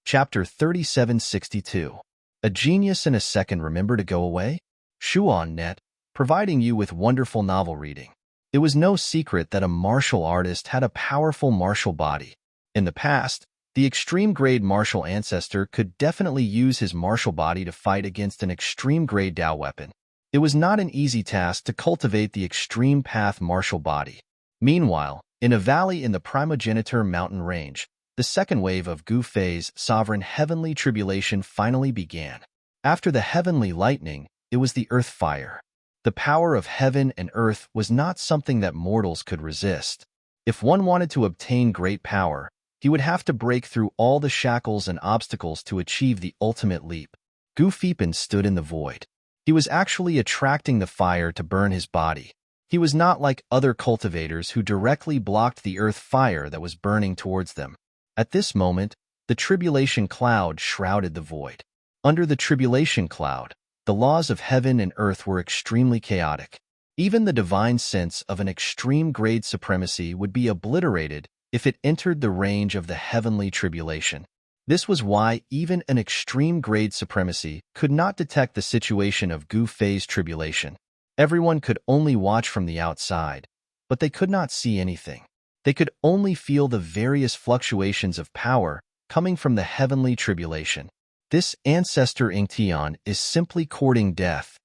Chapter 3762. A Genius in a Second Remember to Go Away? Shuon.net, providing you with wonderful novel reading. It was no secret that a martial artist had a powerful martial body. In the past, the extreme-grade martial ancestor could definitely use his martial body to fight against an extreme-grade Tao weapon. It was not an easy task to cultivate the extreme path martial body. Meanwhile, in a valley in the primogeniture mountain range, the second wave of Gu Fei's sovereign heavenly tribulation finally began. After the heavenly lightning, it was the earth fire. The power of heaven and earth was not something that mortals could resist. If one wanted to obtain great power, he would have to break through all the shackles and obstacles to achieve the ultimate leap. Gu Feipan stood in the void. He was actually attracting the fire to burn his body. He was not like other cultivators who directly blocked the earth fire that was burning towards them. At this moment, the tribulation cloud shrouded the void. Under the tribulation cloud, the laws of heaven and earth were extremely chaotic. Even the divine sense of an extreme-grade supremacy would be obliterated if it entered the range of the heavenly tribulation. This was why even an extreme-grade supremacy could not detect the situation of Gu Fei's tribulation. Everyone could only watch from the outside, but they could not see anything. They could only feel the various fluctuations of power coming from the heavenly tribulation. This ancestor Ingtian is simply courting death,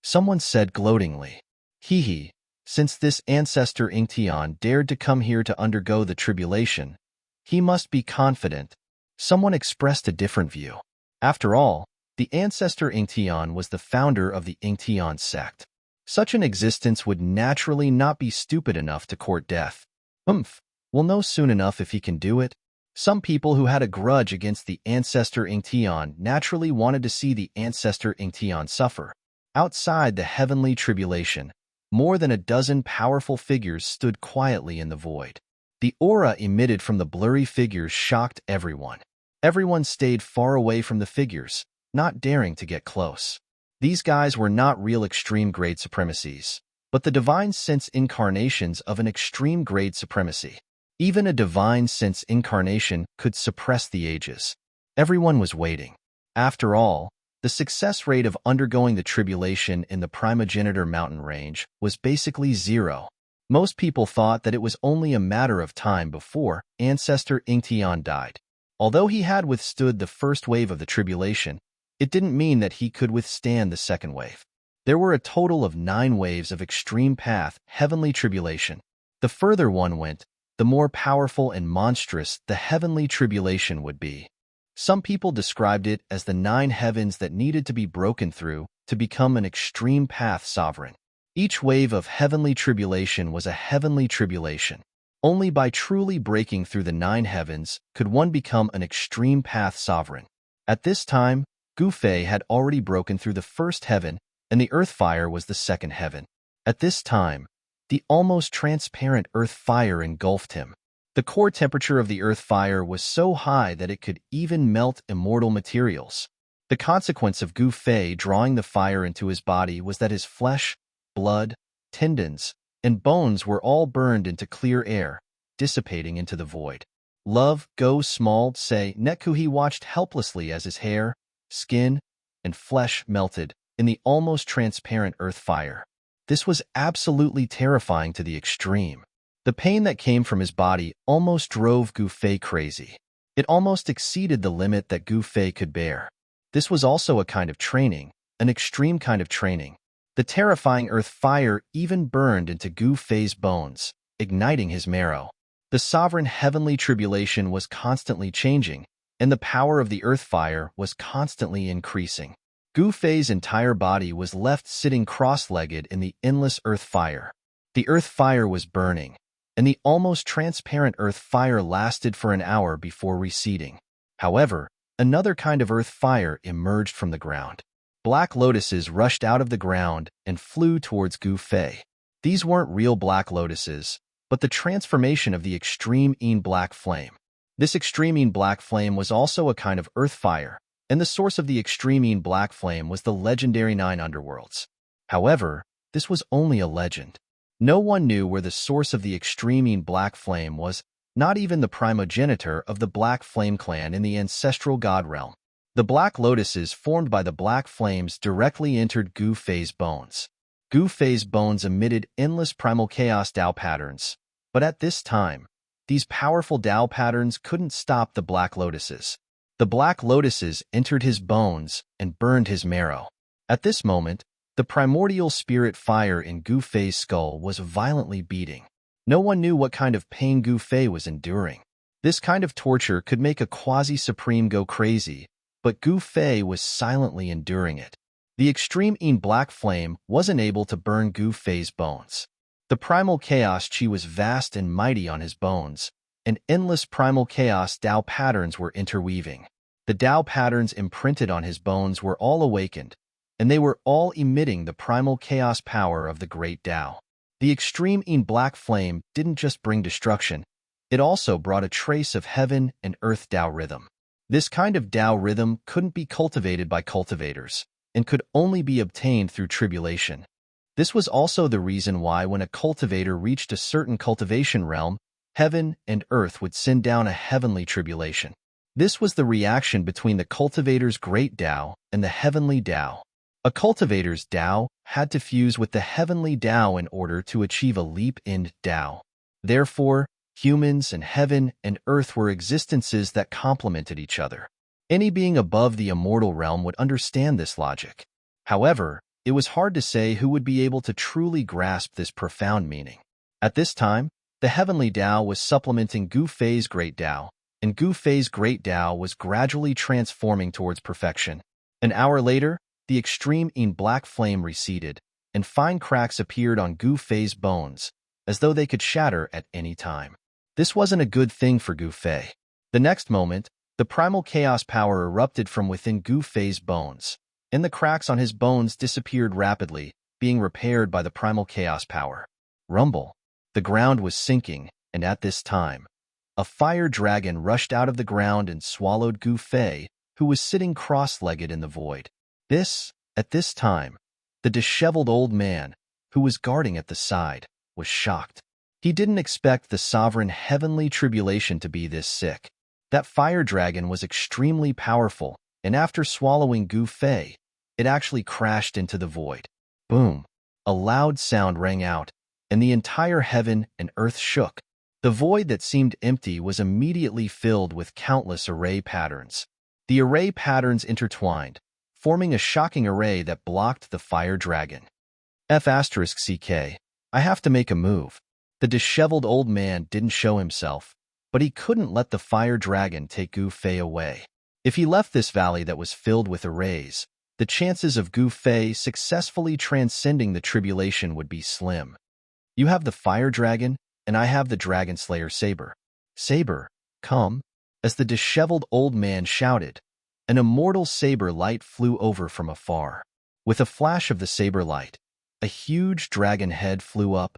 someone said gloatingly. Hee, since this ancestor Ingtian dared to come here to undergo the tribulation, he must be confident. Someone expressed a different view. After all, the ancestor Ingtian was the founder of the Ingtian sect. Such an existence would naturally not be stupid enough to court death. We'll know soon enough if he can do it. Some people who had a grudge against the ancestor Ingtian naturally wanted to see the ancestor Ingtian suffer. Outside the heavenly tribulation, more than a dozen powerful figures stood quietly in the void. The aura emitted from the blurry figures shocked everyone. Everyone stayed far away from the figures, not daring to get close. These guys were not real extreme-grade supremacies, but the divine sense incarnations of an extreme-grade supremacy. Even a divine sense incarnation could suppress the ages. Everyone was waiting. After all, the success rate of undergoing the tribulation in the primogeniture mountain range was basically zero. Most people thought that it was only a matter of time before ancestor Ingtian died. Although he had withstood the first wave of the tribulation, it didn't mean that he could withstand the second wave. There were a total of 9 waves of extreme path heavenly tribulation. The further one went, the more powerful and monstrous the heavenly tribulation would be. Some people described it as the 9 heavens that needed to be broken through to become an extreme path sovereign. Each wave of heavenly tribulation was a heavenly tribulation. Only by truly breaking through the 9 heavens could one become an extreme path sovereign. At this time, Gu Fei had already broken through the first heaven, and the earth fire was the second heaven. At this time, the almost transparent earth fire engulfed him. The core temperature of the earth fire was so high that it could even melt immortal materials. The consequence of Gu Fei drawing the fire into his body was that his flesh, blood, tendons, and bones were all burned into clear air, dissipating into the void. Love, Go Small, Say, Netkuhi watched helplessly as his hair, skin, and flesh melted in the almost transparent earth fire. This was absolutely terrifying to the extreme. The pain that came from his body almost drove Gu Fei crazy. It almost exceeded the limit that Gu Fei could bear. This was also a kind of training, an extreme kind of training. The terrifying earth fire even burned into Gu Fei's bones, igniting his marrow. The sovereign heavenly tribulation was constantly changing, and the power of the earth fire was constantly increasing. Gu Fei's entire body was left sitting cross-legged in the endless earth fire. The earth fire was burning, and the almost transparent earth fire lasted for an hour before receding. However, another kind of earth fire emerged from the ground. Black lotuses rushed out of the ground and flew towards Gu Fei. These weren't real black lotuses, but the transformation of the extreme black flame. This extreme black flame was also a kind of earth fire, and the source of the extreme black flame was the legendary 9 underworlds. However, this was only a legend. No one knew where the source of the extreme black flame was, not even the primogenitor of the Black Flame clan in the ancestral god realm. The black lotuses formed by the black flames directly entered Gu Fei's bones. Gu Fei's bones emitted endless primal chaos Tao patterns, but at this time, these powerful Tao patterns couldn't stop the black lotuses. The black lotuses entered his bones and burned his marrow. At this moment, the primordial spirit fire in Gu Fei's skull was violently beating. No one knew what kind of pain Gu Fei was enduring. This kind of torture could make a quasi-supreme go crazy, but Gu Fei was silently enduring it. The extreme black flame wasn't able to burn Gu Fei's bones. The primal chaos chi was vast and mighty on his bones, and endless primal chaos Tao patterns were interweaving. The Tao patterns imprinted on his bones were all awakened, and they were all emitting the primal chaos power of the great Tao. The extreme black flame didn't just bring destruction, it also brought a trace of heaven and earth Tao rhythm. This kind of Tao rhythm couldn't be cultivated by cultivators, and could only be obtained through tribulation. This was also the reason why when a cultivator reached a certain cultivation realm, heaven and earth would send down a heavenly tribulation. This was the reaction between the cultivator's great Tao and the heavenly Tao. A cultivator's Tao had to fuse with the heavenly Tao in order to achieve a leap in Tao. Therefore, humans and heaven and earth were existences that complemented each other. Any being above the immortal realm would understand this logic. However, it was hard to say who would be able to truly grasp this profound meaning. At this time, the heavenly Tao was supplementing Gu Fei's great Tao, and Gu Fei's great Tao was gradually transforming towards perfection. An hour later, the extreme black flame receded, and fine cracks appeared on Gu Fei's bones, as though they could shatter at any time. This wasn't a good thing for Gu Fei. The next moment, the primal chaos power erupted from within Gu Fei's bones, and the cracks on his bones disappeared rapidly, being repaired by the primal chaos power. Rumble. The ground was sinking, and at this time, a fire dragon rushed out of the ground and swallowed Gu Fei, who was sitting cross-legged in the void. At this time, the disheveled old man, who was guarding at the side, was shocked. He didn't expect the sovereign heavenly tribulation to be this sick. That fire dragon was extremely powerful, and after swallowing Gu Fei, it actually crashed into the void. Boom! A loud sound rang out, and the entire heaven and earth shook. The void that seemed empty was immediately filled with countless array patterns. The array patterns intertwined, forming a shocking array that blocked the fire dragon. *CK. I have to make a move. The disheveled old man didn't show himself, but he couldn't let the fire dragon take Gu Fei away. If he left this valley that was filled with arrays, the chances of Gu Fei successfully transcending the tribulation would be slim. You have the fire dragon, and I have the dragon slayer saber. Saber, come. As the disheveled old man shouted, an immortal saber light flew over from afar. With a flash of the saber light, a huge dragon head flew up.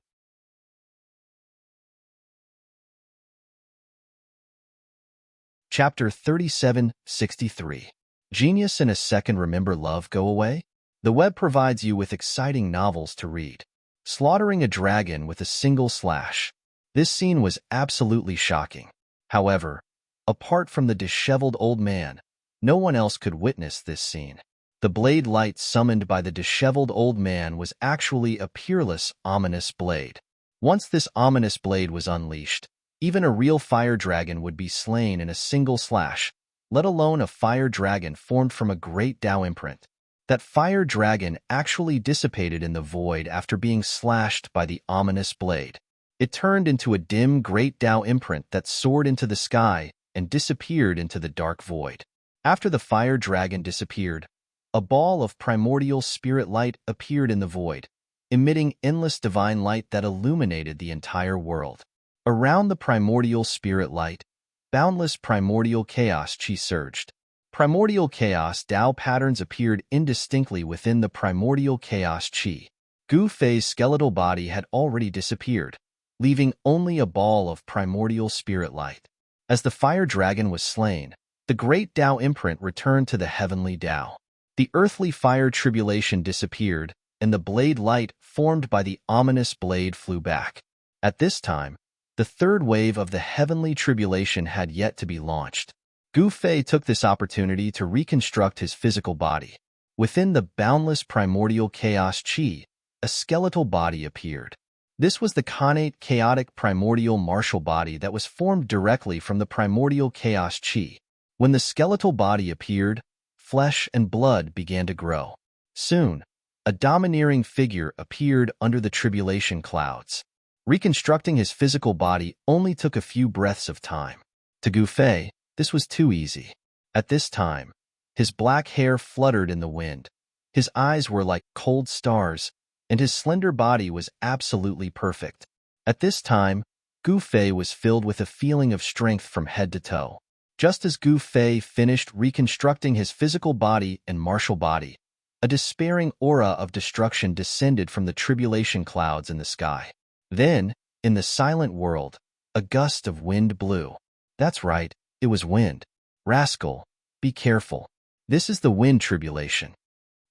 Chapter 3763. Genius in a Second. Remember Love Go Away? The web provides you with exciting novels to read. Slaughtering a dragon with a single slash. This scene was absolutely shocking. However, apart from the disheveled old man, no one else could witness this scene. The blade light summoned by the disheveled old man was actually a peerless, ominous blade. Once this ominous blade was unleashed, even a real fire dragon would be slain in a single slash, let alone a fire dragon formed from a great Tao imprint. That fire dragon actually dissipated in the void after being slashed by the ominous blade. It turned into a dim great Tao imprint that soared into the sky and disappeared into the dark void. After the fire dragon disappeared, a ball of primordial spirit light appeared in the void, emitting endless divine light that illuminated the entire world. Around the primordial spirit light, boundless primordial chaos chi surged. Primordial chaos Tao patterns appeared indistinctly within the primordial chaos chi. Gu Fei's skeletal body had already disappeared, leaving only a ball of primordial spirit light. As the fire dragon was slain, the great Tao imprint returned to the heavenly Tao. The earthly fire tribulation disappeared, and the blade light formed by the ominous blade flew back. At this time, the third wave of the heavenly tribulation had yet to be launched. Gu Fei took this opportunity to reconstruct his physical body. Within the boundless primordial chaos chi, a skeletal body appeared. This was the connate chaotic primordial martial body that was formed directly from the primordial chaos chi. When the skeletal body appeared, flesh and blood began to grow. Soon, a domineering figure appeared under the tribulation clouds. Reconstructing his physical body only took a few breaths of time. To Gu Fei, this was too easy. At this time, his black hair fluttered in the wind. His eyes were like cold stars, and his slender body was absolutely perfect. At this time, Gu Fei was filled with a feeling of strength from head to toe. Just as Gu Fei finished reconstructing his physical body and martial body, a despairing aura of destruction descended from the tribulation clouds in the sky. Then, in the silent world, a gust of wind blew. That's right, it was wind. Rascal, be careful. This is the wind tribulation.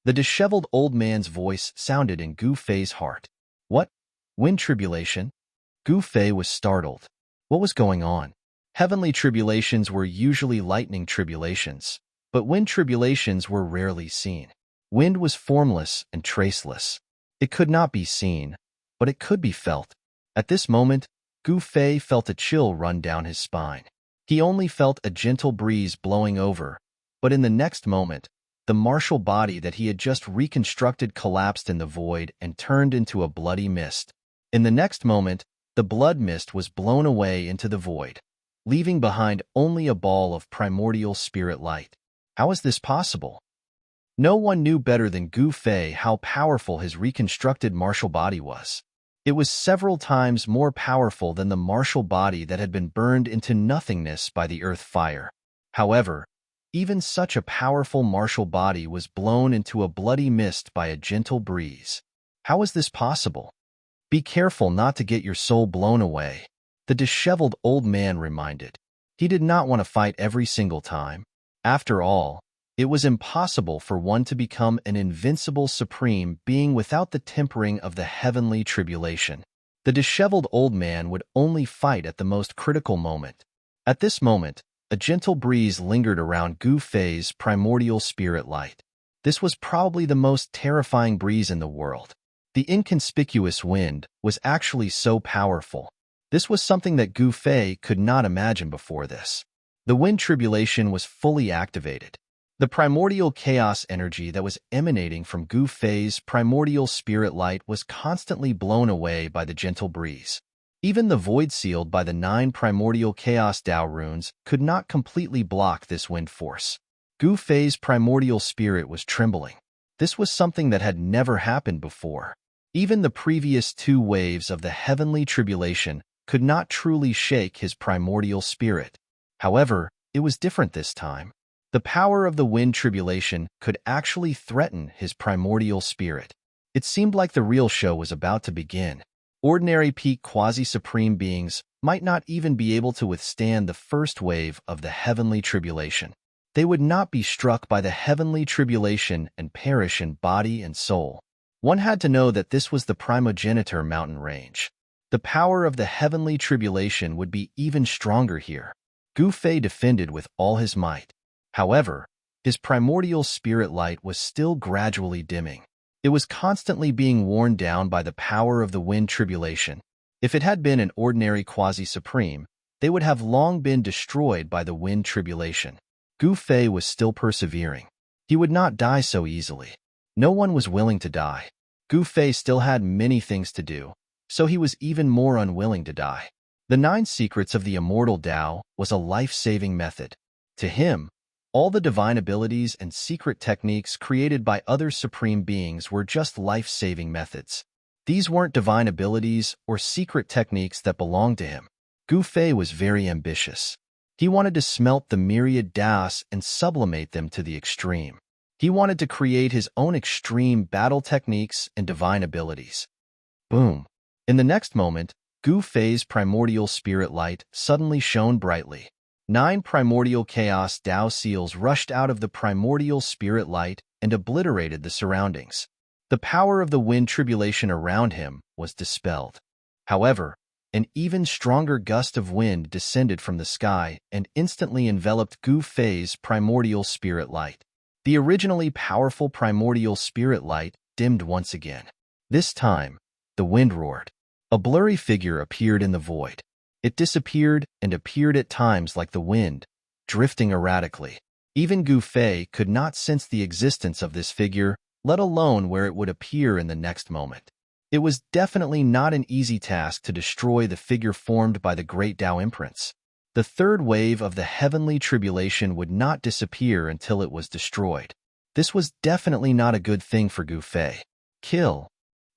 The disheveled old man's voice sounded in Gu Fei's heart. What? Wind tribulation? Gu Fei was startled. What was going on? Heavenly tribulations were usually lightning tribulations, but wind tribulations were rarely seen. Wind was formless and traceless. It could not be seen, but it could be felt. At this moment, Gu Fei felt a chill run down his spine. He only felt a gentle breeze blowing over, but in the next moment, the martial body that he had just reconstructed collapsed in the void and turned into a bloody mist. In the next moment, the blood mist was blown away into the void, leaving behind only a ball of primordial spirit light. How is this possible? No one knew better than Gu Fei how powerful his reconstructed martial body was. It was several times more powerful than the martial body that had been burned into nothingness by the earth fire. However, even such a powerful martial body was blown into a bloody mist by a gentle breeze. How is this possible? Be careful not to get your soul blown away, the disheveled old man reminded. He did not want to fight every single time. After all, it was impossible for one to become an invincible supreme being without the tempering of the heavenly tribulation. The disheveled old man would only fight at the most critical moment. At this moment, a gentle breeze lingered around Gu Fei's primordial spirit light. This was probably the most terrifying breeze in the world. The inconspicuous wind was actually so powerful. This was something that Gu Fei could not imagine before this. The wind tribulation was fully activated. The primordial chaos energy that was emanating from Gu Fei's primordial spirit light was constantly blown away by the gentle breeze. Even the void sealed by the 9 primordial chaos Dao runes could not completely block this wind force. Gu Fei's primordial spirit was trembling. This was something that had never happened before. Even the previous 2 waves of the heavenly tribulation could not truly shake his primordial spirit. However, it was different this time. The power of the wind tribulation could actually threaten his primordial spirit. It seemed like the real show was about to begin. Ordinary peak quasi-supreme beings might not even be able to withstand the first wave of the heavenly tribulation. They would not be struck by the heavenly tribulation and perish in body and soul. One had to know that this was the primogenitor mountain range. The power of the heavenly tribulation would be even stronger here. Gu Fei defended with all his might. However, his primordial spirit light was still gradually dimming. It was constantly being worn down by the power of the wind tribulation. If it had been an ordinary quasi-supreme, they would have long been destroyed by the wind tribulation. Gu Fei was still persevering. He would not die so easily. No one was willing to die. Gu Fei still had many things to do, so he was even more unwilling to die. The 9 secrets of the immortal Tao was a life-saving method. To him, all the divine abilities and secret techniques created by other supreme beings were just life-saving methods. These weren't divine abilities or secret techniques that belonged to him. Gu Fei was very ambitious. He wanted to smelt the myriad Taos and sublimate them to the extreme. He wanted to create his own extreme battle techniques and divine abilities. Boom! In the next moment, Gu Fei's primordial spirit light suddenly shone brightly. 9 primordial chaos Tao seals rushed out of the primordial spirit light and obliterated the surroundings. The power of the wind tribulation around him was dispelled. However, an even stronger gust of wind descended from the sky and instantly enveloped Gu Fei's primordial spirit light. The originally powerful primordial spirit light dimmed once again. This time, the wind roared. A blurry figure appeared in the void. It disappeared and appeared at times like the wind, drifting erratically. Even Gu Fei could not sense the existence of this figure, let alone where it would appear in the next moment. It was definitely not an easy task to destroy the figure formed by the great Tao imprints. The third wave of the heavenly tribulation would not disappear until it was destroyed. This was definitely not a good thing for Gu Fei. Kill.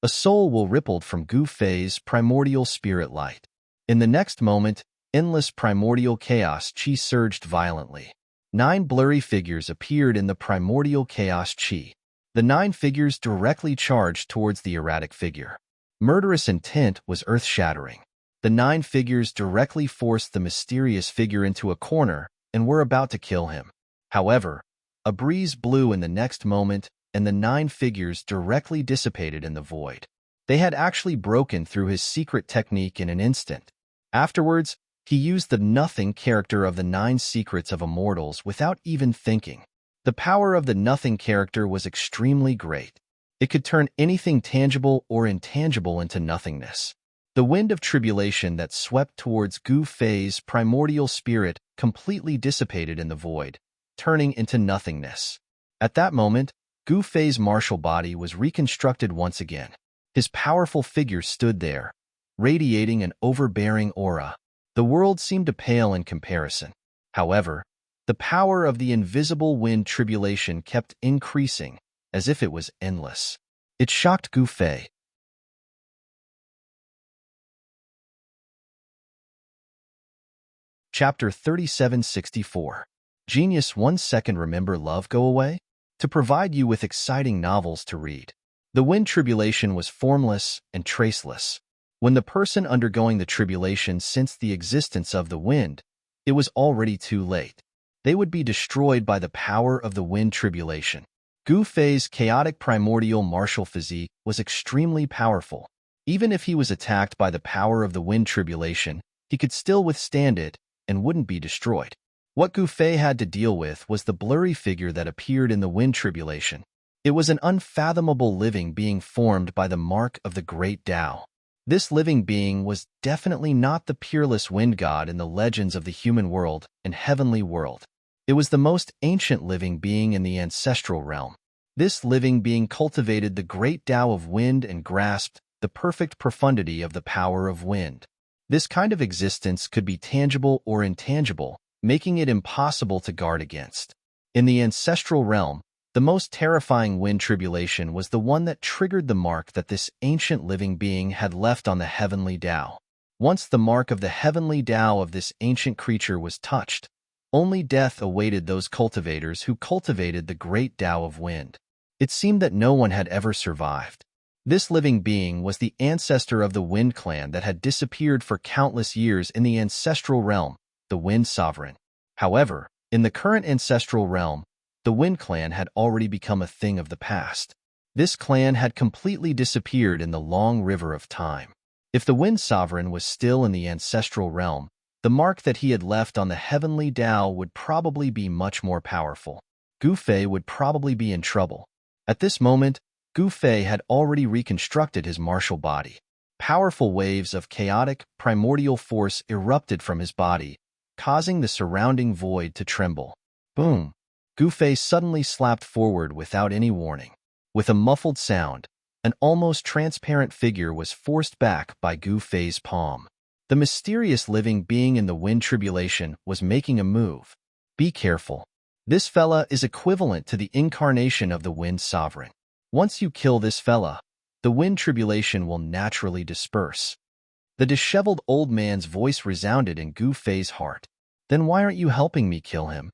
A soul will rippled from Gu Fei's primordial spirit light. In the next moment, endless primordial chaos chi surged violently. 9 blurry figures appeared in the primordial chaos chi. The 9 figures directly charged towards the erratic figure. Murderous intent was earth-shattering. The 9 figures directly forced the mysterious figure into a corner and were about to kill him. However, a breeze blew in the next moment, and the 9 figures directly dissipated in the void. They had actually broken through his secret technique in an instant. Afterwards, he used the nothing character of the 9 secrets of immortals without even thinking. The power of the nothing character was extremely great. It could turn anything tangible or intangible into nothingness. The wind of tribulation that swept towards Gu Fei's primordial spirit completely dissipated in the void, turning into nothingness. At that moment, Gu Fei's martial body was reconstructed once again. His powerful figure stood there, radiating an overbearing aura. The world seemed to pale in comparison. However, the power of the invisible wind tribulation kept increasing, as if it was endless. It shocked Gu Fei. Chapter 3764. Genius 1 second. Remember love go away? To provide you with exciting novels to read. The wind tribulation was formless and traceless. When the person undergoing the tribulation sensed the existence of the wind, it was already too late. They would be destroyed by the power of the wind tribulation. Gu Fei's chaotic primordial martial physique was extremely powerful. Even if he was attacked by the power of the wind tribulation, he could still withstand it and wouldn't be destroyed. What Gu Fei had to deal with was the blurry figure that appeared in the wind tribulation. It was an unfathomable living being formed by the mark of the great Tao. This living being was definitely not the peerless wind god in the legends of the human world and heavenly world. It was the most ancient living being in the ancestral realm. This living being cultivated the great Tao of wind and grasped the perfect profundity of the power of wind. This kind of existence could be tangible or intangible, making it impossible to guard against. In the ancestral realm, the most terrifying wind tribulation was the one that triggered the mark that this ancient living being had left on the heavenly Tao. Once the mark of the heavenly Tao of this ancient creature was touched, only death awaited those cultivators who cultivated the great Tao of wind. It seemed that no one had ever survived. This living being was the ancestor of the Wind Clan that had disappeared for countless years in the ancestral realm, the Wind Sovereign. However, in the current ancestral realm, the Wind Clan had already become a thing of the past. This clan had completely disappeared in the long river of time. If the Wind Sovereign was still in the ancestral realm, the mark that he had left on the heavenly Tao would probably be much more powerful. Gu Fei would probably be in trouble. At this moment, Gu Fei had already reconstructed his martial body. Powerful waves of chaotic, primordial force erupted from his body, causing the surrounding void to tremble. Boom! Gu Fei suddenly slapped forward without any warning. With a muffled sound, an almost transparent figure was forced back by Gu Fei's palm. The mysterious living being in the wind tribulation was making a move. Be careful. This fella is equivalent to the incarnation of the Wind Sovereign. Once you kill this fella, the wind tribulation will naturally disperse. The disheveled old man's voice resounded in Gu Fei's heart. Then why aren't you helping me kill him?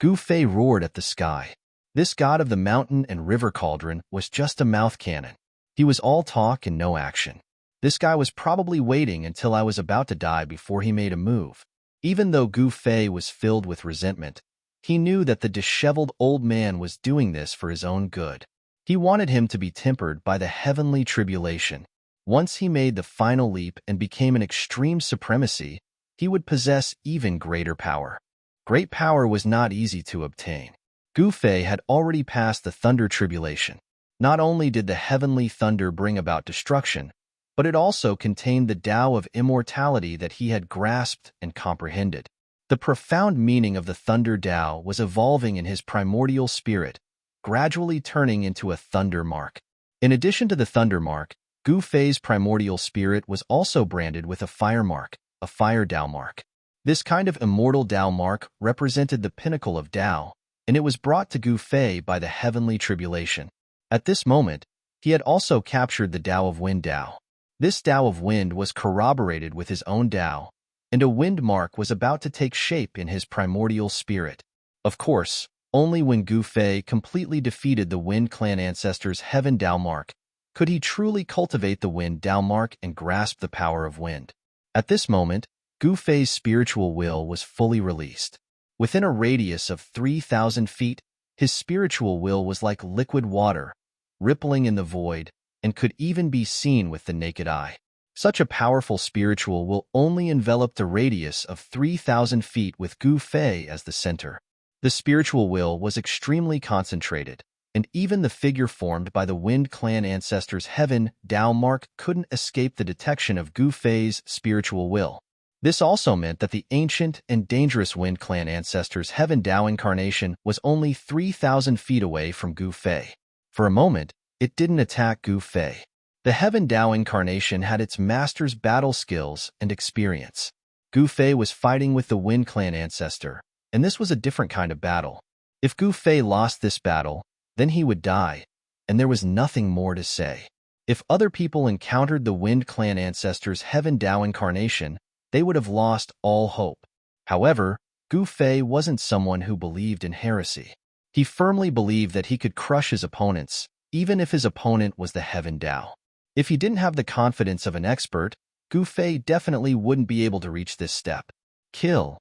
Gu Fei roared at the sky. This god of the mountain and river cauldron was just a mouth cannon. He was all talk and no action. This guy was probably waiting until I was about to die before he made a move. Even though Gu Fei was filled with resentment, he knew that the disheveled old man was doing this for his own good. He wanted him to be tempered by the heavenly tribulation. Once he made the final leap and became an extreme supremacy, he would possess even greater power. Great power was not easy to obtain. Gu Fei had already passed the thunder tribulation. Not only did the heavenly thunder bring about destruction, but it also contained the Tao of immortality that he had grasped and comprehended. The profound meaning of the thunder Tao was evolving in his primordial spirit, gradually turning into a thunder mark. In addition to the thunder mark, Gu Fei's primordial spirit was also branded with a fire mark, a fire Tao mark. This kind of immortal Tao mark represented the pinnacle of Tao, and it was brought to Gu Fei by the heavenly tribulation. At this moment, he had also captured the Tao of Wind Tao. This Tao of Wind was corroborated with his own Tao, and a wind mark was about to take shape in his primordial spirit. Of course, only when Gu Fei completely defeated the Wind Clan ancestors' Heaven Tao mark could he truly cultivate the Wind Tao mark and grasp the power of wind. At this moment, Gu Fei's spiritual will was fully released. Within a radius of 3,000 feet, his spiritual will was like liquid water, rippling in the void, and could even be seen with the naked eye. Such a powerful spiritual will only enveloped a radius of 3,000 feet with Gu Fei as the center. The spiritual will was extremely concentrated, and even the figure formed by the Wind Clan ancestors' Heaven Tao mark couldn't escape the detection of Gu Fei's spiritual will. This also meant that the ancient and dangerous Wind Clan ancestors' Heaven Tao incarnation was only 3,000 feet away from Gu Fei. For a moment, it didn't attack Gu Fei. The Heaven Tao incarnation had its master's battle skills and experience. Gu Fei was fighting with the Wind Clan ancestor, and this was a different kind of battle. If Gu Fei lost this battle, then he would die, and there was nothing more to say. If other people encountered the Wind Clan ancestors' Heaven Tao incarnation, they would have lost all hope. However, Gu Fei wasn't someone who believed in heresy. He firmly believed that he could crush his opponents, even if his opponent was the Heaven Tao. If he didn't have the confidence of an expert, Gu Fei definitely wouldn't be able to reach this step. Kill.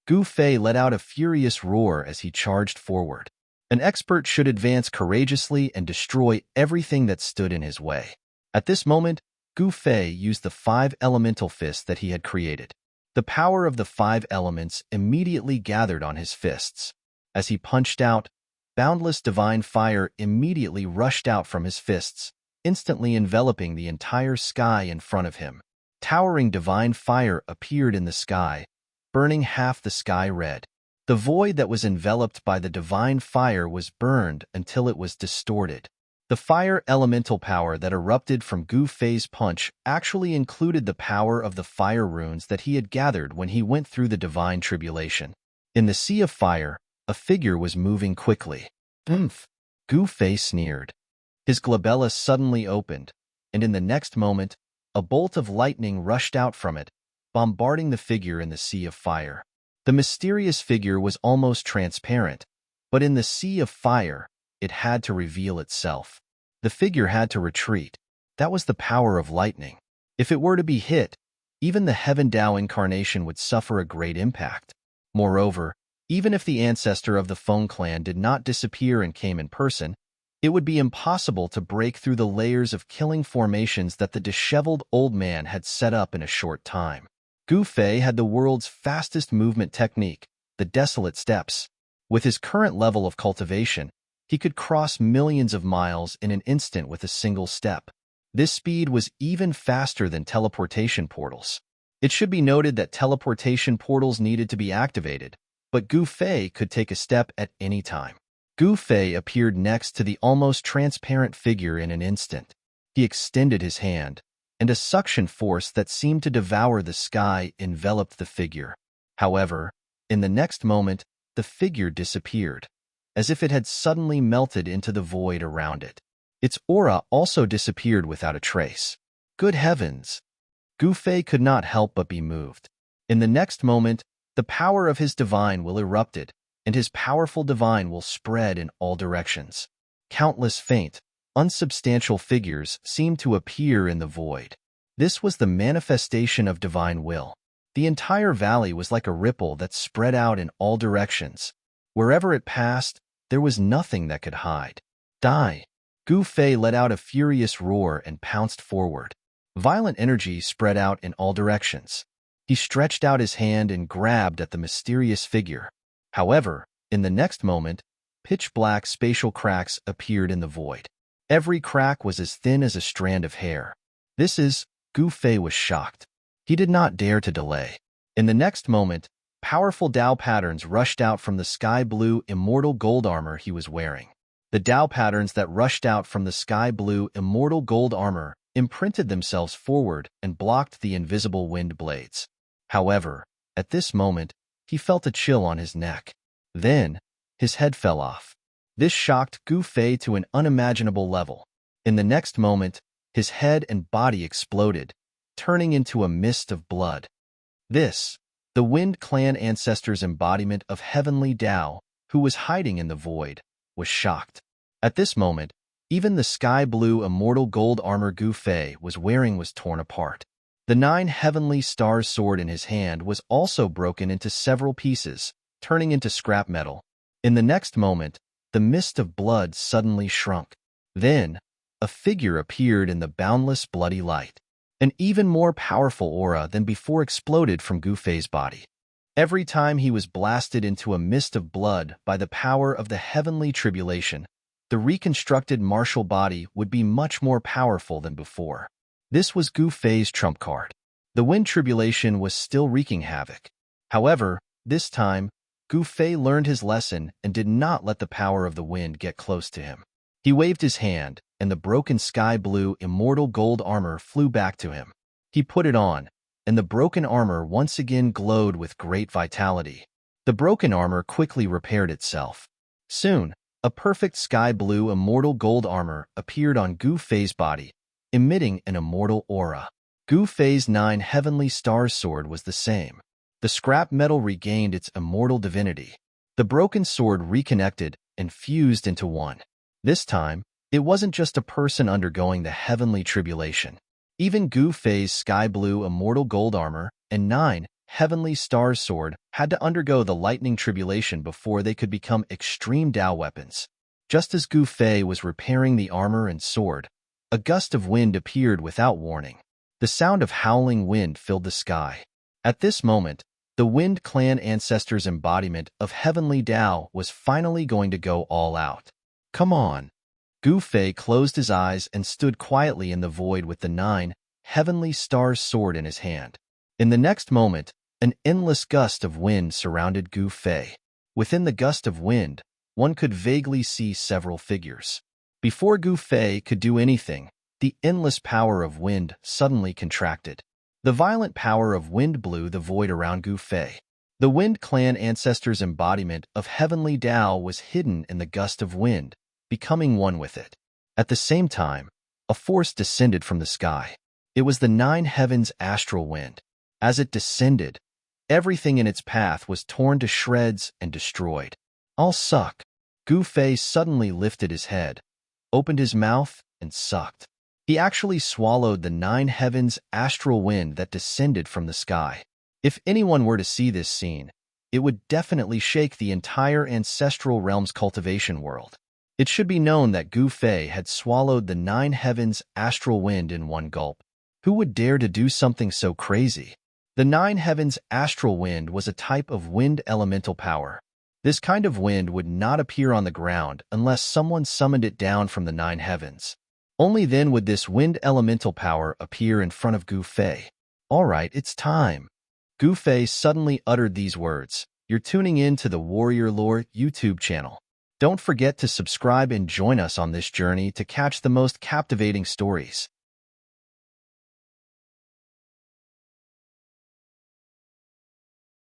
Gu Fei let out a furious roar as he charged forward. An expert should advance courageously and destroy everything that stood in his way. At this moment, Gu Fei used the 5 elemental fists that he had created. The power of the 5 elements immediately gathered on his fists. As he punched out, boundless divine fire immediately rushed out from his fists, instantly enveloping the entire sky in front of him. Towering divine fire appeared in the sky, burning half the sky red. The void that was enveloped by the divine fire was burned until it was distorted. The fire elemental power that erupted from Gu Fei's punch actually included the power of the fire runes that he had gathered when he went through the divine tribulation. In the sea of fire, a figure was moving quickly. "Oomph!" Gu Fei sneered. His glabella suddenly opened, and in the next moment, a bolt of lightning rushed out from it, bombarding the figure in the sea of fire. The mysterious figure was almost transparent, but in the sea of fire, it had to reveal itself. The figure had to retreat. That was the power of lightning. If it were to be hit, even the Heaven Tao incarnation would suffer a great impact. Moreover, even if the ancestor of the Feng clan did not disappear and came in person, it would be impossible to break through the layers of killing formations that the disheveled old man had set up in a short time. Gu Fei had the world's fastest movement technique, the desolate steps. With his current level of cultivation, he could cross millions of miles in an instant with a single step. This speed was even faster than teleportation portals. It should be noted that teleportation portals needed to be activated, but Gu Fei could take a step at any time. Gu Fei appeared next to the almost transparent figure in an instant. He extended his hand, and a suction force that seemed to devour the sky enveloped the figure. However, in the next moment, the figure disappeared, as if it had suddenly melted into the void around it. Its aura also disappeared without a trace. Good heavens! Gu Fei could not help but be moved. In the next moment, the power of his divine will erupted, and his powerful divine will spread in all directions. Countless faint, unsubstantial figures seemed to appear in the void. This was the manifestation of divine will. The entire valley was like a ripple that spread out in all directions. Wherever it passed, there was nothing that could hide. Die! Gu Fei let out a furious roar and pounced forward. Violent energy spread out in all directions. He stretched out his hand and grabbed at the mysterious figure. However, in the next moment, pitch-black spatial cracks appeared in the void. Every crack was as thin as a strand of hair. Gu Fei was shocked. He did not dare to delay. In the next moment, powerful Dao patterns rushed out from the sky-blue immortal gold armor he was wearing. The Dao patterns that rushed out from the sky-blue immortal gold armor imprinted themselves forward and blocked the invisible wind blades. However, at this moment, he felt a chill on his neck. Then, his head fell off. This shocked Gu Fei to an unimaginable level. In the next moment, his head and body exploded, turning into a mist of blood. The Wind Clan ancestor's embodiment of heavenly Tao, who was hiding in the void, was shocked. At this moment, even the sky-blue immortal gold armor Gu Fei was wearing was torn apart. The 9 heavenly stars sword in his hand was also broken into several pieces, turning into scrap metal. In the next moment, the mist of blood suddenly shrunk. Then, a figure appeared in the boundless bloody light. An even more powerful aura than before exploded from Gu Fei's body. Every time he was blasted into a mist of blood by the power of the heavenly tribulation, the reconstructed martial body would be much more powerful than before. This was Gu Fei's trump card. The wind tribulation was still wreaking havoc. However, this time, Gu Fei learned his lesson and did not let the power of the wind get close to him. He waved his hand, and the broken sky-blue immortal gold armor flew back to him. He put it on, and the broken armor once again glowed with great vitality. The broken armor quickly repaired itself. Soon, a perfect sky-blue immortal gold armor appeared on Gu Fei's body, emitting an immortal aura. Gu Fei's 9 heavenly stars sword was the same. The scrap metal regained its immortal divinity. The broken sword reconnected and fused into one. This time, it wasn't just a person undergoing the heavenly tribulation. Even Gu Fei's sky-blue immortal gold armor and 9 heavenly stars sword had to undergo the lightning tribulation before they could become extreme Tao weapons. Just as Gu Fei was repairing the armor and sword, a gust of wind appeared without warning. The sound of howling wind filled the sky. At this moment, the Wind Clan ancestor's embodiment of heavenly Tao was finally going to go all out. Come on. Gu Fei closed his eyes and stood quietly in the void with the 9 heavenly stars sword in his hand. In the next moment, an endless gust of wind surrounded Gu Fei. Within the gust of wind, one could vaguely see several figures. Before Gu Fei could do anything, the endless power of wind suddenly contracted. The violent power of wind blew the void around Gu Fei. The Wind Clan ancestor's embodiment of heavenly Tao was hidden in the gust of wind, becoming one with it. At the same time, a force descended from the sky. It was the 9 heavens astral wind. As it descended, everything in its path was torn to shreds and destroyed. I'll suck. Gu Fei suddenly lifted his head, opened his mouth, and sucked. He actually swallowed the 9 heavens astral wind that descended from the sky. If anyone were to see this scene, it would definitely shake the entire ancestral realm's cultivation world. It should be known that Gu Fei had swallowed the 9 heavens astral wind in one gulp. Who would dare to do something so crazy? The 9 heavens astral wind was a type of wind elemental power. This kind of wind would not appear on the ground unless someone summoned it down from the 9 heavens. Only then would this wind elemental power appear in front of Gu Fei. All right, it's time. Gu Fei suddenly uttered these words. You're tuning in to the Warrior Lore YouTube channel. Don't forget to subscribe and join us on this journey to catch the most captivating stories.